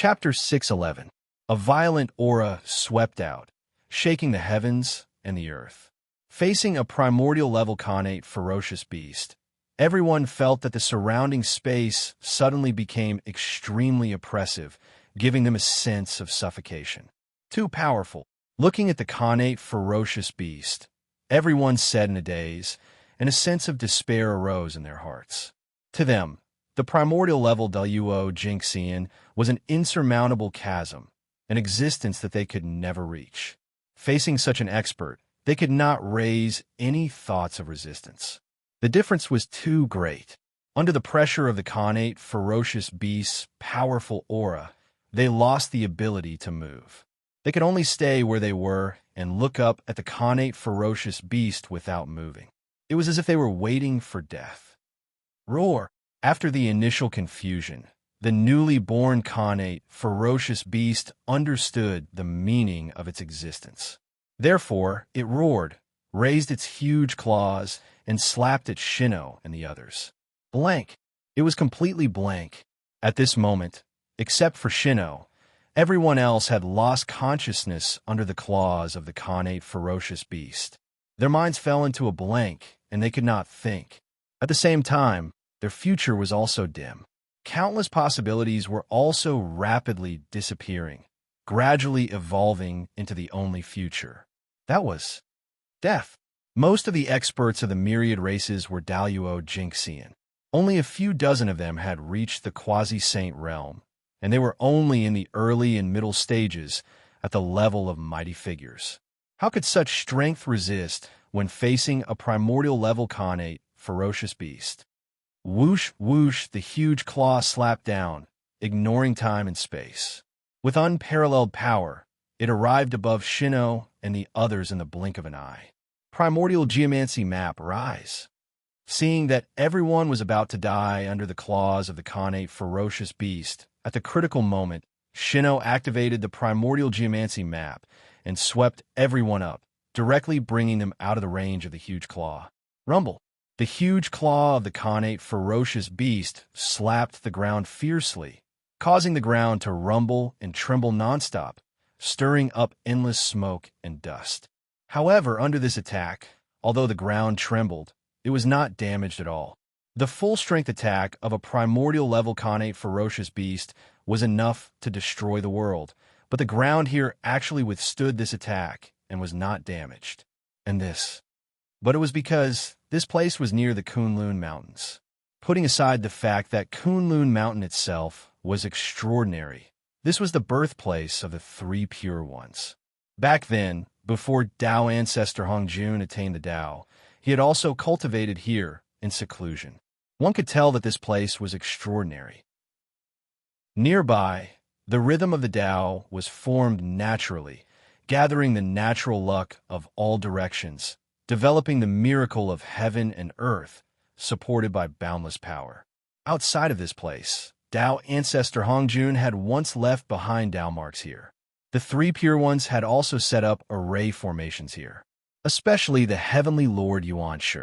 Chapter 611. A violent aura swept out, shaking the heavens and the earth. Facing a primordial-level Khanate ferocious beast, everyone felt that the surrounding space suddenly became extremely oppressive, giving them a sense of suffocation. Too powerful. Looking at the Khanate ferocious beast, everyone said in a daze, and a sense of despair arose in their hearts. To them, the primordial-level Jinxian was an insurmountable chasm, an existence that they could never reach. Facing such an expert, they could not raise any thoughts of resistance. The difference was too great. Under the pressure of the Khanate ferocious beast's powerful aura, they lost the ability to move. They could only stay where they were and look up at the Khanate ferocious beast without moving. It was as if they were waiting for death. Roar! After the initial confusion, the newly born Khanate ferocious beast understood the meaning of its existence. Therefore, it roared, raised its huge claws, and slapped at Shino and the others. Blank. It was completely blank. At this moment, except for Shino, everyone else had lost consciousness under the claws of the Khanate ferocious beast. Their minds fell into a blank, and they could not think. At the same time, their future was also dim. Countless possibilities were also rapidly disappearing, gradually evolving into the only future. That was death. Most of the experts of the myriad races were Jinxian. Only a few dozen of them had reached the quasi-saint realm, and they were only in the early and middle stages at the level of mighty figures. How could such strength resist when facing a primordial-level Khanate ferocious beast? Whoosh, whoosh, the huge claw slapped down, ignoring time and space. With unparalleled power, it arrived above Shino and the others in the blink of an eye. Primordial geomancy map, rise. Seeing that everyone was about to die under the claws of the Khanate ferocious beast, at the critical moment, Shino activated the primordial geomancy map and swept everyone up, directly bringing them out of the range of the huge claw. Rumble. The huge claw of the Khanate ferocious beast slapped the ground fiercely, causing the ground to rumble and tremble nonstop, stirring up endless smoke and dust. However, under this attack, although the ground trembled, it was not damaged at all. The full-strength attack of a primordial-level Khanate ferocious beast was enough to destroy the world, but the ground here actually withstood this attack and was not damaged. But it was because this place was near the Kunlun Mountains. Putting aside the fact that Kunlun Mountain itself was extraordinary, this was the birthplace of the three pure ones. Back then, before Tao ancestor Hongjun attained the Tao, he had also cultivated here in seclusion. One could tell that this place was extraordinary. Nearby, the rhythm of the Tao was formed naturally, gathering the natural luck of all directions, developing the miracle of heaven and earth, supported by boundless power. Outside of this place, Tao ancestor Hongjun had once left behind Tao marks here. The three pure ones had also set up array formations here, especially the heavenly lord Yuan Shi.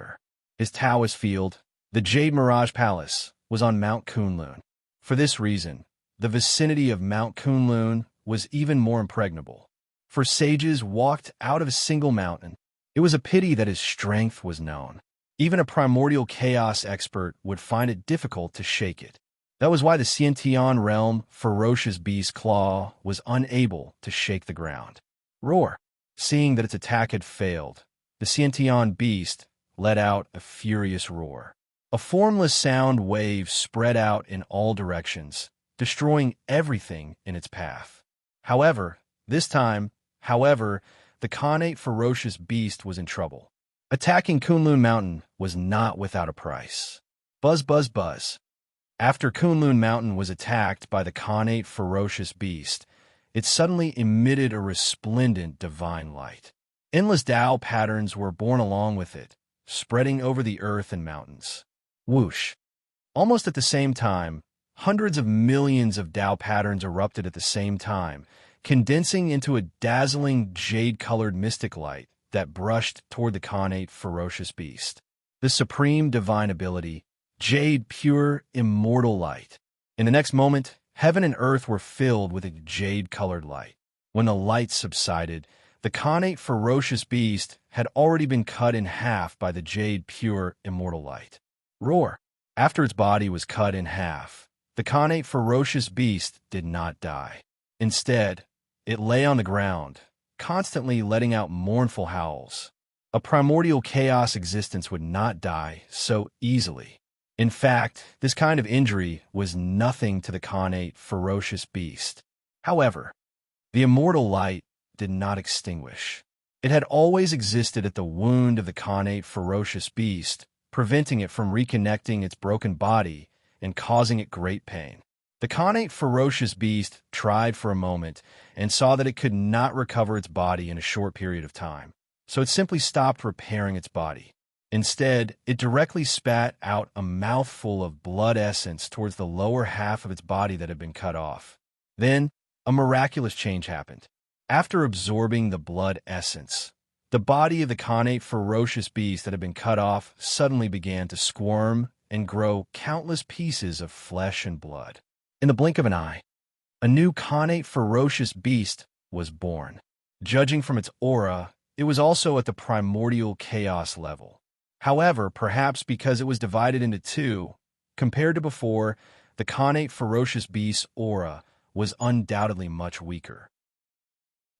His Taoist field, the Jade Mirage Palace, was on Mount Kunlun. For this reason, the vicinity of Mount Kunlun was even more impregnable. For sages walked out of a single mountain, it was a pity that his strength was known. Even a primordial chaos expert would find it difficult to shake it. That was why the Xiantian realm ferocious beast claw was unable to shake the ground. Roar! Seeing that its attack had failed, the Xiantian beast let out a furious roar. A formless sound wave spread out in all directions, destroying everything in its path. However, the Khanate ferocious beast was in trouble. Attacking Kunlun Mountain was not without a price. Buzz, buzz, buzz. After Kunlun Mountain was attacked by the Khanate ferocious beast, it suddenly emitted a resplendent divine light. Endless Tao patterns were born along with it, spreading over the earth and mountains. Whoosh! Almost at the same time, hundreds of millions of Tao patterns erupted at the same time, condensing into a dazzling jade-colored mystic light that brushed toward the Khanate ferocious beast. The supreme divine ability, jade pure, immortal light. In the next moment, Heaven and earth were filled with a jade-colored light. When the light subsided, the connate ferocious beast had already been cut in half by the jade pure immortal light. Roar! After its body was cut in half, the connate ferocious beast did not die. Instead, it lay on the ground, constantly letting out mournful howls. A primordial chaos existence would not die so easily. In fact, this kind of injury was nothing to the connate ferocious beast. However, the immortal light did not extinguish. It had always existed at the wound of the connate ferocious beast, preventing it from reconnecting its broken body and causing it great pain. The connate ferocious beast tried for a moment and saw that it could not recover its body in a short period of time, so it simply stopped repairing its body. Instead, it directly spat out a mouthful of blood essence towards the lower half of its body that had been cut off. Then, a miraculous change happened. After absorbing the blood essence, the body of the connate ferocious beast that had been cut off suddenly began to squirm and grow countless pieces of flesh and blood. In the blink of an eye, a new connate ferocious beast was born. Judging from its aura, it was also at the primordial chaos level. However, perhaps because it was divided into two, compared to before, the connate ferocious beast's aura was undoubtedly much weaker.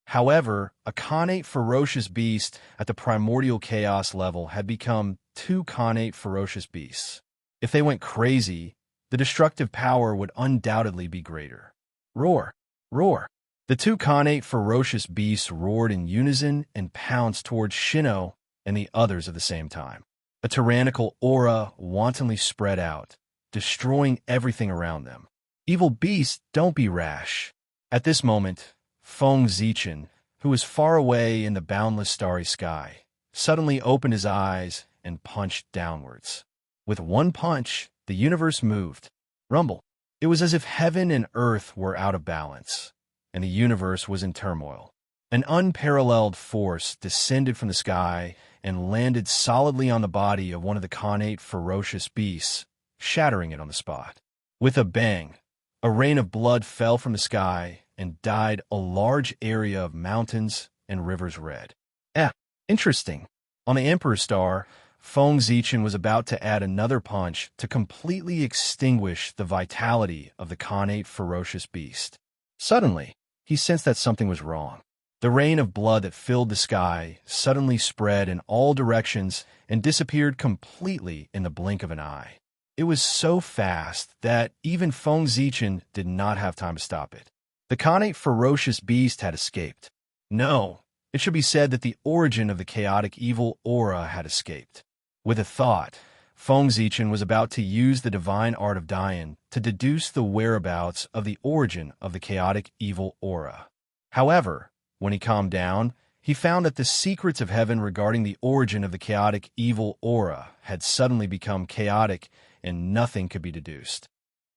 However, a connate ferocious beast at the primordial chaos level had become two connate ferocious beasts. If they went crazy, the destructive power would undoubtedly be greater. Roar! Roar! The two connate ferocious beasts roared in unison and pounced towards Shino and the others at the same time. A tyrannical aura wantonly spread out, destroying everything around them. Evil beasts, don't be rash. At this moment, Feng Zichen, who was far away in the boundless starry sky, suddenly opened his eyes and punched downwards. With one punch, the universe moved. Rumble. It was as if heaven and earth were out of balance, and the universe was in turmoil. An unparalleled force descended from the sky and landed solidly on the body of one of the connate ferocious beasts, shattering it on the spot. With a bang, a rain of blood fell from the sky and dyed a large area of mountains and rivers red. Interesting. On the Emperor's Star, Feng Zichen was about to add another punch to completely extinguish the vitality of the connate ferocious beast. Suddenly, he sensed that something was wrong. The rain of blood that filled the sky suddenly spread in all directions and disappeared completely in the blink of an eye. It was so fast that even Feng Zichen did not have time to stop it. The connate ferocious beast had escaped. No, it should be said that the origin of the chaotic evil aura had escaped. With a thought, Feng Zichen was about to use the divine art of Dian to deduce the whereabouts of the origin of the chaotic evil aura. However, when he calmed down, he found that the secrets of heaven regarding the origin of the chaotic evil aura had suddenly become chaotic and nothing could be deduced.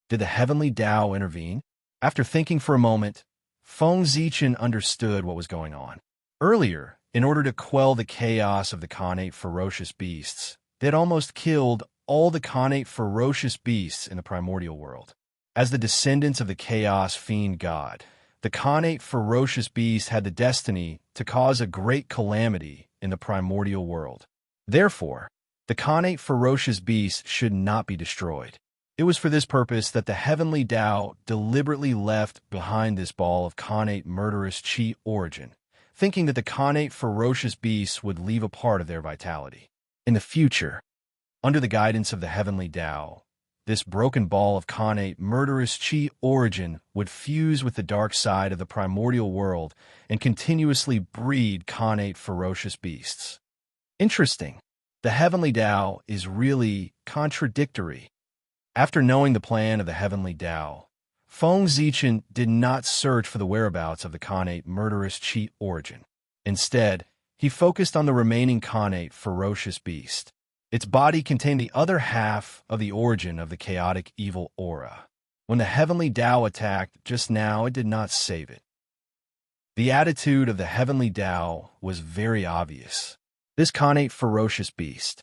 Did the heavenly Tao intervene? After thinking for a moment, Feng Zichen understood what was going on. Earlier, in order to quell the chaos of the connate ferocious beasts, they had almost killed all the connate ferocious beasts in the primordial world. As the descendants of the chaos fiend god, the connate ferocious beast had the destiny to cause a great calamity in the primordial world. Therefore, the connate ferocious beast should not be destroyed. It was for this purpose that the heavenly Tao deliberately left behind this ball of connate murderous chi origin, thinking that the connate ferocious beasts would leave a part of their vitality. In the future, under the guidance of the heavenly Tao, this broken ball of connate murderous chi origin would fuse with the dark side of the primordial world and continuously breed connate ferocious beasts. Interesting. The heavenly Tao is really contradictory. After knowing the plan of the heavenly Tao, Feng Zichen did not search for the whereabouts of the connate murderous chi origin. Instead, he focused on the remaining connate ferocious beast. Its body contained the other half of the origin of the chaotic evil aura. When the heavenly Tao attacked just now, it did not save it. The attitude of the heavenly Tao was very obvious. This connate ferocious beast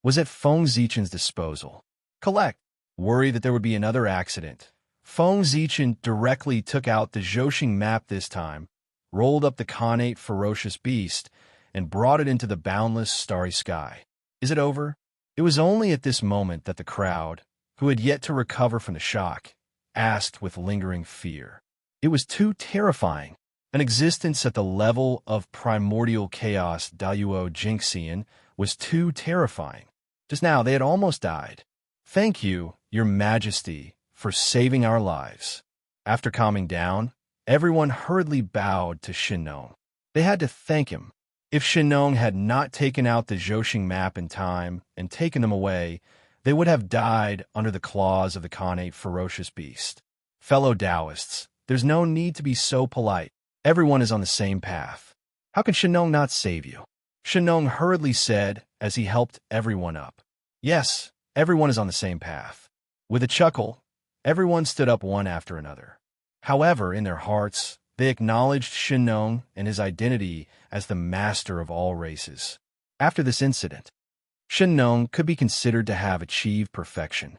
was at Feng Zichen's disposal. Collect. Worried that there would be another accident, Feng Zichen directly took out the Zhoxing map this time, rolled up the Khanate ferocious beast, and brought it into the boundless starry sky. Is it over? It was only at this moment that the crowd, who had yet to recover from the shock, asked with lingering fear. It was too terrifying. An existence at the level of primordial chaos Daluo Jinxian was too terrifying. Just now they had almost died. Thank you, Your Majesty, for saving our lives. After calming down, everyone hurriedly bowed to Shinnong. They had to thank him. If Shinnong had not taken out the Zhoxing map in time and taken them away, they would have died under the claws of the Khanate ferocious beast. Fellow Taoists, there's no need to be so polite. Everyone is on the same path. How can Shinnong not save you? Shinnong hurriedly said as he helped everyone up. Yes, everyone is on the same path. With a chuckle, everyone stood up one after another. However, in their hearts, they acknowledged Shinnong and his identity as the master of all races. After this incident, Shinnong could be considered to have achieved perfection.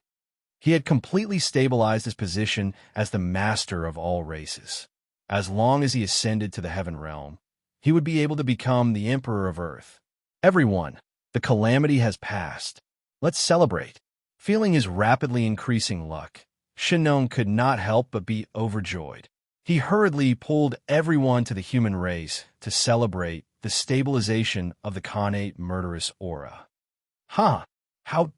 He had completely stabilized his position as the master of all races. As long as he ascended to the heaven realm, he would be able to become the emperor of Earth. Everyone, the calamity has passed. Let's celebrate. Feeling his rapidly increasing luck, Shinnong could not help but be overjoyed. He hurriedly pulled everyone to the human race to celebrate the stabilization of the Khanate murderous aura. How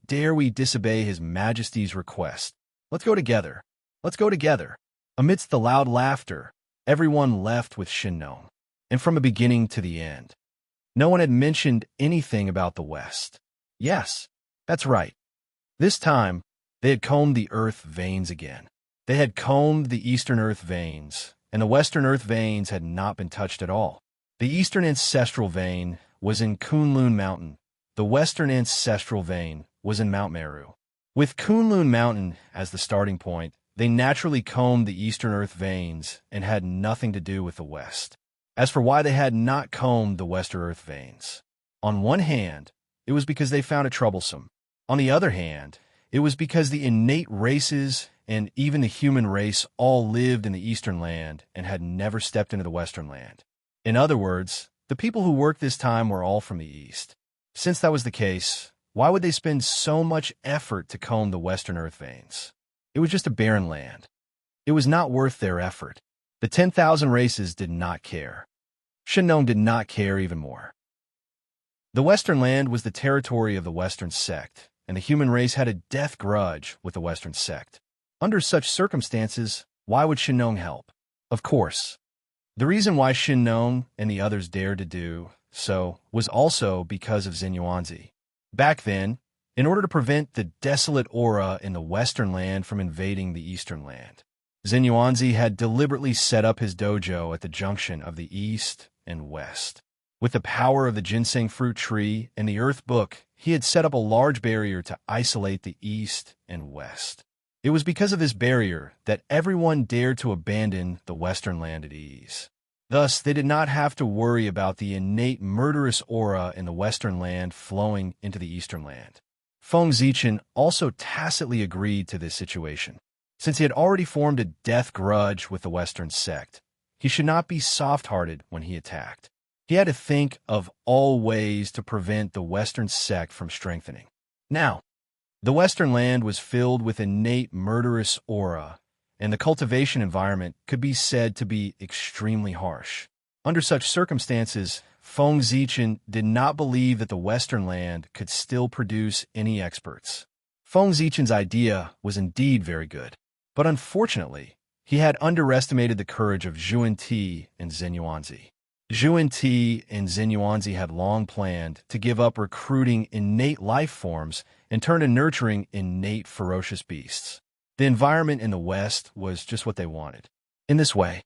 dare we disobey His Majesty's request? Let's go together. Let's go together. Amidst the loud laughter, everyone left with Shinnong. And from the beginning to the end, no one had mentioned anything about the West. Yes, that's right. This time, they had combed the Earth veins again. They had combed the Eastern Earth veins, and the Western Earth veins had not been touched at all. The Eastern Ancestral Vein was in Kunlun Mountain. The Western Ancestral Vein was in Mount Meru. With Kunlun Mountain as the starting point, they naturally combed the Eastern Earth veins and had nothing to do with the West. As for why they had not combed the Western Earth veins, on one hand, it was because they found it troublesome. On the other hand, it was because the innate races and even the human race all lived in the Eastern Land and had never stepped into the Western Land. In other words, the people who worked this time were all from the East. Since that was the case, why would they spend so much effort to comb the Western Earth veins? It was just a barren land. It was not worth their effort. The 10,000 races did not care. Shinnong did not care even more. The Western Land was the territory of the Western sect, and the human race had a death grudge with the Western sect. Under such circumstances, why would Shinnong help? Of course. The reason why Shinnong and the others dared to do so was also because of Xinyuanzi. Back then, in order to prevent the desolate aura in the Western Land from invading the Eastern Land, Xinyuanzi had deliberately set up his dojo at the junction of the East and West. With the power of the ginseng fruit tree and the Earth Book, he had set up a large barrier to isolate the East and West. It was because of this barrier that everyone dared to abandon the Western Land at ease. Thus, they did not have to worry about the innate murderous aura in the Western Land flowing into the Eastern Land. Feng Zichen also tacitly agreed to this situation. Since he had already formed a death grudge with the Western sect, he should not be soft-hearted when he attacked. He had to think of all ways to prevent the Western sect from strengthening. Now, the Western Land was filled with innate murderous aura, and the cultivation environment could be said to be extremely harsh. Under such circumstances, Feng Zichen did not believe that the Western Land could still produce any experts. Feng Zichen's idea was indeed very good, but unfortunately, he had underestimated the courage of Zhuan Ti and Xinyuanzi. Zhuan Ti and Xinyuanzi had long planned to give up recruiting innate life forms and turn to nurturing innate ferocious beasts. The environment in the West was just what they wanted. In this way,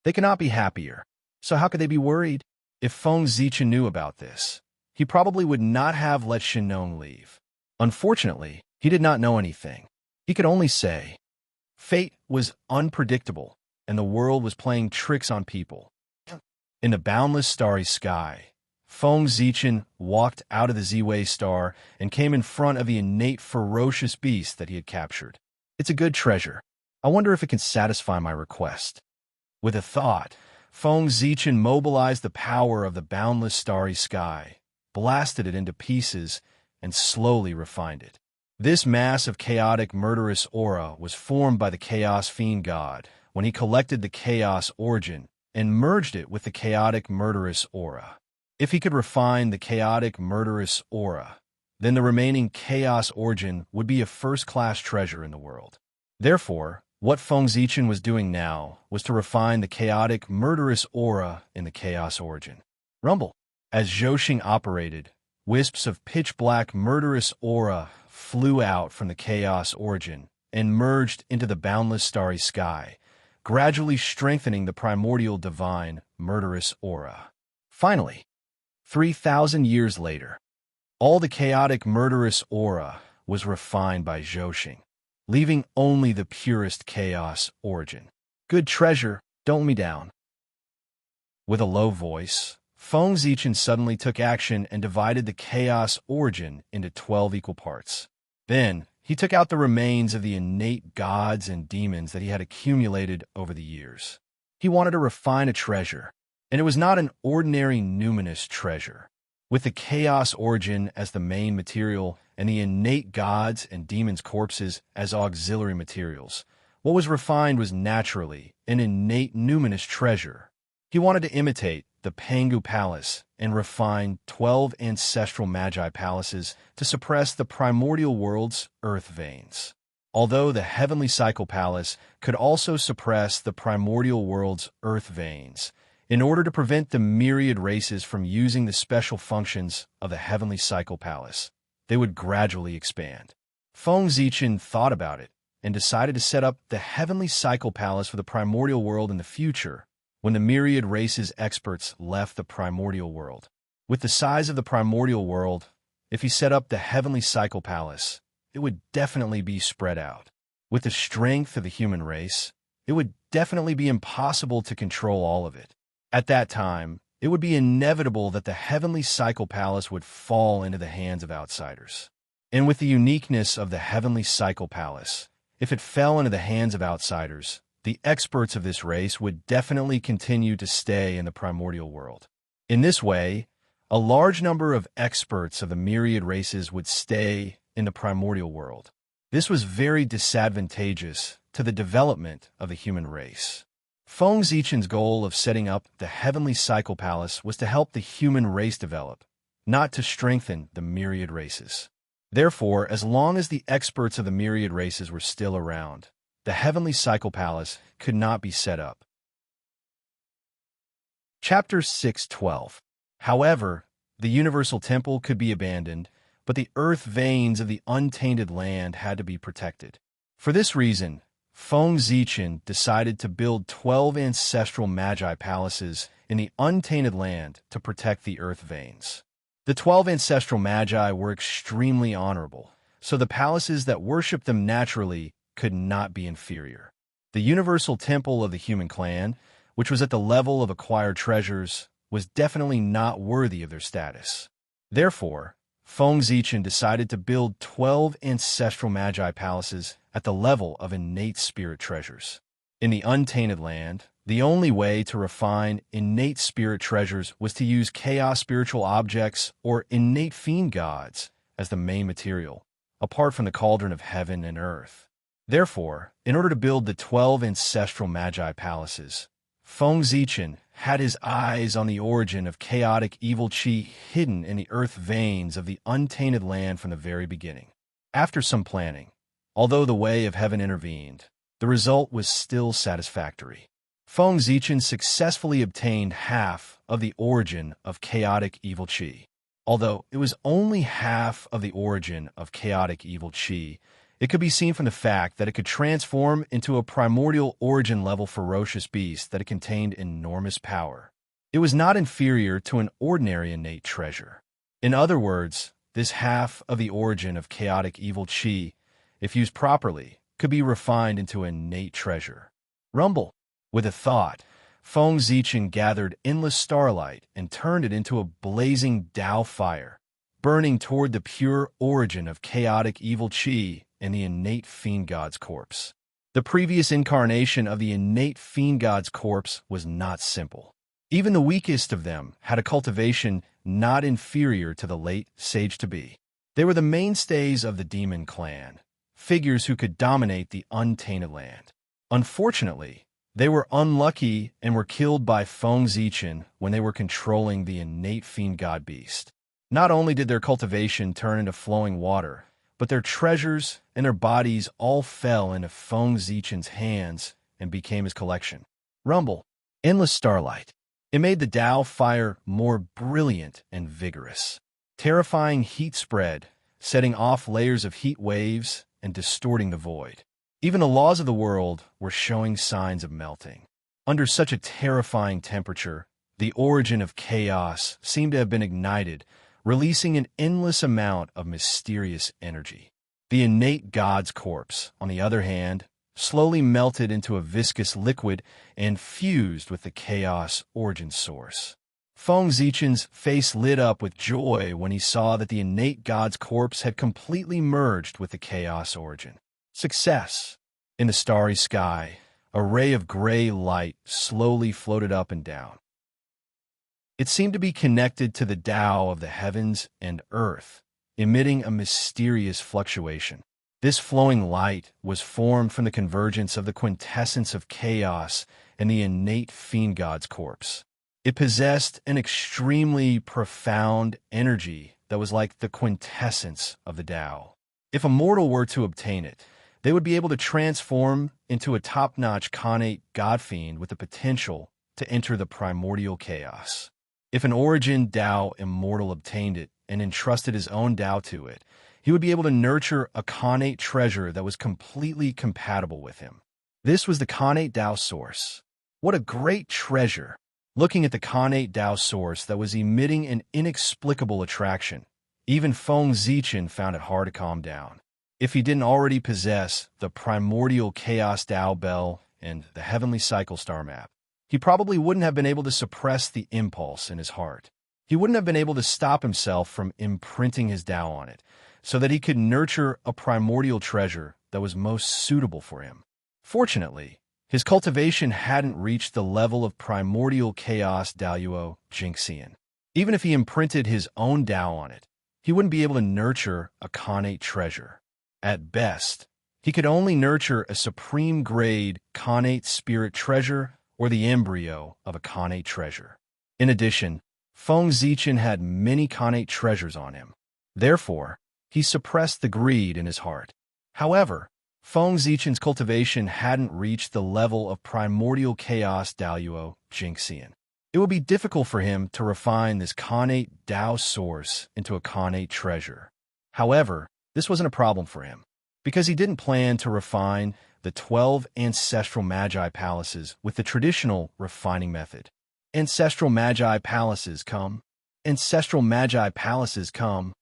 they could not be happier. So how could they be worried? If Feng Zichen knew about this, he probably would not have let Shinnong leave. Unfortunately, he did not know anything. He could only say, fate was unpredictable, and the world was playing tricks on people. In the boundless starry sky, Feng Zichen walked out of the Z-Way star and came in front of the innate ferocious beast that he had captured. It's a good treasure. I wonder if it can satisfy my request. With a thought, Feng Zichen mobilized the power of the boundless starry sky, blasted it into pieces, and slowly refined it. This mass of chaotic murderous aura was formed by the Chaos Fiend God when he collected the Chaos Origin and merged it with the chaotic murderous aura. If he could refine the chaotic murderous aura, then the remaining Chaos Origin would be a first-class treasure in the world. Therefore, what Feng Zichen was doing now was to refine the chaotic murderous aura in the Chaos Origin. Rumble. As Zhou operated, wisps of pitch-black murderous aura flew out from the Chaos Origin and merged into the boundless starry sky, gradually strengthening the primordial divine murderous aura. Finally, 3,000 years later, all the chaotic murderous aura was refined by Zhou, leaving only the purest Chaos Origin. Good treasure, don't let me down. With a low voice, Feng Zichen suddenly took action and divided the Chaos Origin into 12 equal parts. Then, he took out the remains of the innate gods and demons that he had accumulated over the years. He wanted to refine a treasure, and it was not an ordinary numinous treasure. With the Chaos Origin as the main material and the innate gods and demons' corpses as auxiliary materials, what was refined was naturally an innate numinous treasure. He wanted to imitate the Pangu Palace and refine 12 ancestral Magi palaces to suppress the primordial world's earth veins. Although the Heavenly Cycle Palace could also suppress the primordial world's earth veins, in order to prevent the myriad races from using the special functions of the Heavenly Cycle Palace, they would gradually expand. Feng Zichen thought about it and decided to set up the Heavenly Cycle Palace for the primordial world in the future, when the myriad races experts left the primordial world. With the size of the primordial world, if he set up the Heavenly Cycle Palace, it would definitely be spread out. With the strength of the human race, it would definitely be impossible to control all of it. At that time, it would be inevitable that the Heavenly Cycle Palace would fall into the hands of outsiders. And with the uniqueness of the Heavenly Cycle Palace, if it fell into the hands of outsiders, the experts of this race would definitely continue to stay in the primordial world. In this way, a large number of experts of the myriad races would stay in the primordial world. This was very disadvantageous to the development of the human race. Feng Zichen's goal of setting up the Heavenly Cycle Palace was to help the human race develop, not to strengthen the myriad races. Therefore, as long as the experts of the myriad races were still around, the Heavenly Cycle Palace could not be set up. Chapter 6:12. However, the Universal Temple could be abandoned, but the earth veins of the untainted land had to be protected. For this reason, Feng Zichen decided to build 12 ancestral Magi palaces in the untainted land to protect the earth veins. The 12 ancestral Magi were extremely honorable, so the palaces that worshipped them naturally could not be inferior. The universal temple of the human clan, which was at the level of acquired treasures, was definitely not worthy of their status. Therefore, Feng Zichen decided to build 12 ancestral Magi palaces at the level of innate spirit treasures. In the untainted land, the only way to refine innate spirit treasures was to use chaos spiritual objects or innate fiend gods as the main material, apart from the cauldron of heaven and earth. Therefore, in order to build the 12 ancestral Magi palaces, Feng Zichen had his eyes on the origin of chaotic evil chi hidden in the earth veins of the untainted land from the very beginning. After some planning, although the way of heaven intervened, the result was still satisfactory. Feng Zichen successfully obtained half of the origin of chaotic evil chi. Although it was only half of the origin of chaotic evil chi, it could be seen from the fact that it could transform into a primordial origin-level ferocious beast that it contained enormous power. It was not inferior to an ordinary innate treasure. In other words, this half of the origin of chaotic evil chi, if used properly, could be refined into an innate treasure. Rumble. With a thought, Feng Zichen gathered endless starlight and turned it into a blazing Tao fire, burning toward the pure origin of chaotic evil chi and the innate fiend god's corpse. The previous incarnation of the innate fiend god's corpse was not simple. Even the weakest of them had a cultivation not inferior to the late sage-to-be. They were the mainstays of the demon clan, figures who could dominate the untainted land. Unfortunately, they were unlucky and were killed by Feng Zichen when they were controlling the innate fiend god beast. Not only did their cultivation turn into flowing water, but their treasures and their bodies all fell into Feng Zichen's hands and became his collection. Rumble. Endless starlight. It made the Tao fire more brilliant and vigorous. Terrifying heat spread, setting off layers of heat waves and distorting the void. Even the laws of the world were showing signs of melting. Under such a terrifying temperature, the origin of chaos seemed to have been ignited, releasing an endless amount of mysterious energy. The innate god's corpse, on the other hand, slowly melted into a viscous liquid and fused with the chaos origin source. Feng Zichen's face lit up with joy when he saw that the innate god's corpse had completely merged with the chaos origin. Success! In the starry sky, a ray of gray light slowly floated up and down. It seemed to be connected to the Tao of the heavens and earth, emitting a mysterious fluctuation. This flowing light was formed from the convergence of the quintessence of chaos and the innate fiend god's corpse. It possessed an extremely profound energy that was like the quintessence of the Tao. If a mortal were to obtain it, they would be able to transform into a top-notch Khanate god-fiend with the potential to enter the primordial chaos. If an origin Tao immortal obtained it and entrusted his own Tao to it, he would be able to nurture a Khanate treasure that was completely compatible with him. This was the Khanate Tao source. What a great treasure! Looking at the Khanate Tao source that was emitting an inexplicable attraction, even Feng Zichen found it hard to calm down. If he didn't already possess the primordial chaos Tao bell and the heavenly cycle star map, he probably wouldn't have been able to suppress the impulse in his heart. He wouldn't have been able to stop himself from imprinting his Tao on it, so that he could nurture a primordial treasure that was most suitable for him. Fortunately, his cultivation hadn't reached the level of primordial chaos Daoyuo Jingxian. Even if he imprinted his own Tao on it, he wouldn't be able to nurture a Khanate treasure. At best, he could only nurture a supreme-grade Khanate spirit treasure or the embryo of a Khanate treasure. In addition, Feng Zichen had many Khanate treasures on him. Therefore, he suppressed the greed in his heart. However, Feng Zichen's cultivation hadn't reached the level of primordial chaos Daoyuo Jingxian. It would be difficult for him to refine this Khanate Tao source into a Khanate treasure. However, this wasn't a problem for him, because he didn't plan to refine the 12 ancestral Magi palaces with the traditional refining method. Ancestral Magi palaces come. Ancestral Magi palaces come.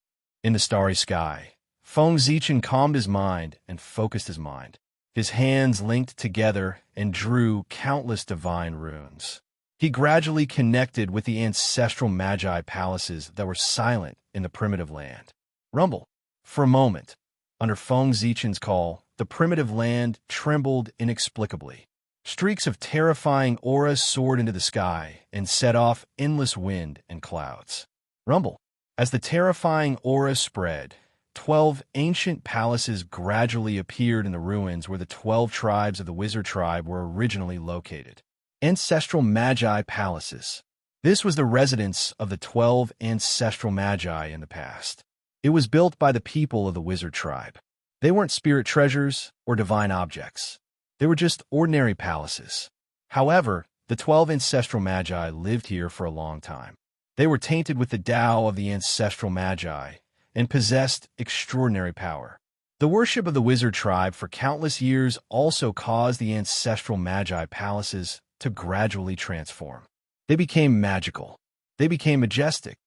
In the starry sky, Feng Zichen calmed his mind and focused his mind. His hands linked together and drew countless divine runes. He gradually connected with the ancestral Magi palaces that were silent in the primitive land. Rumble. For a moment, under Feng Zichen's call, the primitive land trembled inexplicably. Streaks of terrifying auras soared into the sky and set off endless wind and clouds. Rumble. As the terrifying aura spread, 12 ancient palaces gradually appeared in the ruins where the 12 tribes of the wizard tribe were originally located. Ancestral Magi palaces. This was the residence of the 12 ancestral Magi in the past. It was built by the people of the wizard tribe. They weren't spirit treasures or divine objects. They were just ordinary palaces. However, the 12 ancestral Magi lived here for a long time. They were tainted with the Tao of the ancestral Magi and possessed extraordinary power. The worship of the wizard tribe for countless years also caused the ancestral Magi palaces to gradually transform. They became magical. They became majestic.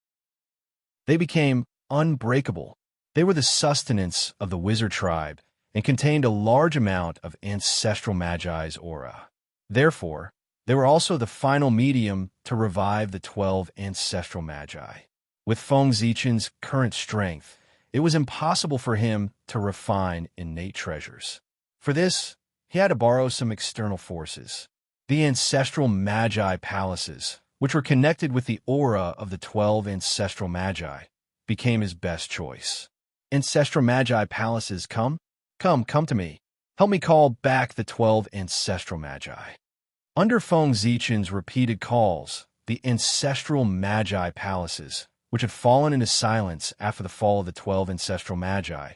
They became unbreakable. They were the sustenance of the wizard tribe and contained a large amount of ancestral Magi's aura. Therefore, they were also the final medium to revive the 12 ancestral Magi. With Feng Zichen's current strength, it was impossible for him to refine innate treasures. For this, he had to borrow some external forces. The ancestral magi palaces, which were connected with the aura of the 12 ancestral magi, became his best choice. Ancestral magi palaces, come to me. Help me call back the 12 ancestral magi. Under Feng Zichen's repeated calls, the ancestral magi palaces, which had fallen into silence after the fall of the 12 ancestral magi,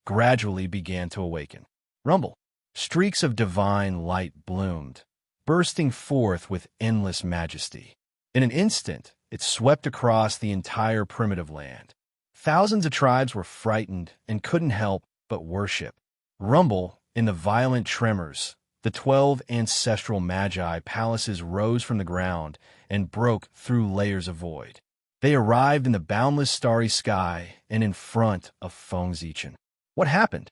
gradually began to awaken. Rumble. Streaks of divine light bloomed, bursting forth with endless majesty. In an instant, it swept across the entire primitive land. Thousands of tribes were frightened and couldn't help but worship. Rumble, in the violent tremors, the 12 ancestral magi palaces rose from the ground and broke through layers of void. They arrived in the boundless starry sky and in front of Feng Zichen. What happened?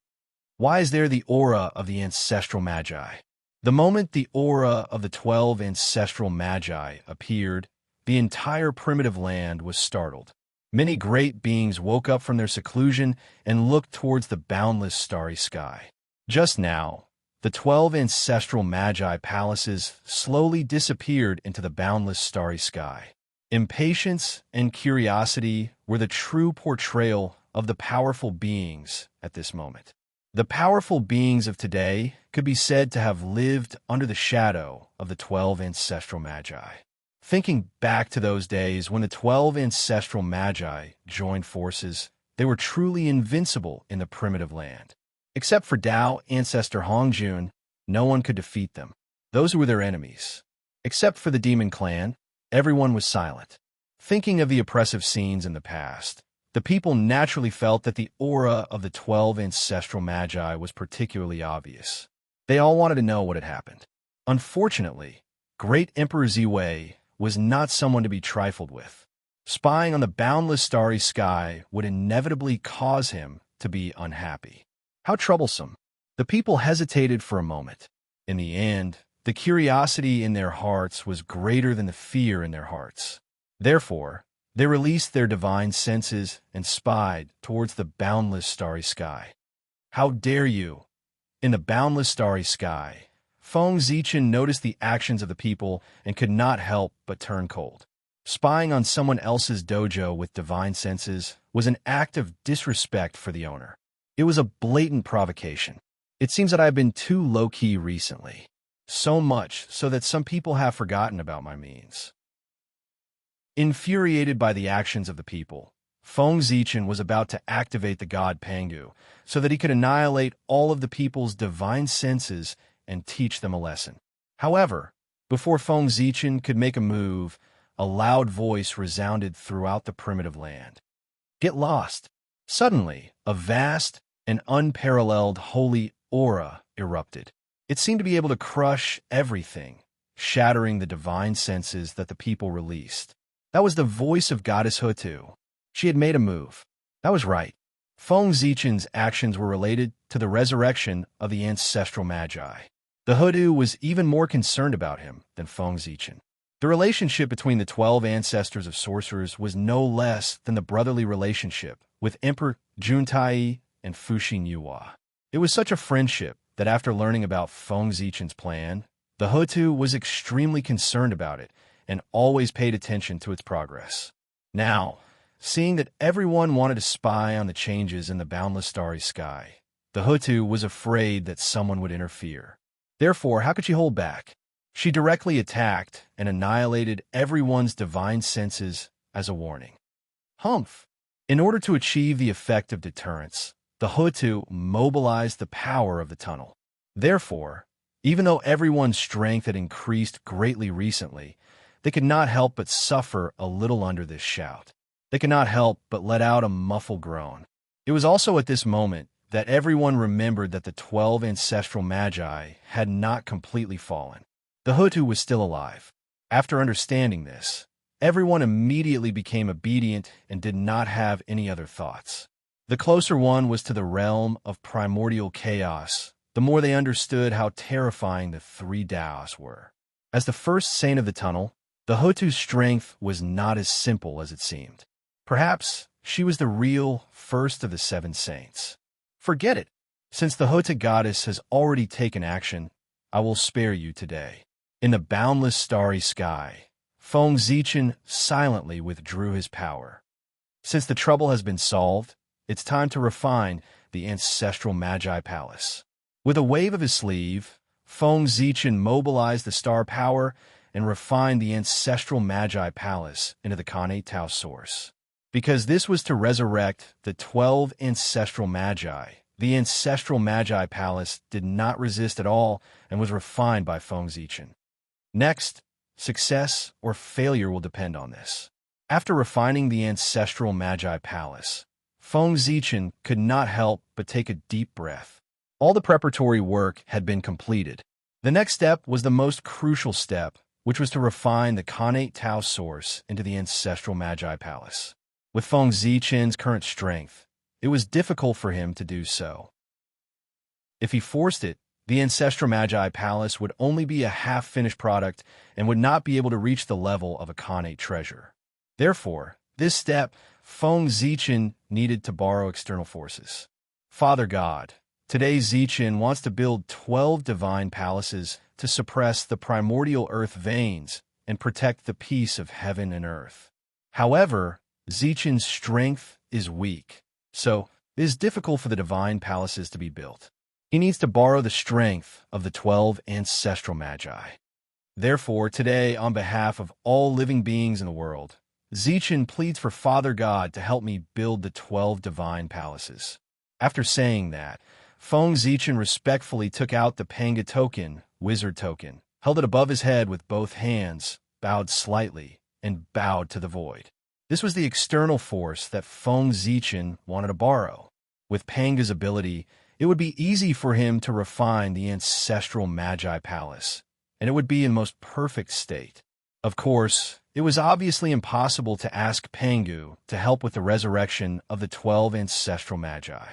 Why is there the aura of the ancestral magi? The moment the aura of the 12 ancestral magi appeared, the entire primitive land was startled. Many great beings woke up from their seclusion and looked towards the boundless starry sky. Just now, the 12 ancestral magi palaces slowly disappeared into the boundless starry sky. Impatience and curiosity were the true portrayal of the powerful beings at this moment. The powerful beings of today could be said to have lived under the shadow of the 12 ancestral magi. Thinking back to those days when the 12 ancestral magi joined forces, they were truly invincible in the primitive land. Except for Tao ancestor Hongjun, no one could defeat them. Those were their enemies. Except for the demon clan, everyone was silent. Thinking of the oppressive scenes in the past, the people naturally felt that the aura of the 12 ancestral magi was particularly obvious. They all wanted to know what had happened. Unfortunately, Great Emperor Ziwei was not someone to be trifled with. Spying on the boundless starry sky would inevitably cause him to be unhappy. How troublesome. The people hesitated for a moment. In the end, the curiosity in their hearts was greater than the fear in their hearts. Therefore, they released their divine senses and spied towards the boundless starry sky. How dare you! In the boundless starry sky, Feng Zichen noticed the actions of the people and could not help but turn cold. Spying on someone else's dojo with divine senses was an act of disrespect for the owner. It was a blatant provocation. It seems that I have been too low-key recently. So much so that some people have forgotten about my means. Infuriated by the actions of the people, Feng Zichen was about to activate the god Pangu so that he could annihilate all of the people's divine senses and teach them a lesson. However, before Feng Zichen could make a move, a loud voice resounded throughout the primitive land. Get lost! Suddenly, a vast and unparalleled holy aura erupted. It seemed to be able to crush everything, shattering the divine senses that the people released. That was the voice of Goddess Hutu. She had made a move. That was right. Feng Zichen's actions were related to the resurrection of the ancestral magi. The Hutu was even more concerned about him than Feng Zichen. The relationship between the 12 ancestors of sorcerers was no less than the brotherly relationship with Emperor Juntai and Fuxing Yuhua. It was such a friendship that after learning about Feng Zichen's plan, the Hutu was extremely concerned about it and always paid attention to its progress. Now, seeing that everyone wanted to spy on the changes in the boundless starry sky, the Hutu was afraid that someone would interfere. Therefore, how could she hold back? She directly attacked and annihilated everyone's divine senses as a warning. Humph! In order to achieve the effect of deterrence, the Hutu mobilized the power of the tunnel. Therefore, even though everyone's strength had increased greatly recently, they could not help but suffer a little under this shout. They could not help but let out a muffled groan. It was also at this moment that everyone remembered that the 12 ancestral magi had not completely fallen. The Hutu was still alive. After understanding this, everyone immediately became obedient and did not have any other thoughts. The closer one was to the realm of primordial chaos, the more they understood how terrifying the three Daos were. As the first saint of the tunnel, the Hutu's strength was not as simple as it seemed. Perhaps she was the real first of the seven saints. Forget it. Since the Hota goddess has already taken action, I will spare you today. In the boundless starry sky, Feng Zichen silently withdrew his power. Since the trouble has been solved, it's time to refine the ancestral Magi Palace. With a wave of his sleeve, Feng Zichen mobilized the star power and refined the ancestral Magi Palace into the Khanate Tao source. Because this was to resurrect the 12 ancestral Magi, the ancestral Magi Palace did not resist at all and was refined by Feng Zichen. Next, success or failure will depend on this. After refining the ancestral Magi Palace, Feng Zichen could not help but take a deep breath. All the preparatory work had been completed. The next step was the most crucial step, which was to refine the Khanate Tao source into the ancestral Magi Palace. With Feng Zichen's current strength, it was difficult for him to do so. If he forced it, the ancestral Magi Palace would only be a half-finished product and would not be able to reach the level of a Khanate treasure. Therefore, this step, Feng Zichen needed to borrow external forces. Father God, today Zichen wants to build 12 divine palaces to suppress the primordial earth veins and protect the peace of heaven and earth. However, Zichen's strength is weak, so it is difficult for the divine palaces to be built. He needs to borrow the strength of the 12 ancestral Magi. Therefore, today, on behalf of all living beings in the world, Zichen pleads for Father God to help me build the 12 divine palaces. After saying that, Feng Zichen respectfully took out the Panga token, wizard token, held it above his head with both hands, bowed slightly, and bowed to the void. This was the external force that Feng Zichen wanted to borrow. With Panga's ability, it would be easy for him to refine the ancestral Magi Palace, and it would be in most perfect state. Of course, it was obviously impossible to ask Pangu to help with the resurrection of the 12 ancestral Magi.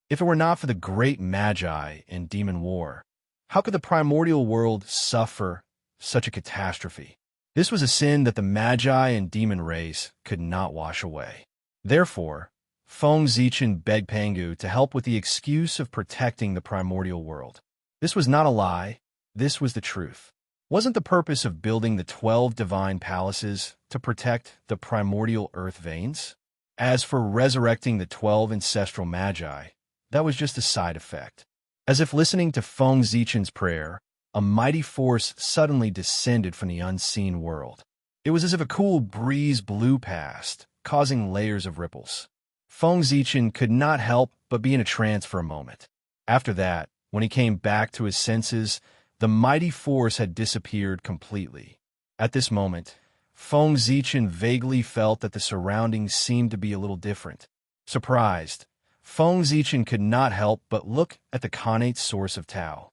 If it were not for the great Magi and demon war, how could the primordial world suffer such a catastrophe? This was a sin that the Magi and demon race could not wash away. Therefore, Feng Zichen begged Pangu to help with the excuse of protecting the primordial world. This was not a lie, this was the truth. Wasn't the purpose of building the 12 divine palaces to protect the primordial earth veins? As for resurrecting the 12 ancestral Magi, that was just a side effect. As if listening to Feng Zichen's prayer, a mighty force suddenly descended from the unseen world. It was as if a cool breeze blew past, causing layers of ripples. Feng Zichen could not help but be in a trance for a moment. After that, when he came back to his senses, the mighty force had disappeared completely. At this moment, Feng Zichen vaguely felt that the surroundings seemed to be a little different. Surprised, Feng Zichen could not help but look at the Khanate source of Tao.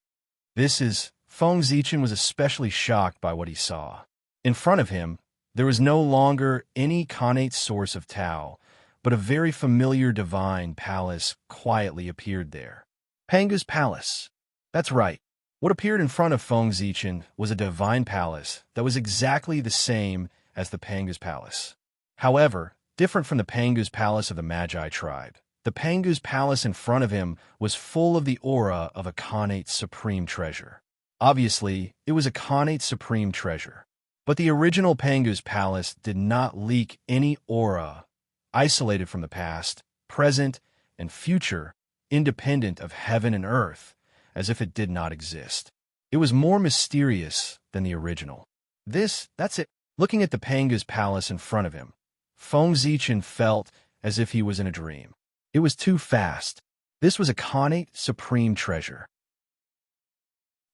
Feng Zichen was especially shocked by what he saw. In front of him, there was no longer any Khanate source of Tao, but a very familiar divine palace quietly appeared there. Panga's palace. That's right. What appeared in front of Feng Zichen was a divine palace that was exactly the same as the Panga's palace. However, different from the Panga's palace of the Magi tribe, the Panga's palace in front of him was full of the aura of a Khanate supreme treasure. Obviously, it was a Khanate supreme treasure. But the original Panga's palace did not leak any aura, isolated from the past, present, and future, independent of heaven and earth, as if it did not exist. It was more mysterious than the original. That's it. Looking at the Panga's palace in front of him, Feng Zichen felt as if he was in a dream. It was too fast. This was a Khanate supreme treasure.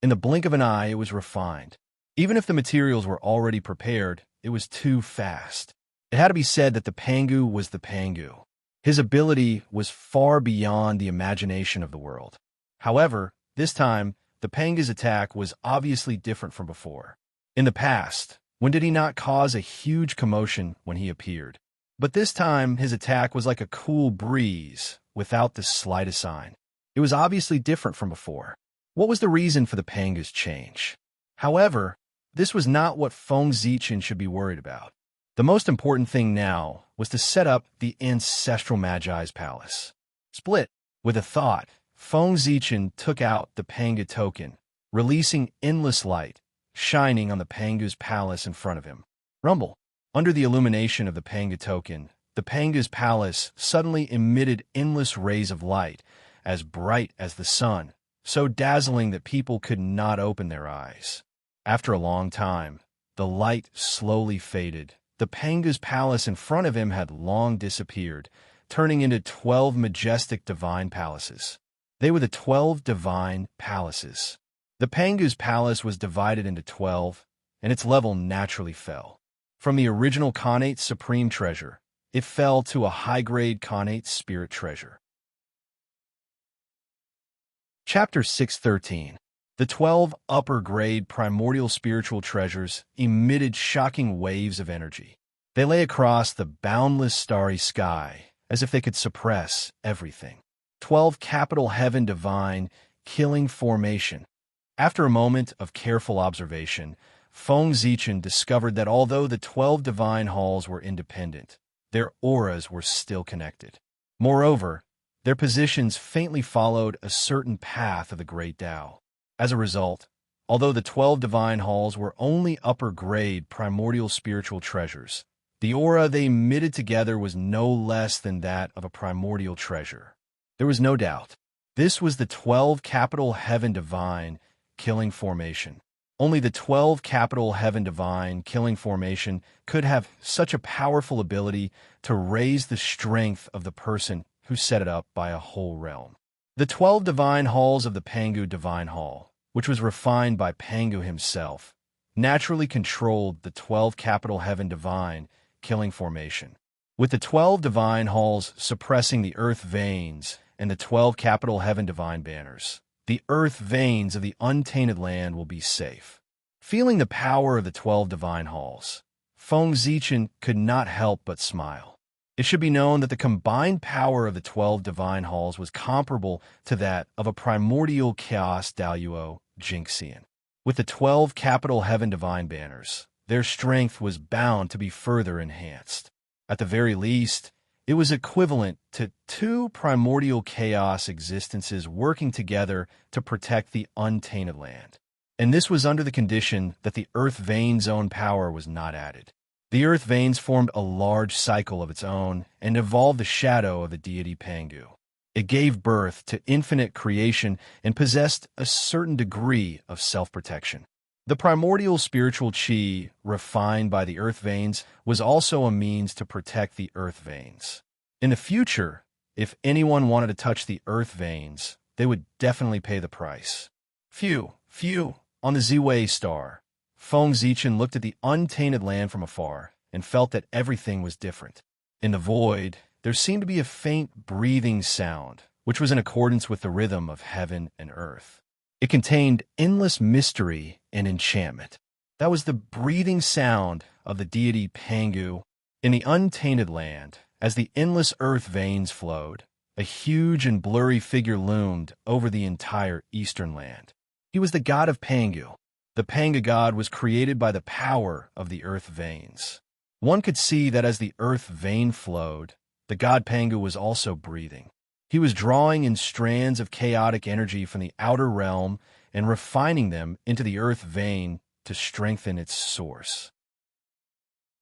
In the blink of an eye, it was refined. Even if the materials were already prepared, it was too fast. It had to be said that the Pangu was the Pangu. His ability was far beyond the imagination of the world. However, this time, the Panga's attack was obviously different from before. In the past, when did he not cause a huge commotion when he appeared? But this time, his attack was like a cool breeze, without the slightest sign. It was obviously different from before. What was the reason for the Panga's change? However, this was not what Feng Zichen should be worried about. The most important thing now was to set up the ancestral Magi's palace. Split. With a thought, Feng Zichen took out the Panga token, releasing endless light, shining on the Panga's palace in front of him. Rumble. Under the illumination of the Panga token, the Panga's palace suddenly emitted endless rays of light, as bright as the sun, so dazzling that people could not open their eyes. After a long time, the light slowly faded. The Panga's palace in front of him had long disappeared, turning into 12 majestic divine palaces. They were the 12 divine palaces. The Panga's palace was divided into 12, and its level naturally fell. From the original Khanate Supreme Treasure, it fell to a high-grade Khanate Spirit Treasure. Chapter 613. The 12 upper-grade primordial spiritual treasures emitted shocking waves of energy. They lay across the boundless starry sky, as if they could suppress everything. 12 capital heaven divine killing formation. After a moment of careful observation, Feng Zichen discovered that although the 12 divine halls were independent, their auras were still connected. Moreover, their positions faintly followed a certain path of the Great Tao. As a result, although the 12 divine halls were only upper-grade primordial spiritual treasures, the aura they emitted together was no less than that of a primordial treasure. There was no doubt. This was the 12 capital heaven divine killing formation. Only the 12 capital heaven divine killing formation could have such a powerful ability to raise the strength of the person who set it up by a whole realm. The 12 divine halls of the Pangu Divine Hall, which was refined by Pangu himself, naturally controlled the 12 capital heaven divine killing formation. With the 12 divine halls suppressing the earth veins and the 12 capital heaven divine banners, the earth veins of the untainted land will be safe. Feeling the power of the 12 divine halls, Feng Zichen could not help but smile. It should be known that the combined power of the 12 divine halls was comparable to that of a primordial chaos Daluo Jinxian. With the 12 capital heaven divine banners, their strength was bound to be further enhanced. At the very least, it was equivalent to 2 primordial chaos existences working together to protect the untainted land. And this was under the condition that the earth veins' own power was not added. The earth veins formed a large cycle of its own and evolved the shadow of the deity Pangu. It gave birth to infinite creation and possessed a certain degree of self-protection. The primordial spiritual chi, refined by the earth veins, was also a means to protect the earth veins. In the future, if anyone wanted to touch the earth veins, they would definitely pay the price. Phew. On the Z-Way star, Feng Zichen looked at the untainted land from afar and felt that everything was different. In the void, there seemed to be a faint breathing sound, which was in accordance with the rhythm of heaven and earth. It contained endless mystery and enchantment. That was the breathing sound of the deity Pangu. In the untainted land, as the endless earth veins flowed, a huge and blurry figure loomed over the entire eastern land. He was the god of Pangu. The Panga god was created by the power of the earth veins. One could see that as the earth vein flowed, the god Pangu was also breathing. He was drawing in strands of chaotic energy from the outer realm and refining them into the earth vein to strengthen its source.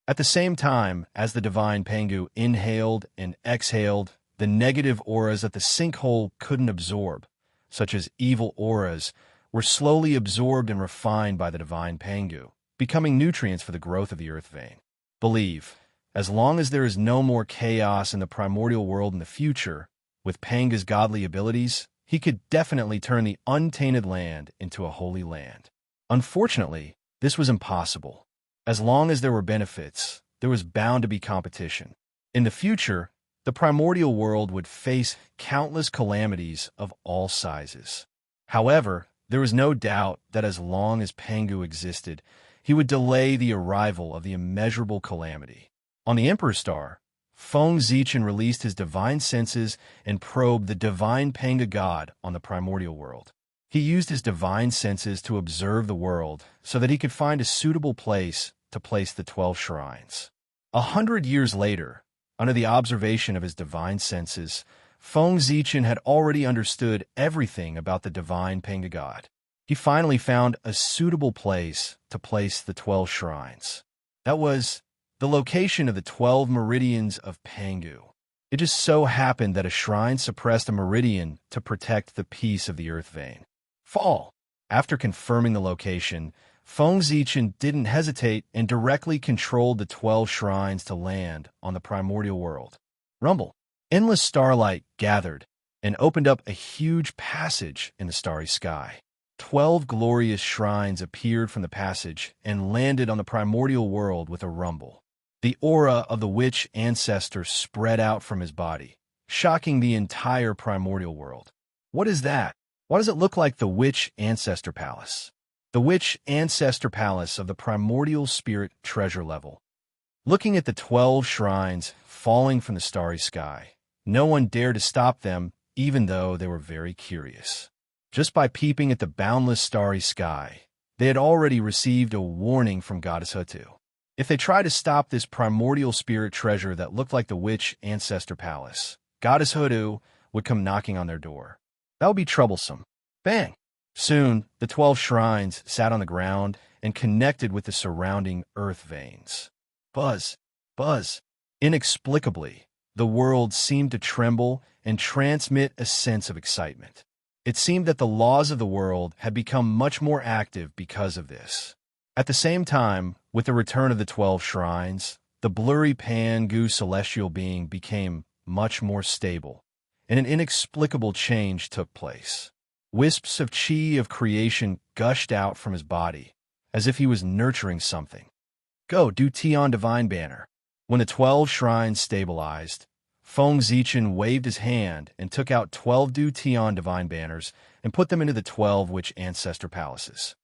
At the same time, as the divine Pangu inhaled and exhaled, the negative auras that the sinkhole couldn't absorb, such as evil auras, were slowly absorbed and refined by the divine Pangu, becoming nutrients for the growth of the earth vein. Believe, as long as there is no more chaos in the primordial world in the future, with Panga's godly abilities, he could definitely turn the untainted land into a holy land. Unfortunately, this was impossible. As long as there were benefits, there was bound to be competition. In the future, the primordial world would face countless calamities of all sizes. However, there was no doubt that as long as Pangu existed, he would delay the arrival of the immeasurable calamity. On the Emperor Star, Feng Zichen released his divine senses and probed the divine Panga god on the primordial world. He used his divine senses to observe the world so that he could find a suitable place to place the 12 shrines. 100 years later, under the observation of his divine senses, Feng Zichen had already understood everything about the divine Panga god. He finally found a suitable place to place the 12 shrines. That was the location of the 12 meridians of Pangu. It just so happened that a shrine suppressed a meridian to protect the peace of the earth vein. Fall. After confirming the location, Feng Zichen didn't hesitate and directly controlled the 12 shrines to land on the primordial world. Rumble. Endless starlight gathered and opened up a huge passage in the starry sky. 12 glorious shrines appeared from the passage and landed on the primordial world with a rumble. The aura of the witch ancestor spread out from his body, shocking the entire primordial world. What is that? Why does it look like the witch ancestor palace? The witch ancestor palace of the primordial spirit treasure level. Looking at the 12 shrines falling from the starry sky, no one dared to stop them, even though they were very curious. Just by peeping at the boundless starry sky, they had already received a warning from Goddess Hutu. If they tried to stop this primordial spirit treasure that looked like the witch ancestor palace, Goddess Hutu would come knocking on their door. That would be troublesome. Bang! Soon, the 12 shrines sat on the ground and connected with the surrounding earth veins. Buzz! Buzz! Inexplicably, the world seemed to tremble and transmit a sense of excitement. It seemed that the laws of the world had become much more active because of this. At the same time, with the return of the 12 shrines, the blurry Pangu celestial being became much more stable, and an inexplicable change took place. Wisps of chi of creation gushed out from his body, as if he was nurturing something. Go, do Tian Divine Banner. When the 12 shrines stabilized, Feng Zichen waved his hand and took out 12 Du Tian Divine Banners and put them into the 12 witch ancestor palaces.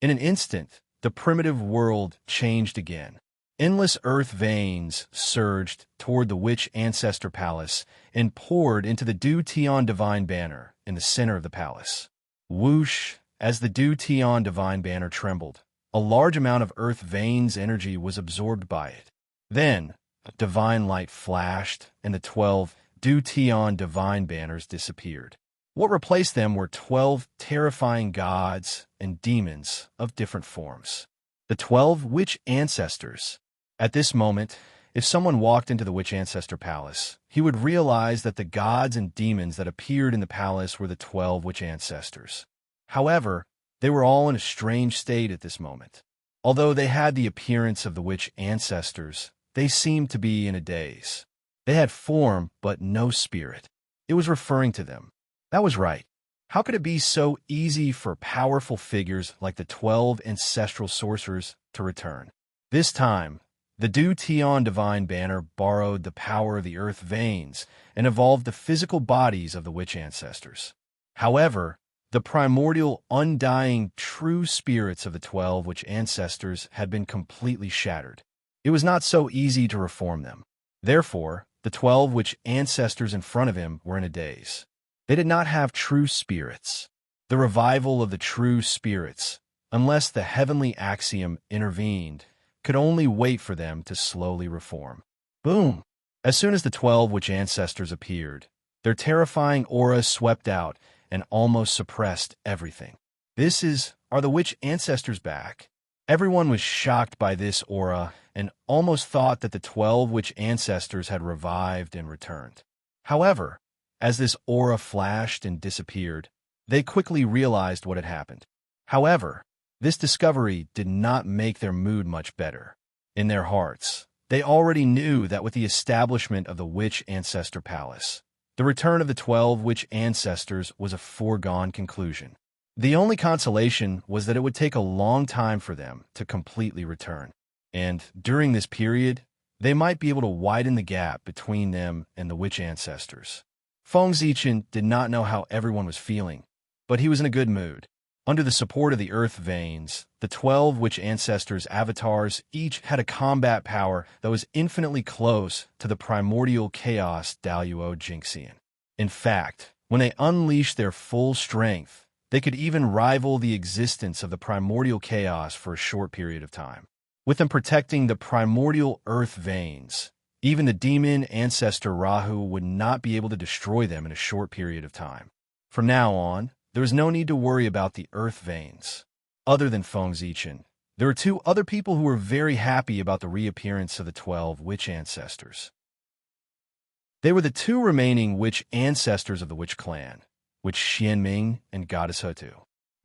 In an instant, the primitive world changed again. Endless earth veins surged toward the witch ancestor palace and poured into the Du Tian Divine Banner in the center of the palace. Whoosh! As the Du Tian Divine Banner trembled, a large amount of earth veins' energy was absorbed by it. Then, divine light flashed, and the 12 Du Tian Divine Banners disappeared. What replaced them were 12 terrifying gods and demons of different forms. The 12 witch ancestors. At this moment, if someone walked into the witch ancestor palace, he would realize that the gods and demons that appeared in the palace were the 12 witch ancestors. However, they were all in a strange state at this moment. Although they had the appearance of the witch ancestors, they seemed to be in a daze. They had form, but no spirit. It was referring to them. That was right. How could it be so easy for powerful figures like the 12 ancestral sorcerers to return? This time, the Du Tian Divine Banner borrowed the power of the earth veins and evolved the physical bodies of the witch ancestors. However, the primordial, undying, true spirits of the 12 witch ancestors had been completely shattered. It was not so easy to reform them. Therefore, the 12 witch ancestors in front of him were in a daze. They did not have true spirits. The revival of the true spirits, unless the heavenly axiom intervened, could only wait for them to slowly reform. Boom! As soon as the 12 witch ancestors appeared, their terrifying aura swept out and almost suppressed everything. Are the witch ancestors back? Everyone was shocked by this aura and almost thought that the 12 witch ancestors had revived and returned. However, as this aura flashed and disappeared, they quickly realized what had happened. However, this discovery did not make their mood much better. In their hearts, they already knew that with the establishment of the witch ancestor palace, the return of the 12 witch ancestors was a foregone conclusion. The only consolation was that it would take a long time for them to completely return. And during this period, they might be able to widen the gap between them and the witch ancestors. Feng Zichen did not know how everyone was feeling, but he was in a good mood. Under the support of the earth veins, the 12 witch ancestors' avatars each had a combat power that was infinitely close to the primordial chaos Daluo Jinxian. In fact, when they unleashed their full strength, they could even rival the existence of the primordial chaos for a short period of time. With them protecting the primordial earth veins, Even the demon ancestor Rahu would not be able to destroy them in a short period of time. From now on, there was no need to worry about the earth veins. Other than Feng Zichen, there were two other people who were very happy about the reappearance of the 12 witch ancestors. They were the two remaining witch ancestors of the witch clan, Witch Xianming and Goddess Hutu.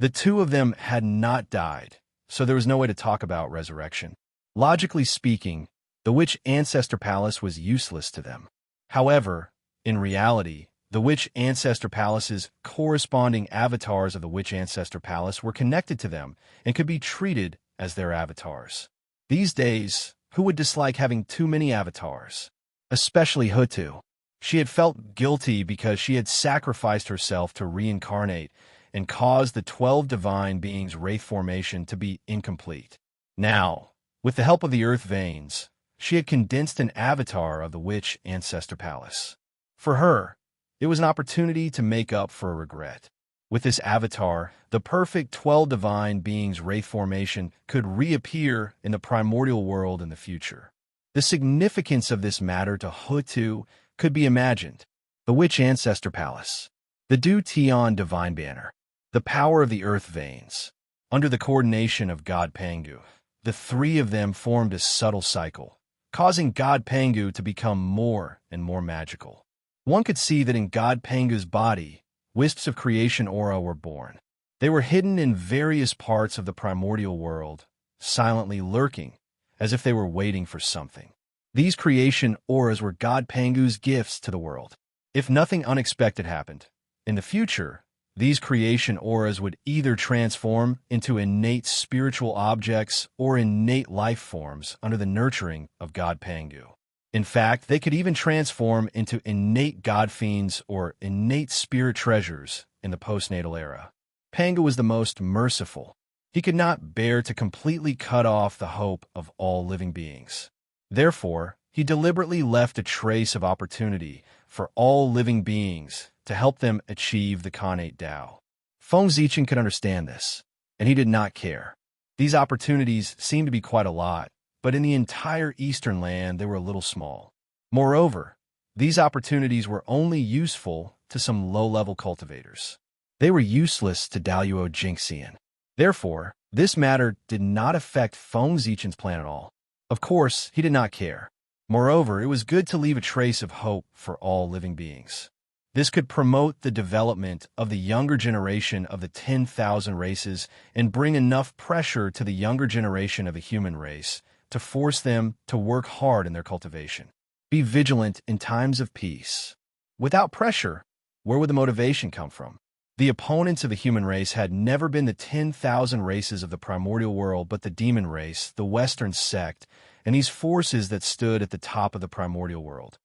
The two of them had not died, so there was no way to talk about resurrection. Logically speaking, the Witch Ancestor Palace was useless to them. However, in reality, the Witch Ancestor Palace's corresponding avatars of the Witch Ancestor Palace were connected to them and could be treated as their avatars. These days, who would dislike having too many avatars? Especially Hutu. She had felt guilty because she had sacrificed herself to reincarnate and caused the 12 divine beings' wraith formation to be incomplete. Now, with the help of the earth veins, she had condensed an avatar of the Witch Ancestor Palace. For her, it was an opportunity to make up for a regret. With this avatar, the perfect 12 divine beings' wraith formation could reappear in the primordial world in the future. The significance of this matter to Hutu could be imagined. The Witch Ancestor Palace, the Du Tian Divine Banner, the power of the earth veins. Under the coordination of God Pangu, the three of them formed a subtle cycle, causing God Pangu to become more and more magical. One could see that in God Pangu's body, wisps of creation aura were born. They were hidden in various parts of the primordial world, silently lurking, as if they were waiting for something. These creation auras were God Pangu's gifts to the world. If nothing unexpected happened, in the future, these creation auras would either transform into innate spiritual objects or innate life forms under the nurturing of God Pangu. In fact, they could even transform into innate god fiends or innate spirit treasures in the postnatal era. Pangu was the most merciful. He could not bear to completely cut off the hope of all living beings. Therefore, he deliberately left a trace of opportunity for all living beings to help them achieve the Khanate Tao. Feng Zichen could understand this, and he did not care. These opportunities seemed to be quite a lot, but in the entire Eastern land they were a little small. Moreover, these opportunities were only useful to some low-level cultivators. They were useless to Daluo Jingxian. Therefore, this matter did not affect Feng Zichen's plan at all. Of course, he did not care. Moreover, it was good to leave a trace of hope for all living beings. This could promote the development of the younger generation of the 10,000 races and bring enough pressure to the younger generation of the human race to force them to work hard in their cultivation. Be vigilant in times of peace. Without pressure, where would the motivation come from? The opponents of the human race had never been the 10,000 races of the primordial world, but the demon race, the Western sect, and these forces that stood at the top of the primordial world.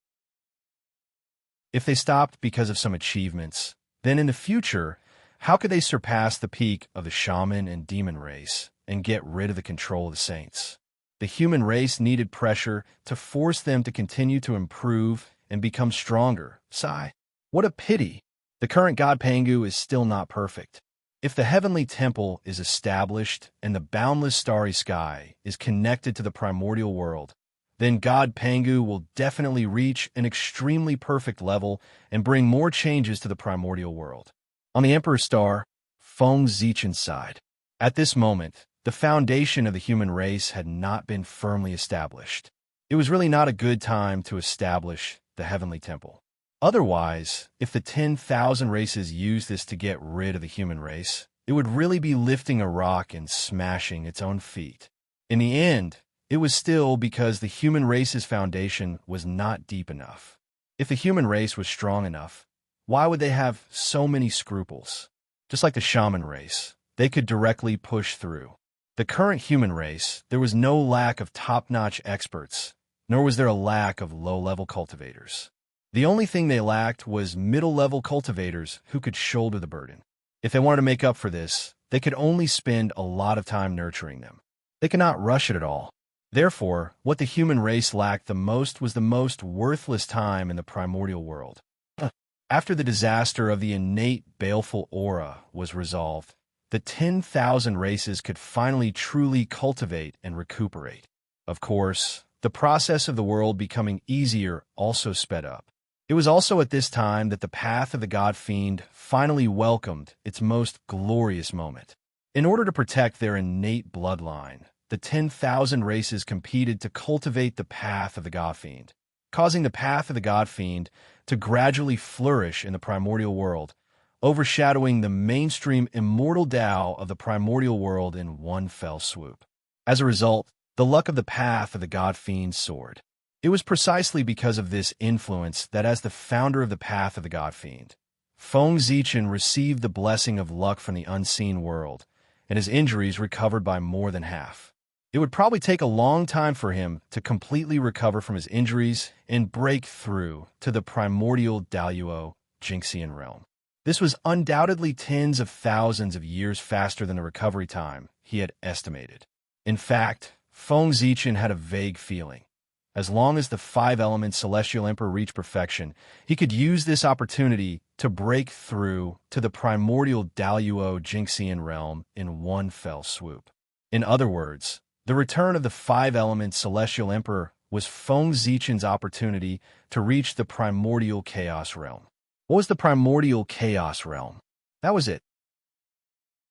If they stopped because of some achievements, then in the future, how could they surpass the peak of the shaman and demon race and get rid of the control of the saints? The human race needed pressure to force them to continue to improve and become stronger. Sigh. What a pity. The current God Pangu is still not perfect. If the heavenly temple is established and the boundless starry sky is connected to the primordial world, then God Pangu will definitely reach an extremely perfect level and bring more changes to the primordial world. On the Emperor Star, Feng Zichen sighed. At this moment, the foundation of the human race had not been firmly established. It was really not a good time to establish the heavenly temple. Otherwise, if the 10,000 races used this to get rid of the human race, it would really be lifting a rock and smashing its own feet. In the end, it was still because the human race's foundation was not deep enough. If the human race was strong enough, why would they have so many scruples? Just like the shaman race, they could directly push through. The current human race, there was no lack of top-notch experts, nor was there a lack of low-level cultivators. The only thing they lacked was middle-level cultivators who could shoulder the burden. If they wanted to make up for this, they could only spend a lot of time nurturing them. They could not rush it at all. Therefore, what the human race lacked the most was the most worthless time in the primordial world. After the disaster of the innate baleful aura was resolved, the 10,000 races could finally truly cultivate and recuperate. Of course, the process of the world becoming easier also sped up. It was also at this time that the path of the God-Fiend finally welcomed its most glorious moment. In order to protect their innate bloodline, the 10,000 races competed to cultivate the path of the God-Fiend, causing the path of the God-Fiend to gradually flourish in the primordial world, overshadowing the mainstream immortal Tao of the primordial world in one fell swoop. As a result, the luck of the path of the God-Fiend soared. It was precisely because of this influence that as the founder of the path of the God-Fiend, Feng Zichen received the blessing of luck from the unseen world, and his injuries recovered by more than half. It would probably take a long time for him to completely recover from his injuries and break through to the primordial Daluo Jinxian realm. This was undoubtedly tens of thousands of years faster than the recovery time he had estimated. In fact, Feng Zichen had a vague feeling. As long as the five-element Celestial Emperor reached perfection, he could use this opportunity to break through to the primordial Daluo Jinxian realm in one fell swoop. In other words, the return of the five-element Celestial Emperor was Feng Zichen's opportunity to reach the primordial Chaos realm. What was the primordial Chaos realm? That was it.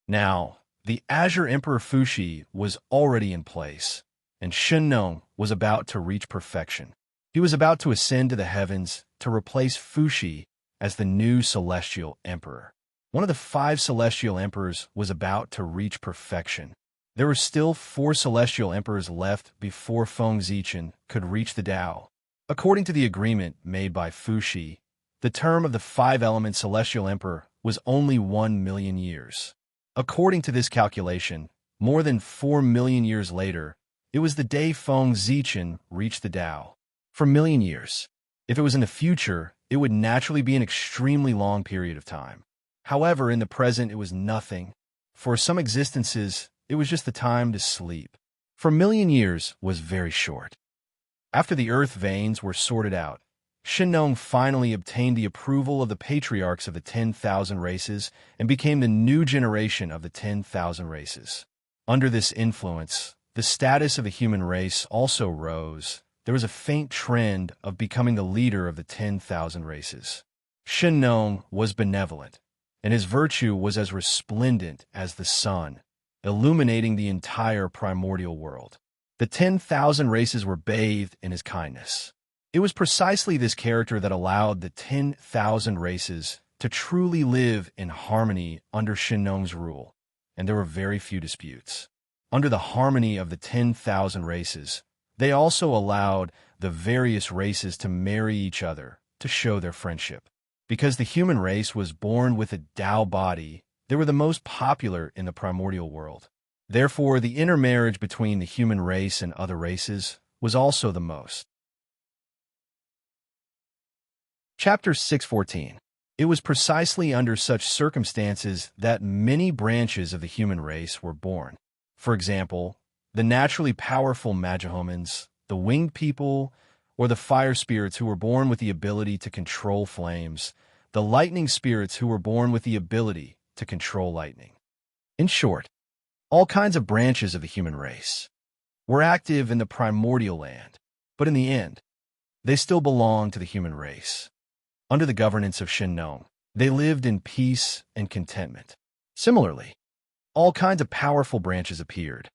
Now, the Azure Emperor Fuxi was already in place, and Shenong was about to reach perfection. He was about to ascend to the heavens to replace Fuxi as the new Celestial Emperor. One of the five Celestial Emperors was about to reach perfection. There were still 4 Celestial Emperors left before Feng Zichen could reach the Tao. According to the agreement made by Fuxi, the term of the five-element Celestial Emperor was only 1 million years. According to this calculation, more than 4 million years later, it was the day Feng Zichen reached the Tao. For a million years. If it was in the future, it would naturally be an extremely long period of time. However, in the present, it was nothing. For some existences, it was just the time to sleep. For a million years was very short. After the earth veins were sorted out, Shenong finally obtained the approval of the patriarchs of the 10,000 races and became the new generation of the 10,000 races. Under this influence, the status of the human race also rose. There was a faint trend of becoming the leader of the 10,000 races. Shenong was benevolent, and his virtue was as resplendent as the sun, illuminating the entire primordial world. The 10,000 races were bathed in his kindness. It was precisely this character that allowed the 10,000 races to truly live in harmony under Shenong's rule, and there were very few disputes. Under the harmony of the 10,000 races, they also allowed the various races to marry each other to show their friendship. Because the human race was born with a Tao body, they were the most popular in the primordial world. Therefore, the intermarriage between the human race and other races was also the most. Chapter 614. It was precisely under such circumstances that many branches of the human race were born. For example, the naturally powerful Magihomins, the winged people, or the fire spirits who were born with the ability to control flames, the lightning spirits who were born with the ability to control lightning. In short, all kinds of branches of the human race were active in the primordial land, but in the end, they still belonged to the human race. Under the governance of Shenong, they lived in peace and contentment. Similarly, all kinds of powerful branches appeared,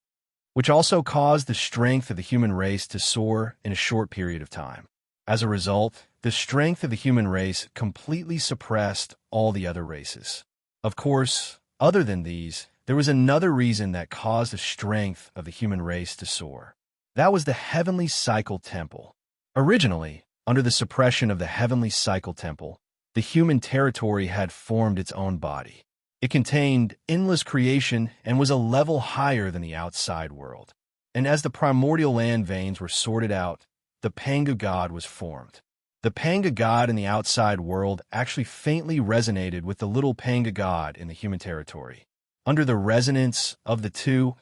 which also caused the strength of the human race to soar in a short period of time. As a result, the strength of the human race completely suppressed all the other races. Of course, other than these, there was another reason that caused the strength of the human race to soar. That was the Heavenly Cycle Temple. Originally, under the suppression of the Heavenly Cycle Temple, the human territory had formed its own body. It contained endless creation and was a level higher than the outside world. And as the primordial land veins were sorted out, the Panga God was formed. The Panga God in the outside world actually faintly resonated with the little Panga God in the human territory. Under the resonance of the two,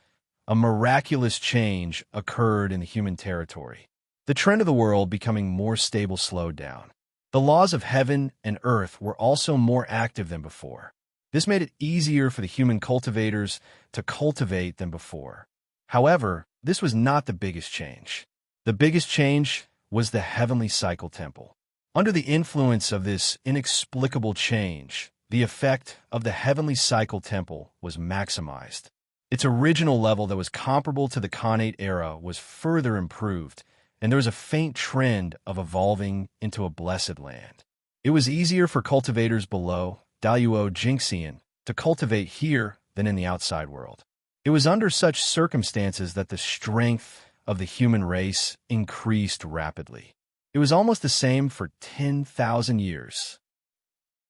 a miraculous change occurred in the human territory. The trend of the world becoming more stable slowed down. The laws of heaven and earth were also more active than before. This made it easier for the human cultivators to cultivate than before. However, this was not the biggest change. The biggest change was the Heavenly Cycle Temple. Under the influence of this inexplicable change, the effect of the Heavenly Cycle Temple was maximized. Its original level that was comparable to the Khanate era was further improved, and there was a faint trend of evolving into a blessed land. It was easier for cultivators below Daluo Jingxian to cultivate here than in the outside world. It was under such circumstances that the strength of the human race increased rapidly. It was almost the same for 10,000 years.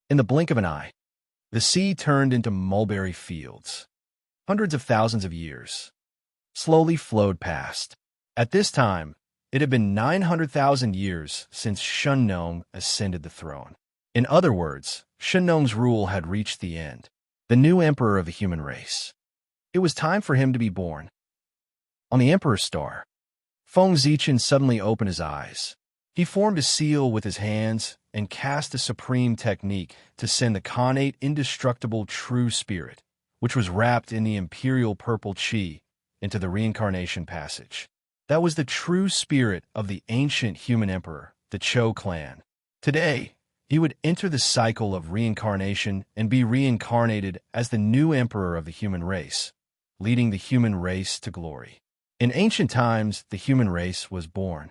In the blink of an eye, the sea turned into mulberry fields. Hundreds of thousands of years slowly flowed past. At this time, it had been 900,000 years since Shennong ascended the throne. In other words, Shennong's rule had reached the end, the new emperor of the human race. It was time for him to be born. On the emperor's star, Feng Zichen suddenly opened his eyes. He formed a seal with his hands and cast a supreme technique to send the Khanate indestructible true spirit, which was wrapped in the imperial purple qi, into the reincarnation passage. That was the true spirit of the ancient human emperor, the Zhou clan. Today, he would enter the cycle of reincarnation and be reincarnated as the new emperor of the human race, leading the human race to glory. In ancient times, the human race was born.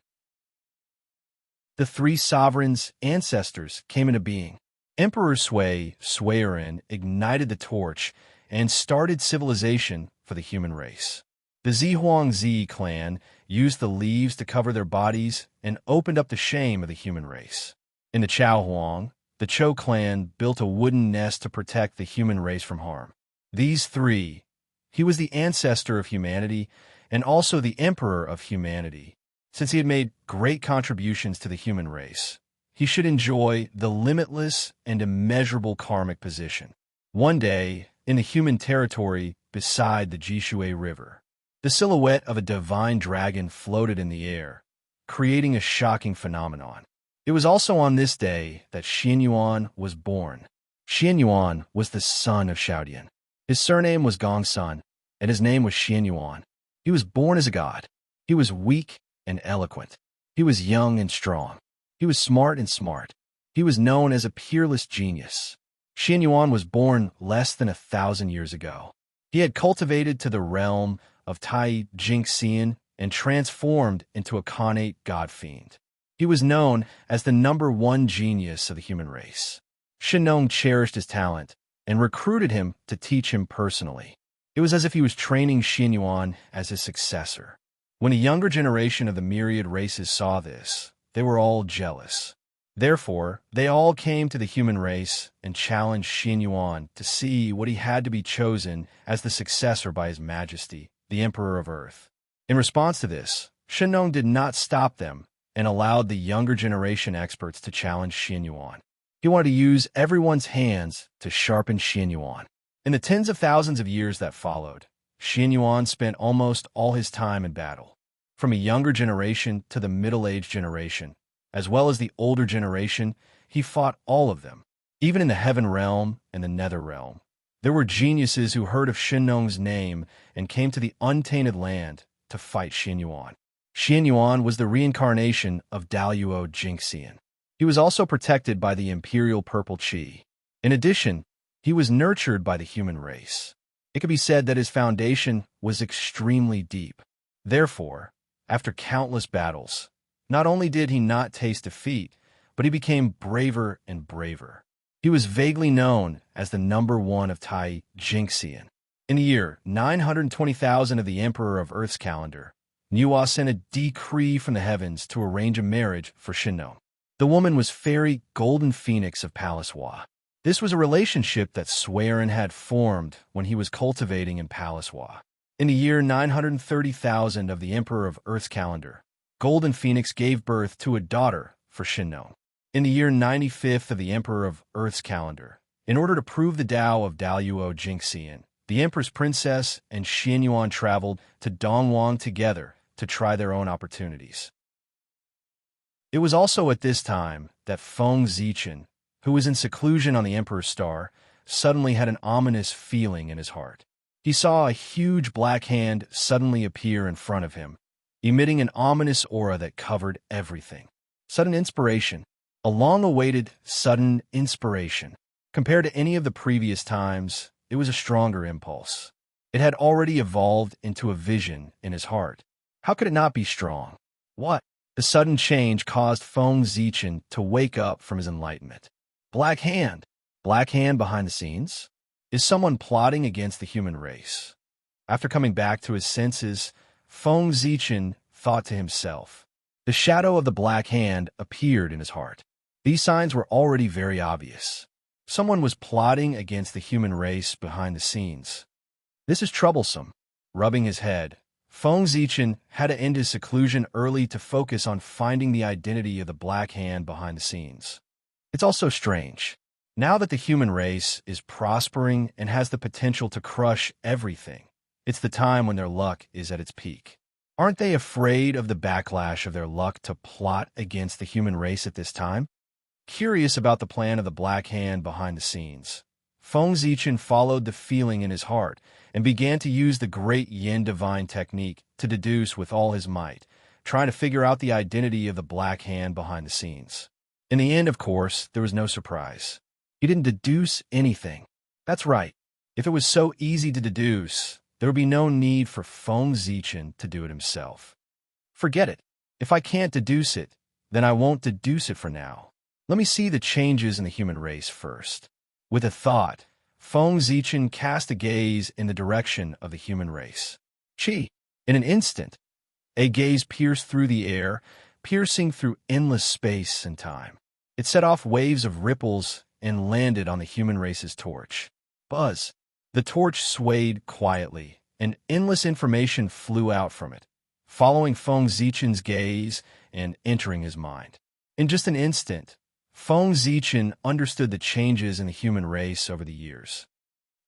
The three sovereigns' ancestors came into being. Emperor Suiren ignited the torch and started civilization for the human race. The Zihuangzi clan used the leaves to cover their bodies and opened up the shame of the human race. In the Chaohuang, the Zhou clan built a wooden nest to protect the human race from harm. These three, he was the ancestor of humanity and also the emperor of humanity. Since he had made great contributions to the human race, he should enjoy the limitless and immeasurable karmic position. One day, in the human territory beside the Jishui River, the silhouette of a divine dragon floated in the air, creating a shocking phenomenon. It was also on this day that Xianyuan was born. Xianyuan was the son of Xiaodian. His surname was Gongsun, and his name was Xianyuan. He was born as a god. He was weak and eloquent. He was young and strong. He was smart and smart. He was known as a peerless genius. Xianyuan was born less than 1,000 years ago. He had cultivated to the realm of Tai Jingxian and transformed into a Khanate god-fiend. He was known as the #1 genius of the human race. Shennong cherished his talent and recruited him to teach him personally. It was as if he was training Xianyuan as his successor. When a younger generation of the myriad races saw this, they were all jealous. Therefore, they all came to the human race and challenged Xianyuan to see what he had to be chosen as the successor by His Majesty, the Emperor of Earth. In response to this, Shennong did not stop them and allowed the younger generation experts to challenge Xianyuan. He wanted to use everyone's hands to sharpen Xianyuan. In the tens of thousands of years that followed, Xianyuan spent almost all his time in battle. From a younger generation to the middle-aged generation, as well as the older generation, he fought all of them. Even in the heaven realm and the nether realm, there were geniuses who heard of Shennong's name and came to the untainted land to fight Xianyuan. Xianyuan was the reincarnation of Daluo Jingxian. He was also protected by the imperial purple qi. In addition, he was nurtured by the human race. It could be said that his foundation was extremely deep. Therefore, after countless battles, not only did he not taste defeat, but he became braver and braver. He was vaguely known as the #1 of Tai Jingxian. In the year 920,000 of the Emperor of Earth's calendar, Nuwa sent a decree from the heavens to arrange a marriage for Shennong. The woman was Fairy Golden Phoenix of Palace Hua. This was a relationship that Suiren had formed when he was cultivating in Palace Hua. In the year 930,000 of the Emperor of Earth's calendar, Golden Phoenix gave birth to a daughter for Shennong. In the year 95th of the Emperor of Earth's calendar, in order to prove the Tao of Daluo Jingxian, the Empress Princess and Xianyuan traveled to Dongwang together to try their own opportunities. It was also at this time that Feng Zichen, who was in seclusion on the Emperor's star, suddenly had an ominous feeling in his heart. He saw a huge black hand suddenly appear in front of him. emitting an ominous aura that covered everything. Sudden inspiration. A long-awaited sudden inspiration. Compared to any of the previous times, it was a stronger impulse. It had already evolved into a vision in his heart. How could it not be strong? What? The sudden change caused Feng Zichen to wake up from his enlightenment. Black hand. Black hand behind the scenes? Is someone plotting against the human race? After coming back to his senses, Feng Zichen thought to himself. The shadow of the black hand appeared in his heart. These signs were already very obvious. Someone was plotting against the human race behind the scenes. This is troublesome. Rubbing his head, Feng Zichen had to end his seclusion early to focus on finding the identity of the black hand behind the scenes. It's also strange. Now that the human race is prospering and has the potential to crush everything, it's the time when their luck is at its peak. Aren't they afraid of the backlash of their luck to plot against the human race at this time? Curious about the plan of the black hand behind the scenes, Feng Zichen followed the feeling in his heart and began to use the great yin divine technique to deduce with all his might, trying to figure out the identity of the black hand behind the scenes. In the end, of course, there was no surprise. He didn't deduce anything. That's right. If it was so easy to deduce, there would be no need for Feng Zichen to do it himself. Forget it. If I can't deduce it, then I won't deduce it for now. Let me see the changes in the human race first. With a thought, Feng Zichen cast a gaze in the direction of the human race. Chi! In an instant, a gaze pierced through the air, piercing through endless space and time. It set off waves of ripples and landed on the human race's torch. Buzz! The torch swayed quietly, and endless information flew out from it, following Feng Zichen's gaze and entering his mind. In just an instant, Feng Zichen understood the changes in the human race over the years.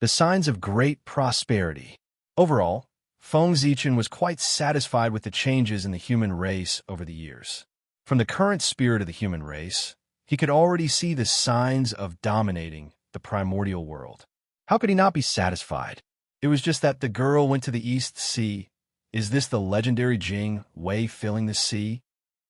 The signs of great prosperity. Overall, Feng Zichen was quite satisfied with the changes in the human race over the years. From the current spirit of the human race, he could already see the signs of dominating the primordial world. How could he not be satisfied? It was just that the girl went to the East Sea. Is this the legendary Jing Wei filling the sea?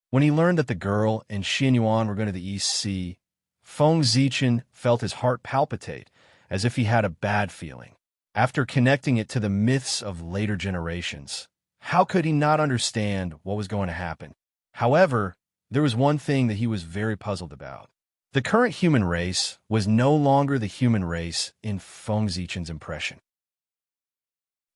When he learned that the girl and Xianyuan were going to the East Sea, Feng Zichen felt his heart palpitate, as if he had a bad feeling. After connecting it to the myths of later generations, how could he not understand what was going to happen? However, there was one thing that he was very puzzled about. The current human race was no longer the human race in Feng Zichen's impression.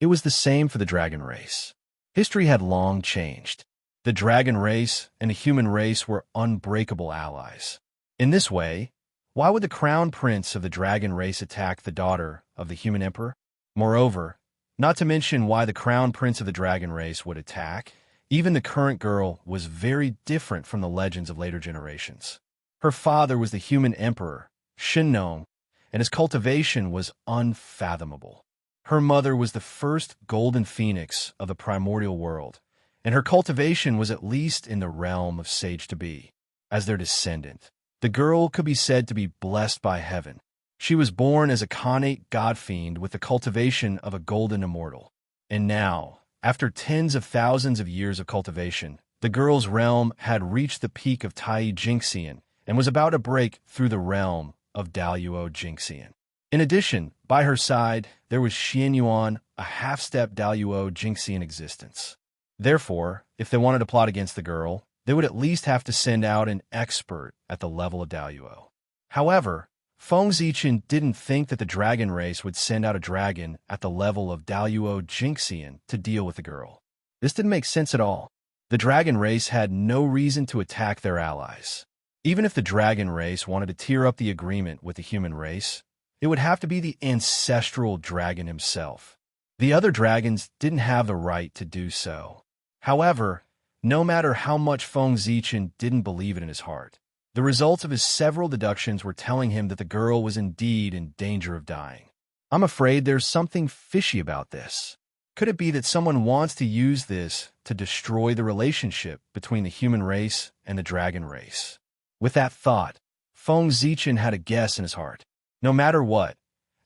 It was the same for the dragon race. History had long changed. The dragon race and the human race were unbreakable allies. In this way, why would the crown prince of the dragon race attack the daughter of the human emperor? Moreover, not to mention why the crown prince of the dragon race would attack, even the current girl was very different from the legends of later generations. Her father was the human emperor, Shinnong, and his cultivation was unfathomable. Her mother was the first golden phoenix of the primordial world, and her cultivation was at least in the realm of sage-to-be. As their descendant, the girl could be said to be blessed by heaven. She was born as a connate god-fiend with the cultivation of a golden immortal. And now, after tens of thousands of years of cultivation, the girl's realm had reached the peak of Tai Jingxian and was about to break through the realm of Daluo Jingxian. In addition, by her side, there was Xianyuan, a half-step Daluo Jingxian existence. Therefore, if they wanted to plot against the girl, they would at least have to send out an expert at the level of Daluo. However, Feng Zichen didn't think that the dragon race would send out a dragon at the level of Daluo Jingxian to deal with the girl. This didn't make sense at all. The dragon race had no reason to attack their allies. Even if the dragon race wanted to tear up the agreement with the human race, it would have to be the ancestral dragon himself. The other dragons didn't have the right to do so. However, no matter how much Feng Zichen didn't believe it in his heart, the results of his several deductions were telling him that the girl was indeed in danger of dying. I'm afraid there's something fishy about this. Could it be that someone wants to use this to destroy the relationship between the human race and the dragon race? With that thought, Feng Zichen had a guess in his heart. No matter what,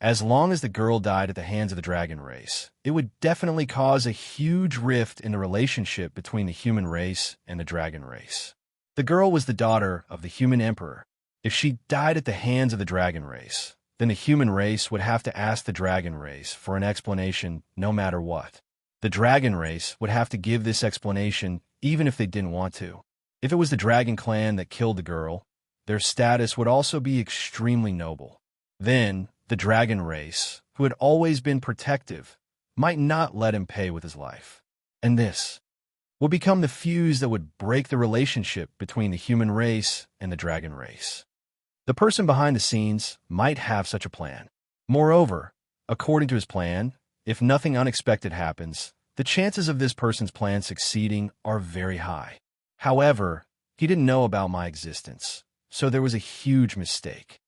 As long as the girl died at the hands of the dragon race, it would definitely cause a huge rift in the relationship between the human race and the dragon race. The girl was the daughter of the human emperor. If she died at the hands of the dragon race, then the human race would have to ask the dragon race for an explanation no matter what. The dragon race would have to give this explanation even if they didn't want to. If it was the dragon clan that killed the girl, their status would also be extremely noble. Then, the dragon race, who had always been protective, might not let him pay with his life. And this would become the fuse that would break the relationship between the human race and the dragon race. The person behind the scenes might have such a plan. Moreover, according to his plan, if nothing unexpected happens, the chances of this person's plan succeeding are very high. However, he didn't know about my existence, so there was a huge mistake.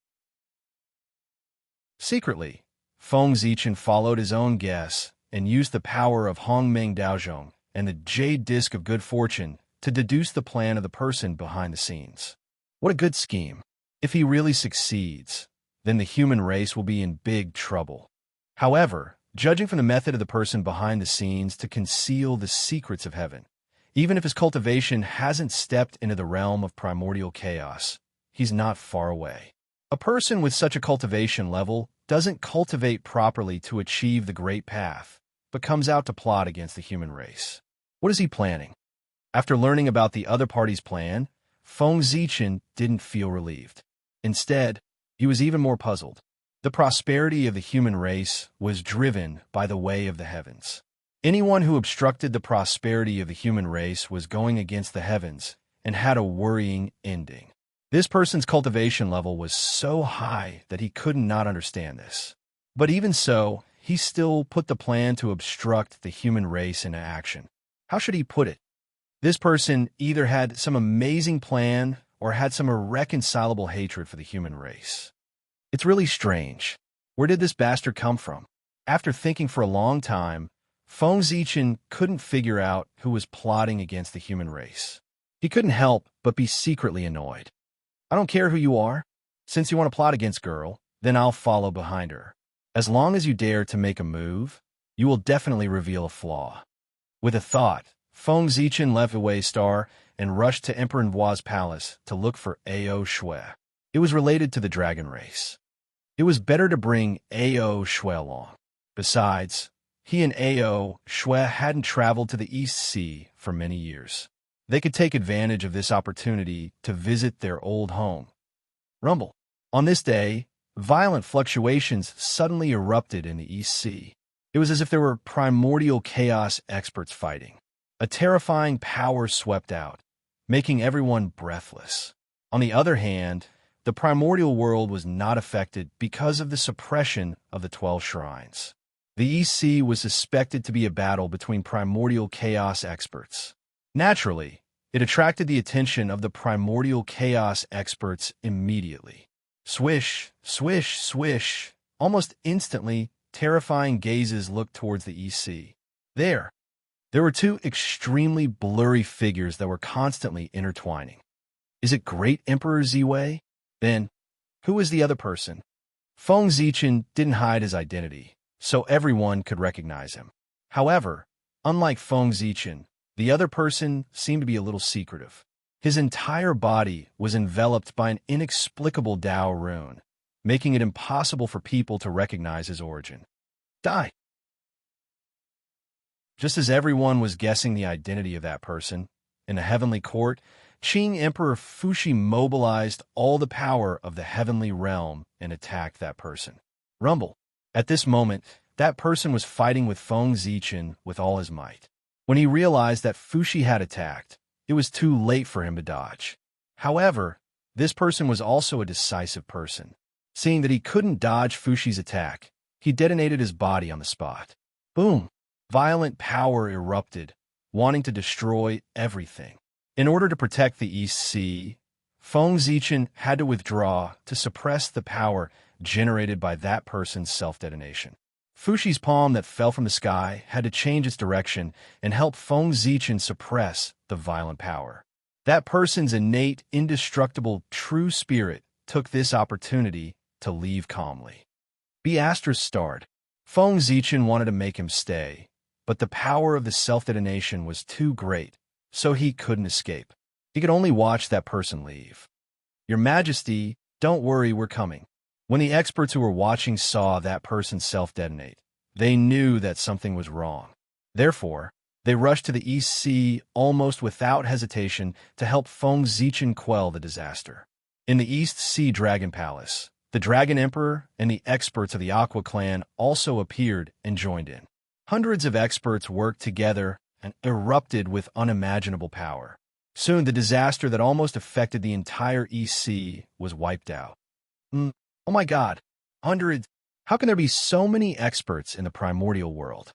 Secretly, Feng Zichen followed his own guess and used the power of Hongmeng Daozhong and the Jade Disc of Good Fortune to deduce the plan of the person behind the scenes. What a good scheme. If he really succeeds, then the human race will be in big trouble. However, judging from the method of the person behind the scenes to conceal the secrets of heaven, even if his cultivation hasn't stepped into the realm of primordial chaos, he's not far away. A person with such a cultivation level doesn't cultivate properly to achieve the great path, but comes out to plot against the human race. What is he planning? After learning about the other party's plan, Feng Zichen didn't feel relieved. Instead, he was even more puzzled. The prosperity of the human race was driven by the way of the heavens. Anyone who obstructed the prosperity of the human race was going against the heavens and had a worrying ending. This person's cultivation level was so high that he could not understand this. But even so, he still put the plan to obstruct the human race into action. How should he put it? This person either had some amazing plan or had some irreconcilable hatred for the human race. It's really strange. Where did this bastard come from? After thinking for a long time, Feng Zichen couldn't figure out who was plotting against the human race. He couldn't help but be secretly annoyed. I don't care who you are. Since you want to plot against girl, then I'll follow behind her. As long as you dare to make a move, you will definitely reveal a flaw. With a thought, Feng Zichen left Wei Star and rushed to Emperor Nhua's palace to look for Ao Shui. It was related to the dragon race. It was better to bring Ao Shui along. Besides, he and Ao Shui hadn't traveled to the East Sea for many years. They could take advantage of this opportunity to visit their old home. Rumble. On this day, violent fluctuations suddenly erupted in the East Sea. It was as if there were primordial chaos experts fighting. A terrifying power swept out, making everyone breathless. On the other hand, the primordial world was not affected because of the suppression of the 12 shrines. The East Sea was suspected to be a battle between primordial chaos experts. Naturally, it attracted the attention of the primordial chaos experts immediately. Swish, swish, swish. Almost instantly, terrifying gazes looked towards the East Sea. There were two extremely blurry figures that were constantly intertwining. Is it Great Emperor Ziwei? Then, who is the other person? Feng Zichen didn't hide his identity, so everyone could recognize him. However, unlike Feng Zichen, the other person seemed to be a little secretive. His entire body was enveloped by an inexplicable Dao rune, making it impossible for people to recognize his origin. Die! Just as everyone was guessing the identity of that person, in the heavenly court, Qing Emperor Fuxi mobilized all the power of the heavenly realm and attacked that person. Rumble. At this moment, that person was fighting with Feng Zichen with all his might. When he realized that Fuxi had attacked, it was too late for him to dodge. However, this person was also a decisive person. Seeing that he couldn't dodge Fuxi's attack, he detonated his body on the spot. Boom! Violent power erupted, wanting to destroy everything. In order to protect the East Sea, Feng Zichen had to withdraw to suppress the power generated by that person's self-detonation. Fuxi's palm that fell from the sky had to change its direction and help Feng Zichen suppress the violent power. That person's innate, indestructible, true spirit took this opportunity to leave calmly. Beastrice starred. Feng Zichen wanted to make him stay, but the power of the self-detonation was too great, so he couldn't escape. He could only watch that person leave. Your Majesty, don't worry, we're coming. When the experts who were watching saw that person self-detonate, they knew that something was wrong. Therefore, they rushed to the East Sea almost without hesitation to help Feng Zichen quell the disaster. In the East Sea Dragon Palace, the Dragon Emperor and the experts of the Aqua Clan also appeared and joined in. Hundreds of experts worked together and erupted with unimaginable power. Soon, the disaster that almost affected the entire East Sea was wiped out. Oh my God, hundreds! How can there be so many experts in the primordial world?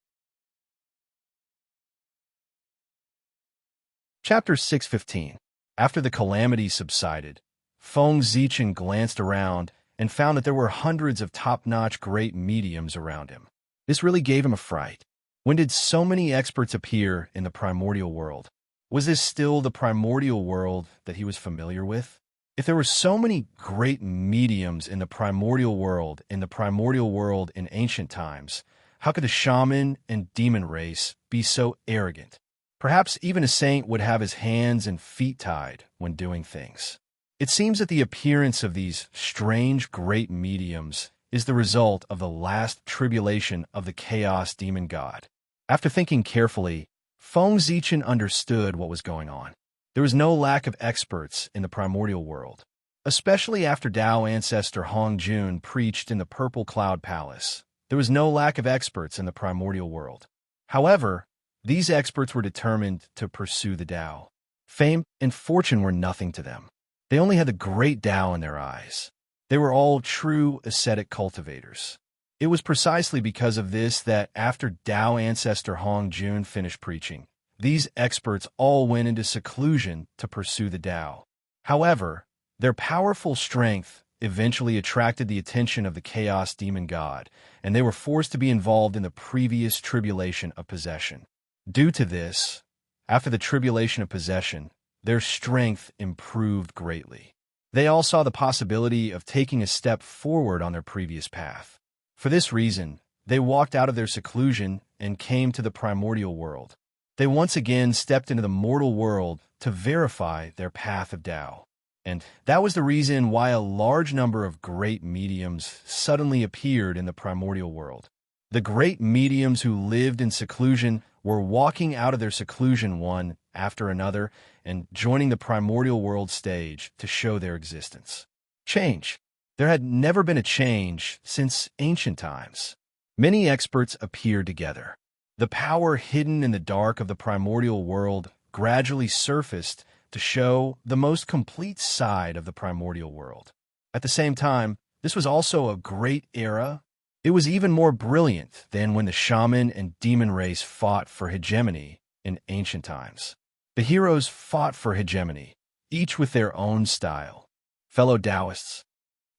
Chapter 615. After the calamity subsided, Feng Zichen glanced around and found that there were hundreds of top-notch great mediums around him. This really gave him a fright. When did so many experts appear in the primordial world? Was this still the primordial world that he was familiar with? If there were so many great mediums in the primordial world in ancient times, how could the shaman and demon race be so arrogant? Perhaps even a saint would have his hands and feet tied when doing things. It seems that the appearance of these strange great mediums is the result of the last tribulation of the chaos demon god. After thinking carefully, Feng Zichen understood what was going on. There was no lack of experts in the primordial world, especially after Tao ancestor Hong Jun preached in the Purple Cloud Palace. There was no lack of experts in the primordial world. However, these experts were determined to pursue the Tao. Fame and fortune were nothing to them. They only had the great Tao in their eyes. They were all true ascetic cultivators. It was precisely because of this that after Tao ancestor Hong Jun finished preaching, these experts all went into seclusion to pursue the Tao. However, their powerful strength eventually attracted the attention of the chaos demon god, and they were forced to be involved in the previous tribulation of possession. Due to this, after the tribulation of possession, their strength improved greatly. They all saw the possibility of taking a step forward on their previous path. For this reason, they walked out of their seclusion and came to the primordial world. They once again stepped into the mortal world to verify their path of Tao. And that was the reason why a large number of great mediums suddenly appeared in the primordial world. The great mediums who lived in seclusion were walking out of their seclusion one after another and joining the primordial world stage to show their existence. Change. There had never been a change since ancient times. Many experts appeared together. The power hidden in the dark of the primordial world gradually surfaced to show the most complete side of the primordial world. At the same time, this was also a great era. It was even more brilliant than when the shaman and demon race fought for hegemony in ancient times. The heroes fought for hegemony, each with their own style. Fellow Taoists,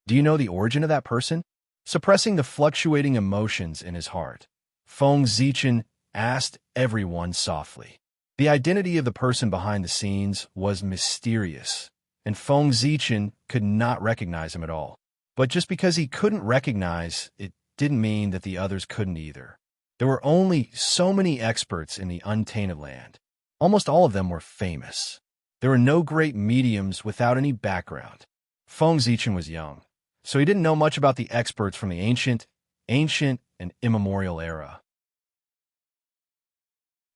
do you know the origin of that person? Suppressing the fluctuating emotions in his heart, Feng Zichen asked everyone softly. The identity of the person behind the scenes was mysterious, and Feng Zichen could not recognize him at all. But just because he couldn't recognize, it didn't mean that the others couldn't either. There were only so many experts in the untainted land. Almost all of them were famous. There were no great mediums without any background. Feng Zichen was young, so he didn't know much about the experts from the ancient, and immemorial era.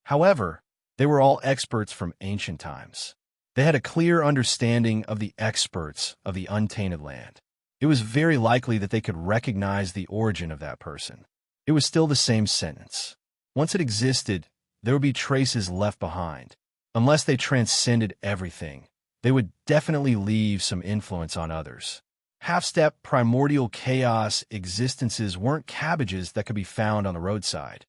However, they were all experts from ancient times. They had a clear understanding of the experts of the untainted land. It was very likely that they could recognize the origin of that person. It was still the same sentence. Once it existed, there would be traces left behind. Unless they transcended everything, they would definitely leave some influence on others. Half-step primordial chaos existences weren't cabbages that could be found on the roadside.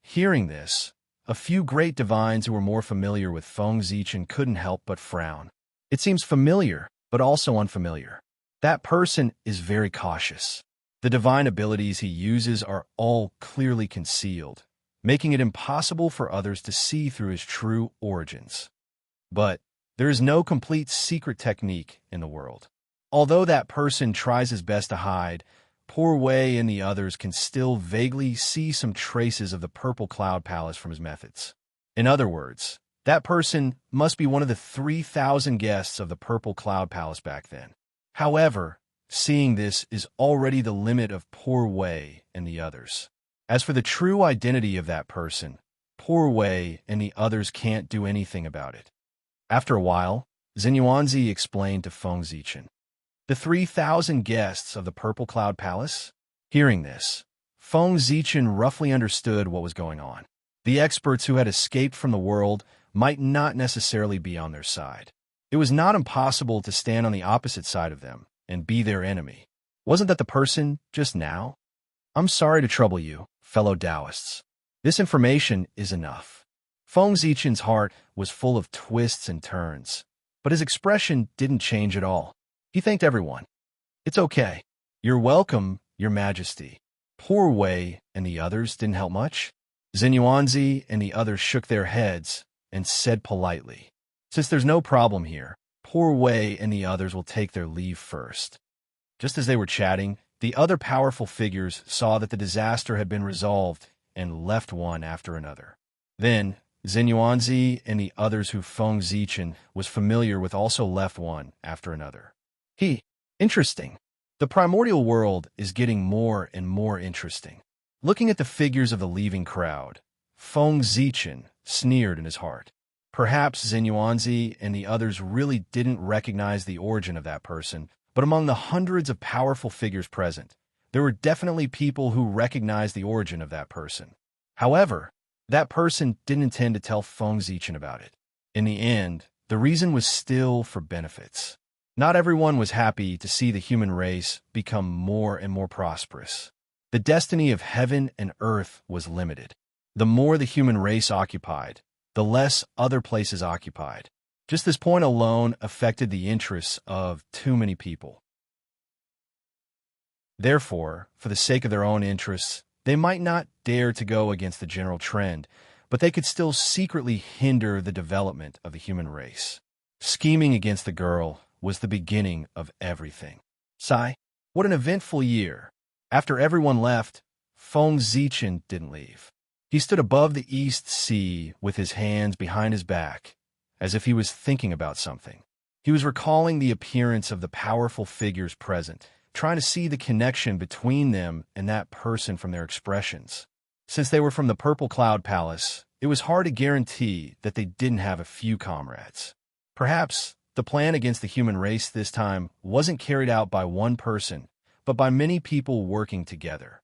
Hearing this, a few great divines who were more familiar with Feng Zichen couldn't help but frown. It seems familiar, but also unfamiliar. That person is very cautious. The divine abilities he uses are all clearly concealed, making it impossible for others to see through his true origins. But there is no complete secret technique in the world. Although that person tries his best to hide, Poor Wei and the others can still vaguely see some traces of the Purple Cloud Palace from his methods. In other words, that person must be one of the 3,000 guests of the Purple Cloud Palace back then. However, seeing this is already the limit of Poor Wei and the others. As for the true identity of that person, Poor Wei and the others can't do anything about it. After a while, Xinyuanzi explained to Feng Zichen. The 3,000 guests of the Purple Cloud Palace? Hearing this, Feng Zichen roughly understood what was going on. The experts who had escaped from the world might not necessarily be on their side. It was not impossible to stand on the opposite side of them and be their enemy. Wasn't that the person just now? I'm sorry to trouble you, fellow Taoists. This information is enough. Feng Zichen's heart was full of twists and turns, but his expression didn't change at all. He thanked everyone. It's okay. You're welcome, Your Majesty. Poor Wei and the others didn't help much. Xinyuanzi and the others shook their heads and said politely, since there's no problem here, Poor Wei and the others will take their leave first. Just as they were chatting, the other powerful figures saw that the disaster had been resolved and left one after another. Then, Xinyuanzi and the others who Feng Zichen was familiar with also left one after another. Interesting. The primordial world is getting more and more interesting. Looking at the figures of the leaving crowd, Feng Zichen sneered in his heart. Perhaps Xinyuanzi and the others really didn't recognize the origin of that person, but among the hundreds of powerful figures present, there were definitely people who recognized the origin of that person. However, that person didn't intend to tell Feng Zichen about it. In the end, the reason was still for benefits. Not everyone was happy to see the human race become more and more prosperous. The destiny of heaven and earth was limited. The more the human race occupied, the less other places occupied. Just this point alone affected the interests of too many people. Therefore, for the sake of their own interests, they might not dare to go against the general trend, but they could still secretly hinder the development of the human race. Scheming against the girl was the beginning of everything. Sigh, what an eventful year. After everyone left, Feng Zichen didn't leave. He stood above the East Sea with his hands behind his back, as if he was thinking about something. He was recalling the appearance of the powerful figures present, trying to see the connection between them and that person from their expressions. Since they were from the Purple Cloud Palace, it was hard to guarantee that they didn't have a few comrades. Perhaps the plan against the human race this time wasn't carried out by one person, but by many people working together.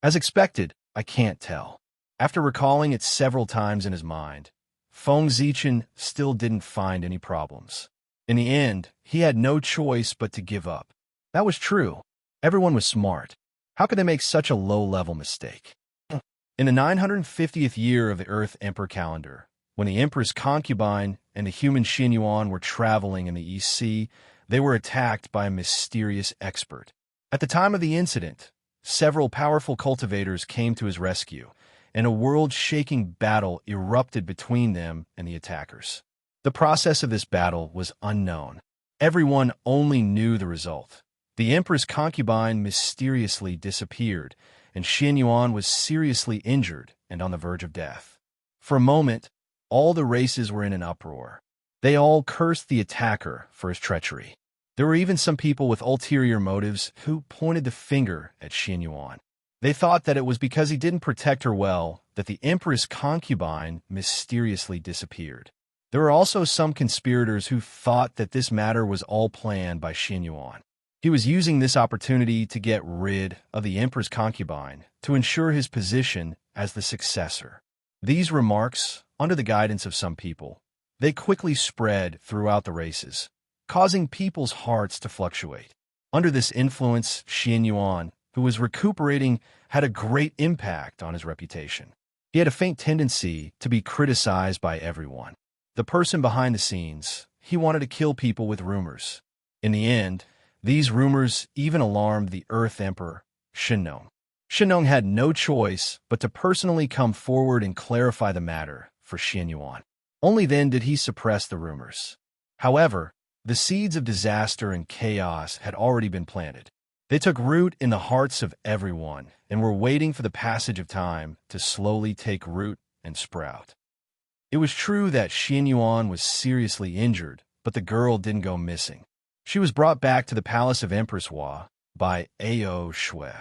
As expected, I can't tell. After recalling it several times in his mind, Feng Zichen still didn't find any problems. In the end, he had no choice but to give up. That was true. Everyone was smart. How could they make such a low-level mistake? In the 950th year of the Earth Emperor calendar, when the Empress concubine and the human Xinyuan were traveling in the East Sea, they were attacked by a mysterious expert. At the time of the incident, several powerful cultivators came to his rescue, and a world-shaking battle erupted between them and the attackers. The process of this battle was unknown. Everyone only knew the result. The Empress concubine mysteriously disappeared, and Xinyuan was seriously injured and on the verge of death. For a moment, all the races were in an uproar. They all cursed the attacker for his treachery. There were even some people with ulterior motives who pointed the finger at Xinyuan. They thought that it was because he didn't protect her well that the Empress concubine mysteriously disappeared. There were also some conspirators who thought that this matter was all planned by Xinyuan. He was using this opportunity to get rid of the Empress concubine to ensure his position as the successor. These remarks, under the guidance of some people, they quickly spread throughout the races, causing people's hearts to fluctuate. Under this influence, Xinyuan, who was recuperating, had a great impact on his reputation. He had a faint tendency to be criticized by everyone. The person behind the scenes, he wanted to kill people with rumors. In the end, these rumors even alarmed the Earth Emperor, Shinnong. Shinnong had no choice but to personally come forward and clarify the matter for Xinyuan. Only then did he suppress the rumors. However, the seeds of disaster and chaos had already been planted. They took root in the hearts of everyone and were waiting for the passage of time to slowly take root and sprout. It was true that Xian Yuan was seriously injured, but the girl didn't go missing. She was brought back to the palace of Empress Hua by Ao Shui.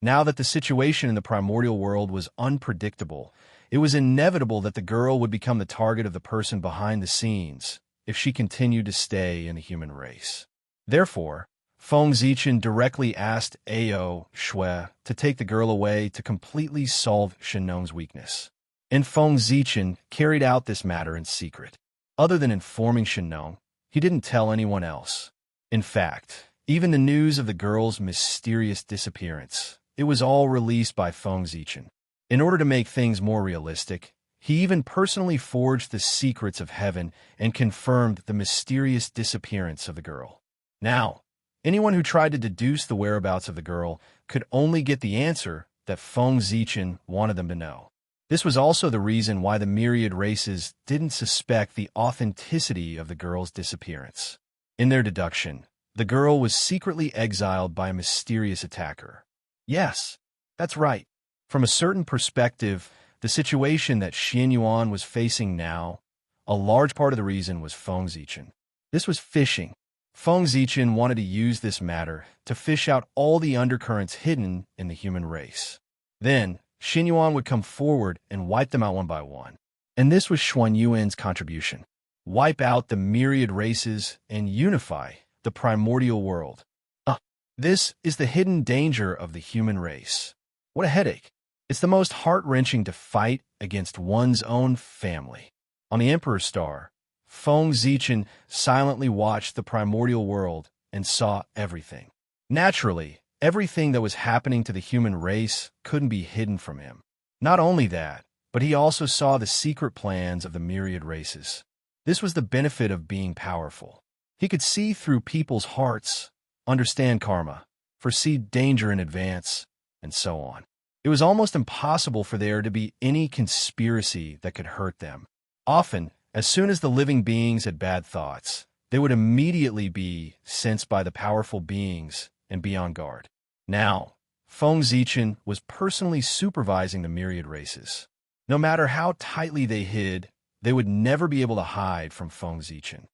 Now that the situation in the primordial world was unpredictable, it was inevitable that the girl would become the target of the person behind the scenes if she continued to stay in the human race. Therefore, Feng Zichen directly asked Ao Shui to take the girl away to completely solve Shenong's weakness. And Feng Zichen carried out this matter in secret. Other than informing Shenong, he didn't tell anyone else. In fact, even the news of the girl's mysterious disappearance, it was all released by Feng Zichen. In order to make things more realistic, he even personally forged the secrets of heaven and confirmed the mysterious disappearance of the girl. Now, anyone who tried to deduce the whereabouts of the girl could only get the answer that Feng Zichen wanted them to know. This was also the reason why the myriad races didn't suspect the authenticity of the girl's disappearance. In their deduction, the girl was secretly exiled by a mysterious attacker. Yes, that's right. From a certain perspective, the situation that Xian Yuan was facing now, a large part of the reason was Feng Zichen. This was fishing. Feng Zichen wanted to use this matter to fish out all the undercurrents hidden in the human race. Then, Xian Yuan would come forward and wipe them out one by one. And this was Xuan Yuan's contribution. Wipe out the myriad races and unify the primordial world. This is the hidden danger of the human race. What a headache. It's the most heart-wrenching to fight against one's own family. On the Emperor's Star, Feng Zichen silently watched the primordial world and saw everything. Naturally, everything that was happening to the human race couldn't be hidden from him. Not only that, but he also saw the secret plans of the myriad races. This was the benefit of being powerful. He could see through people's hearts, understand karma, foresee danger in advance, and so on. It was almost impossible for there to be any conspiracy that could hurt them. Often, as soon as the living beings had bad thoughts, they would immediately be sensed by the powerful beings and be on guard. Now, Feng Zichen was personally supervising the myriad races. No matter how tightly they hid, they would never be able to hide from Feng Zichen.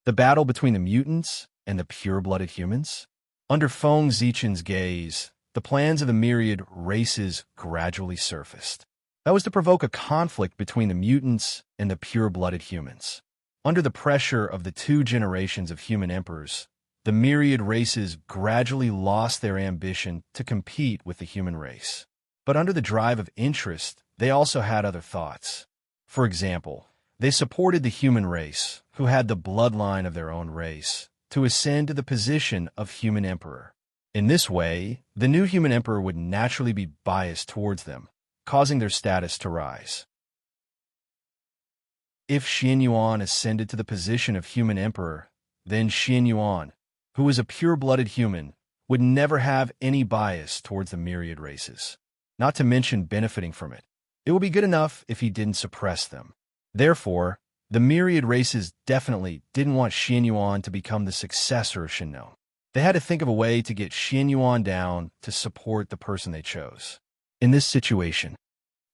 The battle between the mutants and the pure-blooded humans? Under Feng Zichen's gaze, the plans of the myriad races gradually surfaced. That was to provoke a conflict between the mutants and the pure-blooded humans. Under the pressure of the 2 generations of human emperors, the myriad races gradually lost their ambition to compete with the human race. But under the drive of interest, they also had other thoughts. For example, they supported the human race, who had the bloodline of their own race, to ascend to the position of human emperor. In this way, the new human emperor would naturally be biased towards them, causing their status to rise. If Xian Yuan ascended to the position of human emperor, then Xian Yuan, who was a pure-blooded human, would never have any bias towards the myriad races, not to mention benefiting from it. It would be good enough if he didn't suppress them. Therefore, the myriad races definitely didn't want Xian Yuan to become the successor of Shenong. They had to think of a way to get Xian Yuan down to support the person they chose. In this situation,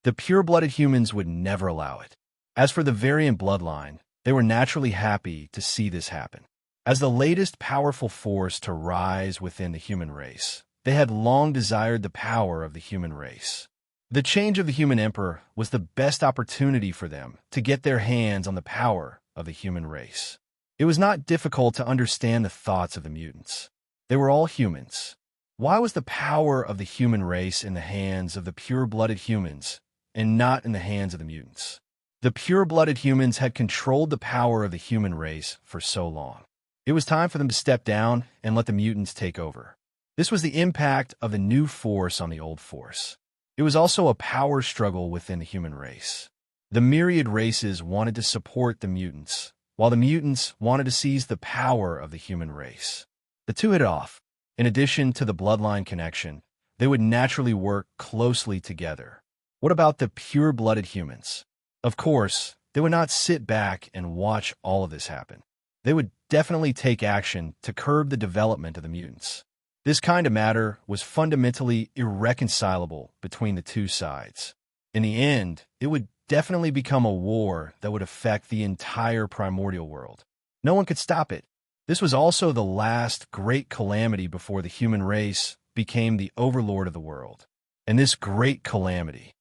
the pure-blooded humans would never allow it. As for the variant bloodline, they were naturally happy to see this happen. As the latest powerful force to rise within the human race, they had long desired the power of the human race. The change of the human emperor was the best opportunity for them to get their hands on the power of the human race. It was not difficult to understand the thoughts of the mutants. They were all humans. Why was the power of the human race in the hands of the pure-blooded humans and not in the hands of the mutants? The pure-blooded humans had controlled the power of the human race for so long. It was time for them to step down and let the mutants take over. This was the impact of the new force on the old force. It was also a power struggle within the human race. The myriad races wanted to support the mutants, while the mutants wanted to seize the power of the human race. The two hit it off. In addition to the bloodline connection, they would naturally work closely together. What about the pure-blooded humans? Of course, they would not sit back and watch all of this happen. they would definitely take action to curb the development of the mutants. This kind of matter was fundamentally irreconcilable between the two sides. In the end, it would definitely become a war that would affect the entire primordial world. No one could stop it. This was also the last great calamity before the human race became the overlord of the world. And this great calamity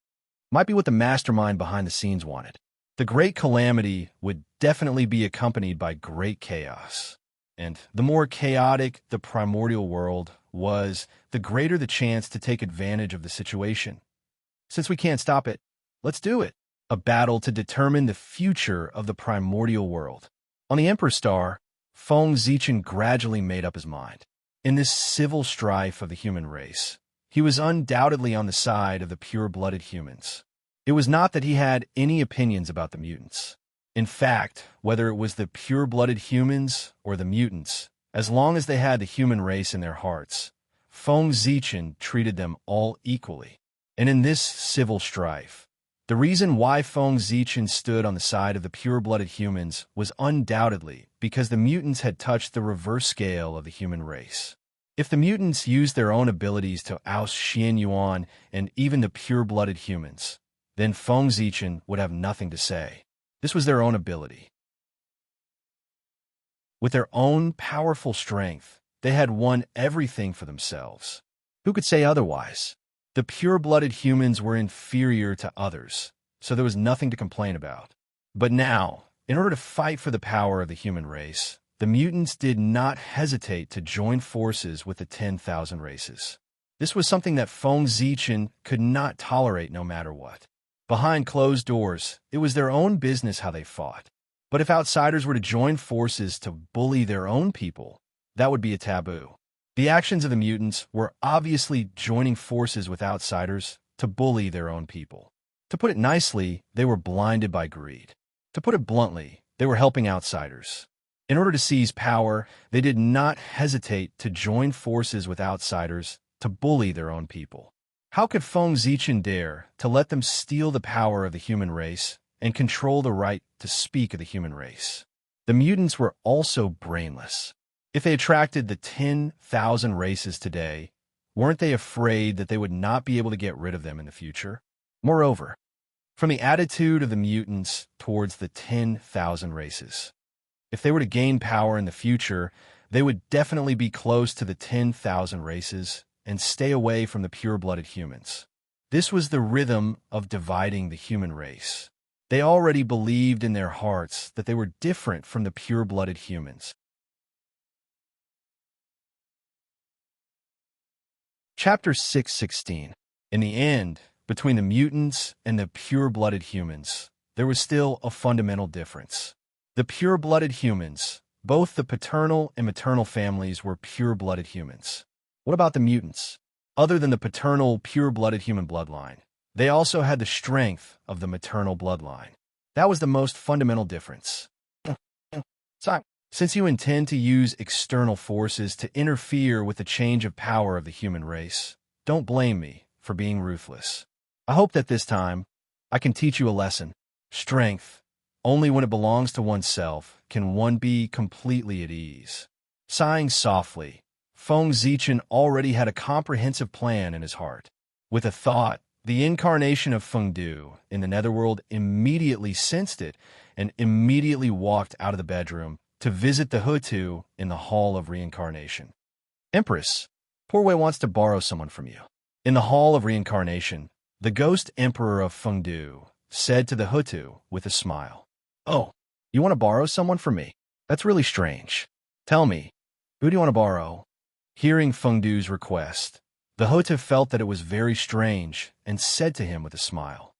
might be what the mastermind behind the scenes wanted. The great calamity would definitely be accompanied by great chaos. And the more chaotic the primordial world was, the greater the chance to take advantage of the situation. Since we can't stop it, let's do it. A battle to determine the future of the primordial world. On the Emperor Star, Feng Zichen gradually made up his mind. In this civil strife of the human race, he was undoubtedly on the side of the pure-blooded humans. It was not that he had any opinions about the mutants. In fact, whether it was the pure-blooded humans or the mutants, as long as they had the human race in their hearts, Feng Zichen treated them all equally. And in this civil strife, the reason why Feng Zichen stood on the side of the pure-blooded humans was undoubtedly because the mutants had touched the reverse scale of the human race. If the mutants used their own abilities to oust Xian Yuan and even the pure-blooded humans, then Feng Zichen would have nothing to say. This was their own ability. With their own powerful strength, they had won everything for themselves. Who could say otherwise? The pure-blooded humans were inferior to others, so there was nothing to complain about. But now, in order to fight for the power of the human race, the mutants did not hesitate to join forces with the 10,000 races. This was something that Feng Zichen could not tolerate no matter what. Behind closed doors, it was their own business how they fought. But if outsiders were to join forces to bully their own people, that would be a taboo. The actions of the mutants were obviously joining forces with outsiders to bully their own people. To put it nicely, they were blinded by greed. To put it bluntly, they were helping outsiders. In order to seize power, they did not hesitate to join forces with outsiders to bully their own people. How could Feng Zichen dare to let them steal the power of the human race and control the right to speak of the human race? The mutants were also brainless. If they attracted the 10,000 races today, weren't they afraid that they would not be able to get rid of them in the future? Moreover, from the attitude of the mutants towards the 10,000 races, if they were to gain power in the future, they would definitely be close to the 10,000 races and stay away from the pure-blooded humans. This was the rhythm of dividing the human race. They already believed in their hearts that they were different from the pure-blooded humans. Chapter 6:16. In the end, between the mutants and the pure-blooded humans, there was still a fundamental difference. The pure-blooded humans, both the paternal and maternal families, were pure-blooded humans. What about the mutants? Other than the paternal, pure-blooded human bloodline, they also had the strength of the maternal bloodline. That was the most fundamental difference. Since you intend to use external forces to interfere with the change of power of the human race, don't blame me for being ruthless. I hope that this time, I can teach you a lesson. Strength, only when it belongs to oneself can one be completely at ease. Sighing softly, Feng Zichen already had a comprehensive plan in his heart. With a thought, the incarnation of Fengdu in the netherworld immediately sensed it and immediately walked out of the bedroom to visit the Hutu in the Hall of Reincarnation. Empress, Poor Wei wants to borrow someone from you. In the Hall of Reincarnation, the ghost emperor of Fengdu said to the Hutu with a smile, "Oh, you want to borrow someone from me? That's really strange. Tell me, who do you want to borrow?" Hearing Fengdu's request, the Hutu felt that it was very strange and said to him with a smile,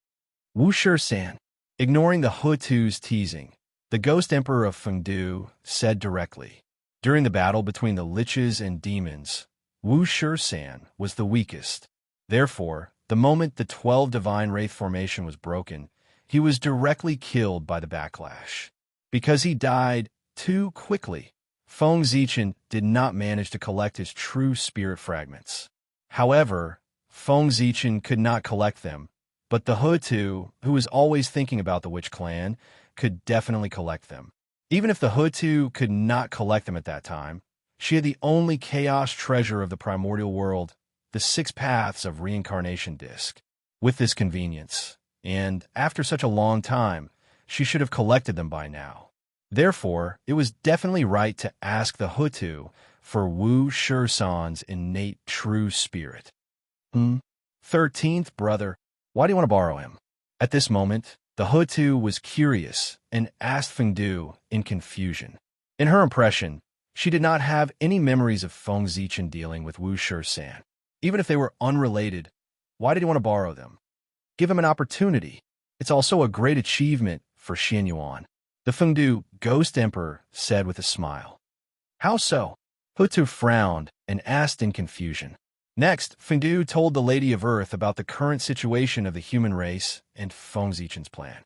"Wu Shi-san." Ignoring the Hutu's teasing, the ghost emperor of Fengdu said directly, "During the battle between the liches and demons, Wu Shi-san was the weakest. Therefore, the moment the 12 divine wraith formation was broken, he was directly killed by the backlash. Because he died too quickly, Feng Zichen did not manage to collect his true spirit fragments. However, Feng Zichen could not collect them, but the Hutu, who was always thinking about the witch clan, could definitely collect them. Even if the Hutu could not collect them at that time, she had the only chaos treasure of the primordial world, the 6 paths of reincarnation disc. With this convenience, and after such a long time, she should have collected them by now. Therefore, it was definitely right to ask the Hutu for Wu Shisan's innate true spirit. 13th brother, why do you want to borrow him? At this moment, the Hutu was curious and asked Fengdu in confusion. In her impression, she did not have any memories of Feng Zichen dealing with Wu Shisan. Even if they were unrelated, why did he want to borrow them? Give him an opportunity. It's also a great achievement for Xian Yuan. The Fengdu Ghost Emperor said with a smile. How so? Hutu frowned and asked in confusion. Next, Fengdu told the Lady of Earth about the current situation of the human race and Feng Zichen's plan.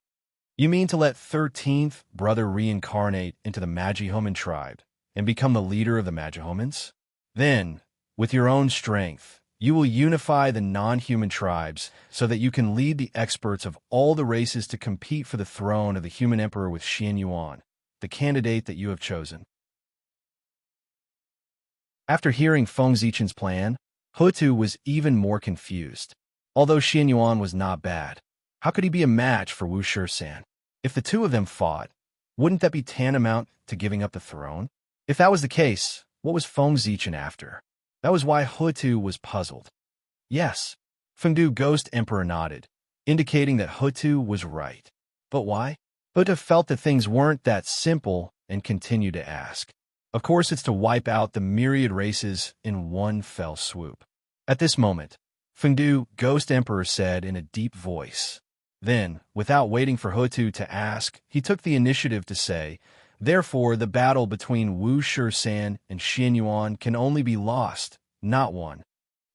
You mean to let 13th brother reincarnate into the Magihoman tribe and become the leader of the Magihomans? Then, with your own strength, you will unify the non-human tribes so that you can lead the experts of all the races to compete for the throne of the human emperor with Xian Yuan, the candidate that you have chosen. After hearing Feng Zichen's plan, Hutu was even more confused. Although Xian Yuan was not bad, how could he be a match for Wu Shisan? If the two of them fought, wouldn't that be tantamount to giving up the throne? If that was the case, what was Feng Zichen after? That was why Hutu was puzzled. Yes, Fengdu Ghost Emperor nodded, indicating that Hutu was right. But why? Hutu felt that things weren't that simple and continued to ask. Of course, it's to wipe out the myriad races in one fell swoop. At this moment, Fengdu Ghost Emperor said in a deep voice. Then, without waiting for Hutu to ask, he took the initiative to say, therefore, the battle between Wu Shisan and Xian Yuan can only be lost, not won.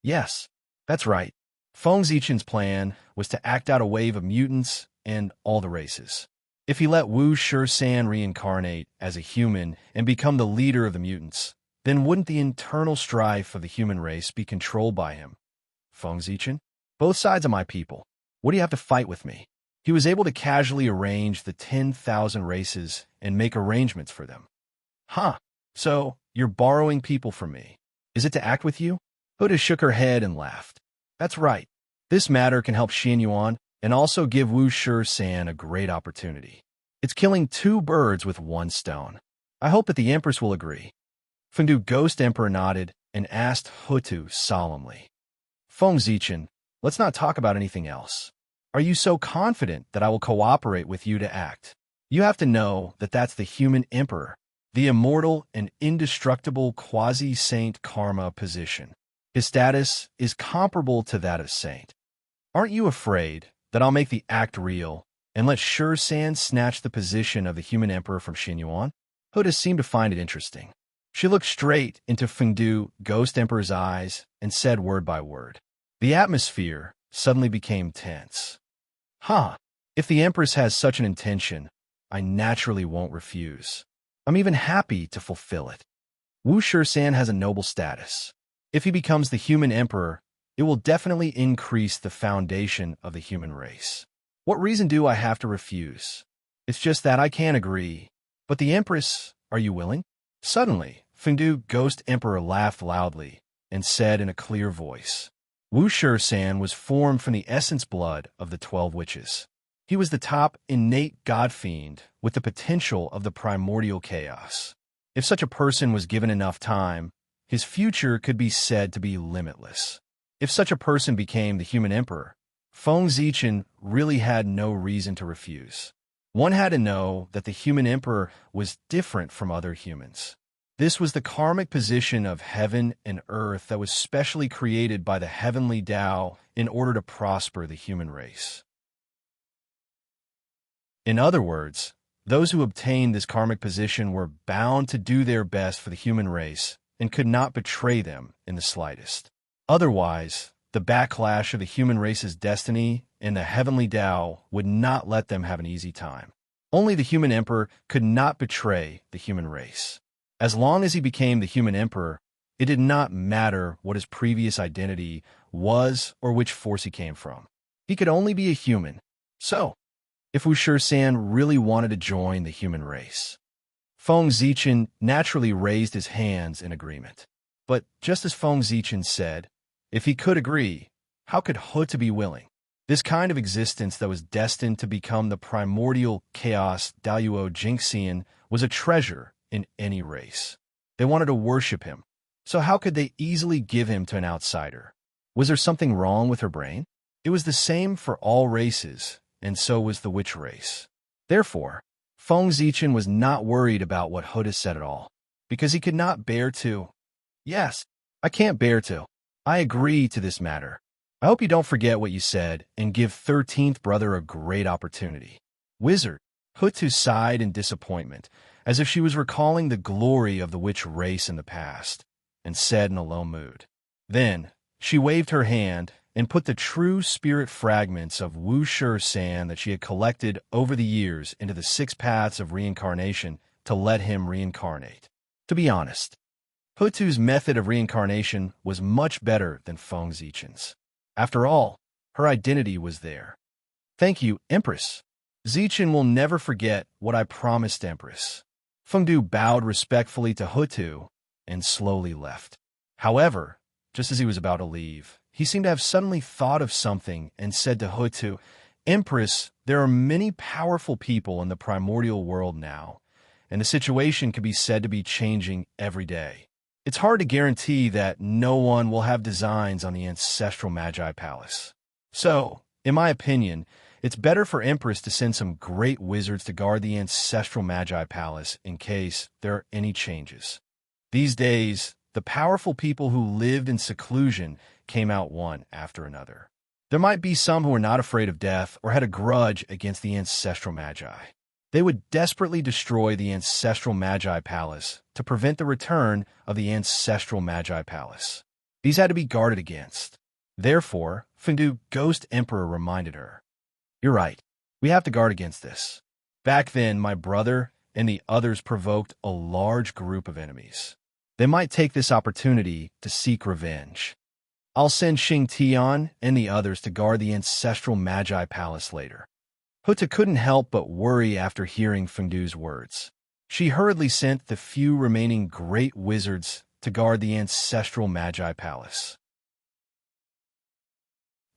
Yes, that's right. Feng Zichen's plan was to act out a wave of mutants and all the races. If he let Wu Shisan reincarnate as a human and become the leader of the mutants, then wouldn't the internal strife of the human race be controlled by him? Feng Zichen? Both sides of my people. What do you have to fight with me? He was able to casually arrange the 10,000 races and make arrangements for them. Huh, so you're borrowing people from me. Is it to act with you? Huda shook her head and laughed. That's right. This matter can help Xian Yuan and also give Wu Shisan a great opportunity. It's killing 2 birds with 1 stone. I hope that the Empress will agree. Fengdu Ghost Emperor nodded and asked Hutu solemnly. Feng Zichen, let's not talk about anything else. Are you so confident that I will cooperate with you to act? You have to know that that's the human emperor, the immortal and indestructible quasi-saint karma position. His status is comparable to that of saint. Aren't you afraid that I'll make the act real and let Shisan snatch the position of the human emperor from Xian Yuan? Huda seemed to find it interesting. She looked straight into Fengdu Ghost Emperor's eyes and said word by word. The atmosphere suddenly became tense. If the Empress has such an intention, I naturally won't refuse. I'm even happy to fulfill it. Wu Shisan has a noble status. If he becomes the human emperor, it will definitely increase the foundation of the human race. What reason do I have to refuse? It's just that I can't agree. But the Empress, are you willing? Suddenly, Fengdu Ghost Emperor laughed loudly and said in a clear voice, Wu Shisan was formed from the essence blood of the 12 witches. He was the top innate god fiend with the potential of the primordial chaos. If such a person was given enough time, his future could be said to be limitless. If such a person became the human emperor, Feng Zichen really had no reason to refuse. One had to know that the human emperor was different from other humans. This was the karmic position of heaven and earth that was specially created by the heavenly Tao in order to prosper the human race. In other words, those who obtained this karmic position were bound to do their best for the human race and could not betray them in the slightest. Otherwise, the backlash of the human race's destiny and the heavenly Tao would not let them have an easy time. Only the human emperor could not betray the human race. As long as he became the human emperor, it did not matter what his previous identity was or which force he came from. He could only be a human. So, if Wu Shisan really wanted to join the human race, Feng Zichen naturally raised his hands in agreement. But just as Feng Zichen said, if he could agree, how could He be willing? This kind of existence that was destined to become the primordial chaos Daluo Jinxian was a treasure in any race. They wanted to worship him. So how could they easily give him to an outsider? Was there something wrong with her brain? It was the same for all races, and so was the witch race. Therefore, Feng Zichen was not worried about what He said at all, because he could not bear to. Yes, I can't bear to. I agree to this matter. I hope you don't forget what you said and give 13th brother a great opportunity. Wizard, He sighed in disappointment, as if she was recalling the glory of the witch race in the past, and said in a low mood. Then, she waved her hand and put the true spirit fragments of Wu Shi-san that she had collected over the years into the 6 paths of reincarnation to let him reincarnate. To be honest, He's method of reincarnation was much better than Feng Zichen's. After all, her identity was there. Thank you, Empress. Zichen will never forget what I promised, Empress. Fengdu bowed respectfully to He and slowly left. However, just as he was about to leave, he seemed to have suddenly thought of something and said to He, Empress, there are many powerful people in the primordial world now, and the situation can be said to be changing every day. It's hard to guarantee that no one will have designs on the ancestral Magi Palace. So, in my opinion, it's better for Empress to send some great wizards to guard the ancestral Magi Palace in case there are any changes. These days, the powerful people who lived in seclusion came out one after another. There might be some who were not afraid of death or had a grudge against the ancestral Magi. They would desperately destroy the ancestral Magi Palace to prevent the return of the ancestral Magi Palace. These had to be guarded against. Therefore, Fengdu Ghost Emperor reminded her, You're right, we have to guard against this. Back then, my brother and the others provoked a large group of enemies. They might take this opportunity to seek revenge. I'll send Xing Tian and the others to guard the ancestral Magi Palace later. He couldn't help but worry after hearing Fengdu's words. She hurriedly sent the few remaining great wizards to guard the ancestral Magi Palace.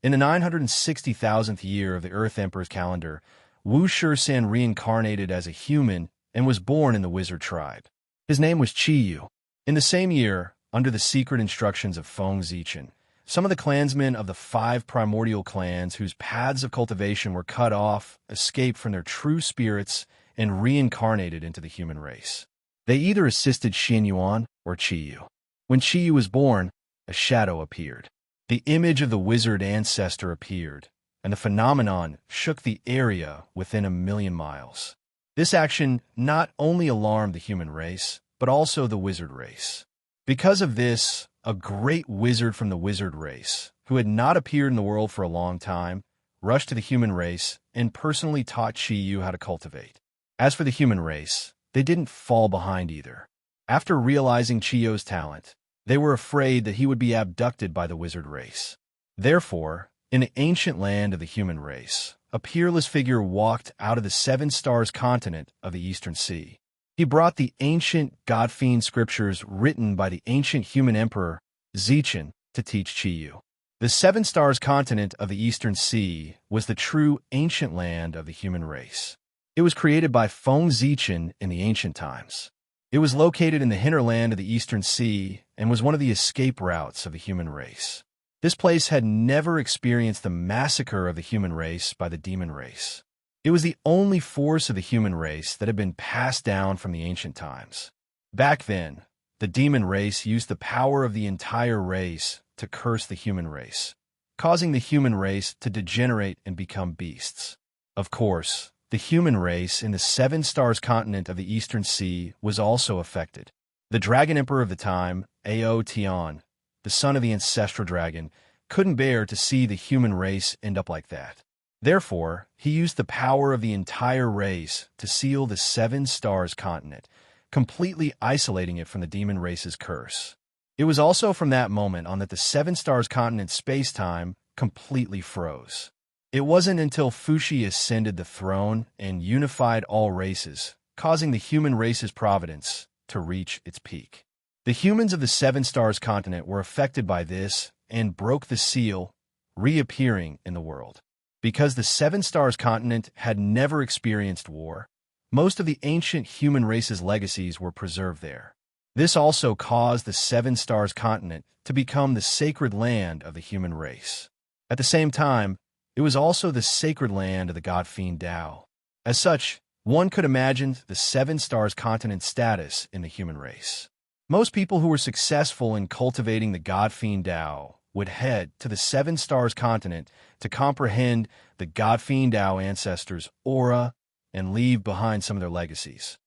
In the 960,000th year of the Earth Emperor's calendar, Wu Shi-san reincarnated as a human and was born in the wizard tribe. His name was Qiyu. In the same year, under the secret instructions of Feng Zichen, some of the clansmen of the 5 primordial clans whose paths of cultivation were cut off escaped from their true spirits and reincarnated into the human race. They either assisted Xin Yuan or Qiyu. When Qiyu was born, a shadow appeared. The image of the wizard ancestor appeared, and the phenomenon shook the area within 1,000,000 miles. This action not only alarmed the human race, but also the wizard race. Because of this, a great wizard from the wizard race, who had not appeared in the world for a long time, rushed to the human race and personally taught Qiyu how to cultivate. As for the human race, they didn't fall behind either. After realizing Qiyu's talent, they were afraid that he would be abducted by the wizard race. Therefore, in the ancient land of the human race, a peerless figure walked out of the 7 stars continent of the Eastern Sea. He brought the ancient God-fiend scriptures written by the ancient human emperor, Zichen, to teach Qiyu. The 7 stars continent of the Eastern Sea was the true ancient land of the human race. It was created by Feng Zichen in the ancient times. It was located in the hinterland of the Eastern Sea and was one of the escape routes of the human race. This place had never experienced the massacre of the human race by the demon race. It was the only force of the human race that had been passed down from the ancient times. Back then, the demon race used the power of the entire race to curse the human race, causing the human race to degenerate and become beasts. Of course, the human race in the 7 stars continent of the Eastern Sea was also affected. The dragon emperor of the time, Ao Tian, the son of the ancestral dragon, couldn't bear to see the human race end up like that. Therefore, he used the power of the entire race to seal the 7 stars continent, completely isolating it from the demon race's curse. It was also from that moment on that the 7 stars continent space-time completely froze. It wasn't until Fuxi ascended the throne and unified all races causing the human race's providence to reach its peak. The humans of the Seven Stars continent were affected by this and broke the seal, reappearing in the world. Because the Seven Stars continent had never experienced war, most of the ancient human race's legacies were preserved there. This also caused the Seven Stars continent to become the sacred land of the human race. At the same time, it was also the sacred land of the god-fiend Tao. As such, one could imagine the Seven Stars continent's status in the human race. Most people who were successful in cultivating the god-fiend Tao would head to the Seven Stars continent to comprehend the god-fiend Tao ancestors' aura and leave behind some of their legacies.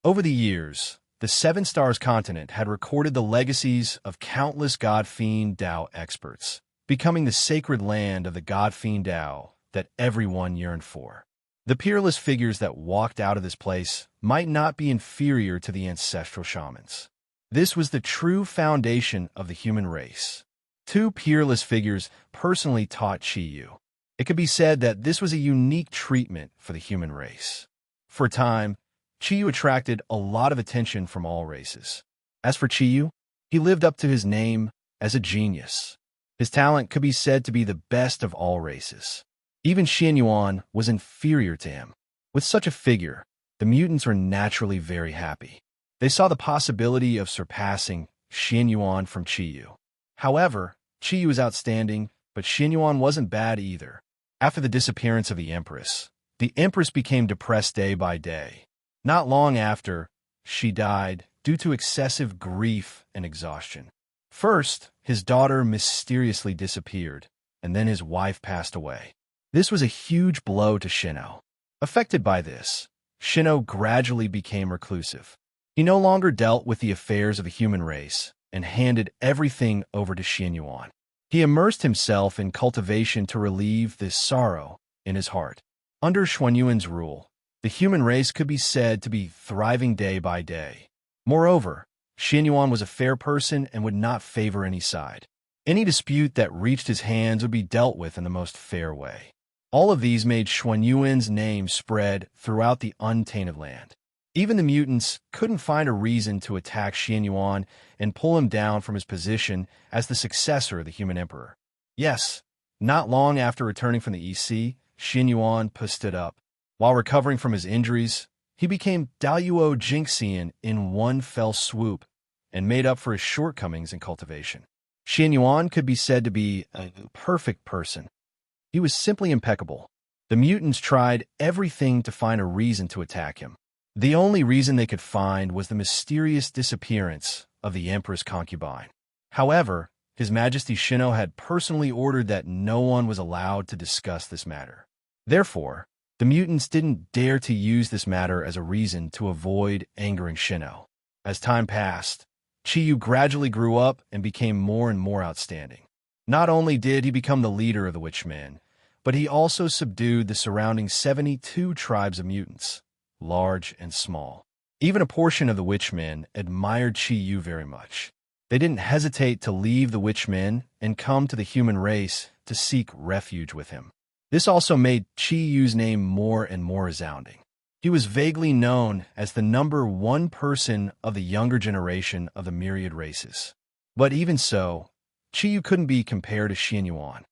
Over the years, the Seven Stars continent had recorded the legacies of countless god-fiend Tao experts, becoming the sacred land of the god-fiend Tao that everyone yearned for. The peerless figures that walked out of this place might not be inferior to the ancestral shamans. This was the true foundation of the human race. Two peerless figures personally taught Chi-Yu. It could be said that this was a unique treatment for the human race. For a time, Chi-Yu attracted a lot of attention from all races. As for Chi-Yu, he lived up to his name as a genius. His talent could be said to be the best of all races. Even Xianyuan was inferior to him. With such a figure, the mutants were naturally very happy. They saw the possibility of surpassing Xianyuan from Chi-Yu. However, Chi-Yu was outstanding, but Xianyuan wasn't bad either. After the disappearance of the Empress became depressed day by day. Not long after, she died due to excessive grief and exhaustion. First, his daughter mysteriously disappeared, and then his wife passed away. This was a huge blow to Shino. Affected by this, Shino gradually became reclusive. He no longer dealt with the affairs of the human race and handed everything over to Xianyuan. He immersed himself in cultivation to relieve this sorrow in his heart. Under Xuanyuan's rule, the human race could be said to be thriving day by day. Moreover, Xianyuan was a fair person and would not favor any side. Any dispute that reached his hands would be dealt with in the most fair way. All of these made Xuanyuan's name spread throughout the untainted land. Even the mutants couldn't find a reason to attack Xianyuan and pull him down from his position as the successor of the human emperor. Yes, not long after returning from the EC, Xianyuan stood up. While recovering from his injuries, he became Daluo Jinxian in one fell swoop and made up for his shortcomings in cultivation. Xianyuan could be said to be a perfect person. He was simply impeccable. The mutants tried everything to find a reason to attack him. The only reason they could find was the mysterious disappearance of the Empress concubine. However, His Majesty Shino had personally ordered that no one was allowed to discuss this matter. Therefore, the mutants didn't dare to use this matter as a reason to avoid angering Shino. As time passed, Chi-Yu gradually grew up and became more and more outstanding. Not only did he become the leader of the Witchmen, but he also subdued the surrounding 72 tribes of mutants, large and small. Even a portion of the Witchmen admired Chi-Yu very much. They didn't hesitate to leave the Witchmen and come to the human race to seek refuge with him. This also made Chi-Yu's name more and more resounding. He was vaguely known as the #1 person of the younger generation of the myriad races. But even so, Chi-Yu couldn't be compared to Xianyuan.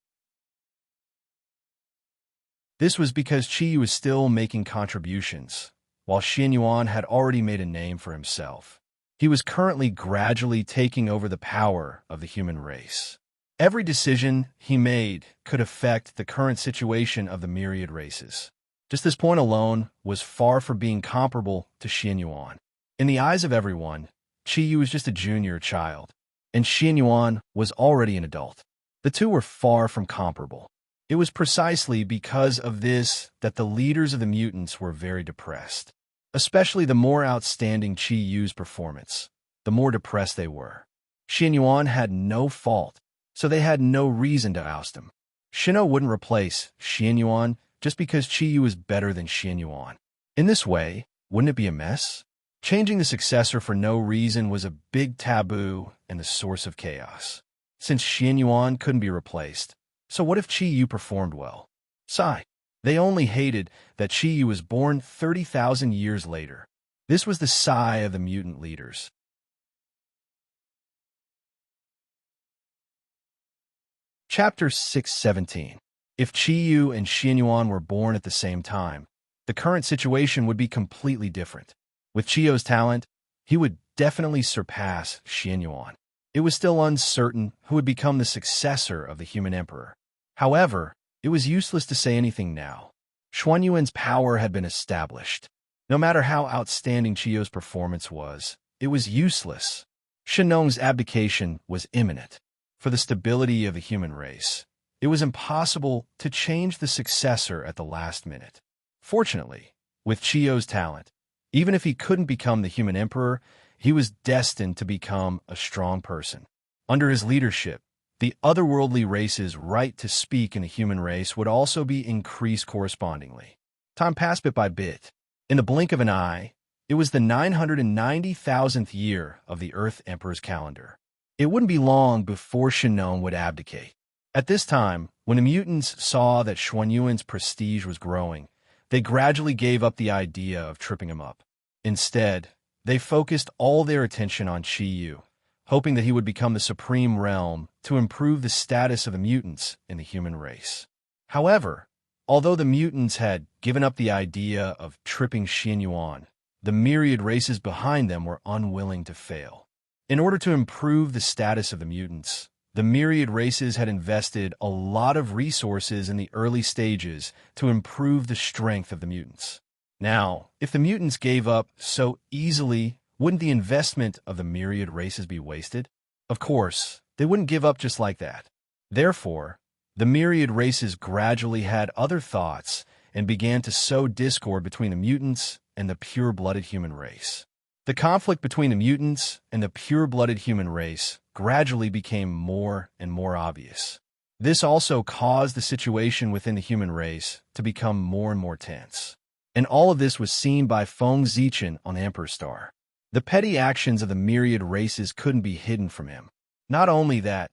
This was because Chi-Yu was still making contributions, while Xianyuan had already made a name for himself. He was currently gradually taking over the power of the human race. Every decision he made could affect the current situation of the myriad races. Just this point alone was far from being comparable to Xianyuan. In the eyes of everyone, Chi-Yu was just a junior child, and Xianyuan was already an adult. The two were far from comparable. It was precisely because of this that the leaders of the mutants were very depressed. Especially the more outstanding Chi-Yu's performance, the more depressed they were. Xianyuan had no fault, so they had no reason to oust him. Shino wouldn't replace Xianyuan just because Chi-Yu was better than Xianyuan. In this way, wouldn't it be a mess? Changing the successor for no reason was a big taboo and the source of chaos. Since Xianyuan couldn't be replaced, so what if Chi-Yu performed well? Sigh. They only hated that Qiyu was born 30,000 years later. This was the sigh of the mutant leaders. Chapter 617. If Qiyu and Xianyuan were born at the same time, the current situation would be completely different. With Qiyu's talent, he would definitely surpass Xianyuan. It was still uncertain who would become the successor of the human emperor. However, it was useless to say anything now. Xuanyuan's power had been established. No matter how outstanding Qiyu's performance was, it was useless. Shenong's abdication was imminent. For the stability of the human race, it was impossible to change the successor at the last minute. Fortunately, with Qiyu's talent, even if he couldn't become the human emperor, he was destined to become a strong person. Under his leadership, the otherworldly race's right to speak in the human race would also be increased correspondingly. Time passed bit by bit. In the blink of an eye, it was the 990,000th year of the Earth Emperor's calendar. It wouldn't be long before Shenong would abdicate. At this time, when the mutants saw that Xuanyuan's prestige was growing, they gradually gave up the idea of tripping him up. Instead, they focused all their attention on Qiyu, hoping that he would become the supreme realm to improve the status of the mutants in the human race. However, although the mutants had given up the idea of tripping Xianyuan, the myriad races behind them were unwilling to fail. In order to improve the status of the mutants, the myriad races had invested a lot of resources in the early stages to improve the strength of the mutants. Now, if the mutants gave up so easily, wouldn't the investment of the myriad races be wasted? Of course, they wouldn't give up just like that. Therefore, the myriad races gradually had other thoughts and began to sow discord between the mutants and the pure-blooded human race. The conflict between the mutants and the pure-blooded human race gradually became more and more obvious. This also caused the situation within the human race to become more and more tense. And all of this was seen by Feng Zichen on Emperor Star. The petty actions of the myriad races couldn't be hidden from him. Not only that,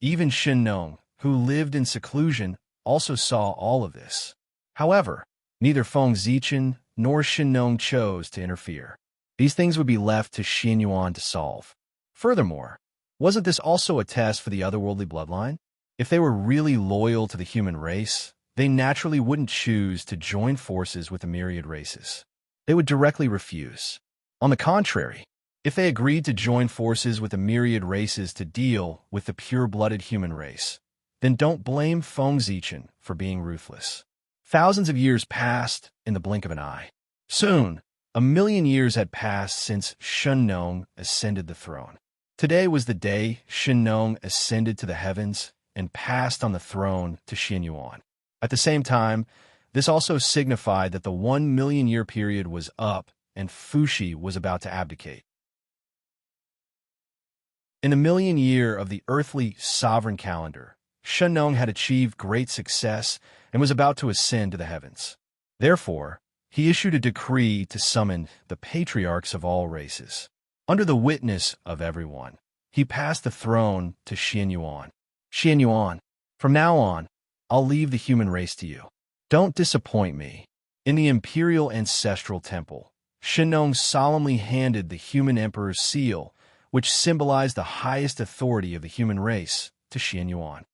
even Shenong, who lived in seclusion, also saw all of this. However, neither Feng Zichen nor Shenong chose to interfere. These things would be left to Xianyuan to solve. Furthermore, wasn't this also a test for the otherworldly bloodline? If they were really loyal to the human race, they naturally wouldn't choose to join forces with the myriad races. They would directly refuse. On the contrary, if they agreed to join forces with the myriad races to deal with the pure-blooded human race, then don't blame Feng Zichen for being ruthless. Thousands of years passed in the blink of an eye. Soon, 1,000,000 years had passed since Shenong ascended the throne. Today was the day Shenong ascended to the heavens and passed on the throne to Xianyuan. At the same time, this also signified that the 1,000,000-year period was up and Fuxi was about to abdicate. In the 1,000,000th year of the earthly sovereign calendar, Shenong had achieved great success and was about to ascend to the heavens. Therefore, he issued a decree to summon the patriarchs of all races. Under the witness of everyone, he passed the throne to Xianyuan. Xianyuan, from now on, I'll leave the human race to you. Don't disappoint me. In the imperial ancestral temple, Shenong solemnly handed the human emperor's seal, which symbolized the highest authority of the human race, to Xianyuan.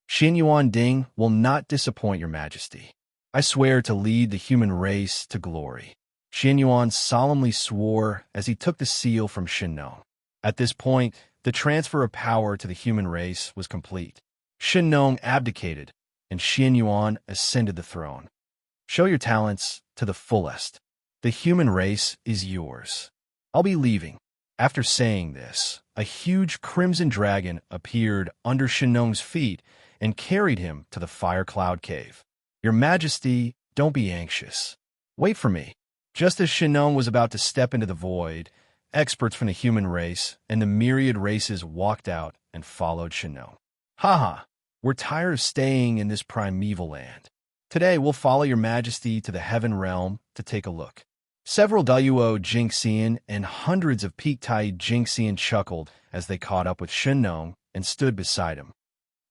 Xianyuan Ding will not disappoint your majesty. I swear to lead the human race to glory. Xianyuan solemnly swore as he took the seal from Shenong. At this point, the transfer of power to the human race was complete. Shenong abdicated, and Xianyuan ascended the throne. Show your talents to the fullest. The human race is yours. I'll be leaving. After saying this, a huge crimson dragon appeared under Shenong's feet and carried him to the Fire Cloud Cave. Your Majesty, don't be anxious. Wait for me. Just as Shenong was about to step into the void, experts from the human race and the myriad races walked out and followed Shenong. Haha, we're tired of staying in this primeval land. Today we'll follow your Majesty to the Heaven Realm to take a look. Several Daiyuo Jingxian and hundreds of Peak Tai Jingxian chuckled as they caught up with Shenong and stood beside him.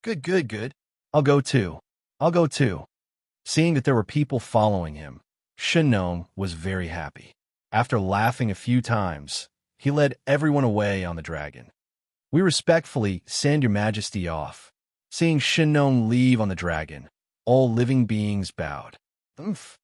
Good. I'll go too. Seeing that there were people following him, Shinnong was very happy. After laughing a few times, he led everyone away on the dragon. "We respectfully send your majesty off." Seeing Shinnong leave on the dragon, all living beings bowed. Oomph.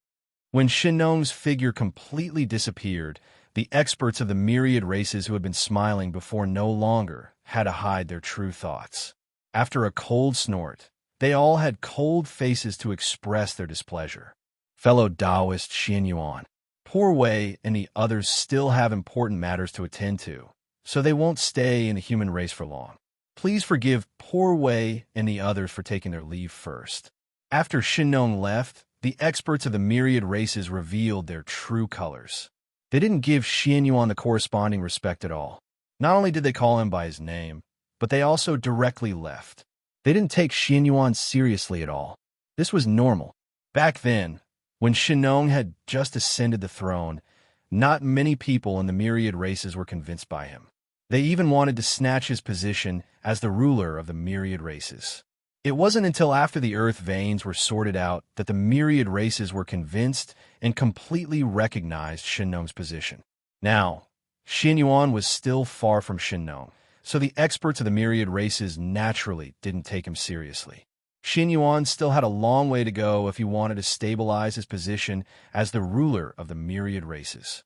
When Shinnong's figure completely disappeared, the experts of the myriad races who had been smiling before no longer had to hide their true thoughts. After a cold snort, they all had cold faces to express their displeasure. Fellow Taoist Xianyuan, Poor Wei and the others still have important matters to attend to, so they won't stay in the human race for long. Please forgive Poor Wei and the others for taking their leave first. After Shinnong left, the experts of the myriad races revealed their true colors. They didn't give Xianyuan the corresponding respect at all. Not only did they call him by his name, but they also directly left. They didn't take Xianyuan seriously at all. This was normal. Back then, when Shinnong had just ascended the throne, not many people in the myriad races were convinced by him. They even wanted to snatch his position as the ruler of the myriad races. It wasn't until after the earth veins were sorted out that the myriad races were convinced and completely recognized Shinnong's position. Now, Xianyuan was still far from Shinnong, so the experts of the myriad races naturally didn't take him seriously. Xianyuan still had a long way to go if he wanted to stabilize his position as the ruler of the myriad races.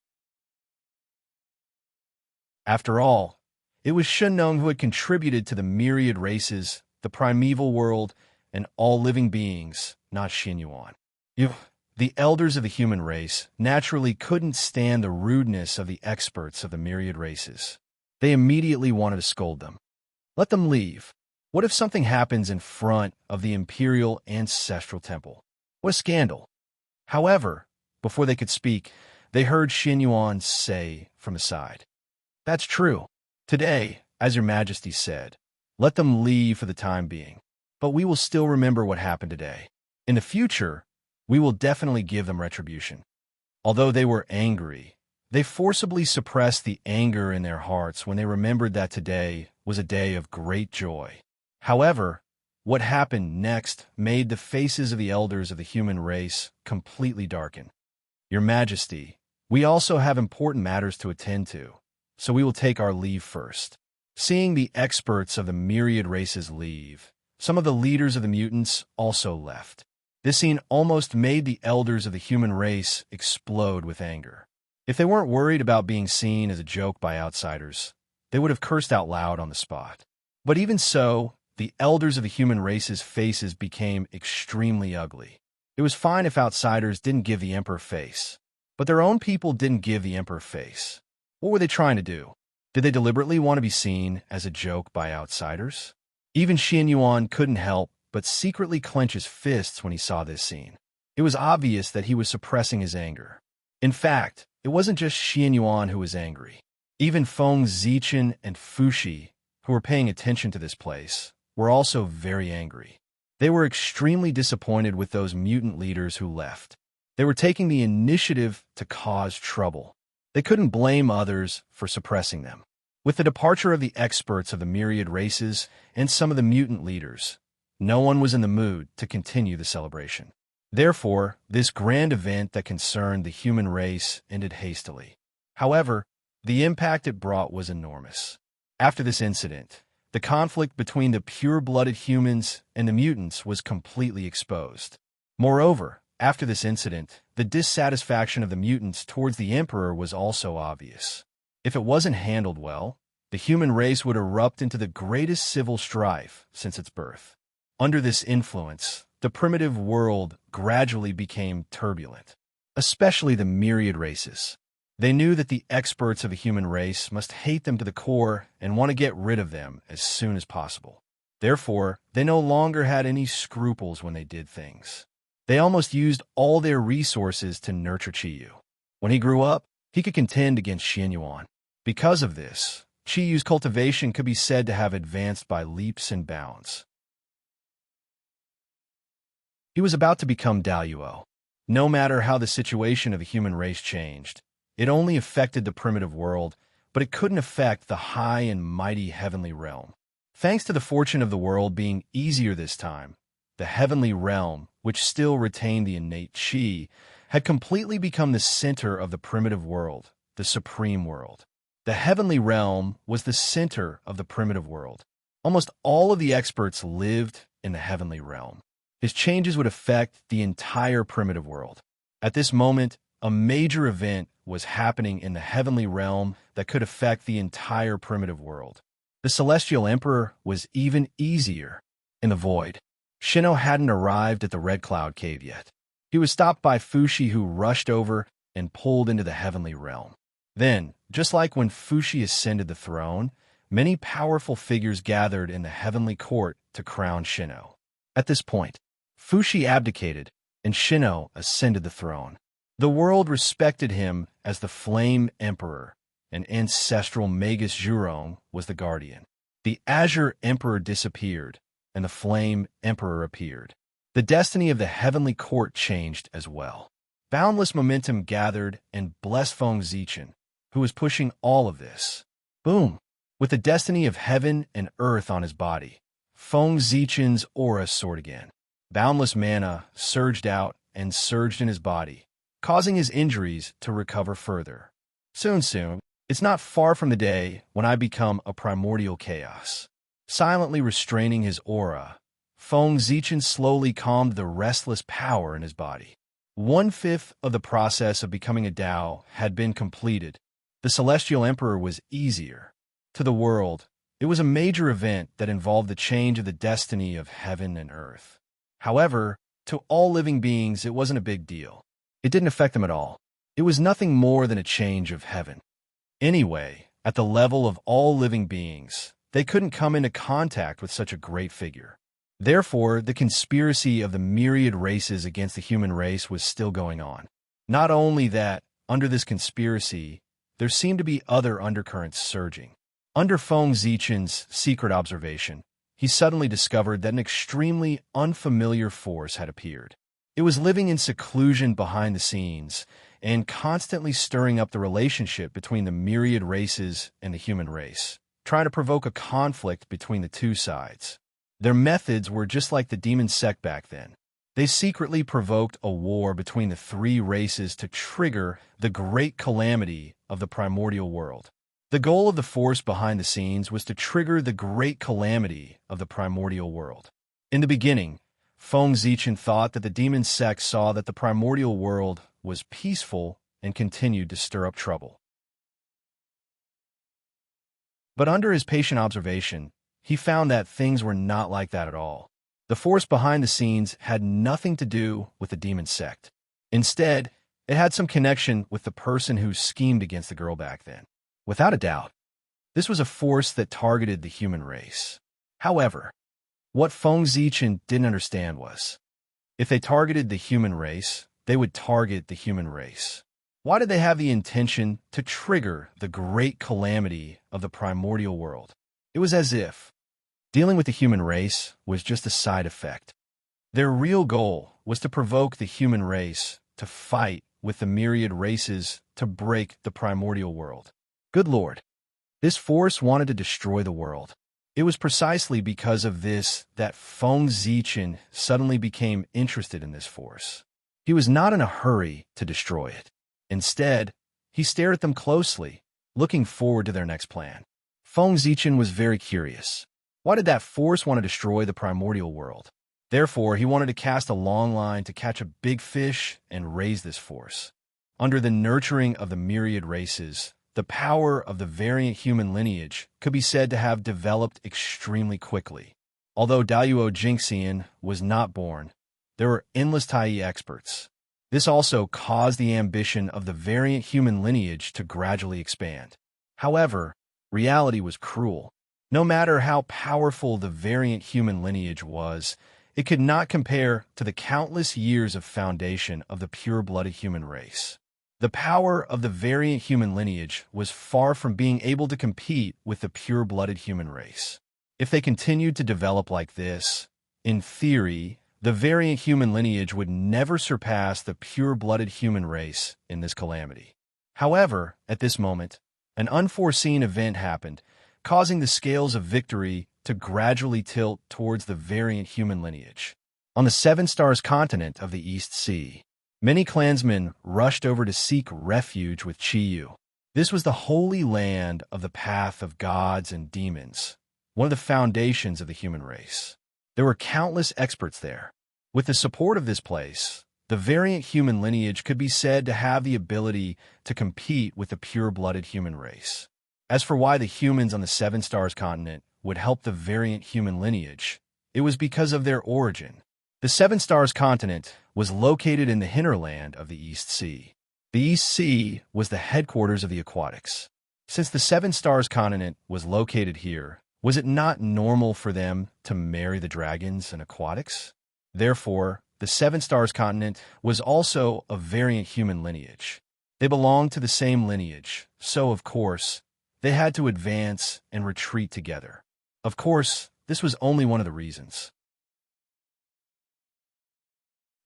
After all, it was Shinnong who had contributed to the myriad races, the primeval world, and all living beings, not Xianyuan. The elders of the human race naturally couldn't stand the rudeness of the experts of the myriad races. They immediately wanted to scold them. Let them leave. What if something happens in front of the imperial ancestral temple? What a scandal. However, before they could speak, they heard Xianyuan say from the side, "That's true. Today, as your majesty said, let them leave for the time being. But we will still remember what happened today. In the future, we will definitely give them retribution." Although they were angry, they forcibly suppressed the anger in their hearts when they remembered that today was a day of great joy. However, what happened next made the faces of the elders of the human race completely darken. "Your Majesty, we also have important matters to attend to, so we will take our leave first." Seeing the experts of the myriad races leave, some of the leaders of the mutants also left. This scene almost made the elders of the human race explode with anger. If they weren't worried about being seen as a joke by outsiders, they would have cursed out loud on the spot. But even so, the elders of the human race's faces became extremely ugly. It was fine if outsiders didn't give the emperor face, but their own people didn't give the emperor face. What were they trying to do? Did they deliberately want to be seen as a joke by outsiders? Even Xianyuan couldn't help but secretly clench his fists when he saw this scene. It was obvious that he was suppressing his anger. In fact, it wasn't just Xianyuan who was angry. Even Feng Zichen and Fushi, who were paying attention to this place, were also very angry. They were extremely disappointed with those mutant leaders who left. They were taking the initiative to cause trouble. They couldn't blame others for suppressing them. With the departure of the experts of the myriad races and some of the mutant leaders, no one was in the mood to continue the celebration. Therefore, this grand event that concerned the human race ended hastily. However, the impact it brought was enormous. After this incident, the conflict between the pure-blooded humans and the mutants was completely exposed. Moreover, after this incident, the dissatisfaction of the mutants towards the emperor was also obvious. If it wasn't handled well, the human race would erupt into the greatest civil strife since its birth. Under this influence, the primitive world gradually became turbulent, especially the myriad races. They knew that the experts of the human race must hate them to the core and want to get rid of them as soon as possible. Therefore, they no longer had any scruples when they did things. They almost used all their resources to nurture Qiyu. When he grew up, he could contend against Xianyuan. Because of this, Qiyu's cultivation could be said to have advanced by leaps and bounds. He was about to become Daluo. No matter how the situation of the human race changed, it only affected the primitive world, but it couldn't affect the high and mighty heavenly realm. Thanks to the fortune of the world being easier this time, the heavenly realm, which still retained the innate chi, had completely become the center of the primitive world, the supreme world. The heavenly realm was the center of the primitive world. Almost all of the experts lived in the heavenly realm. His changes would affect the entire primitive world. At this moment, a major event was happening in the heavenly realm that could affect the entire primitive world. The Celestial Emperor was even easier in the void. Shino hadn't arrived at the Red Cloud Cave yet. He was stopped by Fushi, who rushed over and pulled into the heavenly realm. Then, just like when Fushi ascended the throne, many powerful figures gathered in the heavenly court to crown Shino. At this point, Fushi abdicated, and Shino ascended the throne. The world respected him as the Flame Emperor, and ancestral Magus Jurong was the guardian. The Azure Emperor disappeared, and the Flame Emperor appeared. The destiny of the heavenly court changed as well. Boundless momentum gathered and blessed Feng Zichen, who was pushing all of this. Boom! With the destiny of heaven and earth on his body, Feng Zichen's aura soared again. Boundless mana surged out and surged in his body, causing his injuries to recover further. Soon, it's not far from the day when I become a primordial chaos. Silently restraining his aura, Feng Zichen slowly calmed the restless power in his body. 1/5 of the process of becoming a Dao had been completed. The Celestial Emperor was easier. To the world, it was a major event that involved the change of the destiny of heaven and earth. However, to all living beings, it wasn't a big deal. It didn't affect them at all. It was nothing more than a change of heaven. Anyway, at the level of all living beings, they couldn't come into contact with such a great figure. Therefore, the conspiracy of the myriad races against the human race was still going on. Not only that, under this conspiracy, there seemed to be other undercurrents surging. Under Feng Zichen's secret observation, he suddenly discovered that an extremely unfamiliar force had appeared. It was living in seclusion behind the scenes and constantly stirring up the relationship between the myriad races and the human race, trying to provoke a conflict between the two sides. Their methods were just like the demon sect back then. They secretly provoked a war between the three races to trigger the great calamity of the primordial world. The goal of the force behind the scenes was to trigger the great calamity of the primordial world. In the beginning, Feng Zichen thought that the demon sect saw that the primordial world was peaceful and continued to stir up trouble. But under his patient observation, he found that things were not like that at all. The force behind the scenes had nothing to do with the demon sect. Instead, it had some connection with the person who schemed against the girl back then. Without a doubt, this was a force that targeted the human race. However, what Feng Zichen didn't understand was, if they targeted the human race, they would target the human race. Why did they have the intention to trigger the great calamity of the primordial world? It was as if dealing with the human race was just a side effect. Their real goal was to provoke the human race to fight with the myriad races to break the primordial world. Good Lord, this force wanted to destroy the world. It was precisely because of this that Feng Zichen suddenly became interested in this force. He was not in a hurry to destroy it. Instead, he stared at them closely, looking forward to their next plan. Feng Zichen was very curious. Why did that force want to destroy the primordial world? Therefore, he wanted to cast a long line to catch a big fish and raise this force. Under the nurturing of the myriad races, the power of the variant human lineage could be said to have developed extremely quickly. Although Daiyuo Jingxian was not born, there were endless Tai experts. This also caused the ambition of the variant human lineage to gradually expand. However, reality was cruel. No matter how powerful the variant human lineage was, it could not compare to the countless years of foundation of the pure-blooded human race. The power of the variant human lineage was far from being able to compete with the pure-blooded human race. If they continued to develop like this, in theory, the variant human lineage would never surpass the pure-blooded human race in this calamity. However, at this moment, an unforeseen event happened, causing the scales of victory to gradually tilt towards the variant human lineage. On the Seven Stars continent of the East Sea, many clansmen rushed over to seek refuge with Chiyu. This was the holy land of the path of gods and demons, one of the foundations of the human race. There were countless experts there. With the support of this place, the variant human lineage could be said to have the ability to compete with the pure-blooded human race. As for why the humans on the Seven Stars continent would help the variant human lineage, it was because of their origin. The Seven Stars continent was located in the hinterland of the East Sea. The East Sea was the headquarters of the aquatics. Since the Seven Stars continent was located here, was it not normal for them to marry the dragons and aquatics? Therefore, the Seven Stars continent was also a variant human lineage. They belonged to the same lineage, so of course, they had to advance and retreat together. Of course, this was only one of the reasons.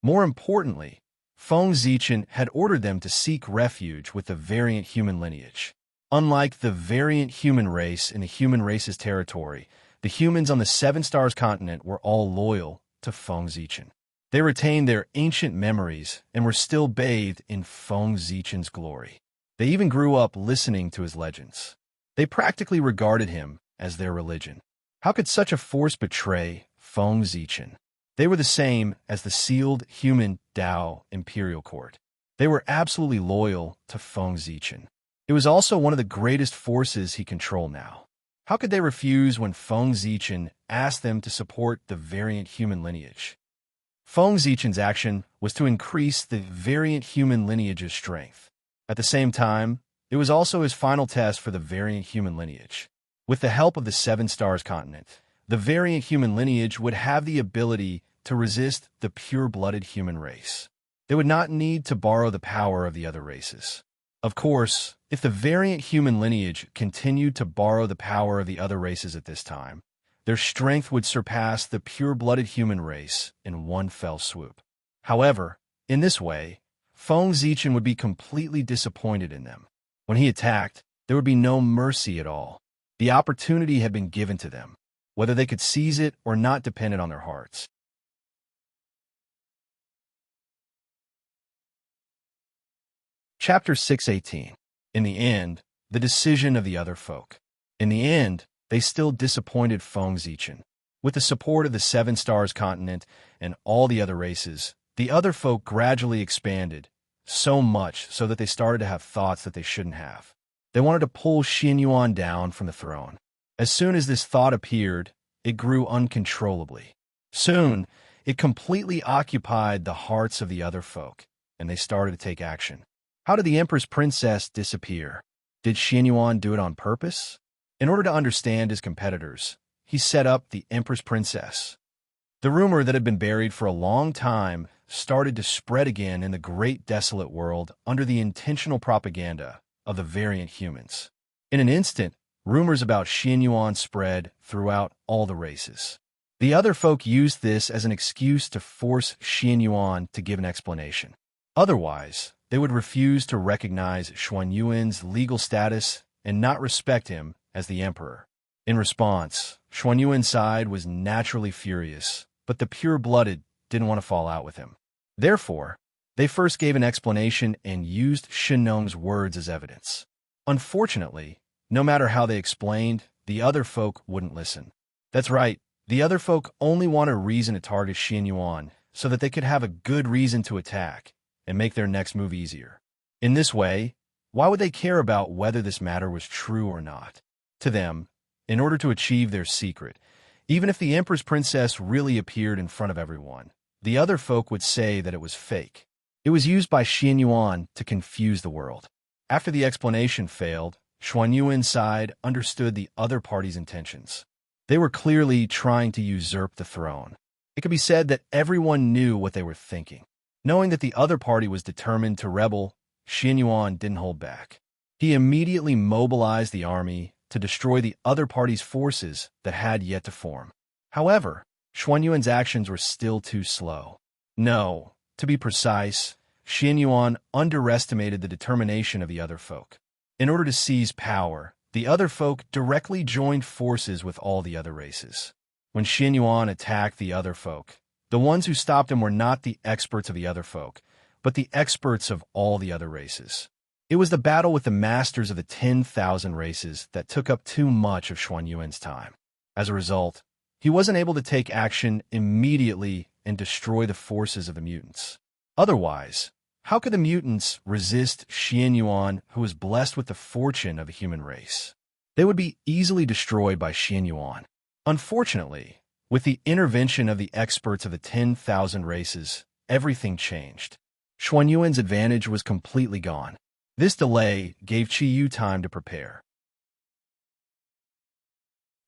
More importantly, Feng Zichen had ordered them to seek refuge with the variant human lineage. Unlike the variant human race in the human race's territory, the humans on the Seven Stars continent were all loyal to Feng Zichen. They retained their ancient memories and were still bathed in Feng Zichen's glory. They even grew up listening to his legends. They practically regarded him as their religion. How could such a force betray Feng Zichen? They were the same as the sealed human Dao imperial court. They were absolutely loyal to Feng Zichen. It was also one of the greatest forces he controlled now. How could they refuse when Feng Zichen asked them to support the variant human lineage? Feng Zichen's action was to increase the variant human lineage's strength. At the same time, it was also his final test for the variant human lineage. With the help of the Seven Stars continent, the variant human lineage would have the ability to resist the pure-blooded human race. They would not need to borrow the power of the other races. Of course, if the variant human lineage continued to borrow the power of the other races at this time, their strength would surpass the pure-blooded human race in one fell swoop. However, in this way, Feng Zichen would be completely disappointed in them. When he attacked, there would be no mercy at all. The opportunity had been given to them. Whether they could seize it or not depended on their hearts. Chapter 618. In the end, the decision of the other folk. In the end, they still disappointed Feng Zichen. With the support of the Seven Stars continent and all the other races, the other folk gradually expanded, so much so that they started to have thoughts that they shouldn't have. They wanted to pull Xin Yuan down from the throne. As soon as this thought appeared, it grew uncontrollably. Soon, it completely occupied the hearts of the other folk, and they started to take action. How did the Empress Princess disappear? Did Xin Yuan do it on purpose? In order to understand his competitors, he set up the Empress Princess. The rumor that had been buried for a long time started to spread again in the great desolate world under the intentional propaganda of the variant humans. In an instant, rumors about Xin Yuan spread throughout all the races. The other folk used this as an excuse to force Xin Yuan to give an explanation. Otherwise, they would refuse to recognize Xuanyuan's legal status and not respect him as the emperor. In response, Xuanyuan's side was naturally furious, but the pure-blooded didn't want to fall out with him. Therefore, they first gave an explanation and used Shinong's words as evidence. Unfortunately, no matter how they explained, the other folk wouldn't listen. That's right, the other folk only wanted a reason to target Xin Yuan so that they could have a good reason to attack and make their next move easier. In this way, why would they care about whether this matter was true or not? To them, in order to achieve their secret, even if the Empress Princess really appeared in front of everyone, the other folk would say that it was fake. It was used by Xin Yuan to confuse the world. After the explanation failed, Xuanyuan's side understood the other party's intentions. They were clearly trying to usurp the throne. It could be said that everyone knew what they were thinking. Knowing that the other party was determined to rebel, Xin Yuan didn't hold back. He immediately mobilized the army to destroy the other party's forces that had yet to form. However, Xuanyuan's actions were still too slow. No, to be precise, Xin Yuan underestimated the determination of the other folk. In order to seize power, the other folk directly joined forces with all the other races. When Xin Yuan attacked the other folk, The ones who stopped him were not the experts of the other folk, but the experts of all the other races. It was the battle with the masters of the 10,000 races that took up too much of Xuanyuan's time. As a result, he wasn't able to take action immediately and destroy the forces of the mutants. Otherwise, how could the mutants resist Xianyuan, who was blessed with the fortune of the human race? They would be easily destroyed by Xianyuan. Unfortunately, with the intervention of the experts of the 10,000 races, everything changed. Xuanyuan's advantage was completely gone. This delay gave Qiyu time to prepare.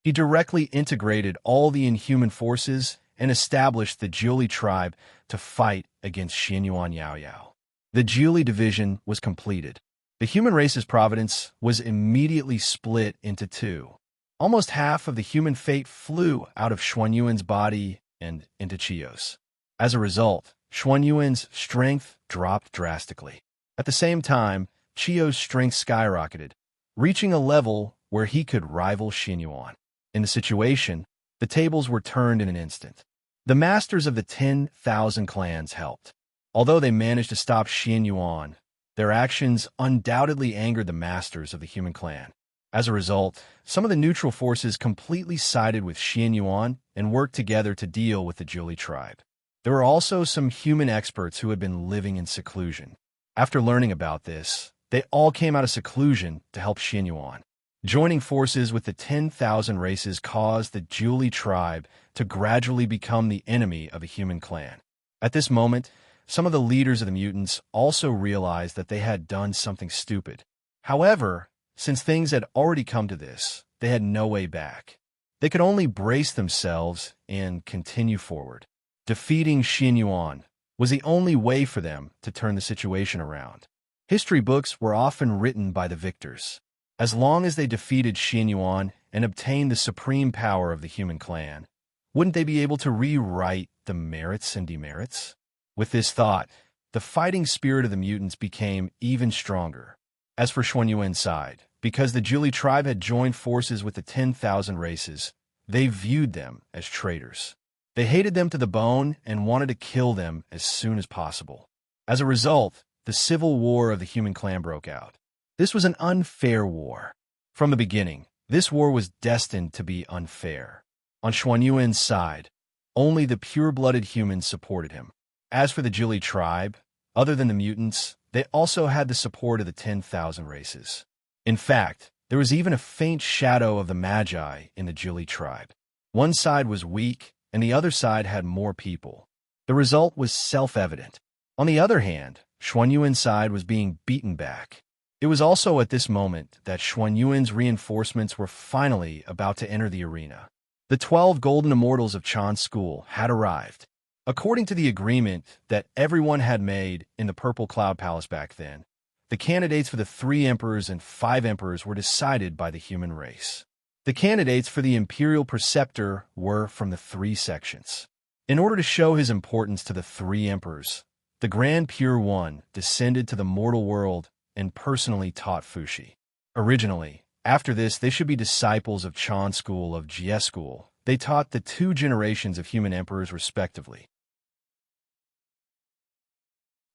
He directly integrated all the inhuman forces and established the Jiuli tribe to fight against Xianyuan Yaoyao. The Jiuli division was completed. The human race's providence was immediately split into two. Almost half of the human fate flew out of Xuanyuan's body and into Qiyou's. As a result, Xuanyuan's strength dropped drastically. At the same time, Qiyou's strength skyrocketed, reaching a level where he could rival Xianyuan. In the situation, the tables were turned in an instant. The masters of the 10,000 clans helped. Although they managed to stop Xianyuan, their actions undoubtedly angered the masters of the human clan. As a result, some of the neutral forces completely sided with Xianyuan and worked together to deal with the Jiuli tribe. There were also some human experts who had been living in seclusion. After learning about this, they all came out of seclusion to help Xianyuan. Joining forces with the 10,000 races caused the Jiuli tribe to gradually become the enemy of the human clan. At this moment, some of the leaders of the mutants also realized that they had done something stupid. However, since things had already come to this, they had no way back. They could only brace themselves and continue forward. Defeating Xianyuan was the only way for them to turn the situation around. History books were often written by the victors. As long as they defeated Xianyuan and obtained the supreme power of the human clan, wouldn't they be able to rewrite the merits and demerits? With this thought, the fighting spirit of the mutants became even stronger. As for Xuanyuan's side, because the Jiuli tribe had joined forces with the 10,000 races, they viewed them as traitors. They hated them to the bone and wanted to kill them as soon as possible. As a result, the civil war of the human clan broke out. This was an unfair war. From the beginning, this war was destined to be unfair. On Xuanyuan's side, only the pure-blooded humans supported him. As for the Jiuli tribe, other than the mutants, they also had the support of the 10,000 races. In fact, there was even a faint shadow of the Magi in the Jiuli tribe. One side was weak, and the other side had more people. The result was self-evident. On the other hand, Xuanyuan's side was being beaten back. It was also at this moment that Xuanyuan's reinforcements were finally about to enter the arena. The 12 golden immortals of Chan's school had arrived. According to the agreement that everyone had made in the Purple Cloud Palace back then, the candidates for the 3 emperors and 5 emperors were decided by the human race. The candidates for the imperial preceptor were from the 3 sections. In order to show his importance to the 3 emperors, the Grand Pure One descended to the mortal world and personally taught Fuxi. Originally, after this, they should be disciples of Chan School of Jie School. They taught the 2 generations of human emperors respectively.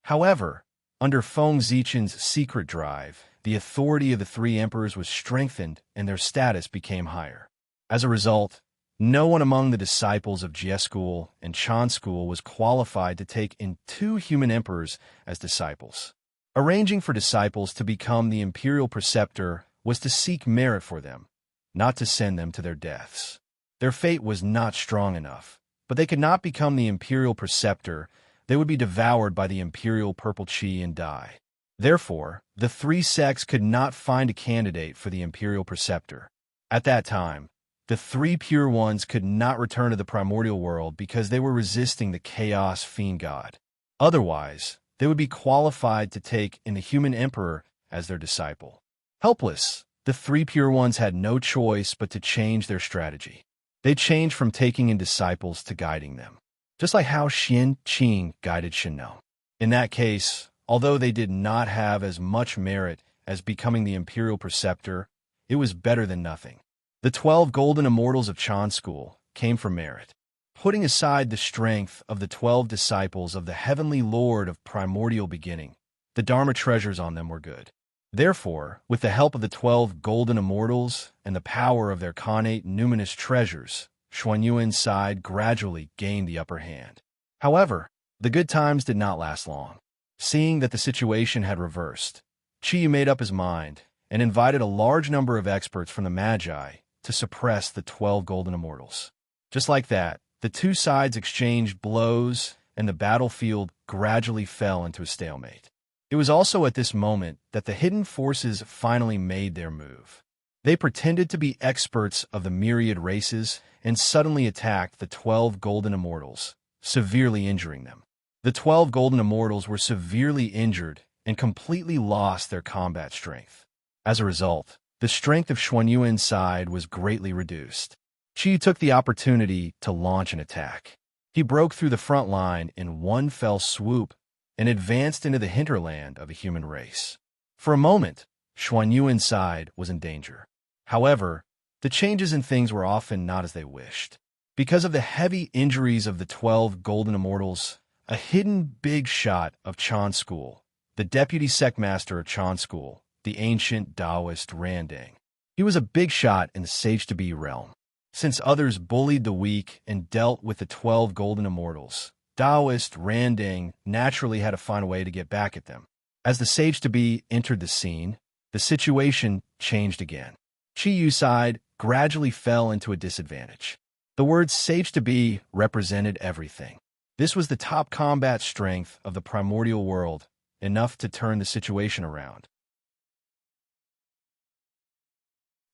However, under Feng Zichen's secret drive, the authority of the 3 emperors was strengthened and their status became higher. As a result, no one among the disciples of Jie School and Chan School was qualified to take in 2 human emperors as disciples. Arranging for disciples to become the imperial preceptor was to seek merit for them, not to send them to their deaths. Their fate was not strong enough, but they could not become the imperial preceptor. They would be devoured by the imperial purple qi and die. Therefore, the 3 sects could not find a candidate for the imperial preceptor. At that time, the 3 pure ones could not return to the primordial world because they were resisting the chaos fiend god. Otherwise, they would be qualified to take in the human emperor as their disciple. Helpless, the 3 pure ones had no choice but to change their strategy. They changed from taking in disciples to guiding them, just like how Xin Qing guided Shennou. In that case, although they did not have as much merit as becoming the imperial preceptor, it was better than nothing. The 12 golden immortals of Chan School came from merit. Putting aside the strength of the 12 disciples of the heavenly Lord of primordial beginning, the Dharma treasures on them were good. Therefore, with the help of the 12 golden immortals and the power of their connate numinous treasures, Xuanyuan's side gradually gained the upper hand. However, the good times did not last long. Seeing that the situation had reversed, Qiyu made up his mind and invited a large number of experts from the Magi to suppress the 12 golden immortals. Just like that, the two sides exchanged blows and the battlefield gradually fell into a stalemate. It was also at this moment that the hidden forces finally made their move. They pretended to be experts of the myriad races and suddenly attacked the 12 golden immortals, severely injuring them. The 12 golden immortals were severely injured and completely lost their combat strength. As a result, the strength of Xuanyuan's side was greatly reduced. Qiyu took the opportunity to launch an attack. He broke through the front line in one fell swoop and advanced into the hinterland of the human race. For a moment, Xuanyuan's side was in danger. However, the changes in things were often not as they wished. Because of the heavy injuries of the 12 golden immortals, a hidden big shot of Chan School, the deputy sectmaster of Chan School, the ancient Taoist Randang. He was a big shot in the sage-to-be realm. Since others bullied the weak and dealt with the 12 golden immortals, Taoist Randang naturally had to find a way to get back at them. As the sage-to-be entered the scene, the situation changed again. Qiyu's side gradually fell into a disadvantage. The word sage-to-be represented everything. This was the top combat strength of the primordial world, enough to turn the situation around.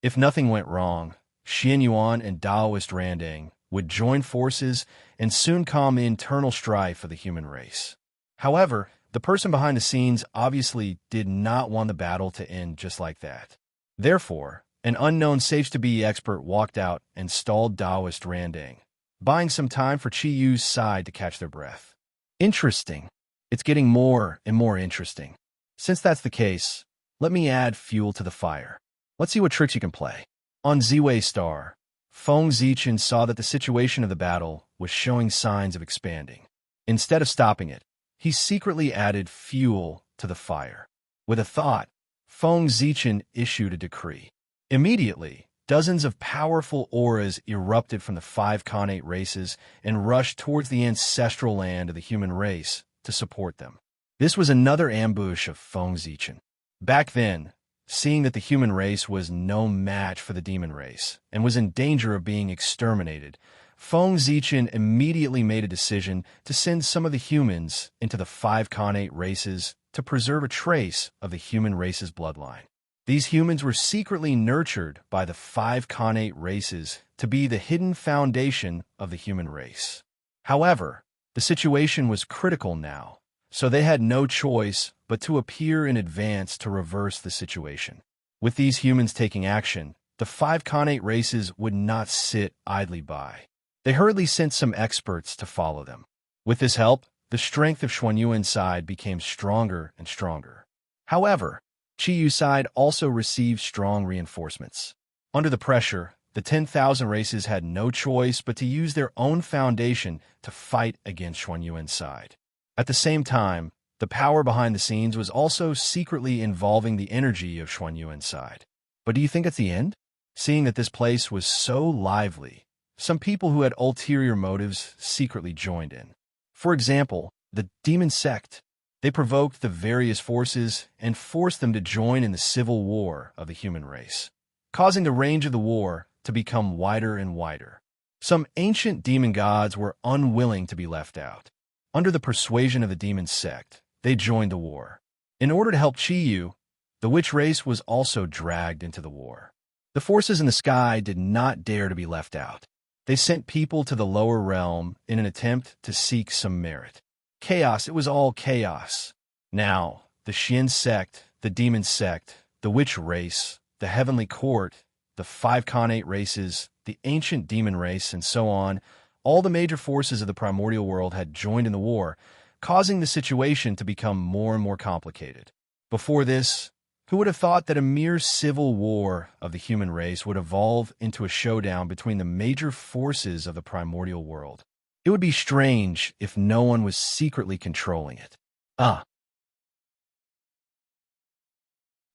If nothing went wrong, Xianyuan and Taoist Randang would join forces and soon calm the internal strife of the human race. However, the person behind the scenes obviously did not want the battle to end just like that. Therefore, an unknown sage-to-be expert walked out and stalled Taoist Randang, buying some time for Qiyu's side to catch their breath. Interesting. It's getting more and more interesting. Since that's the case, let me add fuel to the fire. Let's see what tricks you can play. On Ziwei Star, Feng Zichen saw that the situation of the battle was showing signs of expanding. Instead of stopping it, he secretly added fuel to the fire. With a thought, Feng Zichen issued a decree. Immediately, dozens of powerful auras erupted from the 5 connate races and rushed towards the ancestral land of the human race to support them. This was another ambush of Feng Zichen. Back then, seeing that the human race was no match for the demon race and was in danger of being exterminated, Feng Zichen immediately made a decision to send some of the humans into the 5 connate races to preserve a trace of the human race's bloodline. These humans were secretly nurtured by the 5 connate races to be the hidden foundation of the human race. However, the situation was critical now, so they had no choice but to appear in advance to reverse the situation. With these humans taking action, the 5 connate races would not sit idly by. They hurriedly sent some experts to follow them. With this help, the strength of Xuanyuan's side became stronger and stronger. However, Qiyu's side also received strong reinforcements. Under the pressure, the 10,000 races had no choice but to use their own foundation to fight against Xuanyuan's side. At the same time, the power behind the scenes was also secretly involving the energy of Xuanyuan's side. But do you think it's the end? Seeing that this place was so lively, some people who had ulterior motives secretly joined in. For example, the demon sect. They provoked the various forces and forced them to join in the civil war of the human race, causing the range of the war to become wider and wider. Some ancient demon gods were unwilling to be left out. Under the persuasion of the demon sect, they joined the war. In order to help Qiyu, the witch race was also dragged into the war. The forces in the sky did not dare to be left out. They sent people to the lower realm in an attempt to seek some merit. Chaos, it was all chaos. Now, the Xian sect, the demon sect, the witch race, the heavenly court, the 5 connate races, the ancient demon race, and so on, all the major forces of the primordial world had joined in the war, causing the situation to become more and more complicated. Before this, who would have thought that a mere civil war of the human race would evolve into a showdown between the major forces of the primordial world? It would be strange if no one was secretly controlling it. Ah.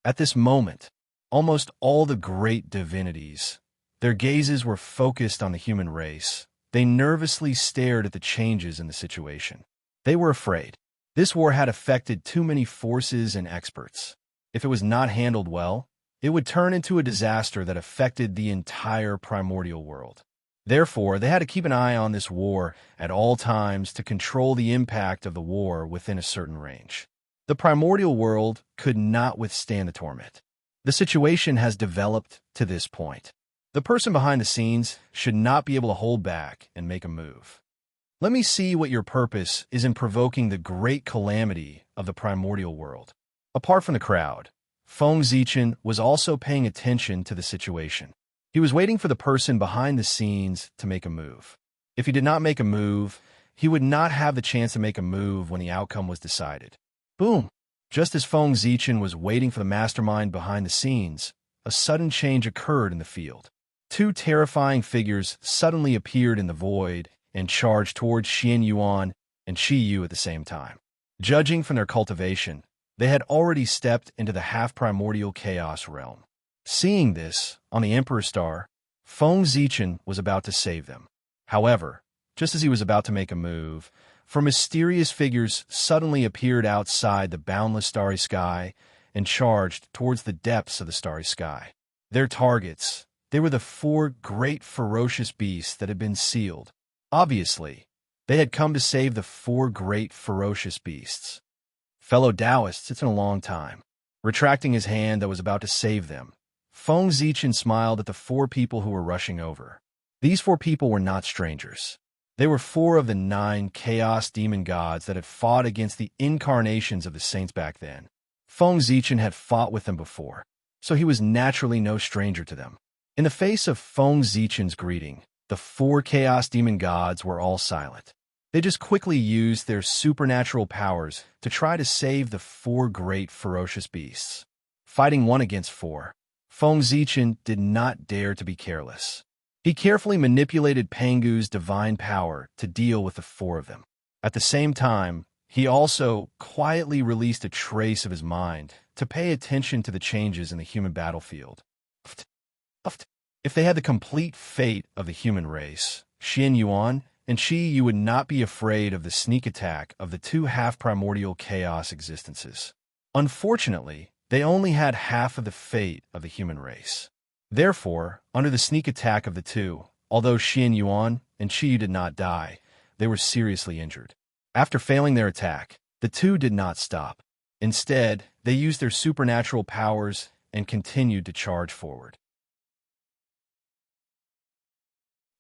At this moment, almost all the great divinities, their gazes were focused on the human race. They nervously stared at the changes in the situation. They were afraid. This war had affected too many forces and experts. If it was not handled well, it would turn into a disaster that affected the entire primordial world. Therefore, they had to keep an eye on this war at all times to control the impact of the war within a certain range. The primordial world could not withstand the torment. The situation has developed to this point. The person behind the scenes should not be able to hold back and make a move. Let me see what your purpose is in provoking the great calamity of the primordial world. Apart from the crowd, Feng Zichen was also paying attention to the situation. He was waiting for the person behind the scenes to make a move. If he did not make a move, he would not have the chance to make a move when the outcome was decided. Boom! Just as Feng Zichen was waiting for the mastermind behind the scenes, a sudden change occurred in the field. Two terrifying figures suddenly appeared in the void and charged towards Xian Yuan and Shi Yu at the same time. Judging from their cultivation, they had already stepped into the half-primordial chaos realm. Seeing this, on the Emperor Star, Feng Zichen was about to save them. However, just as he was about to make a move, four mysterious figures suddenly appeared outside the boundless starry sky and charged towards the depths of the starry sky. Their targets, they were the four great ferocious beasts that had been sealed. Obviously, they had come to save the four great ferocious beasts. Fellow Taoists, it's been a long time. Retracting his hand that was about to save them, Feng Zichen smiled at the four people who were rushing over. These four people were not strangers. They were four of the 9 chaos demon gods that had fought against the incarnations of the saints back then. Feng Zichen had fought with them before, so he was naturally no stranger to them. In the face of Feng Zichen's greeting, the 4 chaos demon gods were all silent. They just quickly used their supernatural powers to try to save the 4 great ferocious beasts. Fighting 1 against 4, Feng Zichen did not dare to be careless. He carefully manipulated Pangu's divine power to deal with the 4 of them. At the same time, he also quietly released a trace of his mind to pay attention to the changes in the human battlefield. If they had the complete fate of the human race, Xian Yuan and Shi Yu would not be afraid of the sneak attack of the 2 half-primordial chaos existences. Unfortunately, they only had half of the fate of the human race. Therefore, under the sneak attack of the 2, although Xian Yuan and Shi Yu did not die, they were seriously injured. After failing their attack, the 2 did not stop. Instead, they used their supernatural powers and continued to charge forward.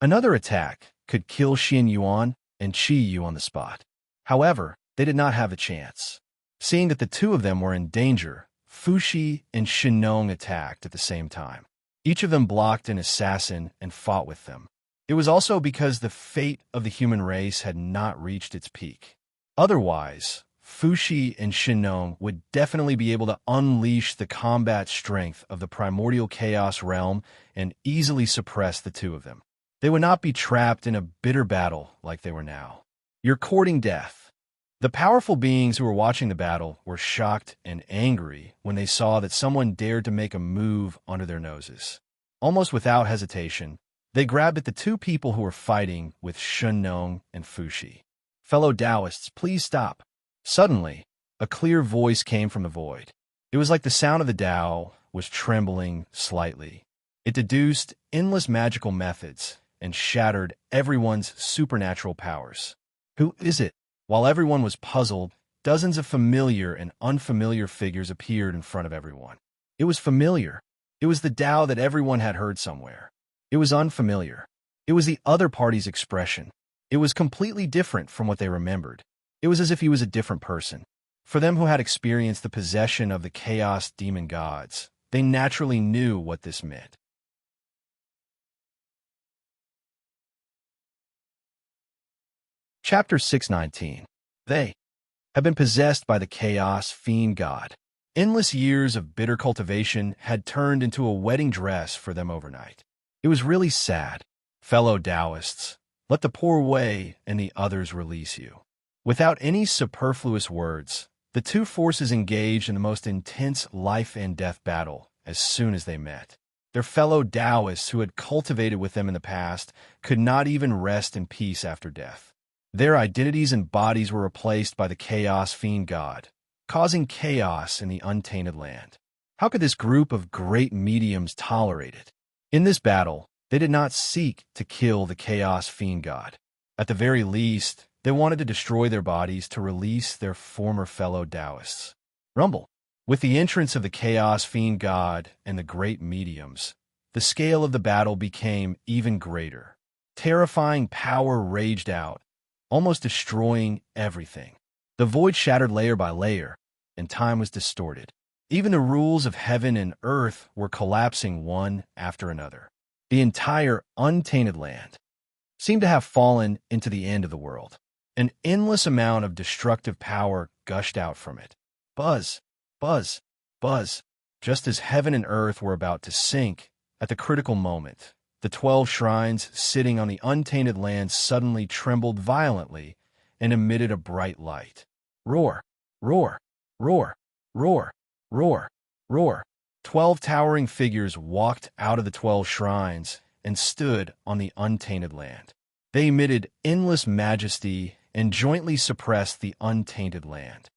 Another attack could kill Xian Yuan and Shi Yu on the spot. However, they did not have a chance. Seeing that the 2 of them were in danger, Fuxi and Shinong attacked at the same time. Each of them blocked an assassin and fought with them. It was also because the fate of the human race had not reached its peak. Otherwise, Fuxi and Shinong would definitely be able to unleash the combat strength of the primordial chaos realm and easily suppress the 2 of them. They would not be trapped in a bitter battle like they were now. You're courting death. The powerful beings who were watching the battle were shocked and angry when they saw that someone dared to make a move under their noses. Almost without hesitation, they grabbed at the 2 people who were fighting with Shinong and Fuxi. Fellow Taoists, please stop. Suddenly, a clear voice came from the void. It was like the sound of the Tao was trembling slightly. It deduced endless magical methods and shattered everyone's supernatural powers. Who is it? While everyone was puzzled, dozens of familiar and unfamiliar figures appeared in front of everyone. It was familiar. It was the Tao that everyone had heard somewhere. It was unfamiliar. It was the other party's expression. It was completely different from what they remembered. It was as if he was a different person. For them who had experienced the possession of the chaos demon gods, they naturally knew what this meant. Chapter 619. They have been possessed by the chaos fiend god. Endless years of bitter cultivation had turned into a wedding dress for them overnight. It was really sad. Fellow Taoists, Let the poor away and the others release you. Without any superfluous words, the two forces engaged in the most intense life and death battle as soon as they met. Their fellow Taoists who had cultivated with them in the past could not even rest in peace after death. Their identities and bodies were replaced by the chaos fiend god, causing chaos in the untainted land. How could this group of great mediums tolerate it? In this battle, they did not seek to kill the chaos fiend god. At the very least, they wanted to destroy their bodies to release their former fellow Taoists. Rumble. With the entrance of the chaos fiend god and the great mediums, the scale of the battle became even greater. Terrifying power raged out, almost destroying everything. The void shattered layer by layer, and time was distorted. Even the rules of heaven and earth were collapsing one after another. The entire untainted land seemed to have fallen into the end of the world. An endless amount of destructive power gushed out from it. Buzz, buzz, buzz. Just as heaven and earth were about to sink, at the critical moment, the 12 shrines sitting on the untainted land suddenly trembled violently and emitted a bright light. Roar, roar, roar, roar, roar, roar. 12 towering figures walked out of the 12 shrines and stood on the untainted land. They emitted endless majesty and jointly suppressed the untainted land.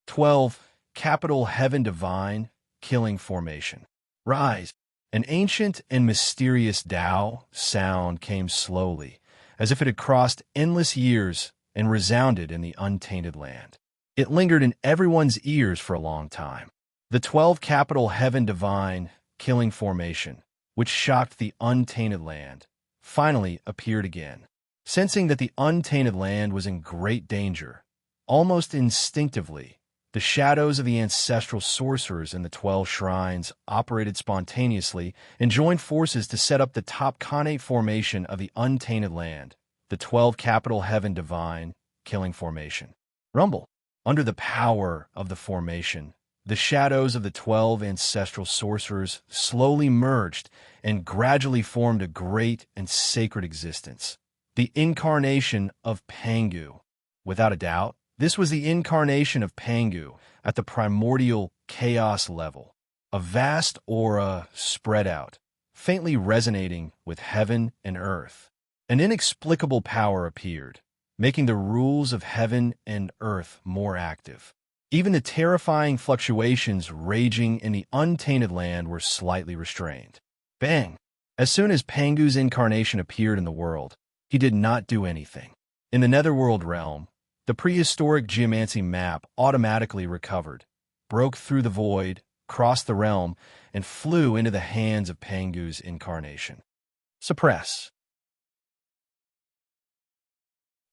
12. Capital Heaven Divine, Killing Formation. Rise. An ancient and mysterious Tao sound came slowly, as if it had crossed endless years and resounded in the untainted land. It lingered in everyone's ears for a long time. The 12 Capital Heaven Divine, Killing Formation, which shocked the untainted land, finally appeared again. Sensing that the untainted land was in great danger, almost instinctively, the shadows of the ancestral sorcerers in the 12 shrines operated spontaneously and joined forces to set up the top Khanate formation of the untainted land, the 12 Capital Heaven Divine, Killing Formation. Rumble. Under the power of the formation, the shadows of the 12 ancestral sorcerers slowly merged and gradually formed a great and sacred existence. The incarnation of Pangu. Without a doubt, this was the incarnation of Pangu at the primordial chaos level. A vast aura spread out, faintly resonating with heaven and earth. An inexplicable power appeared, making the rules of heaven and earth more active. Even the terrifying fluctuations raging in the untainted land were slightly restrained. Bang! As soon as Pangu's incarnation appeared in the world, he did not do anything. In the netherworld realm, the prehistoric geomancy map automatically recovered, broke through the void, crossed the realm, and flew into the hands of Pangu's incarnation. Suppress.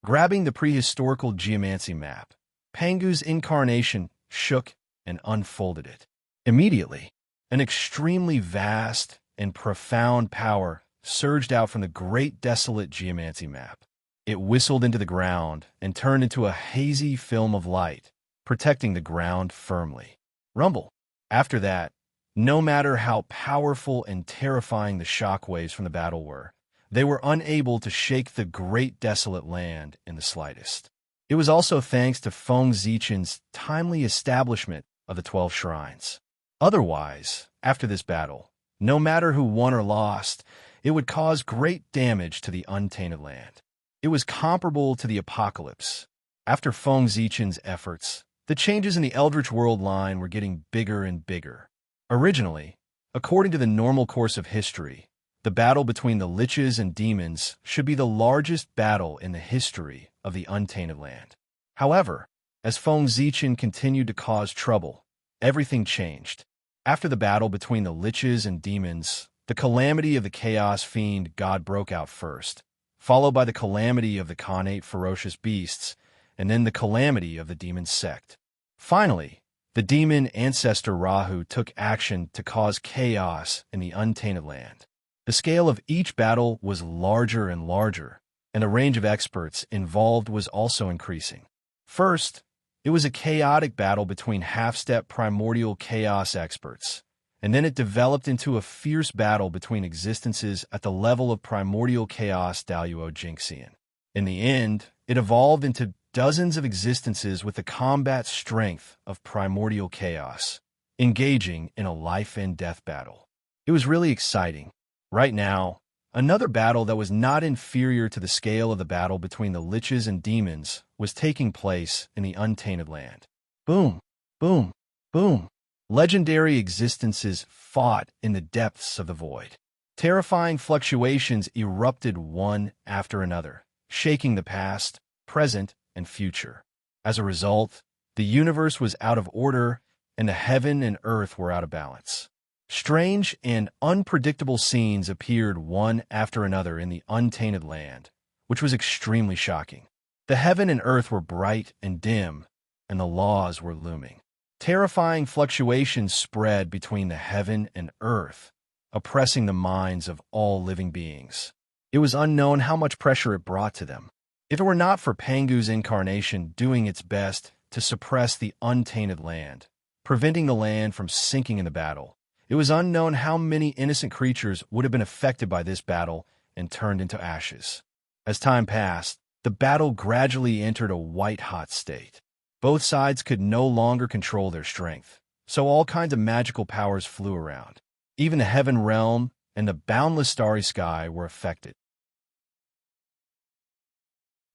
Grabbing the prehistorical geomancy map, Pangu's incarnation shook and unfolded it. Immediately, an extremely vast and profound power surged out from the great desolate geomancy map. It whistled into the ground and turned into a hazy film of light, protecting the ground firmly. Rumble. After that, no matter how powerful and terrifying the shockwaves from the battle were, they were unable to shake the great desolate land in the slightest. It was also thanks to Feng Zichen's timely establishment of the 12 shrines. Otherwise, after this battle, no matter who won or lost, it would cause great damage to the untainted land. It was comparable to the apocalypse. After Feng Zichen's efforts, the changes in the Eldritch World line were getting bigger and bigger. Originally, according to the normal course of history, the battle between the liches and demons should be the largest battle in the history of the untainted land. However, as Feng Zichen continued to cause trouble, everything changed. After the battle between the liches and demons, the calamity of the chaos fiend god broke out first, followed by the calamity of the Khanate ferocious beasts, and then the calamity of the demon sect. Finally, the demon ancestor Rahu took action to cause chaos in the untainted land. The scale of each battle was larger and larger, and the range of experts involved was also increasing. First, it was a chaotic battle between half-step primordial chaos experts, and then it developed into a fierce battle between existences at the level of primordial chaos Daluo Jinxian. In the end, it evolved into dozens of existences with the combat strength of primordial chaos, engaging in a life-and-death battle. It was really exciting. Right now, another battle that was not inferior to the scale of the battle between the liches and demons was taking place in the untainted land. Boom, boom, boom. Legendary existences fought in the depths of the void. Terrifying fluctuations erupted one after another, shaking the past, present, and future. As a result, the universe was out of order, and the heaven and earth were out of balance. Strange and unpredictable scenes appeared one after another in the untainted land, which was extremely shocking. The heaven and earth were bright and dim, and the laws were looming. Terrifying fluctuations spread between the heaven and earth, oppressing the minds of all living beings. It was unknown how much pressure it brought to them. If it were not for Pangu's incarnation doing its best to suppress the untainted land, preventing the land from sinking in the battle, it was unknown how many innocent creatures would have been affected by this battle and turned into ashes. As time passed, the battle gradually entered a white-hot state. Both sides could no longer control their strength, so all kinds of magical powers flew around. Even the heaven realm and the boundless starry sky were affected.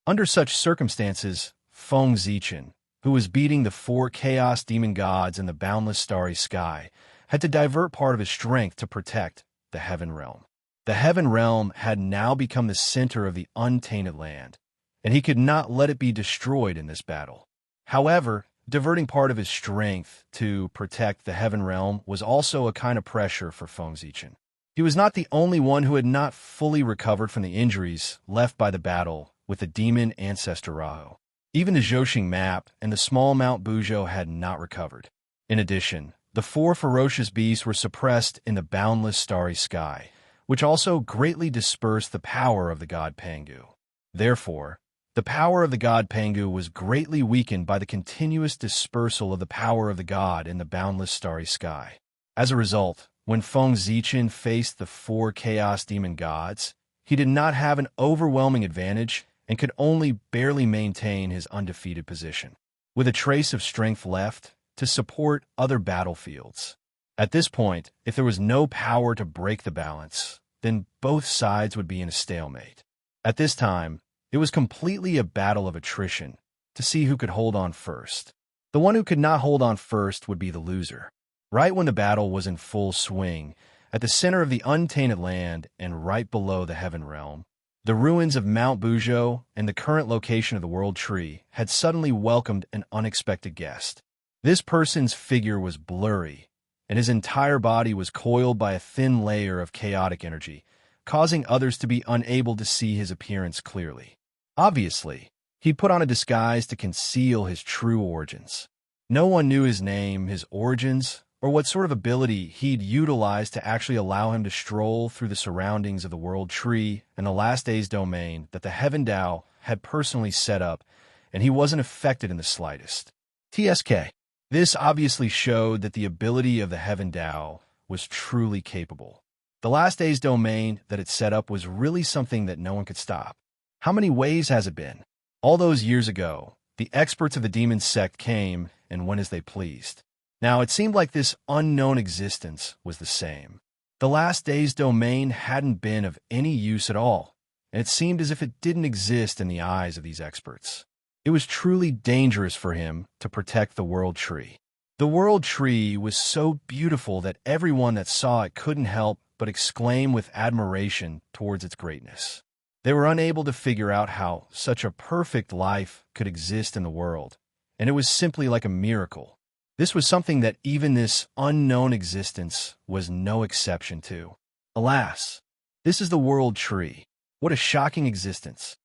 Under such circumstances, Feng Zichen, who was beating the 4 chaos demon gods in the boundless starry sky, had to divert part of his strength to protect the heaven realm. The heaven realm had now become the center of the untainted land, and he could not let it be destroyed in this battle. However, diverting part of his strength to protect the heaven realm was also a kind of pressure for Feng Zichen. He was not the only one who had not fully recovered from the injuries left by the battle with the demon ancestor Raho. Even the Zhoxing map and the small Mount Buzhou had not recovered. In addition, the 4 ferocious beasts were suppressed in the boundless starry sky, which also greatly dispersed the power of the god Pangu. Therefore, the power of the god Pangu was greatly weakened by the continuous dispersal of the power of the god in the boundless starry sky. As a result, when Feng Zichen faced the 4 chaos demon gods, he did not have an overwhelming advantage and could only barely maintain his undefeated position, with a trace of strength left to support other battlefields. At this point, if there was no power to break the balance, then both sides would be in a stalemate. At this time, it was completely a battle of attrition to see who could hold on first. The one who could not hold on first would be the loser. Right when the battle was in full swing, at the center of the untainted land and right below the heaven realm, the ruins of Mount Buzhou and the current location of the World Tree had suddenly welcomed an unexpected guest. This person's figure was blurry, and his entire body was coiled by a thin layer of chaotic energy, causing others to be unable to see his appearance clearly. Obviously, he put on a disguise to conceal his true origins. No one knew his name, his origins, or what sort of ability he'd utilized to actually allow him to stroll through the surroundings of the World Tree and the Last Days domain that the Heaven Dao had personally set up, and he wasn't affected in the slightest. TSK. This obviously showed that the ability of the Heaven Dao was truly capable. The Last Days domain that it set up was really something that no one could stop. How many ways has it been? All those years ago, the experts of the demon sect came and went as they pleased. Now, it seemed like this unknown existence was the same. The Last Days domain hadn't been of any use at all, and it seemed as if it didn't exist in the eyes of these experts. It was truly dangerous for him to protect the World Tree. The World Tree was so beautiful that everyone that saw it couldn't help but exclaim with admiration towards its greatness. They were unable to figure out how such a perfect life could exist in the world, and it was simply like a miracle. This was something that even this unknown existence was no exception to. Alas, this is the World Tree. What a shocking existence.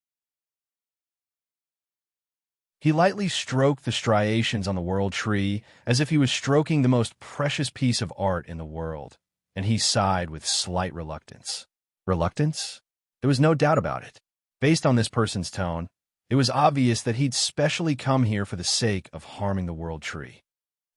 He lightly stroked the striations on the World Tree as if he was stroking the most precious piece of art in the world, and he sighed with slight reluctance. Reluctance? There was no doubt about it. Based on this person's tone, it was obvious that he'd specially come here for the sake of harming the World Tree.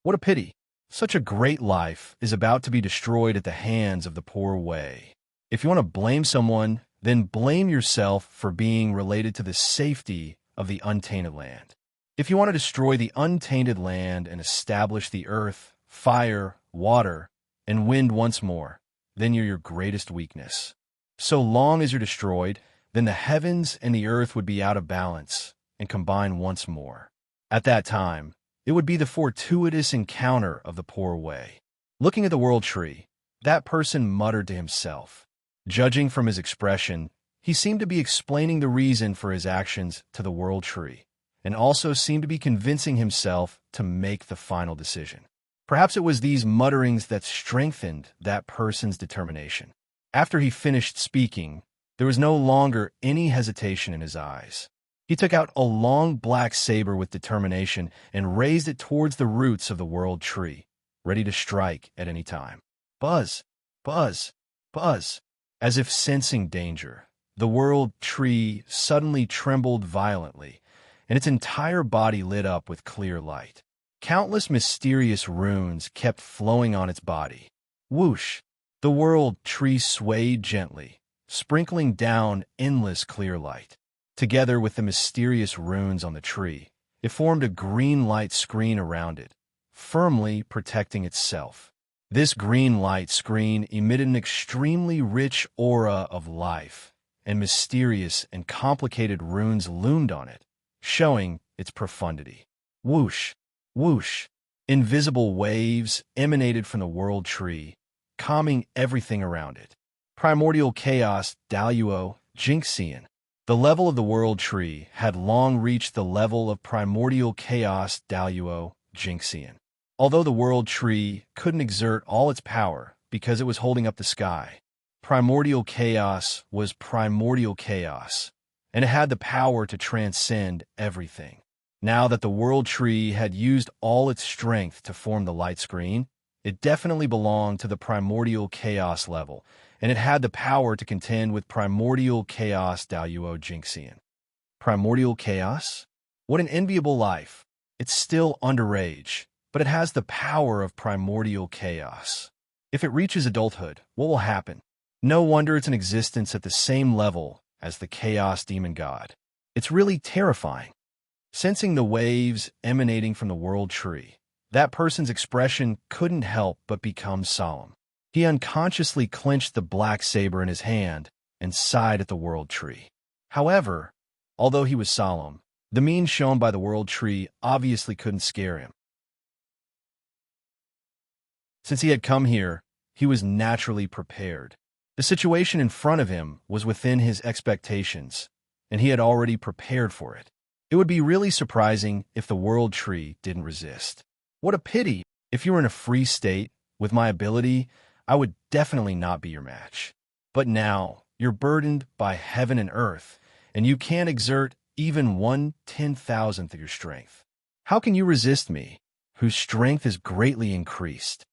What a pity. Such a great life is about to be destroyed at the hands of the poor Wei. If you want to blame someone, then blame yourself for being related to the safety of the untainted land. If you want to destroy the untainted land and establish the earth, fire, water, and wind once more, then you're your greatest weakness. So long as you're destroyed, then the heavens and the earth would be out of balance and combine once more. At that time, it would be the fortuitous encounter of the poor way. Looking at the world tree, that person muttered to himself. Judging from his expression, he seemed to be explaining the reason for his actions to the world tree, and also seemed to be convincing himself to make the final decision. Perhaps it was these mutterings that strengthened that person's determination. After he finished speaking, there was no longer any hesitation in his eyes. He took out a long black saber with determination and raised it towards the roots of the world tree, ready to strike at any time. Buzz, buzz, buzz. As if sensing danger, the world tree suddenly trembled violently, and its entire body lit up with clear light. Countless mysterious runes kept flowing on its body. Whoosh! The world tree swayed gently, sprinkling down endless clear light. Together with the mysterious runes on the tree, it formed a green light screen around it, firmly protecting itself. This green light screen emitted an extremely rich aura of life, and mysterious and complicated runes loomed on it, showing its profundity. Whoosh! Whoosh! Invisible waves emanated from the world tree, calming everything around it. Primordial chaos Daluo Jinxian. The level of the world tree had long reached the level of primordial chaos Daluo Jinxian. Although the world tree couldn't exert all its power because it was holding up the sky, primordial chaos was primordial chaos, and it had the power to transcend everything. Now that the world tree had used all its strength to form the light screen, it definitely belonged to the primordial chaos level, and it had the power to contend with primordial chaos Daluo Jinxian. Primordial chaos? What an enviable life. It's still underage, but it has the power of primordial chaos. If it reaches adulthood, what will happen? No wonder it's in existence at the same level as the chaos demon god. It's really terrifying. Sensing the waves emanating from the world tree, that person's expression couldn't help but become solemn. He unconsciously clenched the black saber in his hand and sighed at the world tree. However, although he was solemn, the mien shown by the world tree obviously couldn't scare him. Since he had come here, he was naturally prepared. The situation in front of him was within his expectations, and he had already prepared for it. It would be really surprising if the world tree didn't resist. What a pity! If you were in a free state, with my ability, I would definitely not be your match. But now, you're burdened by heaven and earth, and you can't exert even 1/10,000th of your strength. How can you resist me, whose strength is greatly increased?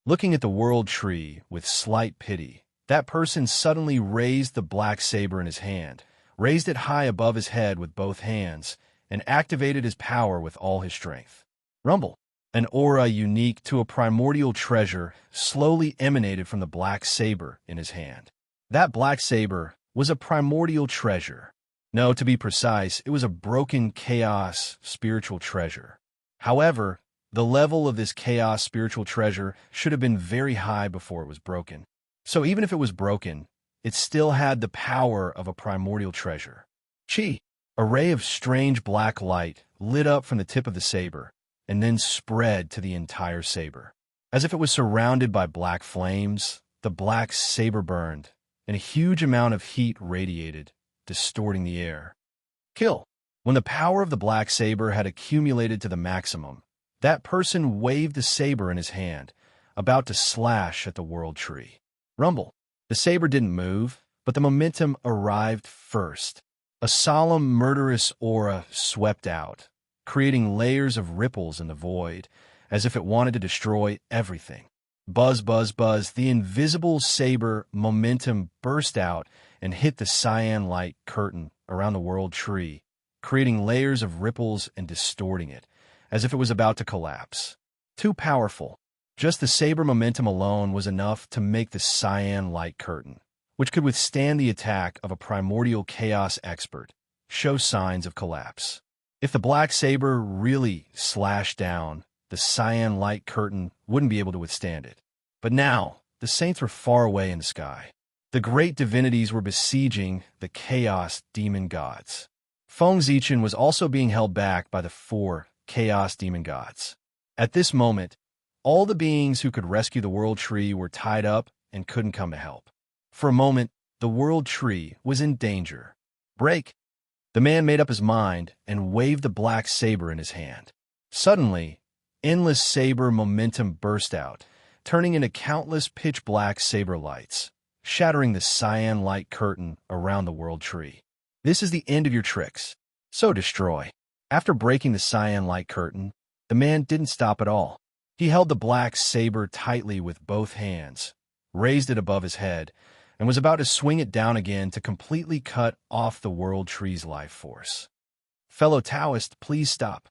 Looking at the world tree with slight pity, that person suddenly raised the black saber in his hand, raised it high above his head with both hands, and activated his power with all his strength. Rumble! An aura unique to a primordial treasure slowly emanated from the black saber in his hand. That black saber was a primordial treasure. No, to be precise, it was a broken chaos spiritual treasure. However, the level of this chaos spiritual treasure should have been very high before it was broken. So even if it was broken, it still had the power of a primordial treasure. Chi! A ray of strange black light lit up from the tip of the saber, and then spread to the entire saber. As if it was surrounded by black flames, the black saber burned, and a huge amount of heat radiated, distorting the air. Kill! When the power of the black saber had accumulated to the maximum, that person waved the saber in his hand, about to slash at the world tree. Rumble! The saber didn't move, but the momentum arrived first. A solemn, murderous aura swept out, creating layers of ripples in the void, as if it wanted to destroy everything. Buzz, buzz, buzz, the invisible saber momentum burst out and hit the cyan light curtain around the world tree, creating layers of ripples and distorting it, as if it was about to collapse. Too powerful. Just the saber momentum alone was enough to make the cyan light curtain, which could withstand the attack of a primordial chaos expert, show signs of collapse. If the black saber really slashed down, the cyan light curtain wouldn't be able to withstand it. But now, the saints were far away in the sky. The great divinities were besieging the chaos demon gods. Feng Zichen was also being held back by the 4 chaos demon gods. At this moment, all the beings who could rescue the world tree were tied up and couldn't come to help. For a moment, the world tree was in danger. Break! The man made up his mind and waved the black saber in his hand. Suddenly, endless saber momentum burst out, turning into countless pitch-black saber lights, shattering the cyan light curtain around the world tree. This is the end of your tricks, so destroy. After breaking the cyan light curtain, the man didn't stop at all. He held the black saber tightly with both hands, raised it above his head, and was about to swing it down again to completely cut off the world tree's life force. Fellow Taoist, please stop.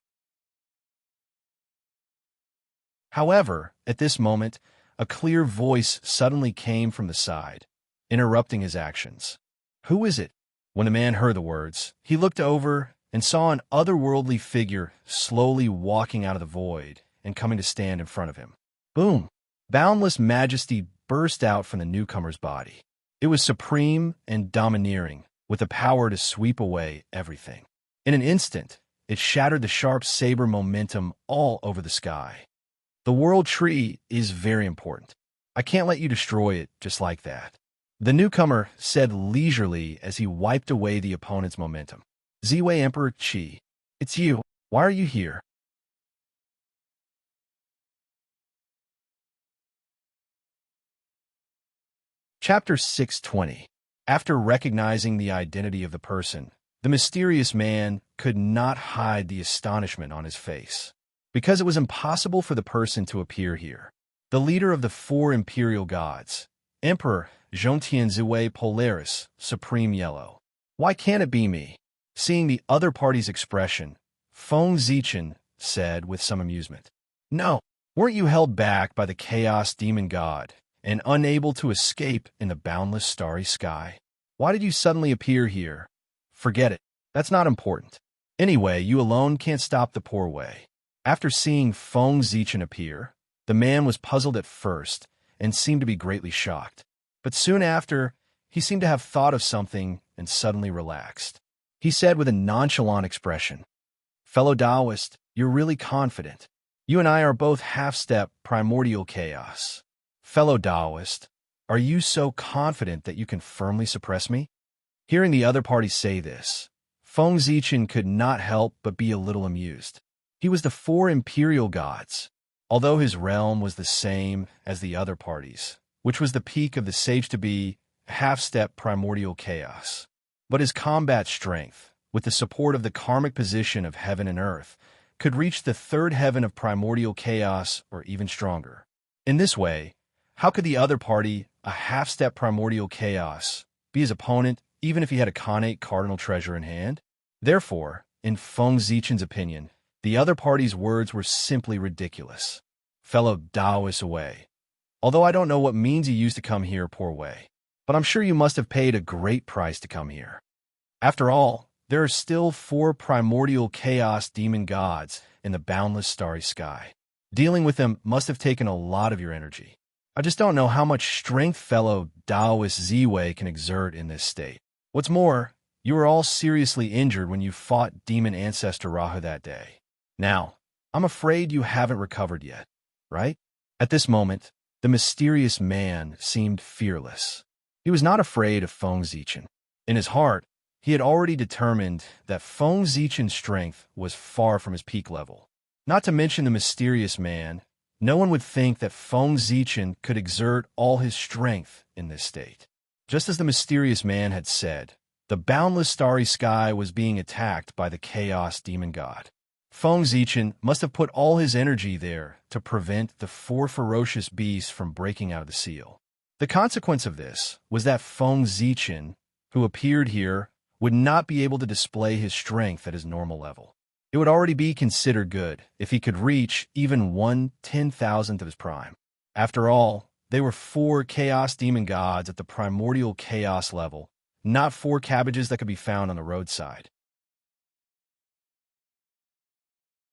However, at this moment, a clear voice suddenly came from the side, interrupting his actions. Who is it? When the man heard the words, he looked over and saw an otherworldly figure slowly walking out of the void and coming to stand in front of him. Boom! Boundless majesty burst out from the newcomer's body. It was supreme and domineering, with the power to sweep away everything. In an instant, it shattered the sharp saber momentum all over the sky. The world tree is very important. I can't let you destroy it just like that. The newcomer said leisurely as he wiped away the opponent's momentum. Ziwei Emperor Qi, it's you. Why are you here? Chapter 620. After recognizing the identity of the person, the mysterious man could not hide the astonishment on his face. Because it was impossible for the person to appear here. The leader of the 4 imperial gods, Emperor Zhongtian Ziwei Polaris, Supreme Yellow. Why can't it be me? Seeing the other party's expression, Feng Zichen said with some amusement. No, weren't you held back by the chaos demon god and unable to escape in the boundless starry sky? Why did you suddenly appear here? Forget it. That's not important. Anyway, you alone can't stop the poor way. After seeing Feng Zichen appear, the man was puzzled at first and seemed to be greatly shocked. But soon after, he seemed to have thought of something and suddenly relaxed. He said with a nonchalant expression, Fellow Taoist, you're really confident. You and I are both half-step primordial chaos. Fellow Taoist, are you so confident that you can firmly suppress me? Hearing the other party say this, Feng Zichen could not help but be a little amused. He was the 4 imperial gods, although his realm was the same as the other parties, which was the peak of the sage-to-be half-step primordial chaos. But his combat strength, with the support of the karmic position of heaven and earth, could reach the 3rd heaven of primordial chaos or even stronger. In this way, how could the other party, a half-step primordial chaos, be his opponent even if he had a connate cardinal treasure in hand? Therefore, in Feng Zichen's opinion, the other party's words were simply ridiculous. Fellow Taoist away. Although I don't know what means you used to come here, poor way, but I'm sure you must have paid a great price to come here. After all, there are still 4 primordial chaos demon gods in the boundless starry sky. Dealing with them must have taken a lot of your energy. I just don't know how much strength fellow Taoist Ziwei can exert in this state. What's more, you were all seriously injured when you fought demon ancestor Rahu that day. Now, I'm afraid you haven't recovered yet, right? At this moment, the mysterious man seemed fearless. He was not afraid of Feng Zichen. In his heart, he had already determined that Feng Zichen's strength was far from his peak level. Not to mention the mysterious man, no one would think that Feng Zichen could exert all his strength in this state. Just as the mysterious man had said, the boundless starry sky was being attacked by the chaos demon god. Feng Zichen must have put all his energy there to prevent the 4 ferocious beasts from breaking out of the seal. The consequence of this was that Feng Zichen, who appeared here, would not be able to display his strength at his normal level. It would already be considered good if he could reach even 1/10,000th of his prime. After all, They were 4 chaos demon gods at the primordial chaos level, not 4 cabbages that could be found on the roadside.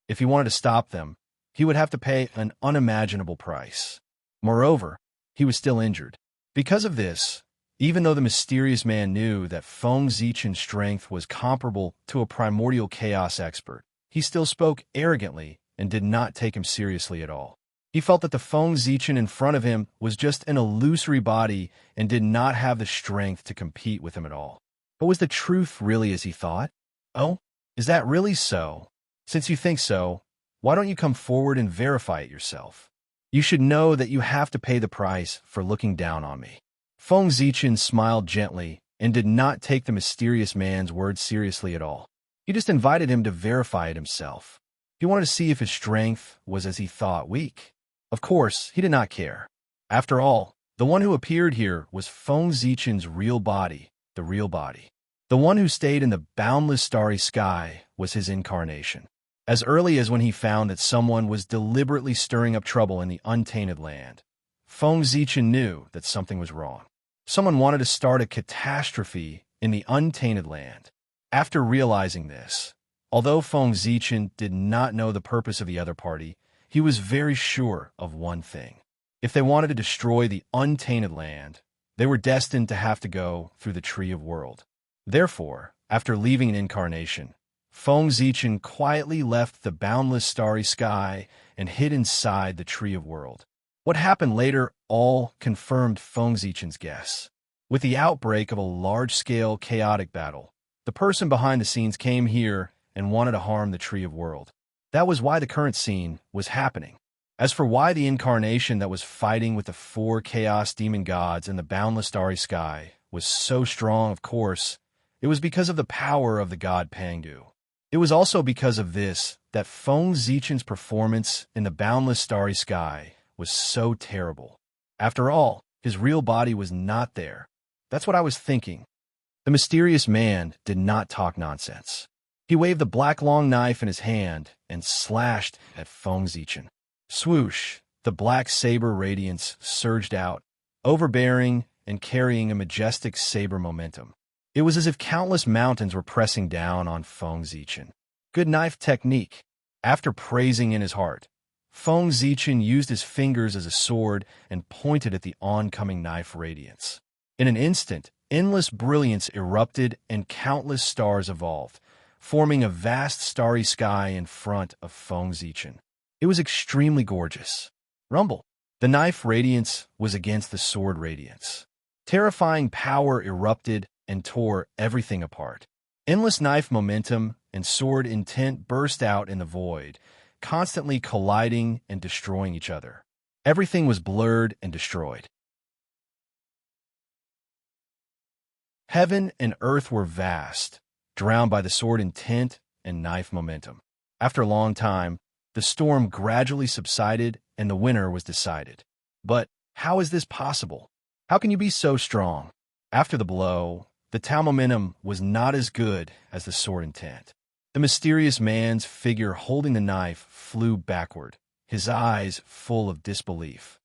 If he wanted to stop them, he would have to pay an unimaginable price. Moreover, he was still injured. Because of this, even though the mysterious man knew that Feng Zichen's strength was comparable to a primordial chaos expert, he still spoke arrogantly and did not take him seriously at all. He felt that the Feng Zichen in front of him was just an illusory body and did not have the strength to compete with him at all. But was the truth really as he thought? Oh, is that really so? Since you think so, why don't you come forward and verify it yourself? You should know that you have to pay the price for looking down on me. Feng Zichen smiled gently and did not take the mysterious man's words seriously at all. He just invited him to verify it himself. He wanted to see if his strength was as he thought weak. Of course, he did not care. After all, the one who appeared here was Feng Zichen's real body, the real body. The one who stayed in the boundless starry sky was his incarnation. As early as when he found that someone was deliberately stirring up trouble in the untainted land, Feng Zichen knew that something was wrong. Someone wanted to start a catastrophe in the untainted land. After realizing this, although Feng Zichen did not know the purpose of the other party, he was very sure of one thing. If they wanted to destroy the untainted land, they were destined to have to go through the Tree of World. Therefore, after leaving an incarnation, Feng Zichen quietly left the boundless starry sky and hid inside the Tree of World. What happened later all confirmed Feng Zichen's guess. With the outbreak of a large-scale chaotic battle, the person behind the scenes came here and wanted to harm the Tree of World. That was why the current scene was happening. As for why the incarnation that was fighting with the 4 chaos demon gods in the boundless starry sky was so strong, of course, it was because of the power of the god Pangdu. It was also because of this that Feng Zichen's performance in the boundless starry sky was so terrible. After all, his real body was not there. That's what I was thinking. The mysterious man did not talk nonsense. He waved the black long knife in his hand and slashed at Feng Zichen. Swoosh! The black saber radiance surged out, overbearing and carrying a majestic saber momentum. It was as if countless mountains were pressing down on Feng Zichen. Good knife technique. After praising in his heart, Feng Zichen used his fingers as a sword and pointed at the oncoming knife radiance. In an instant, endless brilliance erupted and countless stars evolved, forming a vast starry sky in front of Feng Zichen. It was extremely gorgeous. Rumble. The knife radiance was against the sword radiance. Terrifying power erupted and tore everything apart. Endless knife momentum and sword intent burst out in the void, constantly colliding and destroying each other. Everything was blurred and destroyed. Heaven and earth were vast, drowned by the sword intent and knife momentum. After a long time, the storm gradually subsided and the winner was decided. But how is this possible? How can you be so strong? After the blow, the Tau momentum was not as good as the sword intent. The mysterious man's figure holding the knife flew backward, his eyes full of disbelief.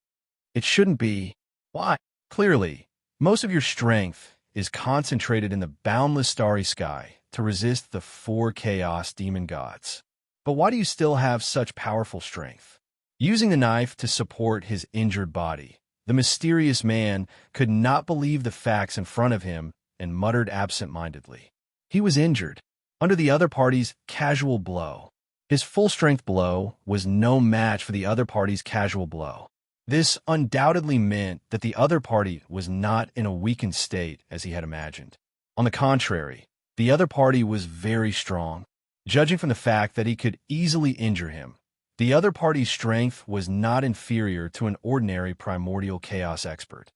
It shouldn't be. Why? Clearly, most of your strength is concentrated in the boundless starry sky to resist the 4 chaos demon gods. But why do you still have such powerful strength? Using the knife to support his injured body, the mysterious man could not believe the facts in front of him and muttered absent-mindedly. He was injured, under the other party's casual blow. His full-strength blow was no match for the other party's casual blow. This undoubtedly meant that the other party was not in a weakened state as he had imagined. On the contrary, the other party was very strong. Judging from the fact that he could easily injure him, the other party's strength was not inferior to an ordinary primordial chaos expert.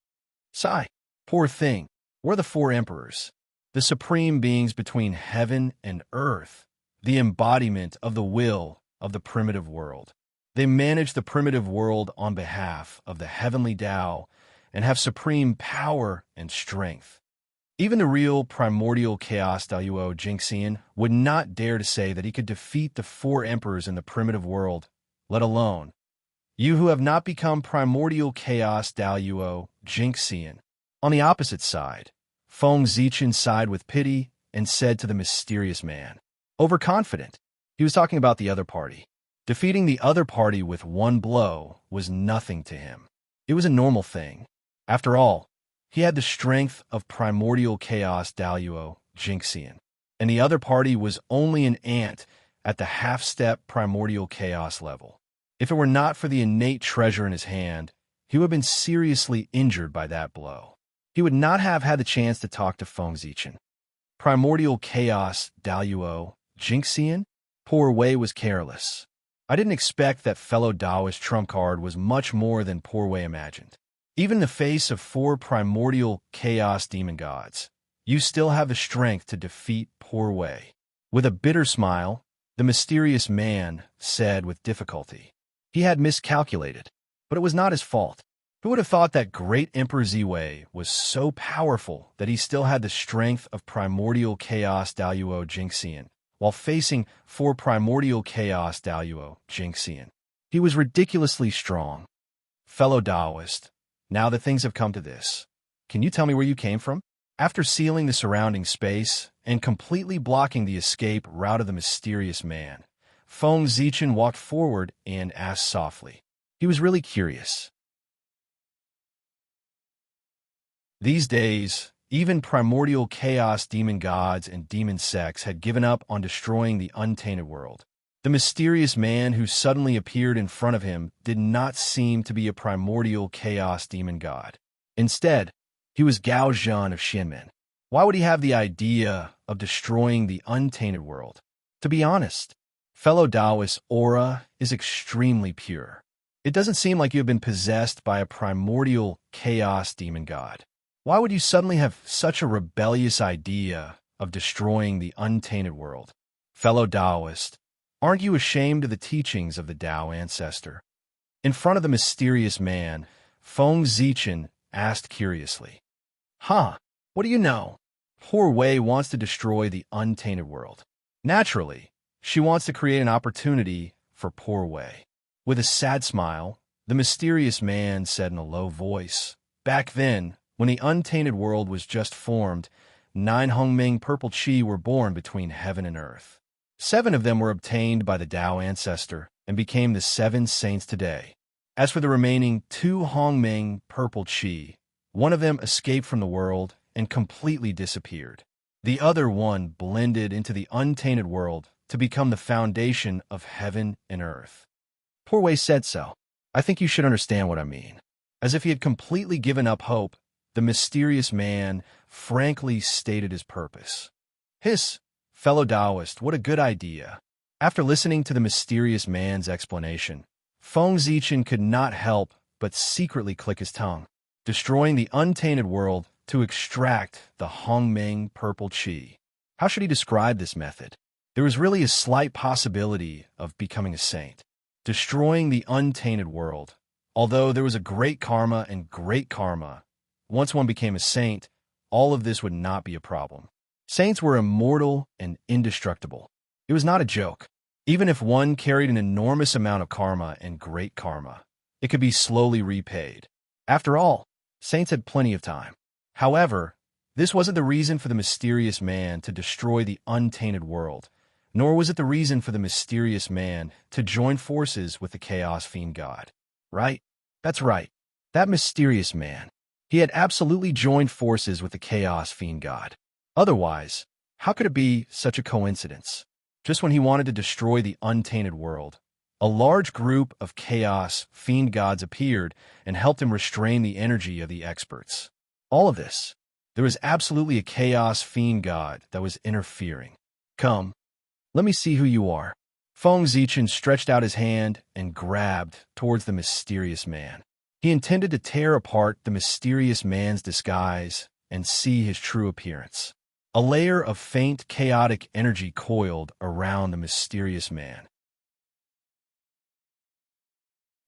Sigh, poor thing. We're the 4 emperors, the supreme beings between heaven and earth, the embodiment of the will of the primitive world. They manage the primitive world on behalf of the heavenly Tao and have supreme power and strength. Even the real primordial chaos Daoyuo Jingxian would not dare to say that he could defeat the 4 emperors in the primitive world, let alone You who have not become primordial chaos Daluo Jinxian. On the opposite side, Feng Zichen sighed with pity and said to the mysterious man. Overconfident. He was talking about the other party. Defeating the other party with one blow was nothing to him. It was a normal thing. After all, he had the strength of primordial chaos Daluo Jinxian, and the other party was only an ant at the half-step primordial chaos level. If it were not for the innate treasure in his hand, he would have been seriously injured by that blow. He would not have had the chance to talk to Feng Zichen. Primordial chaos Daluo Jinxian? Poor Wei was careless. I didn't expect that fellow Taoist trump card was much more than Poor Wei imagined. Even in the face of 4 primordial chaos demon gods, you still have the strength to defeat Poor Wei. With a bitter smile, the mysterious man said with difficulty. He had miscalculated, but it was not his fault. Who would have thought that great Emperor Ziwei was so powerful that he still had the strength of primordial chaos Daluo Jinxian, while facing 4 primordial chaos Daluo Jinxian? He was ridiculously strong. Fellow Taoist, now that things have come to this, can you tell me where you came from? After sealing the surrounding space and completely blocking the escape route of the mysterious man, Feng Zichen walked forward and asked softly. He was really curious. These days, even primordial chaos demon gods and demon sects had given up on destroying the untainted world. The mysterious man who suddenly appeared in front of him did not seem to be a primordial chaos demon god. Instead, he was Gao Zhan of Xianmen. Why would he have the idea of destroying the untainted world? To be honest, fellow Taoist's aura is extremely pure. It doesn't seem like you have been possessed by a primordial chaos demon god. Why would you suddenly have such a rebellious idea of destroying the untainted world? Fellow Taoist, aren't you ashamed of the teachings of the Tao ancestor? In front of the mysterious man, Feng Zichen asked curiously. Huh, what do you know? Poor Wei wants to destroy the untainted world. Naturally, she wants to create an opportunity for Poor Wei. With a sad smile, the mysterious man said in a low voice, Back then, when the untainted world was just formed, 9 Hongming purple chi were born between heaven and earth. 7 of them were obtained by the Tao ancestor and became the 7 saints today. As for the remaining 2 Hongming purple chi, one of them escaped from the world and completely disappeared. The other one blended into the untainted world to become the foundation of heaven and earth. Poor Wei said so. I think you should understand what I mean. As if he had completely given up hope, the mysterious man frankly stated his purpose. Hiss, fellow Taoist, what a good idea. After listening to the mysterious man's explanation, Feng Zichen could not help but secretly click his tongue, destroying the untainted world to extract the Hongming purple chi. How should he describe this method? There was really a slight possibility of becoming a saint, destroying the untainted world. Although there was a great karma and great karma, once one became a saint, all of this would not be a problem. Saints were immortal and indestructible. It was not a joke. Even if one carried an enormous amount of karma and great karma, it could be slowly repaid. After all, saints had plenty of time. However, this wasn't the reason for the mysterious man to destroy the untainted world, nor was it the reason for the mysterious man to join forces with the Chaos Fiend God. Right? That's right. That mysterious man. He had absolutely joined forces with the Chaos Fiend God. Otherwise, how could it be such a coincidence? Just when he wanted to destroy the untainted world, a large group of Chaos Fiend Gods appeared and helped him restrain the energy of the experts. All of this, there was absolutely a Chaos Fiend God that was interfering. Come, let me see who you are. Feng Zichen stretched out his hand and grabbed towards the mysterious man. He intended to tear apart the mysterious man's disguise and see his true appearance. A layer of faint, chaotic energy coiled around the mysterious man.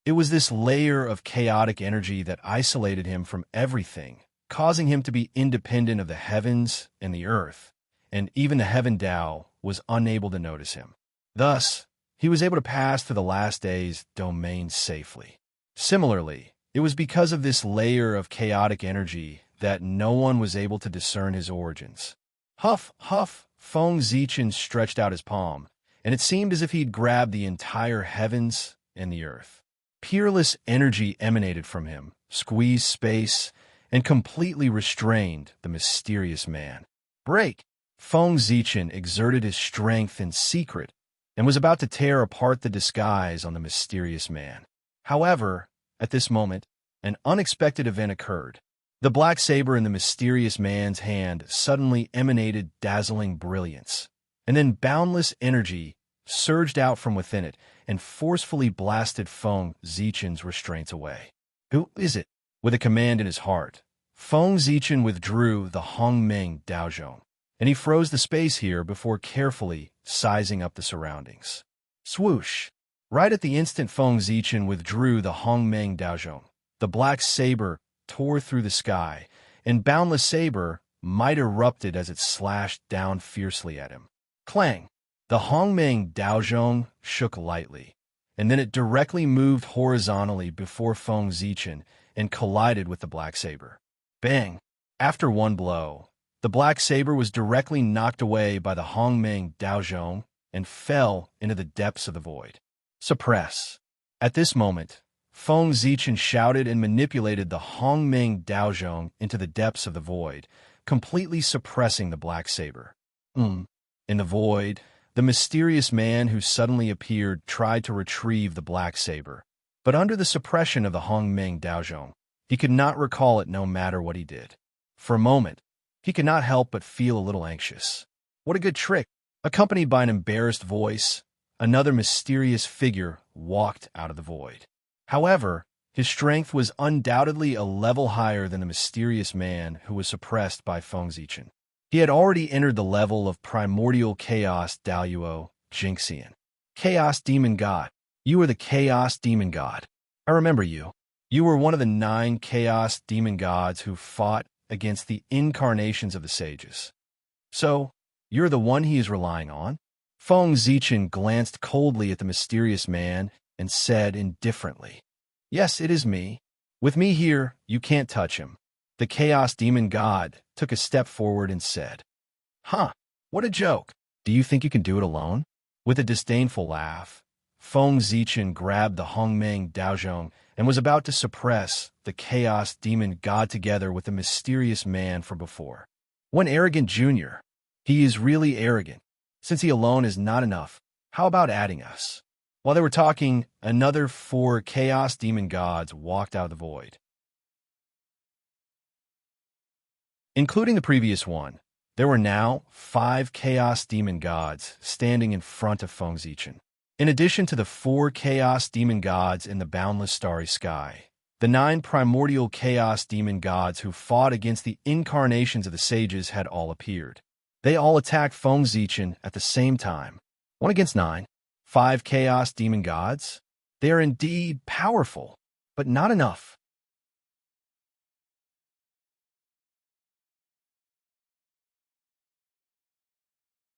It was this layer of chaotic energy that isolated him from everything, causing him to be independent of the heavens and the earth, and even the Heaven Tao was unable to notice him. Thus, he was able to pass through the last day's domain safely. Similarly, it was because of this layer of chaotic energy that no one was able to discern his origins. Huff, huff, Feng Zichen stretched out his palm, and it seemed as if he'd grabbed the entire heavens and the earth. Peerless energy emanated from him, squeezed space, and completely restrained the mysterious man. Break! Feng Zichen exerted his strength in secret and was about to tear apart the disguise on the mysterious man. However, at this moment, an unexpected event occurred. The black saber in the mysterious man's hand suddenly emanated dazzling brilliance, and then boundless energy surged out from within it and forcefully blasted Feng Zichen's restraints away. Who is it? With a command in his heart, Feng Zichen withdrew the Hongmeng Daozhong, and he froze the space here before carefully sizing up the surroundings. Swoosh! Right at the instant Feng Zichen withdrew the Hongmeng Daozhong, the black saber tore through the sky, and boundless saber might erupted as it slashed down fiercely at him. Clang! The Hongmeng Daozhong shook lightly, and then it directly moved horizontally before Feng Zichen and collided with the black saber. Bang! After one blow, the black saber was directly knocked away by the Hongmeng Daozhong and fell into the depths of the void. Suppress! At this moment, Feng Zichen shouted and manipulated the Hongmeng Daozhong into the depths of the void, completely suppressing the black saber. In the void, the mysterious man who suddenly appeared tried to retrieve the black saber, but under the suppression of the Hongmeng Daozhong, he could not recall it no matter what he did. For a moment, he could not help but feel a little anxious. What a good trick! Accompanied by an embarrassed voice, another mysterious figure walked out of the void. However, his strength was undoubtedly a level higher than the mysterious man who was suppressed by Feng Zichen. He had already entered the level of primordial chaos Daluo Jinxian. Chaos Demon God. You are the Chaos Demon God. I remember you. You were one of the 9 Chaos Demon Gods who fought against the incarnations of the sages. So, you're the one he is relying on? Feng Zichen glanced coldly at the mysterious man and said indifferently, Yes, it is me. With me here, you can't touch him. The Chaos Demon God took a step forward and said, What a joke. Do you think you can do it alone? With a disdainful laugh, Feng Zichen grabbed the Hongmeng Daozhong and was about to suppress the Chaos Demon God together with the mysterious man from before. One arrogant junior. He is really arrogant. Since he alone is not enough, how about adding us? While they were talking, another 4 Chaos Demon Gods walked out of the void. Including the previous one, there were now 5 Chaos Demon Gods standing in front of Feng Zichen. In addition to the 4 Chaos Demon Gods in the boundless starry sky, the 9 primordial Chaos Demon Gods who fought against the incarnations of the sages had all appeared. They all attacked Feng Zichen at the same time. 1 against 9. 5 Chaos Demon Gods? They are indeed powerful, but not enough.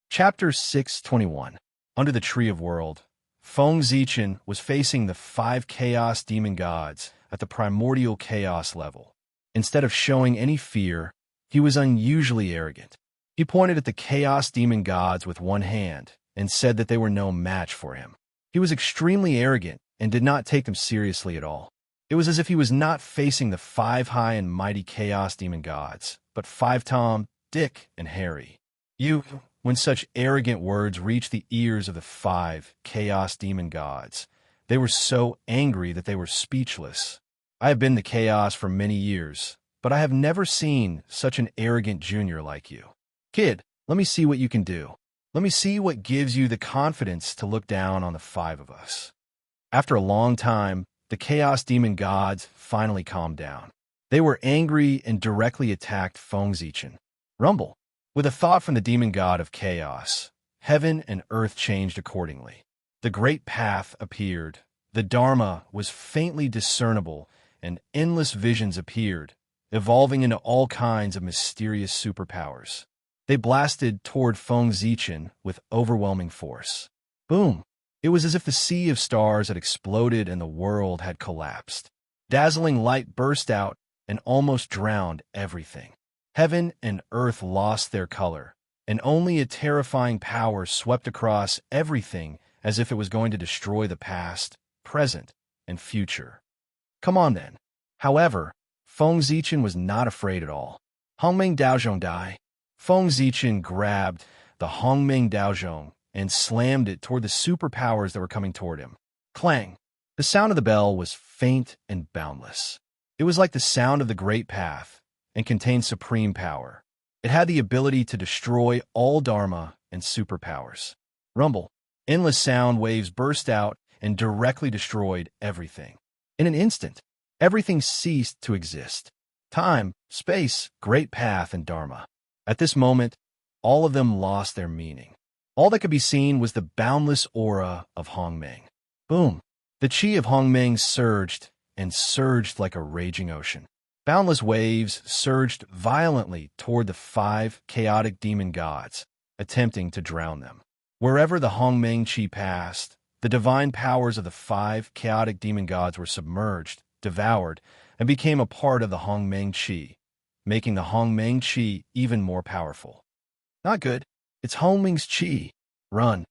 Chapter 621. Under the Tree of World, Feng Zichen was facing the 5 Chaos Demon Gods at the primordial chaos level. Instead of showing any fear, he was unusually arrogant. He pointed at the Chaos Demon Gods with one hand and said that they were no match for him. He was extremely arrogant and did not take them seriously at all. It was as if he was not facing the 5 high and mighty Chaos Demon Gods, but 5 Tom, Dick, and Harry. When such arrogant words reached the ears of the 5 Chaos Demon Gods, they were so angry that they were speechless. I have been the Chaos for many years, but I have never seen such an arrogant junior like you. Kid, let me see what you can do. Let me see what gives you the confidence to look down on the 5 of us. After a long time, the Chaos Demon Gods finally calmed down. They were angry and directly attacked Feng Zichen. Rumble. With a thought from the demon god of chaos, heaven and earth changed accordingly. The great path appeared, the Dharma was faintly discernible, and endless visions appeared, evolving into all kinds of mysterious superpowers. They blasted toward Feng Zichen with overwhelming force. Boom! It was as if the sea of stars had exploded and the world had collapsed. Dazzling light burst out and almost drowned everything. Heaven and earth lost their color, and only a terrifying power swept across everything as if it was going to destroy the past, present, and future. Come on then. However, Feng Zichen was not afraid at all. Hongmeng Daozhong Dai. Feng Zichen grabbed the Hongmeng Daozhong and slammed it toward the superpowers that were coming toward him. Clang! The sound of the bell was faint and boundless. It was like the sound of the Great Path and contained supreme power. It had the ability to destroy all Dharma and superpowers. Rumble. Endless sound waves burst out and directly destroyed everything. In an instant, everything ceased to exist. Time, space, Great Path, and Dharma. At this moment, all of them lost their meaning. All that could be seen was the boundless aura of Hongmeng. Boom! The chi of Hongmeng surged and surged like a raging ocean. Boundless waves surged violently toward the 5 chaotic demon gods, attempting to drown them. Wherever the Hongmeng chi passed, the divine powers of the 5 chaotic demon gods were submerged, devoured, and became a part of the Hongmeng chi, making the Hongmeng chi even more powerful. Not good. It's Hongmeng's chi. Run.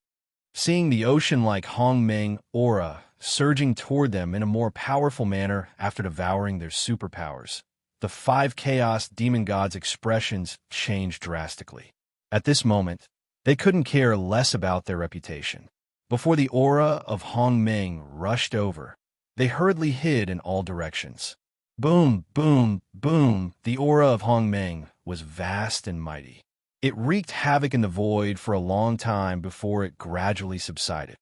Seeing the ocean-like Hongmeng aura surging toward them in a more powerful manner after devouring their superpowers, the 5 chaos demon gods' expressions changed drastically. At this moment, they couldn't care less about their reputation. Before the aura of Hongmeng rushed over, they hurriedly hid in all directions. Boom, boom, boom, the aura of Hongmeng was vast and mighty. It wreaked havoc in the void for a long time before it gradually subsided.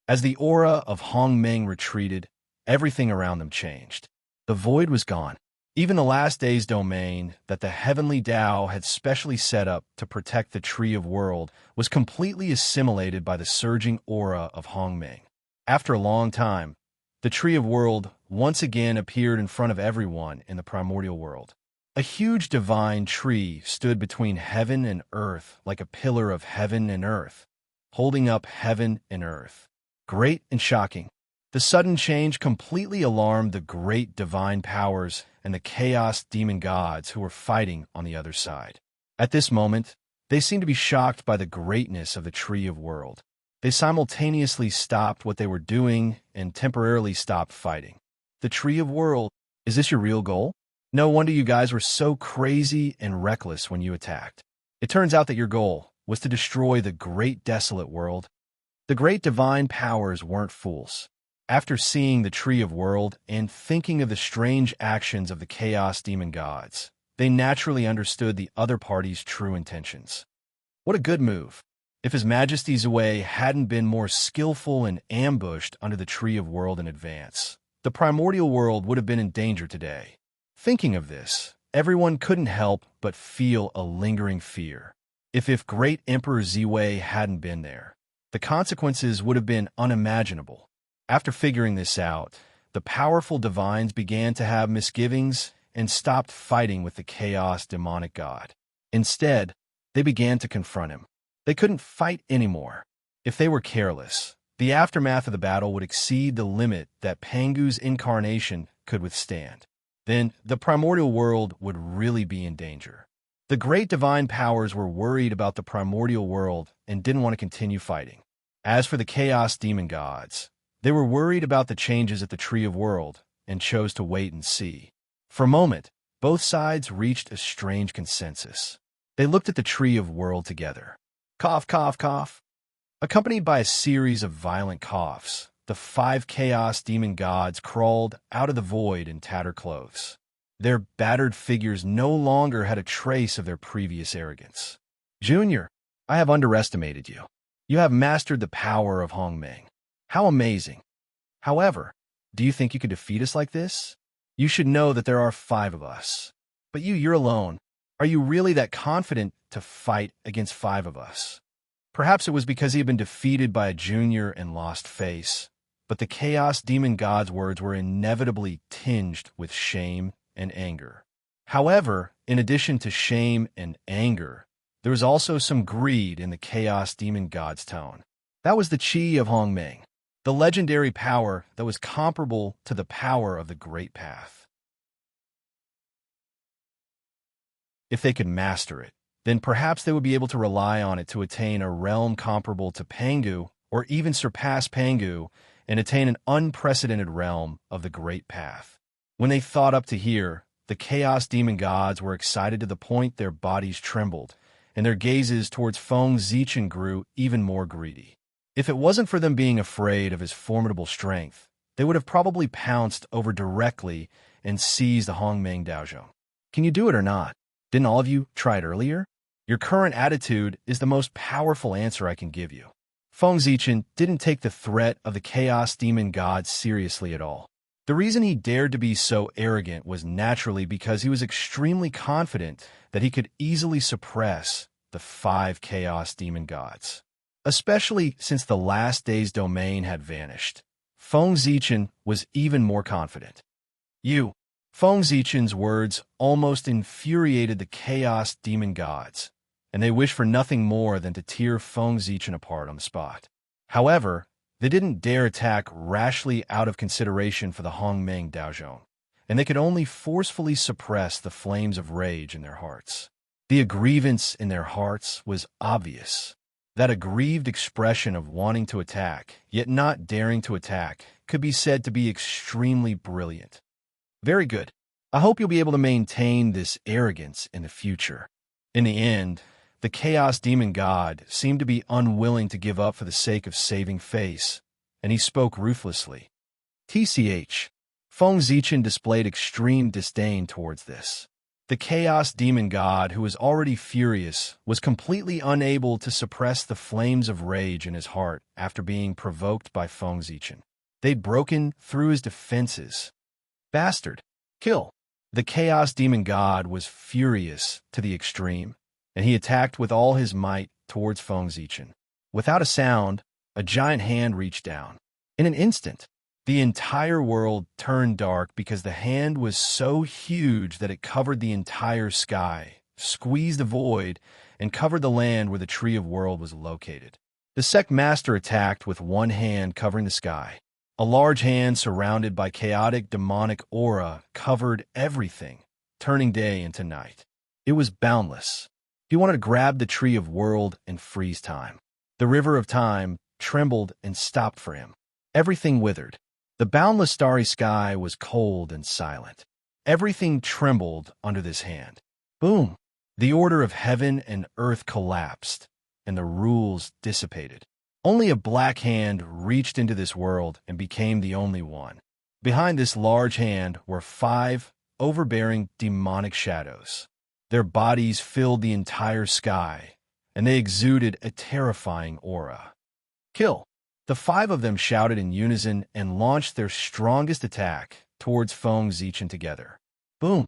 As the aura of Hongmeng retreated, everything around them changed. The void was gone. Even the last day's domain that the heavenly Tao had specially set up to protect the Tree of World was completely assimilated by the surging aura of Hongmeng. After a long time, the Tree of World once again appeared in front of everyone in the primordial world. A huge divine tree stood between heaven and earth like a pillar of heaven and earth, holding up heaven and earth. Great and shocking. The sudden change completely alarmed the great divine powers and the chaos demon gods who were fighting on the other side. At this moment, they seemed to be shocked by the greatness of the Tree of World. They simultaneously stopped what they were doing and temporarily stopped fighting. The Tree of World, is this your real goal? No wonder you guys were so crazy and reckless when you attacked. It turns out that your goal was to destroy the great desolate world. The great divine powers weren't fools. After seeing the Tree of World and thinking of the strange actions of the Chaos Demon Gods, they naturally understood the other party's true intentions. What a good move. If His Majesty Zue hadn't been more skillful and ambushed under the Tree of World in advance, the primordial world would have been in danger today. Thinking of this, everyone couldn't help but feel a lingering fear. If great Emperor Ziwei hadn't been there, the consequences would have been unimaginable. After figuring this out, the powerful divines began to have misgivings and stopped fighting with the chaos demonic god. Instead, they began to confront him. They couldn't fight anymore. If they were careless, the aftermath of the battle would exceed the limit that Pangu's incarnation could withstand. Then the primordial world would really be in danger. The great divine powers were worried about the primordial world and didn't want to continue fighting. As for the chaos demon gods, they were worried about the changes at the Tree of World and chose to wait and see. For a moment, both sides reached a strange consensus. They looked at the Tree of World together. Cough, cough, cough. Accompanied by a series of violent coughs, the 5 chaos demon gods crawled out of the void in tattered clothes. Their battered figures no longer had a trace of their previous arrogance. Junior, I have underestimated you. You have mastered the power of Hongmeng. How amazing. However, do you think you could defeat us like this? You should know that there are 5 of us. But you're alone. Are you really that confident to fight against 5 of us? Perhaps it was because he had been defeated by a junior and lost face. But the Chaos Demon God's words were inevitably tinged with shame and anger. However, in addition to shame and anger, There was also some greed in the Chaos Demon God's tone. That was the Qi of Hongmeng, the legendary power that was comparable to the power of the Great Path. If they could master it, then perhaps they would be able to rely on it to attain a realm comparable to Pangu, or even surpass Pangu, and attain an unprecedented realm of the Great Path. When they thought up to here, the Chaos Demon Gods were excited to the point their bodies trembled, and their gazes towards Feng Zichen grew even more greedy. If it wasn't for them being afraid of his formidable strength, they would have probably pounced over directly and seized the Hongmeng Daozhong. Can you do it or not? Didn't all of you try it earlier? Your current attitude is the most powerful answer I can give you. Feng Zichen didn't take the threat of the Chaos Demon God seriously at all. The reason he dared to be so arrogant was naturally because he was extremely confident that he could easily suppress the 5 Chaos Demon Gods. Especially since the last day's domain had vanished, Feng Zichen was even more confident. Feng Zichen's words almost infuriated the Chaos Demon Gods, and they wished for nothing more than to tear Feng Zichen apart on the spot. However, they didn't dare attack rashly out of consideration for the Hongmeng Daozhong, and they could only forcefully suppress the flames of rage in their hearts. The aggrievance in their hearts was obvious. That aggrieved expression of wanting to attack, yet not daring to attack, could be said to be extremely brilliant. Very good. I hope you'll be able to maintain this arrogance in the future. In the end, the Chaos Demon God seemed to be unwilling to give up for the sake of saving face, and he spoke ruthlessly. TCH. Feng Zichen displayed extreme disdain towards this. The Chaos Demon God, who was already furious, was completely unable to suppress the flames of rage in his heart after being provoked by Feng Zichen. They'd broken through his defenses. Bastard. Kill. The Chaos Demon God was furious to the extreme, and he attacked with all his might towards Feng Zichen. Without a sound, a giant hand reached down. In an instant, the entire world turned dark because the hand was so huge that it covered the entire sky, squeezed the void, and covered the land where the Tree of World was located. The sect master attacked with one hand covering the sky. A large hand surrounded by chaotic demonic aura covered everything, turning day into night. It was boundless. He wanted to grab the Tree of World and freeze time. The river of time trembled and stopped for him. Everything withered. The boundless starry sky was cold and silent. Everything trembled under this hand. Boom! The order of heaven and earth collapsed, and the rules dissipated. Only a black hand reached into this world and became the only one. Behind this large hand were 5 overbearing demonic shadows. Their bodies filled the entire sky, and they exuded a terrifying aura. Kill! The 5 of them shouted in unison and launched their strongest attack towards Feng Zichen together. Boom!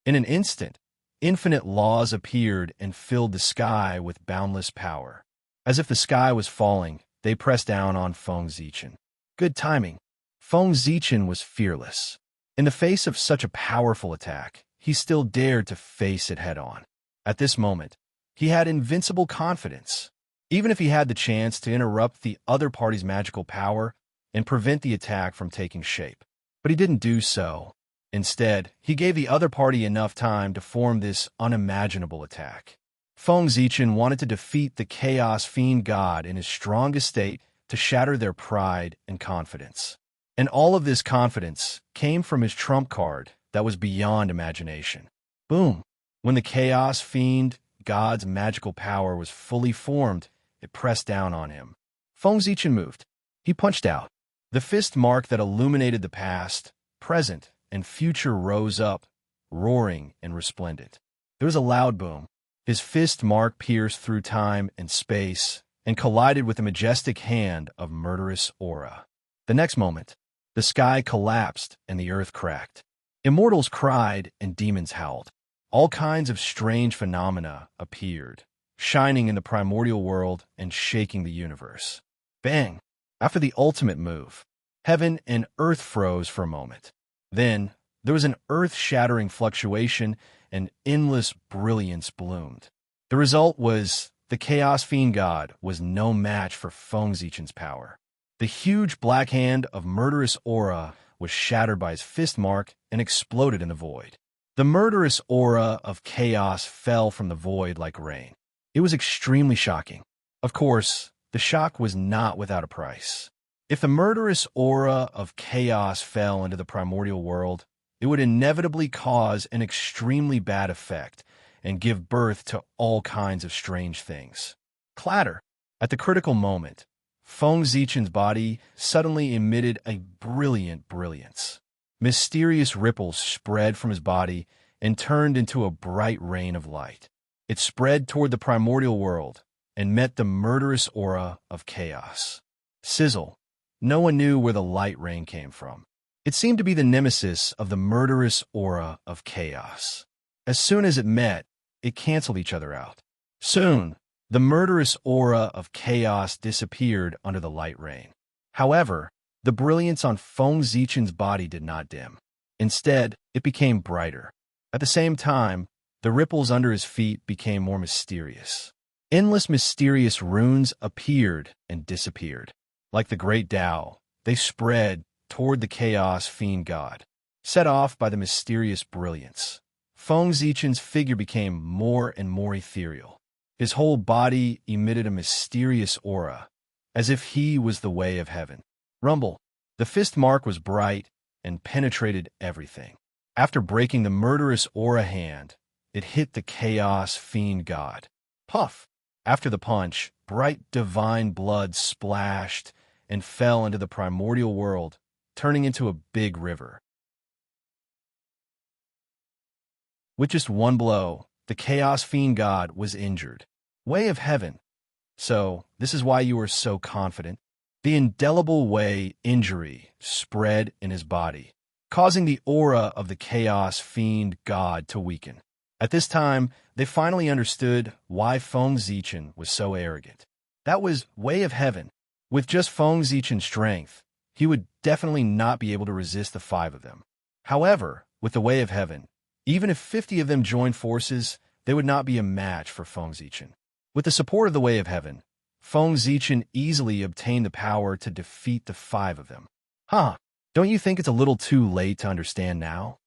In an instant, infinite laws appeared and filled the sky with boundless power. As if the sky was falling, they pressed down on Feng Zichen. Good timing. Feng Zichen was fearless. In the face of such a powerful attack, he still dared to face it head-on. At this moment, he had invincible confidence. Even if he had the chance to interrupt the other party's magical power and prevent the attack from taking shape. But he didn't do so. Instead, he gave the other party enough time to form this unimaginable attack. Feng Zichen wanted to defeat the Chaos Fiend God in his strongest state to shatter their pride and confidence. And all of this confidence came from his trump card that was beyond imagination. Boom! When the Chaos Fiend God's magical power was fully formed, it pressed down on him. Feng Zichen moved. He punched out. The fist mark that illuminated the past, present, and future rose up, roaring and resplendent. There was a loud boom. His fist mark pierced through time and space and collided with the majestic hand of murderous aura. The next moment, the sky collapsed and the earth cracked. Immortals cried and demons howled. All kinds of strange phenomena appeared, shining in the primordial world and shaking the universe. Bang! After the ultimate move, heaven and earth froze for a moment. Then, there was an earth-shattering fluctuation, and endless brilliance bloomed. The result was the Chaos Fiend God was no match for Feng Zichen's power. The huge black hand of murderous aura was shattered by his fist mark and exploded in the void. The murderous aura of chaos fell from the void like rain. It was extremely shocking. Of course, the shock was not without a price. If the murderous aura of chaos fell into the primordial world, it would inevitably cause an extremely bad effect and give birth to all kinds of strange things. Clatter! At the critical moment, Feng Zichen's body suddenly emitted a brilliant brilliance. Mysterious ripples spread from his body and turned into a bright rain of light. It spread toward the primordial world and met the murderous aura of chaos. Sizzle! No one knew where the light rain came from. It seemed to be the nemesis of the murderous aura of chaos. As soon as it met, it canceled each other out. Soon, the murderous aura of chaos disappeared under the light rain. However, the brilliance on Feng Zichen's body did not dim. Instead, it became brighter. At the same time, the ripples under his feet became more mysterious. Endless mysterious runes appeared and disappeared. Like the great Tao, they spread toward the Chaos Fiend God. Set off by the mysterious brilliance, Feng Zichen's figure became more and more ethereal. His whole body emitted a mysterious aura, as if he was the way of heaven. Rumble. The fist mark was bright and penetrated everything. After breaking the murderous aura hand, it hit the Chaos Fiend God. Puff! After the punch, bright divine blood splashed and fell into the primordial world, turning into a big river. With just one blow, the Chaos Fiend God was injured. Way of heaven. So, this is why you are so confident. The indelible way injury spread in his body, causing the aura of the Chaos Fiend God to weaken. At this time, they finally understood why Feng Zichen was so arrogant. That was way of heaven. With just Feng Zichen's strength, he would definitely not be able to resist the 5 of them. However, with the way of heaven, even if 50 of them joined forces, they would not be a match for Feng Zichen. With the support of the way of heaven, Feng Zichen easily obtained the power to defeat the 5 of them. Don't you think it's a little too late to understand now?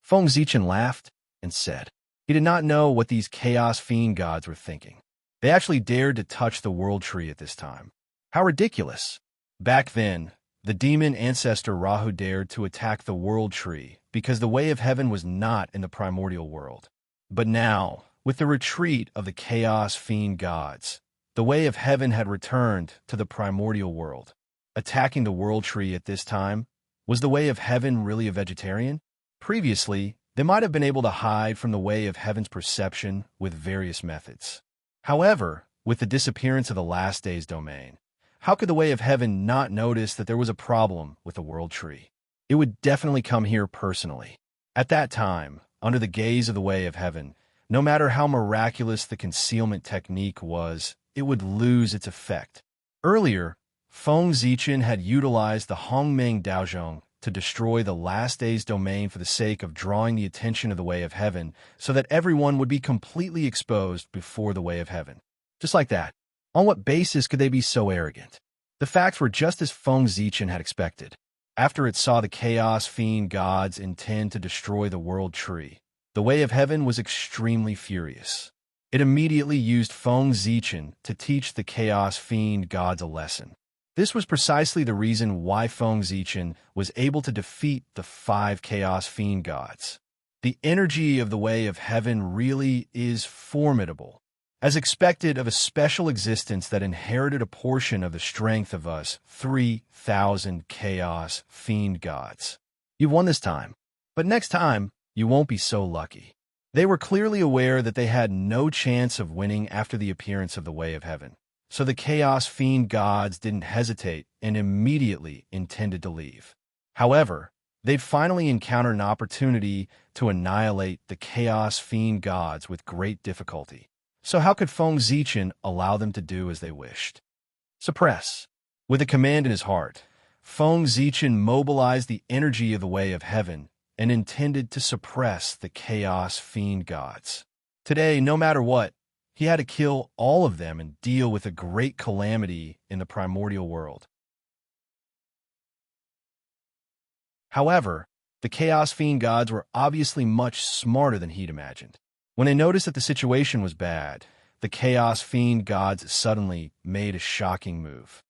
Feng Zichen laughed and said. He did not know what these Chaos Fiend gods were thinking. They actually dared to touch the World Tree at this time. How ridiculous! Back then, the demon ancestor Rahu dared to attack the World Tree because the way of heaven was not in the primordial world. But now, with the retreat of the Chaos Fiend gods, the way of heaven had returned to the primordial world. Attacking the World Tree at this time, was the way of heaven really a vegetarian? Previously, they might have been able to hide from the way of heaven's perception with various methods. However, with the disappearance of the last day's domain, how could the way of heaven not notice that there was a problem with the World Tree? It would definitely come here personally. At that time, under the gaze of the way of heaven, no matter how miraculous the concealment technique was, it would lose its effect. Earlier, Feng Zichen had utilized the Hongmeng Daozhong to destroy the last day's domain for the sake of drawing the attention of the way of heaven so that everyone would be completely exposed before the way of heaven. Just like that. On what basis could they be so arrogant? The facts were just as Feng Zichen had expected. After it saw the Chaos Fiend gods intend to destroy the World Tree, the way of heaven was extremely furious. It immediately used Feng Zichen to teach the Chaos Fiend gods a lesson. This was precisely the reason why Feng Zichen was able to defeat the 5 Chaos Fiend gods. The energy of the way of heaven really is formidable. As expected of a special existence that inherited a portion of the strength of us 3,000 Chaos Fiend gods. You've won this time, but next time, you won't be so lucky. They were clearly aware that they had no chance of winning after the appearance of the way of heaven, so the Chaos Fiend gods didn't hesitate and immediately intended to leave. However, they'd finally encountered an opportunity to annihilate the Chaos Fiend gods with great difficulty. So how could Feng Zichen allow them to do as they wished? Suppress. With a command in his heart, Feng Zichen mobilized the energy of the way of heaven and intended to suppress the Chaos Fiend gods. Today, no matter what, he had to kill all of them and deal with a great calamity in the primordial world. However, the Chaos Fiend gods were obviously much smarter than he'd imagined. When they noticed that the situation was bad, the Chaos Fiend gods suddenly made a shocking move.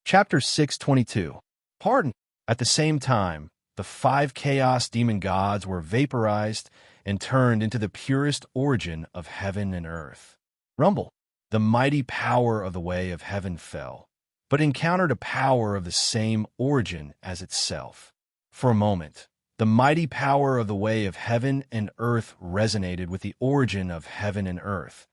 Chapter 622. Pardon. At the same time, the 5 Chaos Demon gods were vaporized and turned into the purest origin of heaven and earth. Rumble. The mighty power of the way of heaven fell, but encountered a power of the same origin as itself. For a moment, the mighty power of the way of heaven and earth resonated with the origin of heaven and earth,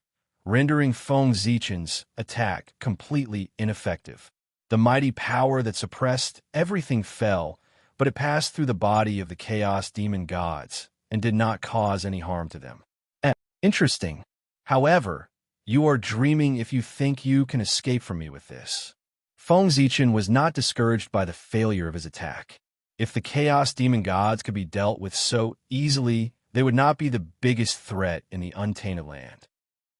rendering Feng Zichen's attack completely ineffective. The mighty power that suppressed everything fell, but it passed through the body of the Chaos Demon gods and did not cause any harm to them. Interesting. However, you are dreaming if you think you can escape from me with this. Feng Zichen was not discouraged by the failure of his attack. If the Chaos Demon gods could be dealt with so easily, they would not be the biggest threat in the untainted land.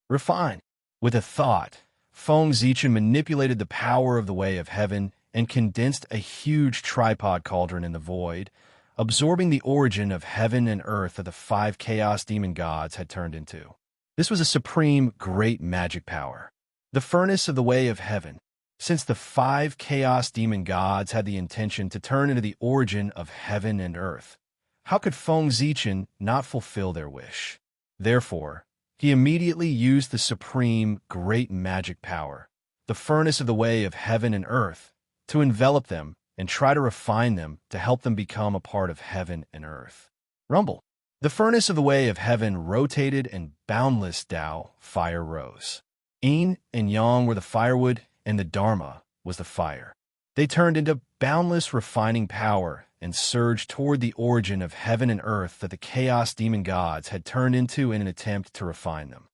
Refine. With a thought, Feng Zichen manipulated the power of the way of heaven and condensed a huge tripod cauldron in the void, absorbing the origin of heaven and earth that the 5 Chaos Demon gods had turned into. This was a supreme, great magic power. The furnace of the way of heaven. Since the 5 Chaos Demon gods had the intention to turn into the origin of heaven and earth, how could Feng Zichen not fulfill their wish? Therefore, he immediately used the supreme, great magic power, the furnace of the way of heaven and earth, to envelop them and try to refine them to help them become a part of heaven and earth. Rumble. The furnace of the way of heaven rotated and boundless Tao fire rose. Yin and Yang were the firewood and the Dharma was the fire. They turned into boundless refining power and surged toward the origin of heaven and earth that the Chaos Demon gods had turned into in an attempt to refine them.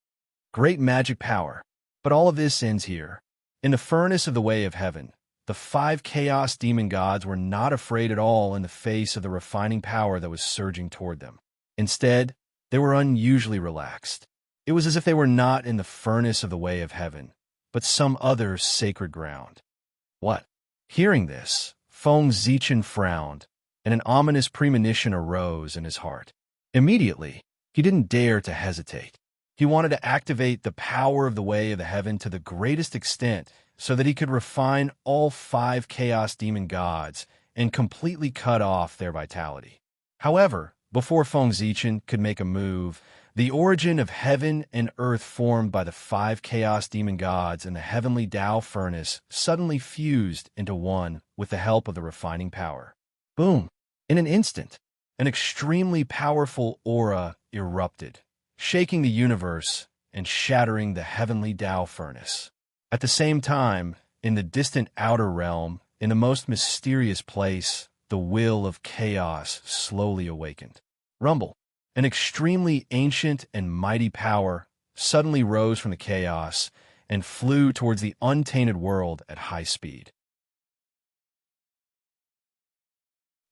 Great magic power. But all of this ends here. In the furnace of the way of heaven, the 5 Chaos Demon gods were not afraid at all in the face of the refining power that was surging toward them. Instead, they were unusually relaxed. It was as if they were not in the furnace of the way of heaven, but some other sacred ground. What? Hearing this, Feng Zichen frowned, and an ominous premonition arose in his heart. Immediately, he didn't dare to hesitate. He wanted to activate the power of the way of the heaven to the greatest extent so that he could refine all 5 Chaos Demon gods and completely cut off their vitality. However, before Feng Zichen could make a move, the origin of heaven and earth formed by the 5 Chaos Demon gods and the heavenly Tao furnace suddenly fused into one with the help of the refining power. Boom! In an instant, an extremely powerful aura erupted, shaking the universe and shattering the heavenly Tao furnace. At the same time, in the distant outer realm, in the most mysterious place, the will of chaos slowly awakened. Rumble. An extremely ancient and mighty power suddenly rose from the chaos and flew towards the untainted world at high speed.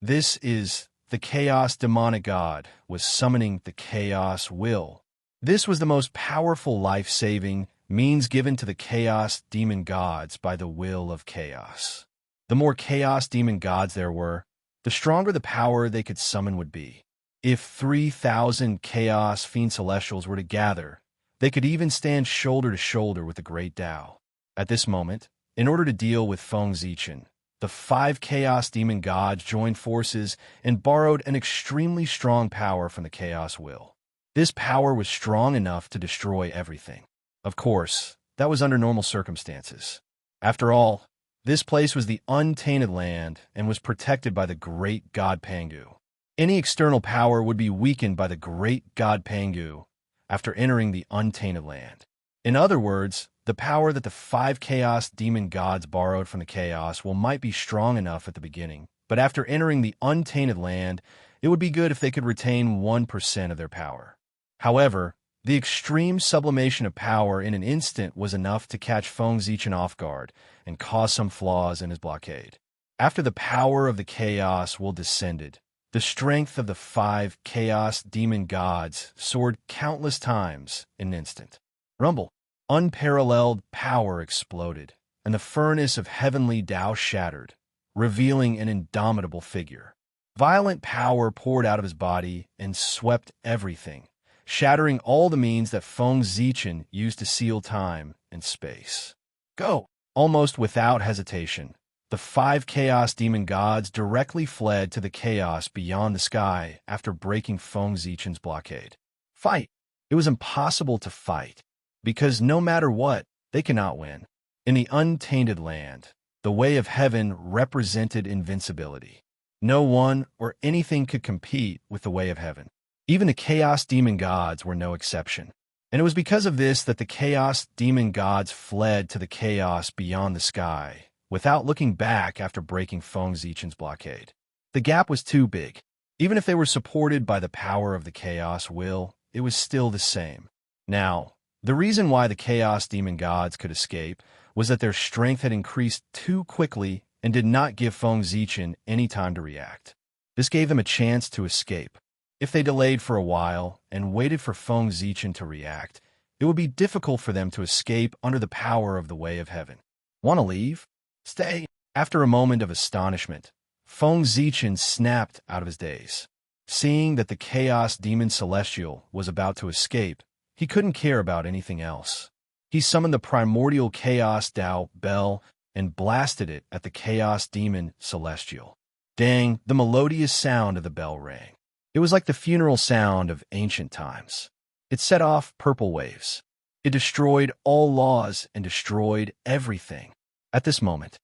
This is the Chaos Demonic God was summoning the Chaos Will. This was the most powerful life-saving means given to the Chaos Demon gods by the will of chaos. The more Chaos Demon gods there were, the stronger the power they could summon would be. If 3,000 Chaos Fiend Celestials were to gather, they could even stand shoulder to shoulder with the Great Tao. At this moment, in order to deal with Feng Zichen, the 5 Chaos Demon gods joined forces and borrowed an extremely strong power from the Chaos Will. This power was strong enough to destroy everything. Of course, that was under normal circumstances. After all, this place was the untainted land and was protected by the great god Pangu. Any external power would be weakened by the great god Pangu after entering the untainted land. In other words, the power that the 5 Chaos Demon gods borrowed from the Chaos Will might be strong enough at the beginning, but after entering the untainted land, it would be good if they could retain 1% of their power. However, The extreme sublimation of power in an instant was enough to catch Feng Zichen off guard and cause some flaws in his blockade. After the power of the Chaos will descended, the strength of the 5 Chaos Demon Gods soared countless times in an instant. Rumble. Unparalleled power exploded, and the furnace of heavenly Tao shattered, revealing an indomitable figure. Violent power poured out of his body and swept everything, shattering all the means that Feng Zichen used to seal time and space. Go! Almost without hesitation, the 5 Chaos Demon Gods directly fled to the chaos beyond the sky after breaking Feng Zichen's blockade. Fight! It was impossible to fight, because no matter what, they cannot win. In the untainted land, the way of heaven represented invincibility. No one or anything could compete with the way of heaven. Even the Chaos Demon Gods were no exception. And it was because of this that the Chaos Demon Gods fled to the chaos beyond the sky, without looking back after breaking Feng Zichen's blockade. The gap was too big. Even if they were supported by the power of the Chaos Will, it was still the same. Now, the reason why the Chaos Demon Gods could escape was that their strength had increased too quickly and did not give Feng Zichen any time to react. This gave them a chance to escape. If they delayed for a while and waited for Feng Zichen to react, it would be difficult for them to escape under the power of the way of heaven. Want to leave? Stay. After a moment of astonishment, Feng Zichen snapped out of his daze. Seeing that the Chaos Demon Celestial was about to escape, he couldn't care about anything else. He summoned the primordial Chaos Tao bell and blasted it at the Chaos Demon Celestial. Dang, the melodious sound of the bell rang. It was like the funeral sound of ancient times. It set off purple waves. It destroyed all laws and destroyed everything. At this moment,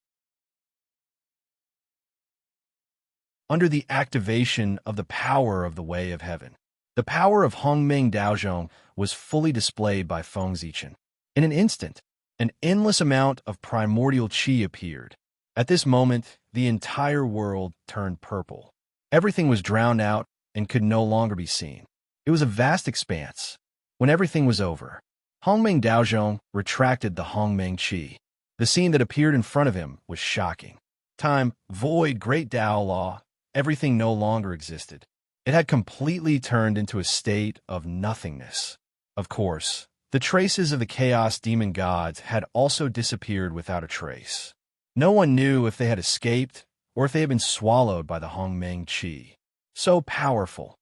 under the activation of the power of the way of heaven, the power of Hongmeng Daozhong was fully displayed by Feng Zichen. In an instant, an endless amount of primordial qi appeared. At this moment, the entire world turned purple. Everything was drowned out and could no longer be seen. It was a vast expanse. When everything was over, Hongmeng Daozhong retracted the Hongmeng qi. The scene that appeared in front of him was shocking. Time, void, great Tao law, everything no longer existed. It had completely turned into a state of nothingness. Of course, the traces of the Chaos Demon Gods had also disappeared without a trace. No one knew if they had escaped or if they had been swallowed by the Hongmeng qi. So powerful.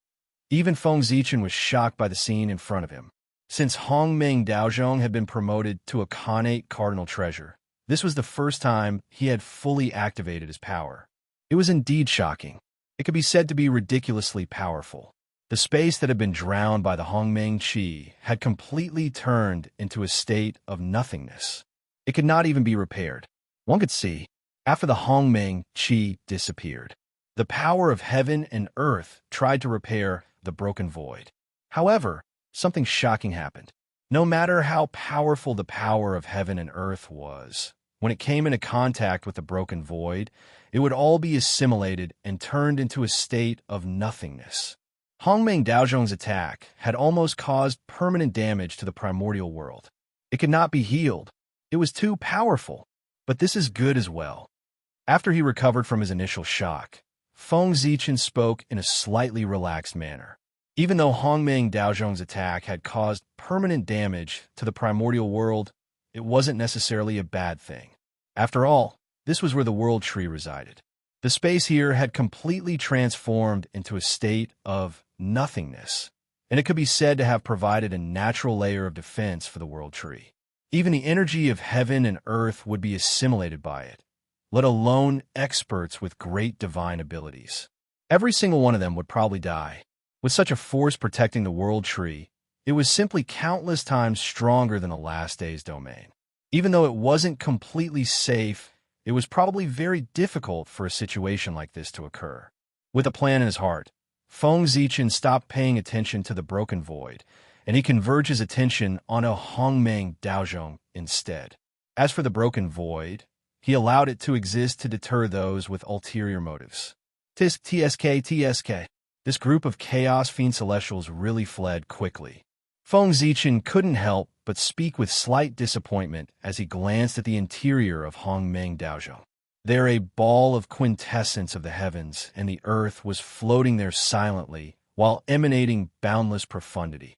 Even Feng Zichen was shocked by the scene in front of him. Since Hongmeng Daozhong had been promoted to a Khanate Cardinal Treasure, this was the first time he had fully activated his power. It was indeed shocking. It could be said to be ridiculously powerful. The space that had been drowned by the Hongmeng qi had completely turned into a state of nothingness. It could not even be repaired. One could see, after the Hongmeng qi disappeared, the power of heaven and earth tried to repair the broken void. However, something shocking happened. No matter how powerful the power of heaven and earth was, when it came into contact with the broken void, it would all be assimilated and turned into a state of nothingness. Hongmeng Daozhong's attack had almost caused permanent damage to the primordial world. It could not be healed. It was too powerful. But this is good as well. After he recovered from his initial shock, Feng Zichen spoke in a slightly relaxed manner. Even though Hongmeng Daozhong's attack had caused permanent damage to the primordial world, it wasn't necessarily a bad thing. After all, this was where the world tree resided. The space here had completely transformed into a state of nothingness, and it could be said to have provided a natural layer of defense for the world tree. Even the energy of heaven and earth would be assimilated by it, let alone experts with great divine abilities. Every single one of them would probably die. With such a force protecting the world tree, it was simply countless times stronger than the last day's domain. Even though it wasn't completely safe, it was probably very difficult for a situation like this to occur. With a plan in his heart, Feng Zichen stopped paying attention to the broken void, and he converged his attention on a Hongmeng Daozhong instead. As for the broken void, he allowed it to exist to deter those with ulterior motives. TSK. This group of Chaos Fiend Celestials really fled quickly. Feng Zichen couldn't help but speak with slight disappointment as he glanced at the interior of Hongmeng Daozhong. There a ball of quintessence of the heavens and the earth was floating there silently while emanating boundless profundity.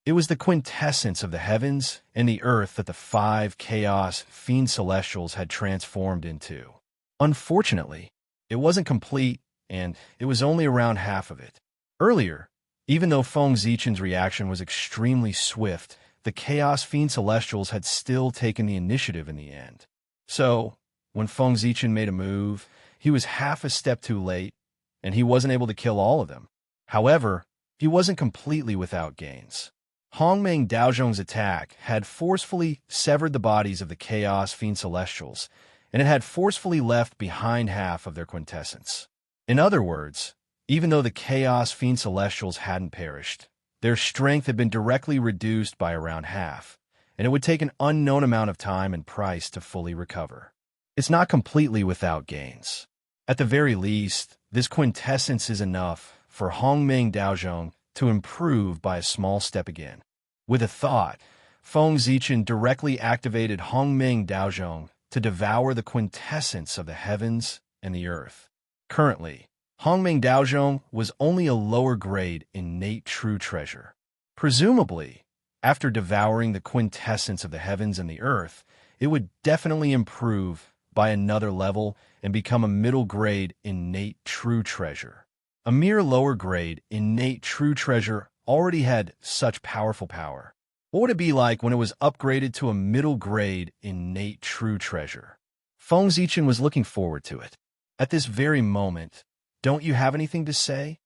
It was the quintessence of the heavens and the earth that the 5 chaos fiend celestials had transformed into. Unfortunately, it wasn't complete, and it was only around half of it. Earlier, even though Feng Zichen's reaction was extremely swift, the chaos fiend celestials had still taken the initiative in the end. So, when Feng Zichen made a move, he was half a step too late, and he wasn't able to kill all of them. However, he wasn't completely without gains. Hongmeng Daozhong's attack had forcefully severed the bodies of the Chaos Fiend Celestials, and it had forcefully left behind half of their quintessence. In other words, even though the Chaos Fiend Celestials hadn't perished, their strength had been directly reduced by around half, and it would take an unknown amount of time and price to fully recover. It's not completely without gains. At the very least, this quintessence is enough for Hongmeng Daozhong to improve by a small step again. With a thought, Feng Zichen directly activated Hongmeng Daozhong to devour the quintessence of the heavens and the earth. Currently, Hongmeng Daozhong was only a lower grade innate true treasure. Presumably, after devouring the quintessence of the heavens and the earth, it would definitely improve by another level and become a middle grade innate true treasure. A mere lower grade innate true treasure already had such powerful power. What would it be like when it was upgraded to a middle grade innate true treasure? Feng Zichen was looking forward to it. At this very moment, don't you have anything to say?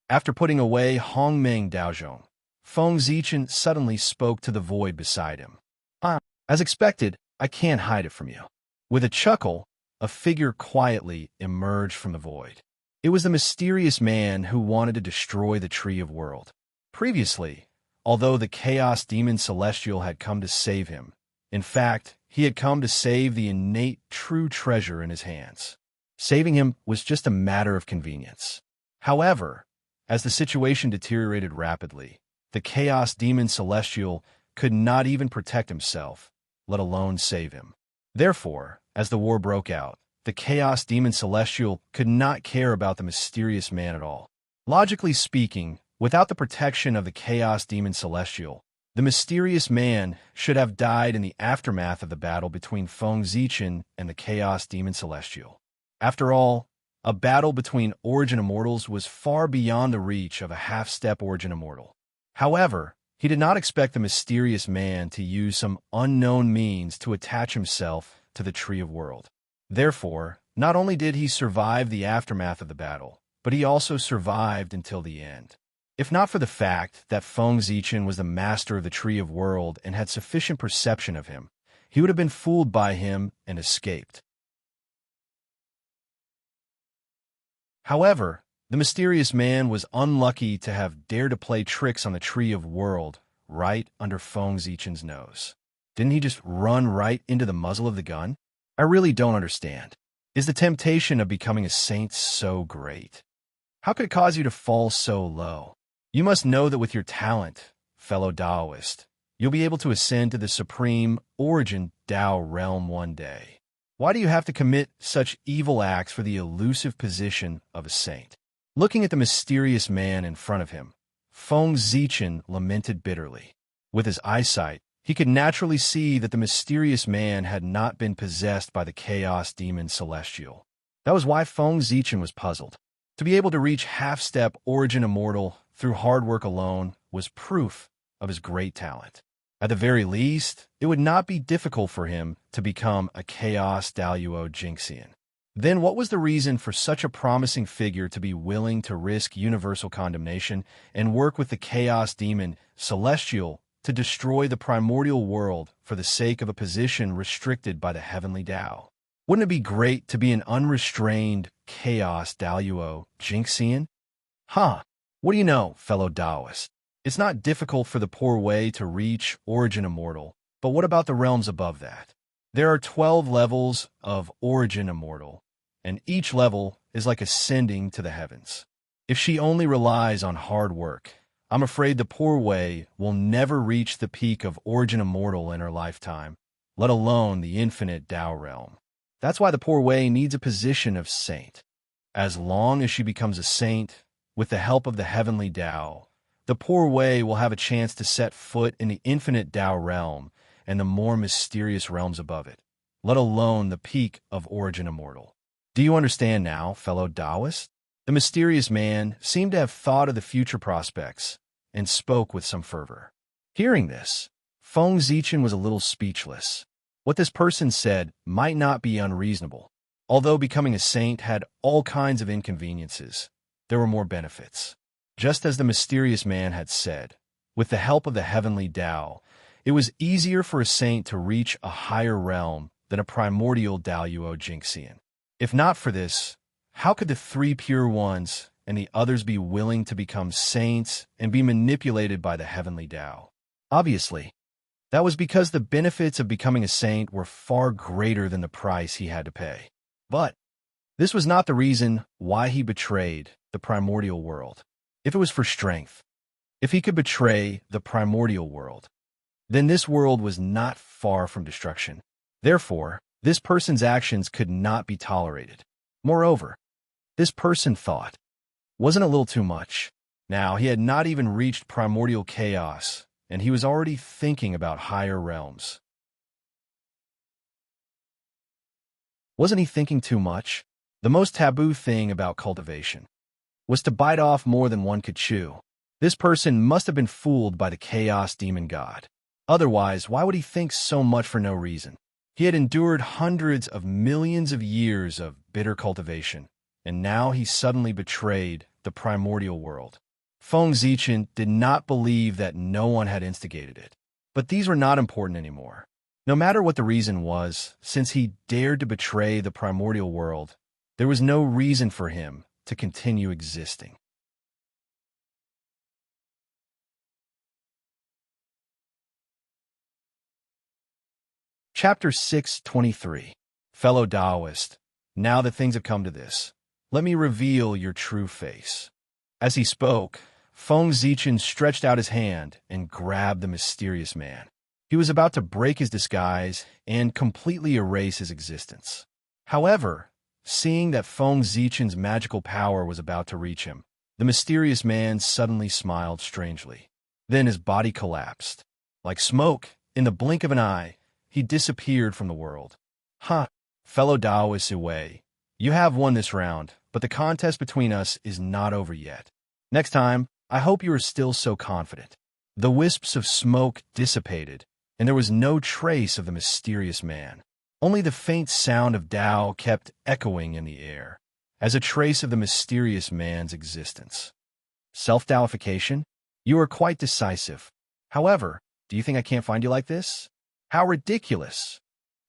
After putting away Hongmeng Daozhong, Feng Zichen suddenly spoke to the void beside him. As expected, I can't hide it from you. With a chuckle, a figure quietly emerged from the void. It was the mysterious man who wanted to destroy the Tree of World. Previously, although the Chaos Demon Celestial had come to save him, in fact, he had come to save the innate true treasure in his hands. Saving him was just a matter of convenience. However, as the situation deteriorated rapidly, the Chaos Demon Celestial could not even protect himself, let alone save him. Therefore, as the war broke out, the Chaos Demon Celestial could not care about the mysterious man at all. Logically speaking, without the protection of the Chaos Demon Celestial, the mysterious man should have died in the aftermath of the battle between Feng Zichen and the Chaos Demon Celestial. After all, a battle between Origin Immortals was far beyond the reach of a half-step Origin Immortal. However, he did not expect the mysterious man to use some unknown means to attach himself to the Tree of World. Therefore, not only did he survive the aftermath of the battle, but he also survived until the end. If not for the fact that Feng Zichen was the master of the Tree of World and had sufficient perception of him, he would have been fooled by him and escaped. However, the mysterious man was unlucky to have dared to play tricks on the Tree of World right under Feng Zichen's nose. Didn't he just run right into the muzzle of the gun? I really don't understand. Is the temptation of becoming a saint so great? How could it cause you to fall so low? You must know that with your talent, fellow Taoist, you'll be able to ascend to the supreme Origin Tao realm one day. Why do you have to commit such evil acts for the elusive position of a saint? Looking at the mysterious man in front of him, Feng Zichen lamented bitterly. With his eyesight, he could naturally see that the mysterious man had not been possessed by the Chaos Demon Celestial. That was why Feng Zichen was puzzled. To be able to reach half-step Origin Immortal through hard work alone was proof of his great talent. At the very least, it would not be difficult for him to become a Chaos Daluo Jinxian. Then what was the reason for such a promising figure to be willing to risk universal condemnation and work with the Chaos Demon Celestial to destroy the primordial world for the sake of a position restricted by the heavenly Tao? Wouldn't it be great to be an unrestrained Chaos Daluo Jinxian? What do you know, fellow Taoist? It's not difficult for the poor way to reach Origin Immortal, but what about the realms above that? There are 12 levels of Origin Immortal, and each level is like ascending to the heavens. If she only relies on hard work, I'm afraid the poor way will never reach the peak of origin immortal in her lifetime, let alone the infinite Tao realm. That's why the poor way needs a position of saint. As long as she becomes a saint, with the help of the heavenly Tao, the poor way will have a chance to set foot in the infinite Tao realm and the more mysterious realms above it, let alone the peak of origin immortal. Do you understand now, fellow Taoist? The mysterious man seemed to have thought of the future prospects and spoke with some fervor. Hearing this, Feng Zichen was a little speechless. What this person said might not be unreasonable. Although becoming a saint had all kinds of inconveniences, there were more benefits. Just as the mysterious man had said, with the help of the heavenly Tao, it was easier for a saint to reach a higher realm than a primordial Daoyuo Jingxian. If not for this, how could the three pure ones and the others be willing to become saints and be manipulated by the heavenly Tao? Obviously, that was because the benefits of becoming a saint were far greater than the price he had to pay. But this was not the reason why he betrayed the primordial world. If it was for strength, if he could betray the primordial world, then this world was not far from destruction. Therefore, this person's actions could not be tolerated. Moreover, this person thought, wasn't a little too much. Now, he had not even reached primordial chaos, and he was already thinking about higher realms. Wasn't he thinking too much? The most taboo thing about cultivation was to bite off more than one could chew. This person must have been fooled by the chaos demon god. Otherwise, why would he think so much for no reason? He had endured hundreds of millions of years of bitter cultivation, and now he suddenly betrayed the primordial world. Feng Zichen did not believe that no one had instigated it. But these were not important anymore. No matter what the reason was, since he dared to betray the primordial world, there was no reason for him to continue existing. Chapter 623. Fellow Taoist, now that things have come to this, let me reveal your true face. As he spoke, Feng Zichen stretched out his hand and grabbed the mysterious man. He was about to break his disguise and completely erase his existence. However, seeing that Feng Zichen's magical power was about to reach him, the mysterious man suddenly smiled strangely. Then his body collapsed. Like smoke, in the blink of an eye, he disappeared from the world. Ha! Fellow Taoist Wei, you have won this round, but the contest between us is not over yet. Next time, I hope you are still so confident. The wisps of smoke dissipated, and there was no trace of the mysterious man. Only the faint sound of Tao kept echoing in the air, as a trace of the mysterious man's existence. Self-Taoification? You are quite decisive. However, do you think I can't find you like this? How ridiculous!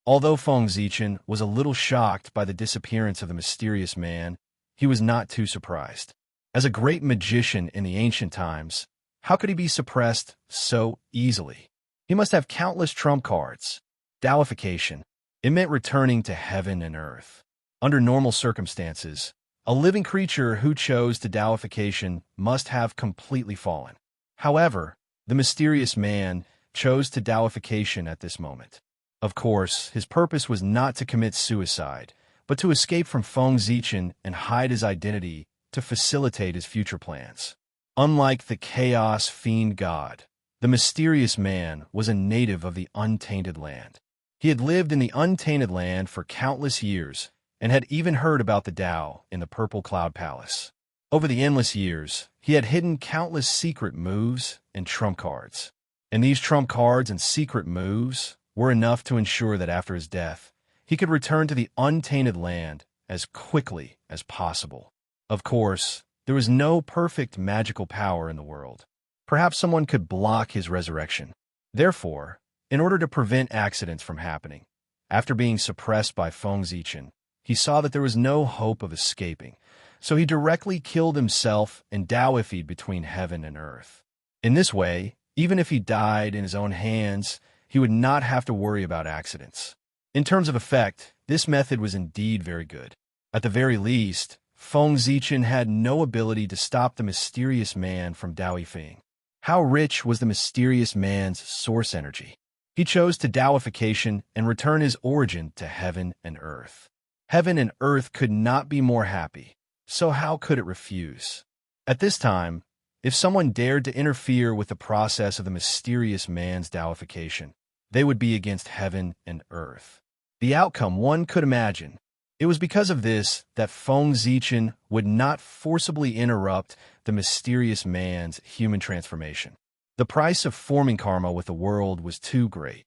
Although Feng Zichen was a little shocked by the disappearance of the mysterious man, he was not too surprised. As a great magician in the ancient times, how could he be suppressed so easily? He must have countless trump cards. Taoification. It meant returning to heaven and earth. Under normal circumstances, a living creature who chose to Taoification must have completely fallen. However, the mysterious man chose to Taoification at this moment. Of course, his purpose was not to commit suicide, but to escape from Feng Zichen and hide his identity to facilitate his future plans. Unlike the chaos fiend god, the mysterious man was a native of the untainted land. He had lived in the untainted land for countless years and had even heard about the Tao in the Purple Cloud Palace. Over the endless years, he had hidden countless secret moves and trump cards. And these trump cards and secret moves were enough to ensure that after his death, he could return to the untainted land as quickly as possible. Of course, there was no perfect magical power in the world. Perhaps someone could block his resurrection. Therefore, in order to prevent accidents from happening, after being suppressed by Feng Zichen, he saw that there was no hope of escaping, so he directly killed himself and Taoified between heaven and earth. In this way, even if he died in his own hands, he would not have to worry about accidents. In terms of effect, this method was indeed very good. At the very least, Feng Zichen had no ability to stop the mysterious man from Daoifeng. How rich was the mysterious man's source energy? He chose to Daoification and return his origin to heaven and earth. Heaven and earth could not be more happy, so how could it refuse? At this time, if someone dared to interfere with the process of the mysterious man's Daoification, they would be against heaven and earth. The outcome one could imagine. It was because of this that Feng Zichen would not forcibly interrupt the mysterious man's human transformation. The price of forming karma with the world was too great.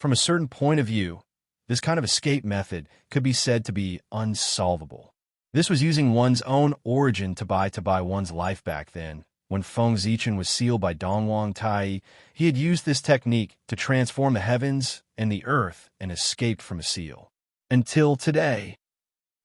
From a certain point of view, this kind of escape method could be said to be unsolvable. This was using one's own origin to buy one's life back then. When Feng Zichen was sealed by Dongwang Tai, he had used this technique to transform the heavens and the earth and escaped from a seal. Until today.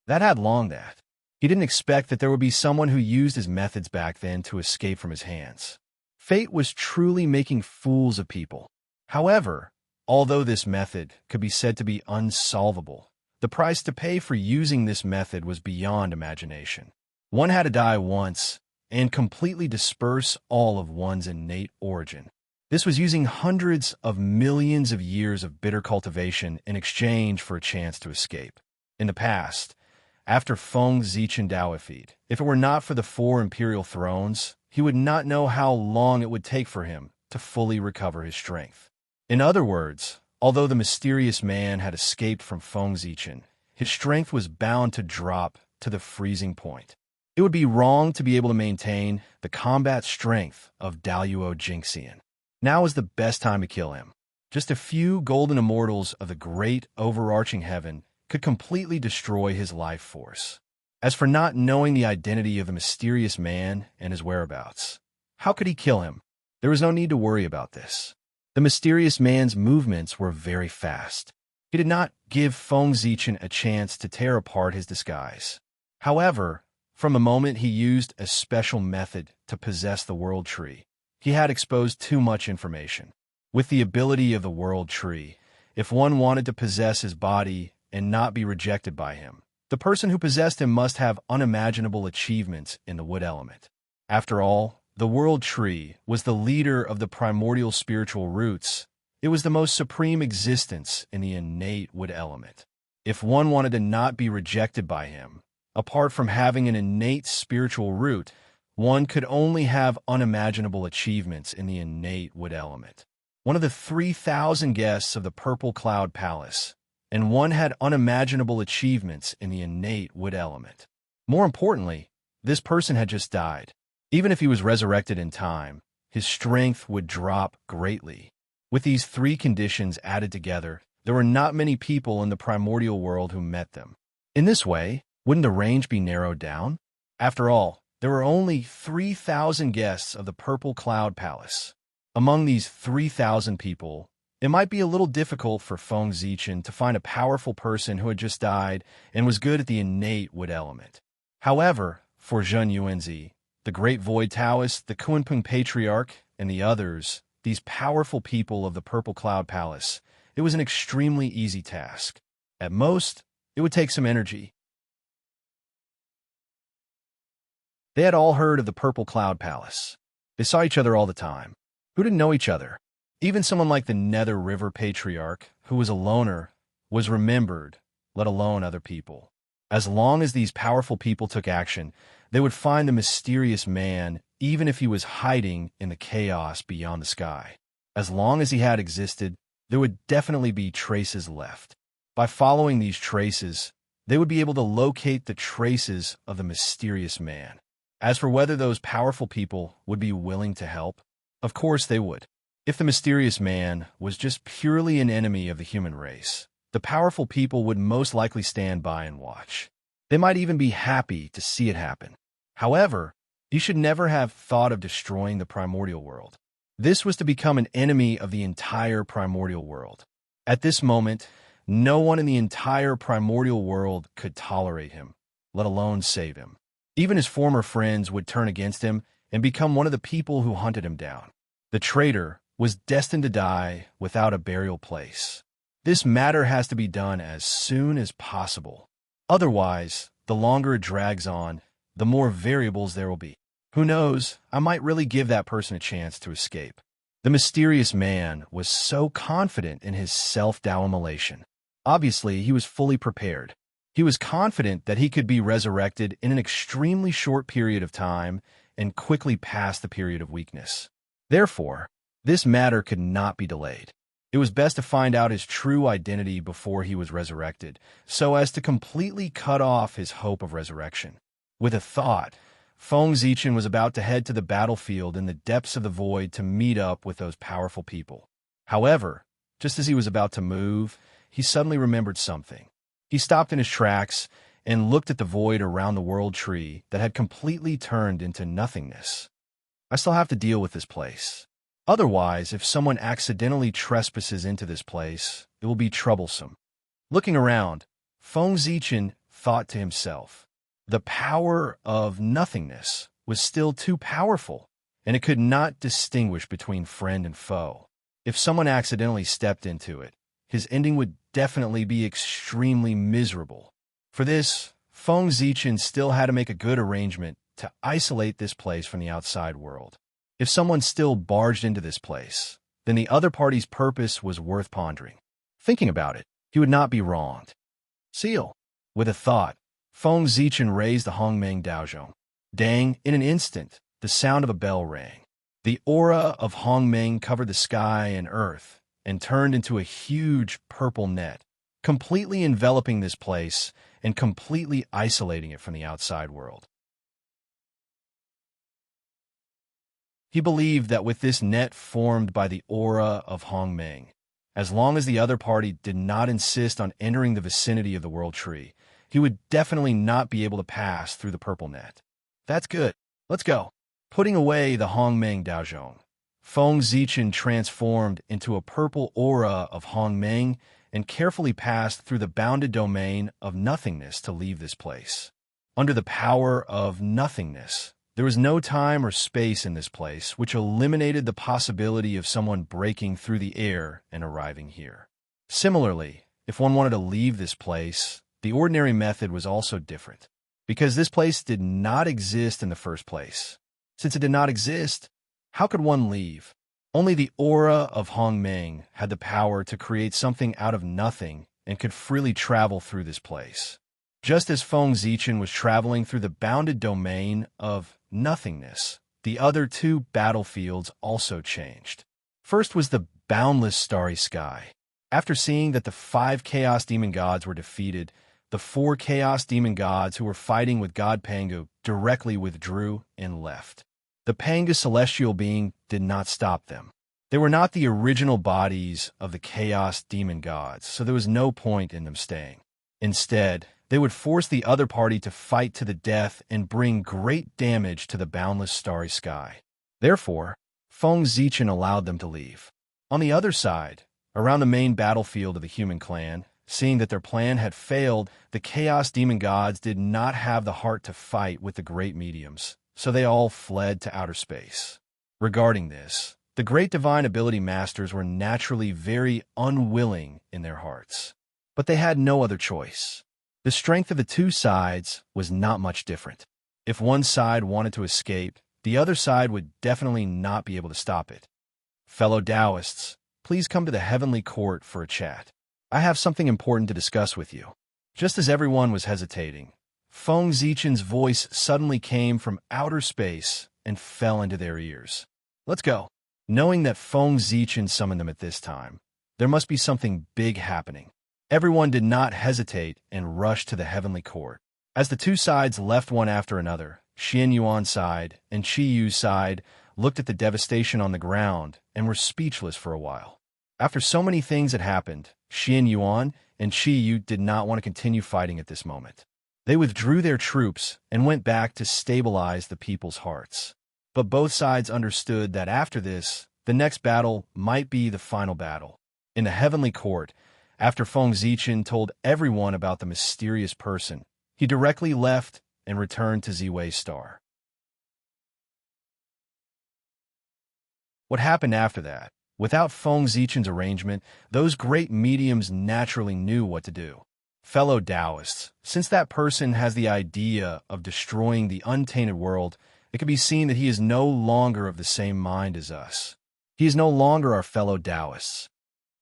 That had long that. He didn't expect that there would be someone who used his methods back then to escape from his hands. Fate was truly making fools of people. However, although this method could be said to be unsolvable, the price to pay for using this method was beyond imagination. One had to die once and completely disperse all of one's innate origin. This was using hundreds of millions of years of bitter cultivation in exchange for a chance to escape. In the past, after Feng Zichen Daoified, if it were not for the 4 imperial thrones, he would not know how long it would take for him to fully recover his strength. In other words, although the mysterious man had escaped from Feng Zichen, his strength was bound to drop to the freezing point. It would be wrong to be able to maintain the combat strength of Daluo Jingxian. Now is the best time to kill him. Just a few golden immortals of the great overarching heaven could completely destroy his life force. As for not knowing the identity of the mysterious man and his whereabouts, how could he kill him? There was no need to worry about this. The mysterious man's movements were very fast. He did not give Feng Zichen a chance to tear apart his disguise. However, from the moment he used a special method to possess the World Tree, he had exposed too much information. With the ability of the World Tree, if one wanted to possess his body and not be rejected by him, the person who possessed him must have unimaginable achievements in the wood element. After all, the World Tree was the leader of the primordial spiritual roots. It was the most supreme existence in the innate wood element. If one wanted to not be rejected by him, apart from having an innate spiritual root, one could only have unimaginable achievements in the innate wood element. One of the 3,000 guests of the Purple Cloud Palace, and one had unimaginable achievements in the innate wood element. More importantly, this person had just died. Even if he was resurrected in time, his strength would drop greatly. With these 3 conditions added together, there were not many people in the primordial world who met them. In this way, wouldn't the range be narrowed down? After all, there were only 3,000 guests of the Purple Cloud Palace. Among these 3,000 people, it might be a little difficult for Feng Zichen to find a powerful person who had just died and was good at the innate wood element. However, for Zhen Yuanzi, the Great Void Taoist, the Kunpeng Patriarch, and the others, these powerful people of the Purple Cloud Palace, it was an extremely easy task. At most, it would take some energy. They had all heard of the Purple Cloud Palace. They saw each other all the time. Who didn't know each other? Even someone like the Nether River Patriarch, who was a loner, was remembered, let alone other people. As long as these powerful people took action, they would find the mysterious man, even if he was hiding in the chaos beyond the sky. As long as he had existed, there would definitely be traces left. By following these traces, they would be able to locate the traces of the mysterious man. As for whether those powerful people would be willing to help, of course they would. If the mysterious man was just purely an enemy of the human race, the powerful people would most likely stand by and watch. They might even be happy to see it happen. However, you should never have thought of destroying the primordial world. This was to become an enemy of the entire primordial world. At this moment, no one in the entire primordial world could tolerate him, let alone save him. Even his former friends would turn against him and become one of the people who hunted him down. The traitor was destined to die without a burial place. This matter has to be done as soon as possible. Otherwise, the longer it drags on, the more variables there will be. Who knows, I might really give that person a chance to escape. The mysterious man was so confident in his self-immolation. Obviously, he was fully prepared. He was confident that he could be resurrected in an extremely short period of time and quickly pass the period of weakness. Therefore, this matter could not be delayed. It was best to find out his true identity before he was resurrected, so as to completely cut off his hope of resurrection. With a thought, Feng Zichen was about to head to the battlefield in the depths of the void to meet up with those powerful people. However, just as he was about to move, he suddenly remembered something. He stopped in his tracks and looked at the void around the world tree that had completely turned into nothingness. I still have to deal with this place. Otherwise, if someone accidentally trespasses into this place, it will be troublesome. Looking around, Feng Zichen thought to himself, the power of nothingness was still too powerful, and it could not distinguish between friend and foe. If someone accidentally stepped into it, his ending would definitely be extremely miserable. For this, Feng Zichen still had to make a good arrangement to isolate this place from the outside world. If someone still barged into this place, then the other party's purpose was worth pondering. Thinking about it, he would not be wronged. Seal. With a thought, Feng Zichen raised the Hongmeng Daozhong. Dang, in an instant, the sound of a bell rang. The aura of Hongmeng covered the sky and earth and turned into a huge purple net, completely enveloping this place and completely isolating it from the outside world. He believed that with this net formed by the aura of Hongmeng, as long as the other party did not insist on entering the vicinity of the world tree, he would definitely not be able to pass through the purple net. That's good. Let's go. Putting away the Hongmeng Daozhong, Feng Zichen transformed into a purple aura of Hongmeng and carefully passed through the bounded domain of nothingness to leave this place. Under the power of nothingness, there was no time or space in this place, which eliminated the possibility of someone breaking through the air and arriving here. Similarly, if one wanted to leave this place, the ordinary method was also different, because this place did not exist in the first place. Since it did not exist, how could one leave? Only the aura of Hongmeng had the power to create something out of nothing and could freely travel through this place. Just as Feng Zichen was traveling through the bounded domain of nothingness, the other two battlefields also changed. First was the boundless starry sky. After seeing that the 5 Chaos Demon Gods were defeated, the 4 Chaos Demon Gods who were fighting with God Pangu directly withdrew and left. The Pangu celestial being did not stop them. They were not the original bodies of the Chaos Demon Gods, so there was no point in them staying. Instead, they would force the other party to fight to the death and bring great damage to the boundless starry sky. Therefore, Feng Zichen allowed them to leave. On the other side, around the main battlefield of the human clan, seeing that their plan had failed, the Chaos Demon Gods did not have the heart to fight with the great mediums, so they all fled to outer space. Regarding this, the great divine ability masters were naturally very unwilling in their hearts. But they had no other choice. The strength of the two sides was not much different. If one side wanted to escape, the other side would definitely not be able to stop it. Fellow Taoists, please come to the heavenly court for a chat. I have something important to discuss with you. Just as everyone was hesitating, Feng Zichen's voice suddenly came from outer space and fell into their ears. Let's go. Knowing that Feng Zichen summoned them at this time, there must be something big happening. Everyone did not hesitate and rushed to the heavenly court. As the two sides left one after another, Xian Yuan's side and Qi Yu's side looked at the devastation on the ground and were speechless for a while. After so many things had happened, Xian Yuan and Qi Yu did not want to continue fighting at this moment. They withdrew their troops and went back to stabilize the people's hearts. But both sides understood that after this, the next battle might be the final battle. In the heavenly court, after Feng Zichen told everyone about the mysterious person, he directly left and returned to Ziwei's star. What happened after that, Without Feng Zichen's arrangement, those great mediums naturally knew what to do. Fellow Taoists, since that person has the idea of destroying the untainted world, it can be seen that he is no longer of the same mind as us. He is no longer our fellow Taoists.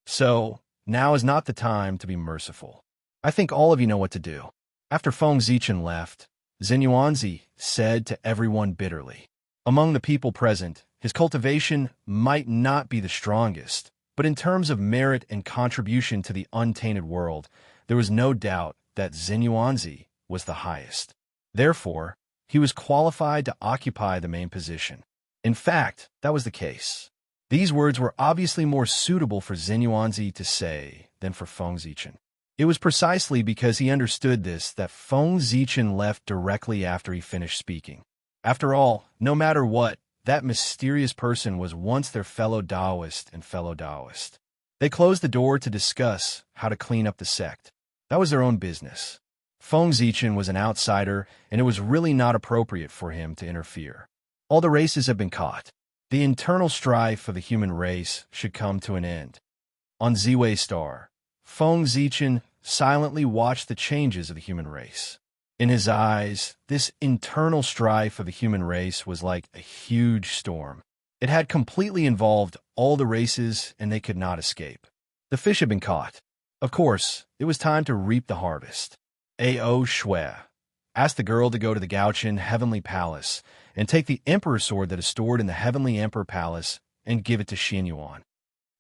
So, now is not the time to be merciful. I think all of you know what to do. After Feng Zichen left, Xinyuanzi said to everyone bitterly. Among the people present, his cultivation might not be the strongest, but in terms of merit and contribution to the untainted world, there was no doubt that Xinyuanzi was the highest. Therefore, he was qualified to occupy the main position. In fact, that was the case. These words were obviously more suitable for Xinyuanzi to say than for Feng Zichen. It was precisely because he understood this that Feng Zichen left directly after he finished speaking. After all, no matter what, that mysterious person was once their fellow Taoist and fellow Taoist. They closed the door to discuss how to clean up the sect. That was their own business. Feng Zichen was an outsider, and it was really not appropriate for him to interfere. All the races have been caught. The internal strife of the human race should come to an end. On Ziwei Star, Feng Zichen silently watched the changes of the human race. In his eyes, this internal strife of the human race was like a huge storm. It had completely involved all the races, and they could not escape. The fish had been caught. Of course, it was time to reap the harvest. A.O. Shui asked the girl to go to the Gaochen Heavenly Palace and take the Emperor sword that is stored in the Heavenly Emperor Palace and give it to Xianyuan.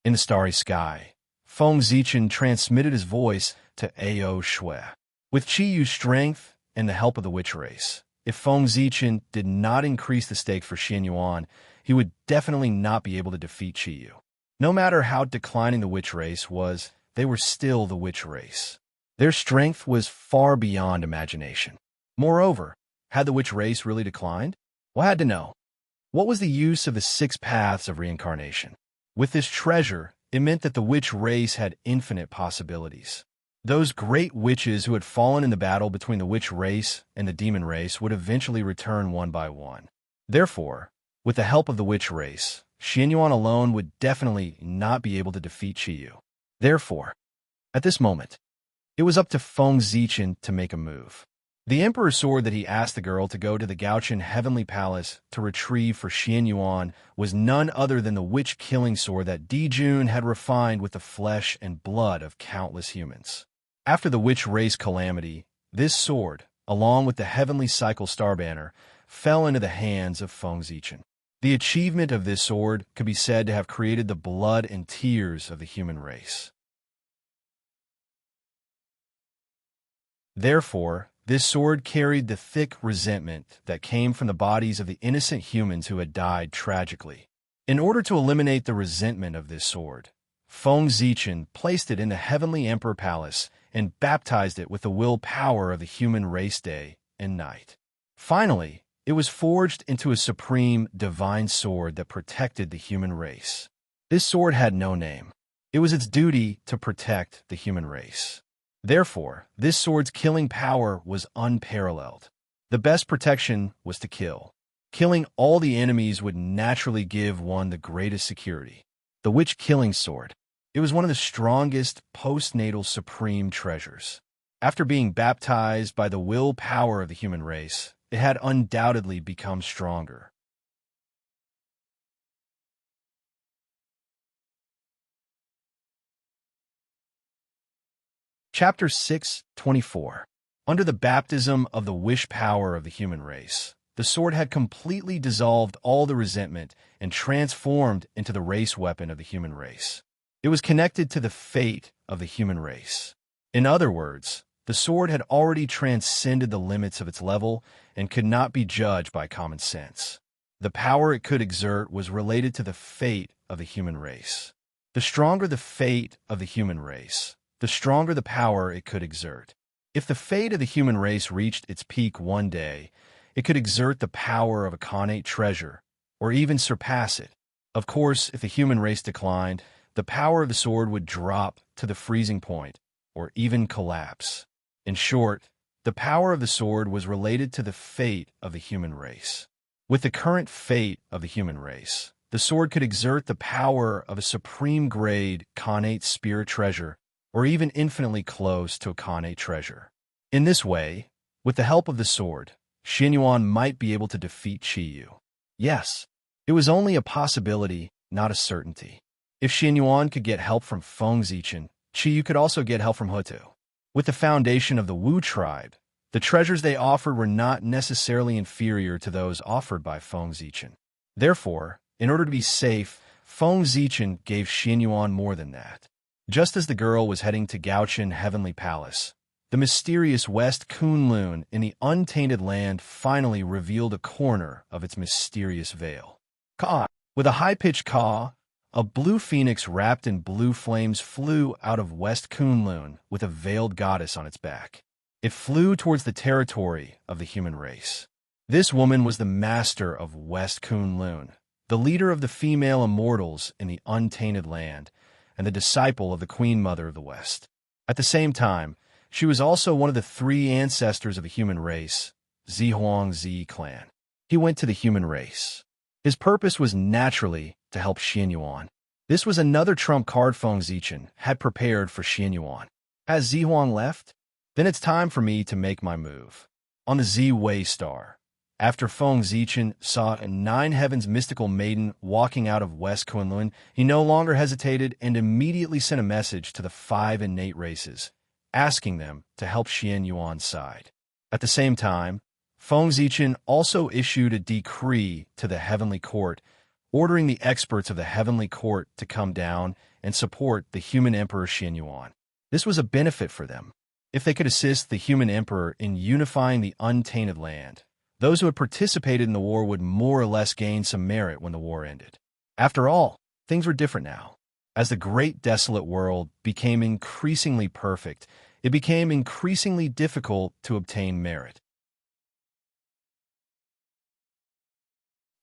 In the starry sky, Feng Zichen transmitted his voice to A.O. Shui. With Qiyu's strength and the help of the witch race, if Feng Zichen did not increase the stakes for Xianyuan, he would definitely not be able to defeat Qiyu. No matter how declining the witch race was, they were still the witch race. Their strength was far beyond imagination. Moreover, had the witch race really declined? Well, I had to know. What was the use of the 6 paths of reincarnation? With this treasure, it meant that the witch race had infinite possibilities. Those great witches who had fallen in the battle between the witch race and the demon race would eventually return one by one. Therefore, with the help of the witch race, Xianyuan alone would definitely not be able to defeat Qiyu. Therefore, at this moment, it was up to Feng Zichen to make a move. The Emperor's sword that he asked the girl to go to the Gaochen Heavenly Palace to retrieve for Xianyuan was none other than the witch-killing sword that Dijun had refined with the flesh and blood of countless humans. After the witch race calamity, this sword, along with the Heavenly Cycle Star Banner, fell into the hands of Feng Zichen. The achievement of this sword could be said to have created the blood and tears of the human race. Therefore, this sword carried the thick resentment that came from the bodies of the innocent humans who had died tragically. In order to eliminate the resentment of this sword, Feng Zichen placed it in the Heavenly Emperor Palace and baptized it with the will power of the human race day and night. Finally, it was forged into a supreme divine sword that protected the human race. This sword had no name. It was its duty to protect the human race. Therefore, this sword's killing power was unparalleled. The best protection was to kill. Killing all the enemies would naturally give one the greatest security. The witch-killing sword. It was one of the strongest postnatal supreme treasures. After being baptized by the will power of the human race, it had undoubtedly become stronger. Chapter 6:24. Under the baptism of the wish power of the human race, the sword had completely dissolved all the resentment and transformed into the race weapon of the human race. It was connected to the fate of the human race. In other words, the sword had already transcended the limits of its level and could not be judged by common sense. The power it could exert was related to the fate of the human race. The stronger the fate of the human race, the stronger the power it could exert. If the fate of the human race reached its peak one day, it could exert the power of a connate treasure, or even surpass it. Of course, if the human race declined, the power of the sword would drop to the freezing point, or even collapse. In short, the power of the sword was related to the fate of the human race. With the current fate of the human race, the sword could exert the power of a supreme-grade Khanate spirit treasure, or even infinitely close to a Khanate treasure. In this way, with the help of the sword, Xianyuan might be able to defeat Qiyu. Yes, it was only a possibility, not a certainty. If Xianyuan could get help from Feng Zichen, Qiyu could also get help from Hutu. With the foundation of the Wu tribe, the treasures they offered were not necessarily inferior to those offered by Feng Zichen. Therefore, in order to be safe, Feng Zichen gave Xianyuan more than that. Just as the girl was heading to Gaochen Heavenly Palace, the mysterious West Kunlun in the untainted land finally revealed a corner of its mysterious veil. Caw! With a high-pitched caw, a blue phoenix wrapped in blue flames flew out of West Kunlun with a veiled goddess on its back. It flew towards the territory of the human race. This woman was the master of West Kunlun, the leader of the female immortals in the untainted land, and the disciple of the Queen Mother of the West. At the same time, she was also one of the three ancestors of the human race, Zihuangzi clan. He went to the human race. His purpose was naturally to help Xianyuan. This was another trump card Feng Zichen had prepared for Xianyuan. Has Zihuang left? Then it's time for me to make my move. On the Z-Way star, after Feng Zichen saw a Nine Heavens mystical maiden walking out of West Kunlun, he no longer hesitated and immediately sent a message to the 5 innate races, asking them to help Xianyuan's side. At the same time, Feng Zichen also issued a decree to the Heavenly Court, ordering the experts of the Heavenly Court to come down and support the human Emperor Xianyuan. This was a benefit for them. If they could assist the human emperor in unifying the untainted land, those who had participated in the war would more or less gain some merit when the war ended. After all, things were different now. As the great desolate world became increasingly perfect, it became increasingly difficult to obtain merit.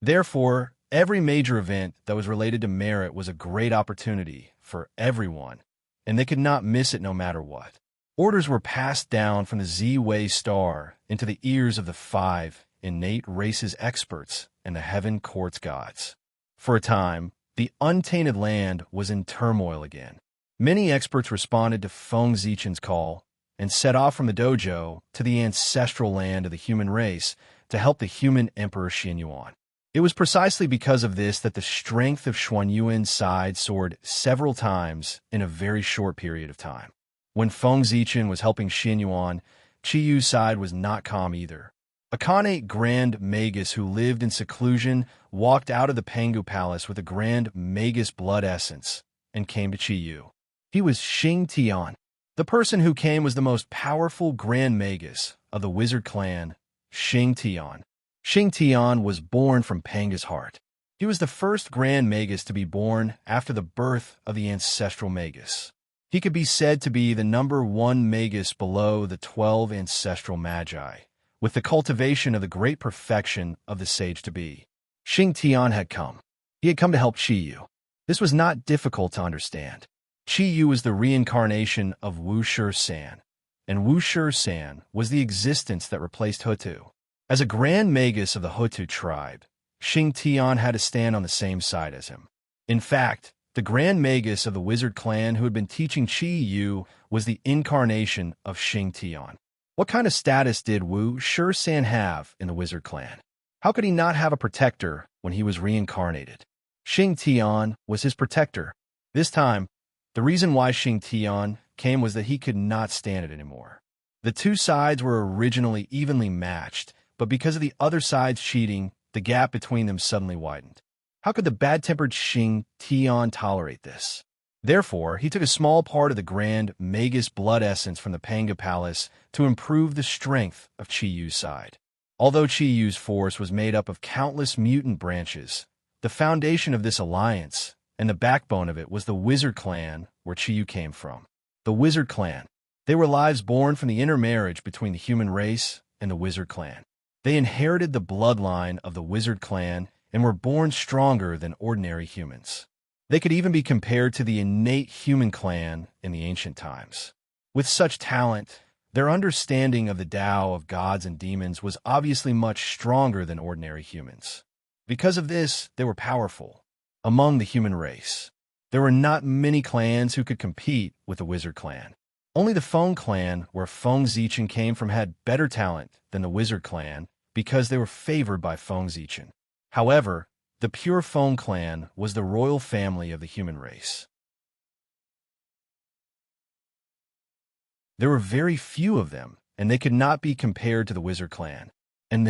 Therefore, every major event that was related to merit was a great opportunity for everyone, and they could not miss it no matter what. Orders were passed down from the Z-Way star into the ears of the 5 innate races experts and the Heaven Court's gods. For a time, the untainted land was in turmoil again. Many experts responded to Feng Zichen's call and set off from the dojo to the ancestral land of the human race to help the human Emperor Xianyuan. It was precisely because of this that the strength of Xuanyuan's side soared several times in a very short period of time. When Feng Zichen was helping Xianyuan, Qiyu's side was not calm either. A Khanate Grand Magus who lived in seclusion walked out of the Pangu Palace with a Grand Magus blood essence and came to Qiyu. He was Xing Tian. The person who came was the most powerful Grand Magus of the wizard clan, Xing Tian. Xing Tian was born from Panga's heart. He was the first Grand Magus to be born after the birth of the ancestral Magus. He could be said to be the #1 Magus below the 12 ancestral Magi, with the cultivation of the great perfection of the sage-to-be. Xing Tian had come. He had come to help Qiyu. This was not difficult to understand. Qiyu was the reincarnation of Wu Shi-san, and Wu Shi-san was the existence that replaced Hutu. As a Grand Magus of the Hutu tribe, Xing Tian had to stand on the same side as him. In fact, the Grand Magus of the wizard clan who had been teaching Qiyu was the incarnation of Xing Tian. What kind of status did Wu Shi-san have in the wizard clan? How could he not have a protector when he was reincarnated? Xing Tian was his protector. This time, the reason why Xing Tian came was that he could not stand it anymore. The two sides were originally evenly matched, but because of the other side's cheating, the gap between them suddenly widened. How could the bad-tempered Xing Tian tolerate this? Therefore, he took a small part of the Grand Magus blood essence from the Panga Palace to improve the strength of Qiyu's side. Although Qiyu's force was made up of countless mutant branches, the foundation of this alliance and the backbone of it was the wizard clan where Qiyu came from. The wizard clan. They were lives born from the intermarriage between the human race and the wizard clan. They inherited the bloodline of the wizard clan and were born stronger than ordinary humans. They could even be compared to the innate human clan in the ancient times. With such talent, their understanding of the Tao of gods and demons was obviously much stronger than ordinary humans. Because of this, they were powerful. among the human race. There were not many clans who could compete with the Wizard clan. Only the Feng clan, where Feng Zichen came from, had better talent than the Wizard clan because they were favored by Feng Zichen. However, the pure Feng clan was the royal family of the human race. There were very few of them, and they could not be compared to the Wizard clan. And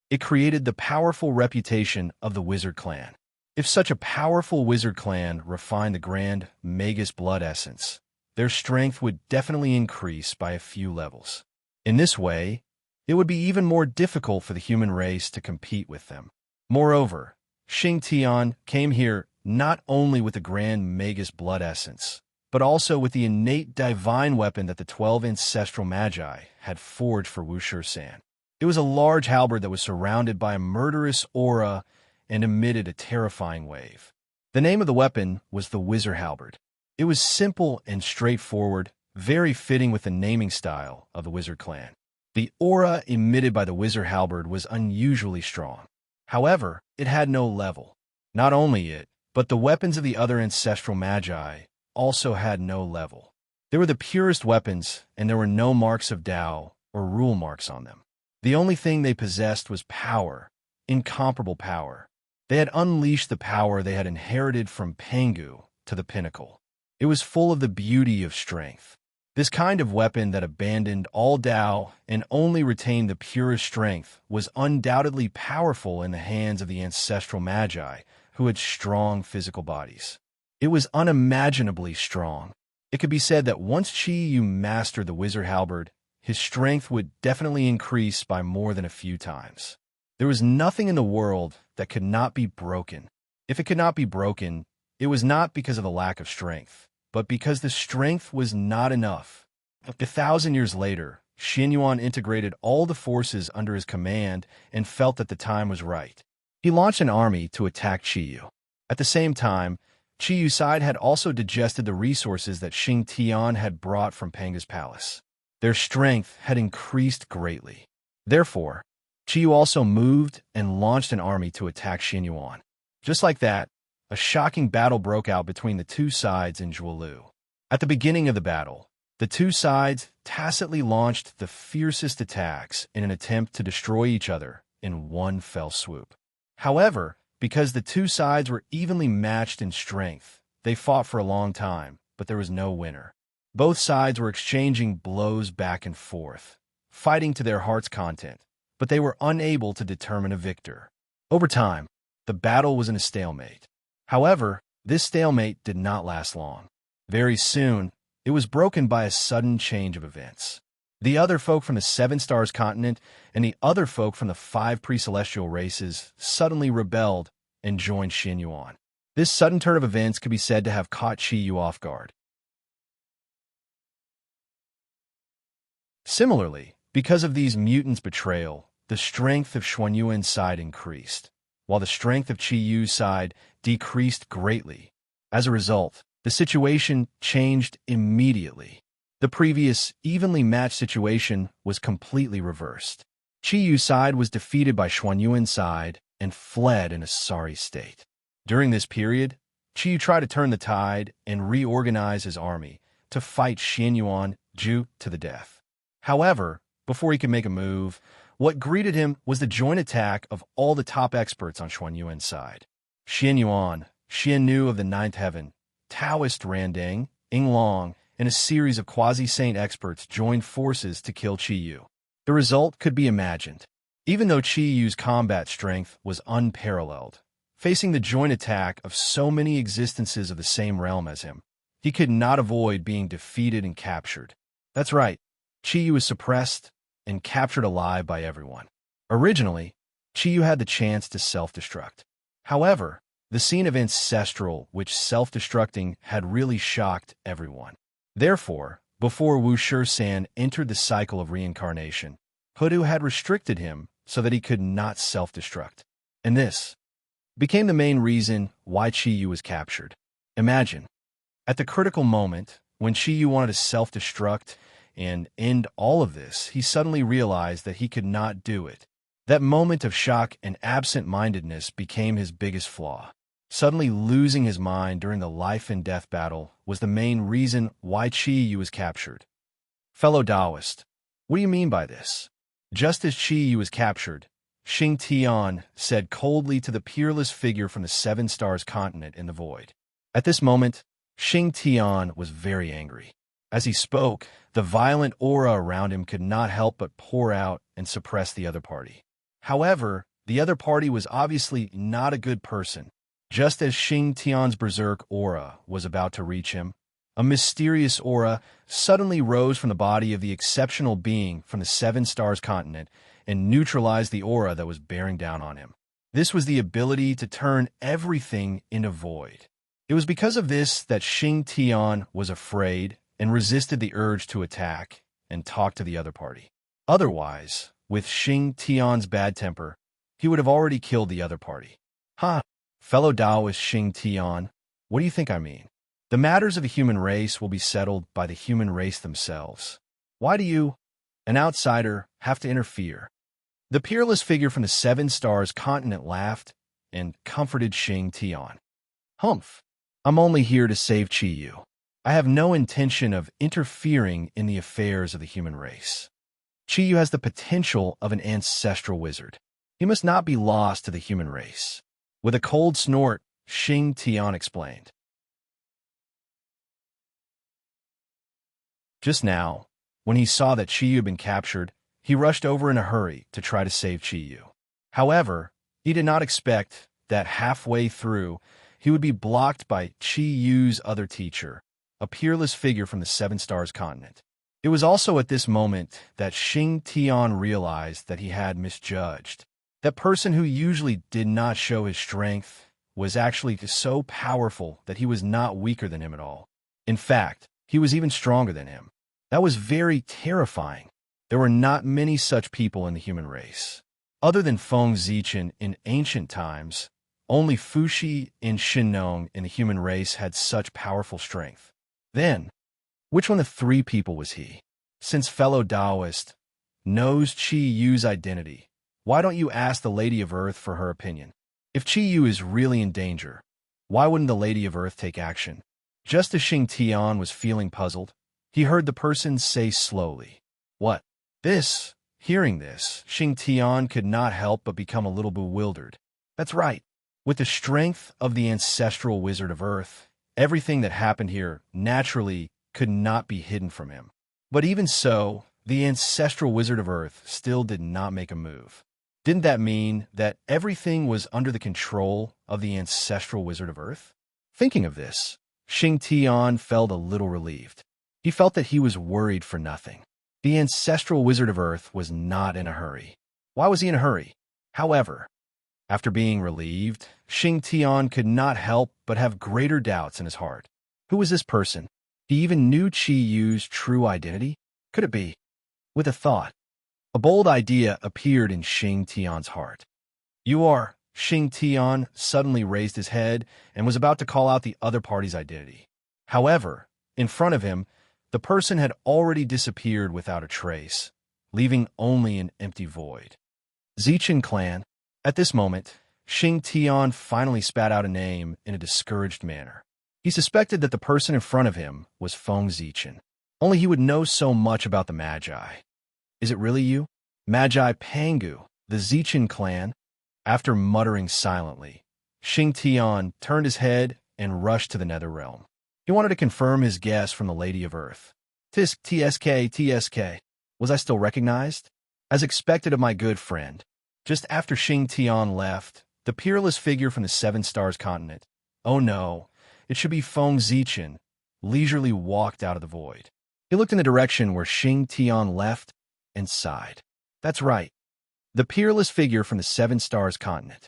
it created the powerful reputation of the Wizard clan. If such a powerful Wizard clan refined the grand Magus blood essence, their strength would definitely increase by a few levels. In this way, it would be even more difficult for the human race to compete with them. Moreover, Xing Tian came here not only with the grand Magus blood essence, but also with the innate divine weapon that the 12 ancestral magi had forged for Wu Shisan. It was a large halberd that was surrounded by a murderous aura and emitted a terrifying wave. The name of the weapon was the Wizard Halberd. It was simple and straightforward, very fitting with the naming style of the Wizard clan. The aura emitted by the Wizard Halberd was unusually strong. However, it had no level. Not only it, but the weapons of the other ancestral magi also had no level. They were the purest weapons, and there were no marks of Tao or rule marks on them. The only thing they possessed was power, incomparable power. They had unleashed the power they had inherited from Pangu to the pinnacle. It was full of the beauty of strength. This kind of weapon that abandoned all Tao and only retained the purest strength was undoubtedly powerful in the hands of the ancestral magi, who had strong physical bodies. It was unimaginably strong. It could be said that once Qi Yu mastered the Wizard Halberd, his strength would definitely increase by more than a few times. There was nothing in the world that could not be broken. If it could not be broken, it was not because of the lack of strength, but because the strength was not enough. 1,000 years later, Xin Yuan integrated all the forces under his command and felt that the time was right. He launched an army to attack Qi Yu. At the same time, Qi Yu's side had also digested the resources that Xing Tian had brought from Panga's palace. Their strength had increased greatly. Therefore, Qi Yu also moved and launched an army to attack Xin Yuan. Just like that, a shocking battle broke out between the two sides in Zhuolu. At the beginning of the battle, the two sides tacitly launched the fiercest attacks in an attempt to destroy each other in one fell swoop. However, because the two sides were evenly matched in strength, they fought for a long time, but there was no winner. Both sides were exchanging blows back and forth, fighting to their heart's content, but they were unable to determine a victor. Over time, the battle was in a stalemate. However, this stalemate did not last long. Very soon, it was broken by a sudden change of events. The other folk from the Seven Stars continent and the other folk from the 5 pre-celestial races suddenly rebelled and joined Xin Yuan. This sudden turn of events could be said to have caught Qi Yu off guard. Similarly, because of these mutants' betrayal, the strength of Xuanyuan's side increased, while the strength of Qi Yu's side decreased greatly. As a result, the situation changed immediately. The previous evenly matched situation was completely reversed. Qi Yu's side was defeated by Xuanyuan's side and fled in a sorry state. During this period, Qi Yu tried to turn the tide and reorganize his army to fight Xin Yuan Ju to the death. However, before he could make a move, what greeted him was the joint attack of all the top experts on Xuanyuan's side. Xin Yuan, Xian Nu of the Ninth Heaven, Taoist Randing, Ying Long, and a series of quasi-saint experts joined forces to kill Qi Yu. The result could be imagined. Even though Qi Yu's combat strength was unparalleled, facing the joint attack of so many existences of the same realm as him, he could not avoid being defeated and captured. That's right, Qi Yu was suppressed and captured alive by everyone. Originally, Qi Yu had the chance to self-destruct. However, the scene of ancestral which self-destructing had really shocked everyone. Therefore, before Wu Shisan entered the cycle of reincarnation, Hoodoo had restricted him so that he could not self-destruct. And this became the main reason why Qi Yu was captured. Imagine, at the critical moment, when Qi Yu wanted to self-destruct and end all of this, he suddenly realized that he could not do it. That moment of shock and absent-mindedness became his biggest flaw. Suddenly losing his mind during the life-and-death battle was the main reason why Qi Yu was captured. Fellow Taoist, what do you mean by this? Just as Qi Yu was captured, Xing Tian said coldly to the peerless figure from the Seven Stars continent in the void. At this moment, Xing Tian was very angry. As he spoke, the violent aura around him could not help but pour out and suppress the other party. However, the other party was obviously not a good person. Just as Xing Tian's berserk aura was about to reach him, a mysterious aura suddenly rose from the body of the exceptional being from the Seven Stars continent and neutralized the aura that was bearing down on him. This was the ability to turn everything into void. It was because of this that Xing Tian was afraid and resisted the urge to attack and talk to the other party. Otherwise, with Xing Tian's bad temper, he would have already killed the other party. Fellow Taoist Xing Tian, what do you think I mean? The matters of the human race will be settled by the human race themselves. Why do you, an outsider, have to interfere? The peerless figure from the Seven Stars continent laughed and comforted Xing Tian. Humph, I'm only here to save Qi Yu. I have no intention of interfering in the affairs of the human race. Qi Yu has the potential of an ancestral wizard. He must not be lost to the human race. With a cold snort, Xing Tian explained. Just now, when he saw that Qi Yu had been captured, he rushed over in a hurry to try to save Qi Yu. However, he did not expect that halfway through, he would be blocked by Qi Yu's other teacher, a peerless figure from the Seven Stars continent. It was also at this moment that Xing Tian realized that he had misjudged. That person who usually did not show his strength was actually so powerful that he was not weaker than him at all. In fact, he was even stronger than him. That was very terrifying. There were not many such people in the human race. Other than Feng Zichen in ancient times, only Fuxi and Shinnong in the human race had such powerful strength. Then, which one of the three people was he? Since fellow Taoist knows Qi Yu's identity, why don't you ask the Lady of Earth for her opinion? If Qi Yu is really in danger, why wouldn't the Lady of Earth take action? Just as Xing Tian was feeling puzzled, he heard the person say slowly, "What? This?" Hearing this, Xing Tian could not help but become a little bewildered. That's right. With the strength of the ancestral wizard of Earth, everything that happened here naturally could not be hidden from him. But even so, the ancestral wizard of Earth still did not make a move. Didn't that mean that everything was under the control of the ancestral wizard of Earth? Thinking of this, Xing Tian felt a little relieved. He felt that he was worried for nothing. The ancestral wizard of Earth was not in a hurry. Why was he in a hurry? However, after being relieved, Xing Tian could not help but have greater doubts in his heart. Who was this person? He even knew Qi Yu's true identity? Could it be? With a thought, a bold idea appeared in Xing Tian's heart. You are. Xing Tian suddenly raised his head and was about to call out the other party's identity. However, in front of him, the person had already disappeared without a trace, leaving only an empty void. Zichen clan. At this moment, Xing Tian finally spat out a name in a discouraged manner. He suspected that the person in front of him was Feng Zichen. Only he would know so much about the Magi. Is it really you? Magi Pangu, the Zichen clan? After muttering silently, Xing Tian turned his head and rushed to the nether realm. He wanted to confirm his guess from the Lady of Earth. TSK. Was I still recognized? As expected of my good friend. Just after Xing Tian left, the peerless figure from the Seven Stars continent, oh no, it should be Feng Zichen, leisurely walked out of the void. He looked in the direction where Xing Tian left and sighed. That's right. The peerless figure from the Seven Stars continent.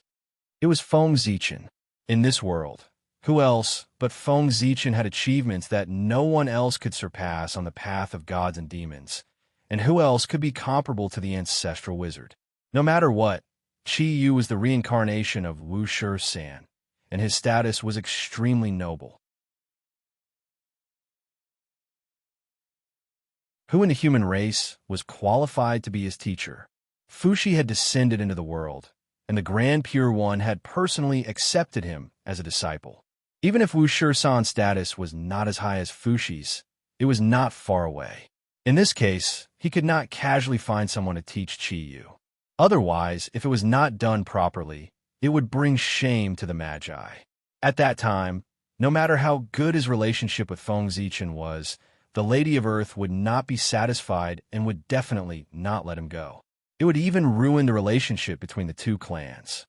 It was Feng Zichen. In this world, who else but Feng Zichen had achievements that no one else could surpass on the path of gods and demons? And who else could be comparable to the ancestral wizard? No matter what, Qi Yu was the reincarnation of Wu Shi-san, and his status was extremely noble. Who in the human race was qualified to be his teacher? Fuxi had descended into the world, and the Grand Pure One had personally accepted him as a disciple. Even if Wu Shisan's status was not as high as Fushi's, it was not far away. In this case, he could not casually find someone to teach Qiyu. Otherwise, if it was not done properly, it would bring shame to the Magi. At that time, no matter how good his relationship with Feng Zichen was, the Lady of Earth would not be satisfied and would definitely not let him go. It would even ruin the relationship between the two clans.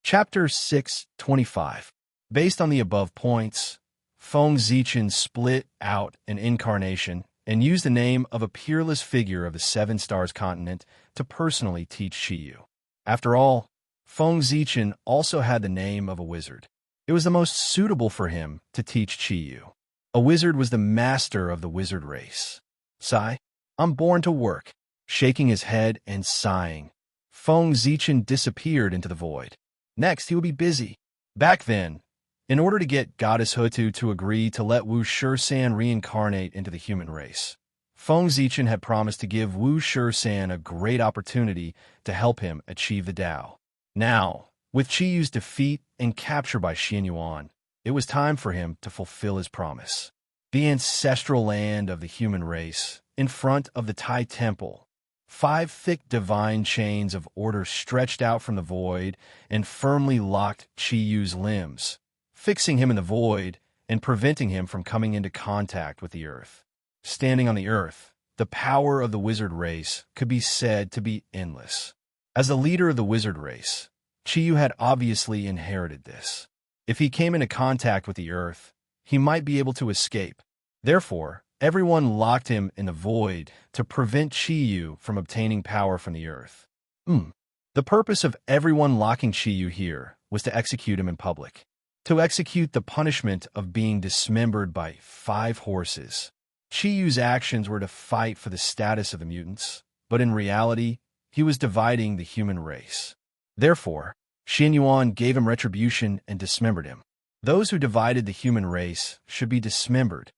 Chapter 6:25. Based on the above points, Feng Zichen split out an incarnation and used the name of a peerless figure of the Seven Stars continent to personally teach Qiyu. After all, Feng Zichen also had the name of a wizard. It was the most suitable for him to teach Qiyu. A wizard was the master of the wizard race. Sigh, I'm born to work. Shaking his head and sighing, Feng Zichen disappeared into the void. Next, he would be busy. Back then, in order to get Goddess Hutu to agree to let Wu Shisan reincarnate into the human race, Feng Zichen had promised to give Wu Shisan a great opportunity to help him achieve the Tao. Now, with Qiyu's defeat and capture by Xianyuan, it was time for him to fulfill his promise. The ancestral land of the human race, in front of the Tai Temple, 5 thick divine chains of order stretched out from the void and firmly locked Qiyu's limbs, fixing him in the void and preventing him from coming into contact with the earth. Standing on the earth, the power of the wizard race could be said to be endless. As the leader of the wizard race, Qiyu had obviously inherited this. If he came into contact with the earth, he might be able to escape. Therefore, everyone locked him in the void to prevent Qiyu from obtaining power from the earth. The purpose of everyone locking Qiyu here was to execute him in public. To execute the punishment of being dismembered by 5 horses. Qiyu's actions were to fight for the status of the mutants, but in reality, he was dividing the human race. Therefore, Xianyuan gave him retribution and dismembered him. Those who divided the human race should be dismembered.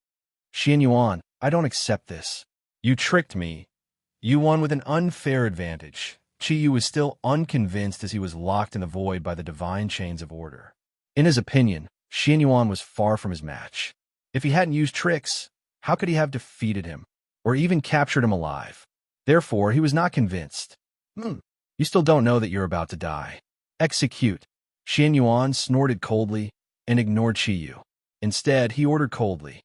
Xianyuan, I don't accept this. You tricked me. You won with an unfair advantage. Qiyu was still unconvinced as he was locked in the void by the divine chains of order. In his opinion, Xianyuan was far from his match. If he hadn't used tricks, how could he have defeated him, or even captured him alive? Therefore, he was not convinced. You still don't know that you're about to die. Execute. Xianyuan snorted coldly and ignored Qiyu. Instead, he ordered coldly.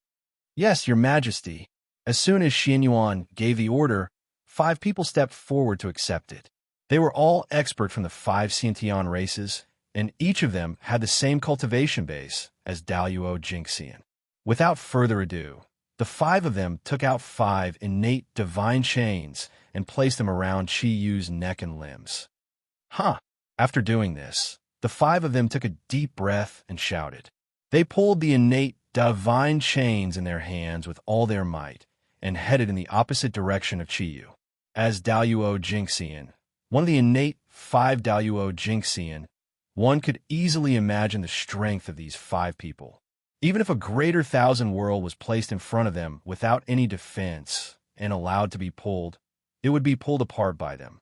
Yes, your majesty. As soon as Xianyuan gave the order, 5 people stepped forward to accept it. They were all expert from the 5 Xiantian races, and each of them had the same cultivation base as Daluo Jingxian. Without further ado, the 5 of them took out 5 innate divine chains and placed them around Qiyu's neck and limbs. After doing this, the 5 of them took a deep breath and shouted. They pulled the innate divine chains in their hands with all their might and headed in the opposite direction of Qiyu. As Daluo Jingxian, one of the innate 5 Daluo Jingxian, one could easily imagine the strength of these 5 people. Even if a greater 1,000 world was placed in front of them without any defense and allowed to be pulled, it would be pulled apart by them.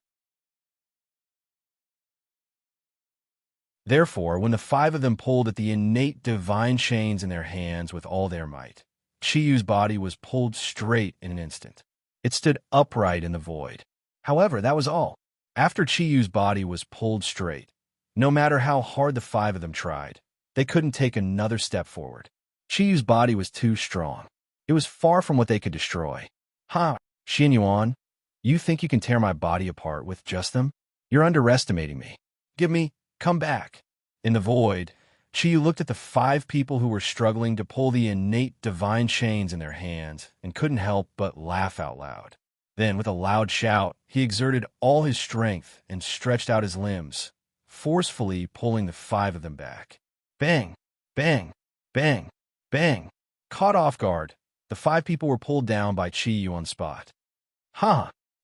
Therefore, when the 5 of them pulled at the innate divine chains in their hands with all their might, Qiyu's body was pulled straight in an instant. It stood upright in the void. However, that was all. After Qiyu's body was pulled straight, no matter how hard the 5 of them tried, they couldn't take another step forward. Qiyu's body was too strong. It was far from what they could destroy. Xianyuan, you think you can tear my body apart with just them? You're underestimating me. Come back. In the void, Qiyu looked at the 5 people who were struggling to pull the innate divine chains in their hands and couldn't help but laugh out loud. Then, with a loud shout, he exerted all his strength and stretched out his limbs, forcefully pulling the 5 of them back. Bang! Bang! Bang! Bang! Caught off guard, the 5 people were pulled down by Qiyu on the spot.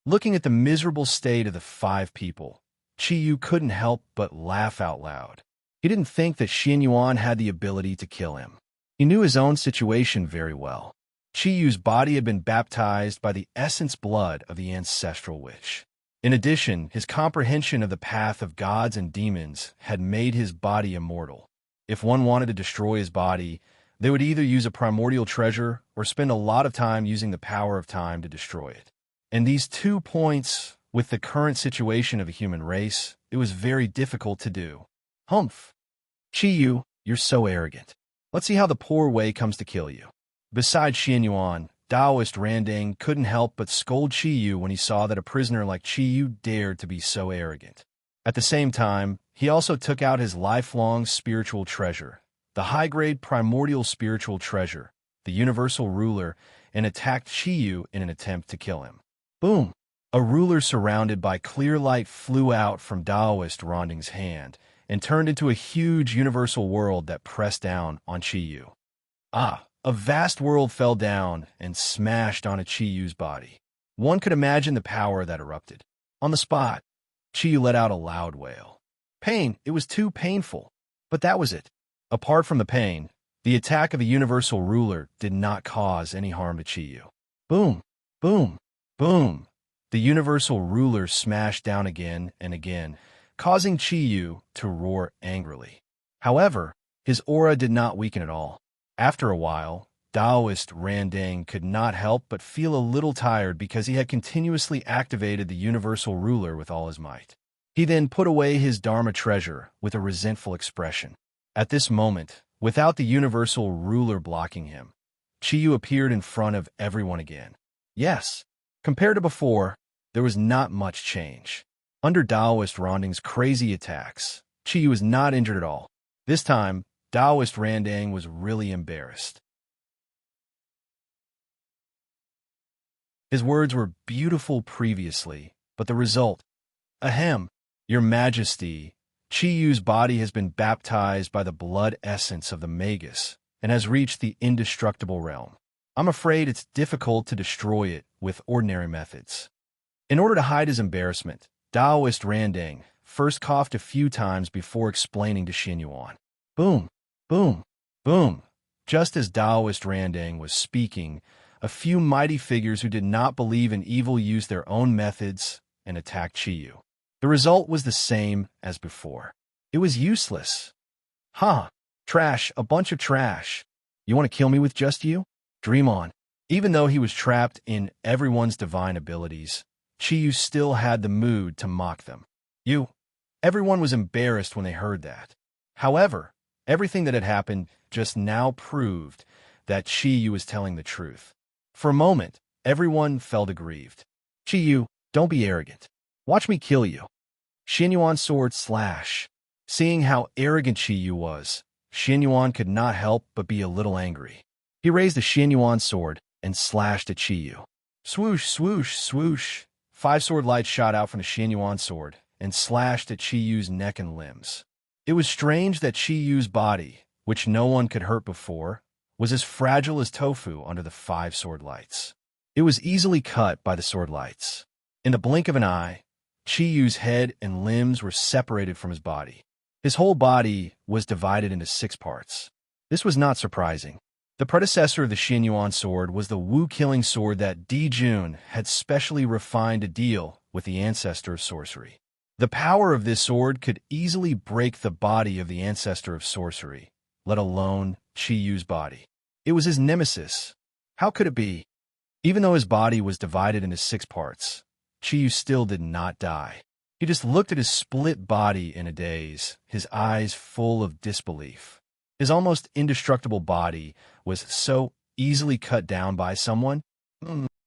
Looking at the miserable state of the 5 people, Qiyu couldn't help but laugh out loud. He didn't think that Xianyuan had the ability to kill him. He knew his own situation very well. Chi-Yu's body had been baptized by the essence blood of the ancestral witch. In addition, his comprehension of the path of gods and demons had made his body immortal. If one wanted to destroy his body, they would either use a primordial treasure or spend a lot of time using the power of time to destroy it. And these 2 points, with the current situation of a human race, it was very difficult to do. Humph. Chi-Yu, you're so arrogant. Let's see how the poor way comes to kill you. Besides Xianyuan, Taoist Randang couldn't help but scold Chi-Yu when he saw that a prisoner like Chi-Yu dared to be so arrogant. At the same time, he also took out his lifelong spiritual treasure, the high-grade primordial spiritual treasure, the universal ruler, and attacked Chi-Yu in an attempt to kill him. Boom! A ruler surrounded by clear light flew out from Taoist Randang's hand and turned into a huge universal world that pressed down on Chi-Yu. A vast world fell down and smashed onto Chi-Yu's body. One could imagine the power that erupted. On the spot, Chi-Yu let out a loud wail. Pain, it was too painful. But that was it. Apart from the pain, the attack of the universal ruler did not cause any harm to Chi-Yu. Boom, boom, boom. The universal ruler smashed down again and again, causing Chi-Yu to roar angrily. However, his aura did not weaken at all. After a while, Taoist Randang could not help but feel a little tired because he had continuously activated the universal ruler with all his might. He then put away his Dharma treasure with a resentful expression. At this moment, without the universal ruler blocking him, Chi-Yu appeared in front of everyone again. Yes, compared to before, there was not much change. Under Taoist Randang's crazy attacks, Chi-Yu was not injured at all. This time, Taoist Randang was really embarrassed. His words were beautiful previously, but the result, ahem, Your Majesty, Chi-Yu's body has been baptized by the blood essence of the Magus and has reached the indestructible realm. I'm afraid it's difficult to destroy it with ordinary methods. In order to hide his embarrassment, Taoist Randang first coughed a few times before explaining to Xianyuan. Boom, boom, boom. Just as Taoist Randang was speaking, a few mighty figures who did not believe in evil used their own methods and attacked Chi-Yu. The result was the same as before. It was useless. Huh, trash, a bunch of trash. You want to kill me with just you? Dream on. Even though he was trapped in everyone's divine abilities, Chi-Yu still had the mood to mock them. Everyone was embarrassed when they heard that. However, everything that had happened just now proved that Chi-Yu was telling the truth. For a moment, everyone felt aggrieved. Chi-Yu, don't be arrogant. Watch me kill you. Xianyuan's sword slash. Seeing how arrogant Chi-Yu was, Xianyuan could not help but be a little angry. He raised the Xianyuan sword and slashed at Chi-Yu. Swoosh, swoosh, swoosh. 5 sword lights shot out from the Xianyuan sword and slashed at Chi-Yu's neck and limbs. It was strange that Chi-Yu's body, which no one could hurt before, was as fragile as tofu under the 5 sword lights. It was easily cut by the sword lights. In the blink of an eye, Chi-Yu's head and limbs were separated from his body. His whole body was divided into 6 parts. This was not surprising. The predecessor of the Xianyuan sword was the Wu-killing sword that Di Jun had specially refined to deal with the ancestor of sorcery. The power of this sword could easily break the body of the ancestor of sorcery, let alone Chi-Yu's body. It was his nemesis. How could it be? Even though his body was divided into 6 parts, Chi-Yu still did not die. He just looked at his split body in a daze, his eyes full of disbelief. His almost indestructible body was so easily cut down by someone.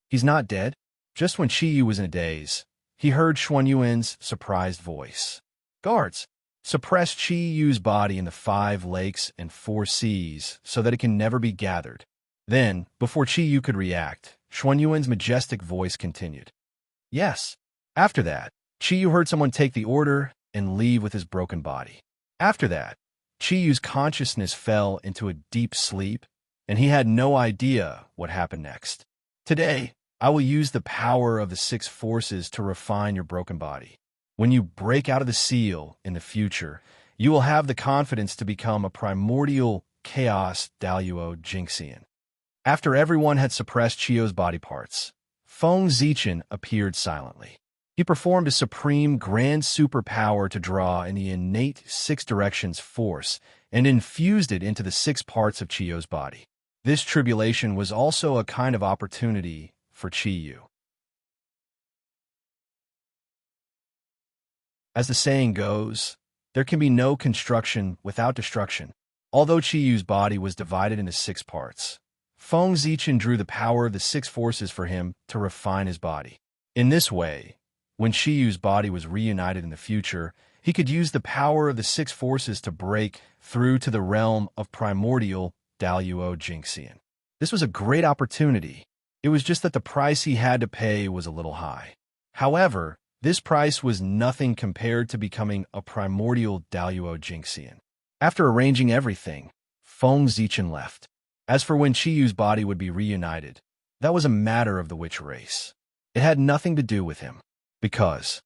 He's not dead. Just when Chi-Yu was in a daze, he heard Xuanyuan's surprised voice. Guards, suppress Chi-Yu's body in the 5 lakes and 4 seas so that it can never be gathered. Then, before Chi-Yu could react, Xuanyuan's majestic voice continued. Yes. After that, Chi-Yu heard someone take the order and leave with his broken body. After that, Chi-Yu's consciousness fell into a deep sleep, and he had no idea what happened next. Today, I will use the power of the 6 forces to refine your broken body. When you break out of the seal in the future, you will have the confidence to become a primordial chaos Daluo Jinxian. After everyone had suppressed Chiyo's body parts, Feng Zichen appeared silently. He performed a supreme grand superpower to draw in the innate six directions force and infused it into the six parts of Chiyo's body. This tribulation was also a kind of opportunity for Chiyu. As the saying goes, there can be no construction without destruction. Although Chiyu's body was divided into six parts, Feng Zichen drew the power of the six forces for him to refine his body. In this way, when Chiyu's body was reunited in the future, he could use the power of the six forces to break through to the realm of primordial Daluo Jingxian. This was a great opportunity. It was just that the price he had to pay was a little high. However, this price was nothing compared to becoming a primordial Daluo Jingxian. After arranging everything, Feng Zichen left. As for when Chiyu's body would be reunited, that was a matter of the witch race. It had nothing to do with him, because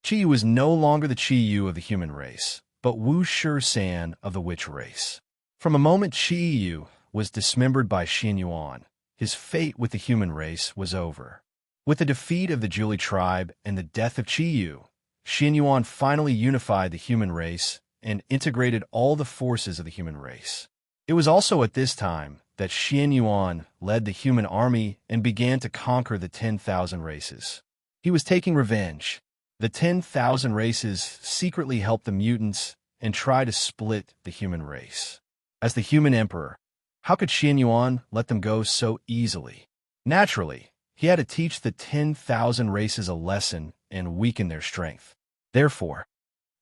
Chiyu was no longer the Chiyu of the human race, but Wu Shi-san of the witch race. From a moment Chiyu was dismembered by Xin Yuan, his fate with the human race was over. With the defeat of the Zhuli tribe and the death of Chiyu, Xin Yuan finally unified the human race and integrated all the forces of the human race. It was also at this time that Xin Yuan led the human army and began to conquer the 10,000 races. He was taking revenge. The 10,000 races secretly helped the mutants and tried to split the human race. As the human emperor, how could Xin Yuan let them go so easily? Naturally, he had to teach the 10,000 races a lesson and weaken their strength. Therefore,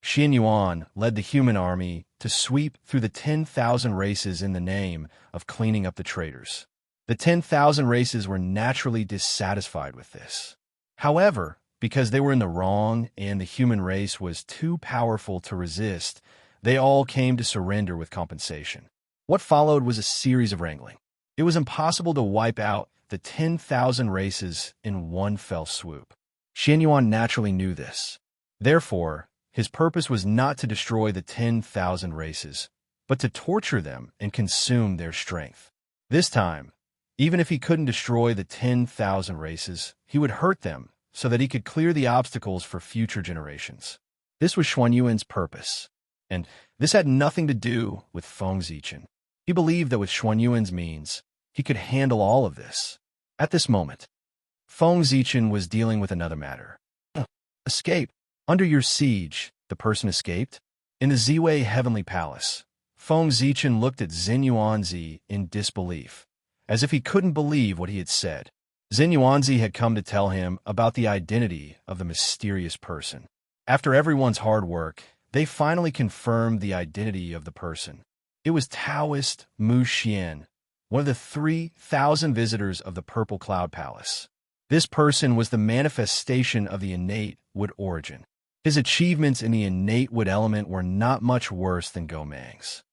Xin Yuan led the human army to sweep through the 10,000 races in the name of cleaning up the traitors. The 10,000 races were naturally dissatisfied with this. However, because they were in the wrong and the human race was too powerful to resist, they all came to surrender with compensation. What followed was a series of wrangling. It was impossible to wipe out the 10,000 races in one fell swoop. Xin Yuan naturally knew this. Therefore, his purpose was not to destroy the 10,000 races, but to torture them and consume their strength. This time, even if he couldn't destroy the 10,000 races, he would hurt them so that he could clear the obstacles for future generations. This was Xuan Yuan's purpose, and this had nothing to do with Feng Zichen. He believed that with Xuan Yuan's means, he could handle all of this. At this moment, Feng Zichen was dealing with another matter. Escape. Under your siege, the person escaped? In the Ziwei Heavenly Palace, Feng Zichen looked at Xin Yuanzi in disbelief, as if he couldn't believe what he had said. Xin Yuanzi had come to tell him about the identity of the mysterious person. After everyone's hard work, they finally confirmed the identity of the person. It was Taoist Mu Xian, one of the 3,000 visitors of the Purple Cloud Palace. This person was the manifestation of the innate wood origin. His achievements in the innate wood element were not much worse than Gomang's.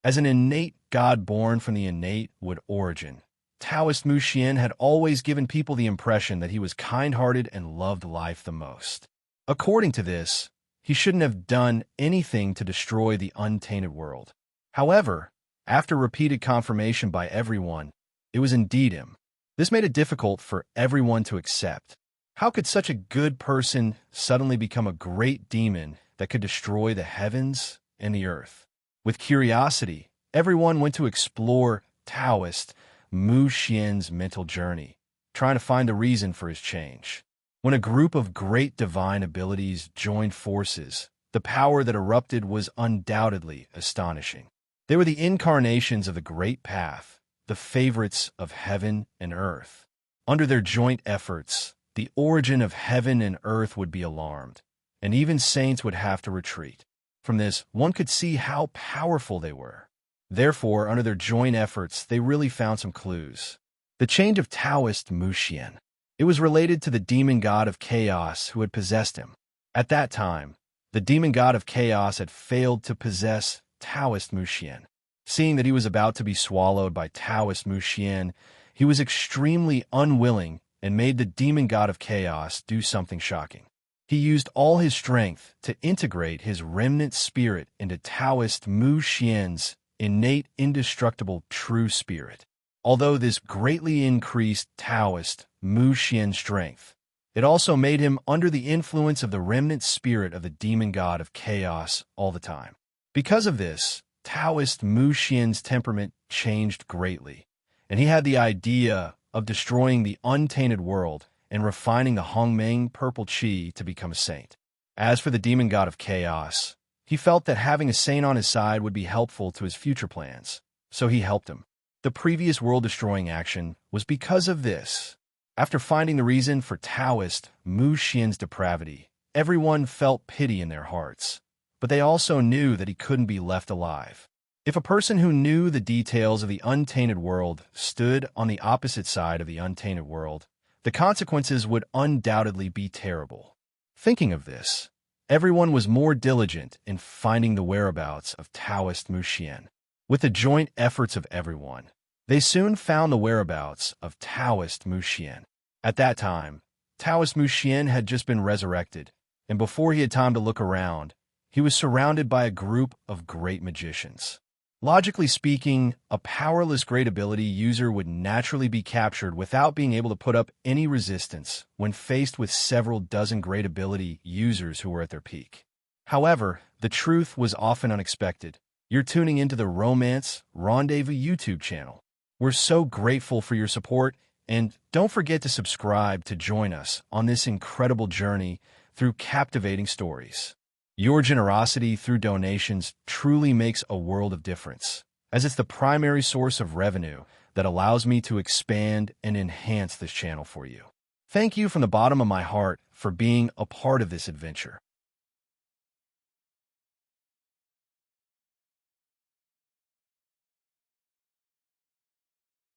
As an innate god born from the innate wood origin, Taoist Mu Xian had always given people the impression that he was kind-hearted and loved life the most. According to this, he shouldn't have done anything to destroy the untainted world. However, after repeated confirmation by everyone, it was indeed him. This made it difficult for everyone to accept. How could such a good person suddenly become a great demon that could destroy the heavens and the earth? With curiosity, everyone went to explore Taoist Mu Xian's mental journey, trying to find the reason for his change. When a group of great divine abilities joined forces, the power that erupted was undoubtedly astonishing. They were the incarnations of the great path, the favorites of heaven and earth. Under their joint efforts, the origin of heaven and earth would be alarmed, and even saints would have to retreat. From this, one could see how powerful they were. Therefore, under their joint efforts, they really found some clues. The change of Taoist Mu Xian. It was related to the demon god of chaos who had possessed him. At that time, the demon god of chaos had failed to possess Taoist Mu Xian. Seeing that he was about to be swallowed by Taoist Mu Xian, he was extremely unwilling and made the demon god of chaos do something shocking. He used all his strength to integrate his remnant spirit into Taoist Mu Xian's innate, indestructible, true spirit. Although this greatly increased Taoist Mu Xian's strength, it also made him under the influence of the remnant spirit of the demon god of chaos all the time. Because of this, Taoist Mu Xian's temperament changed greatly, and he had the idea of destroying the untainted world and refining the Hongmeng purple qi to become a saint. As for the demon god of chaos, he felt that having a saint on his side would be helpful to his future plans, so he helped him. The previous world-destroying action was because of this. After finding the reason for Taoist Mu Xian's depravity, everyone felt pity in their hearts, but they also knew that he couldn't be left alive. If a person who knew the details of the untainted world stood on the opposite side of the untainted world, the consequences would undoubtedly be terrible. Thinking of this, everyone was more diligent in finding the whereabouts of Taoist Mu Xian. With the joint efforts of everyone, they soon found the whereabouts of Taoist Mu Xian. At that time, Taoist Mu Xian had just been resurrected, and before he had time to look around, he was surrounded by a group of great magicians. Logically speaking, a powerless great ability user would naturally be captured without being able to put up any resistance when faced with several dozen great ability users who were at their peak. However, the truth was often unexpected. You're tuning into the Romance Rendezvous YouTube channel. We're so grateful for your support, and don't forget to subscribe to join us on this incredible journey through captivating stories. Your generosity through donations truly makes a world of difference, as it's the primary source of revenue that allows me to expand and enhance this channel for you. Thank you from the bottom of my heart for being a part of this adventure.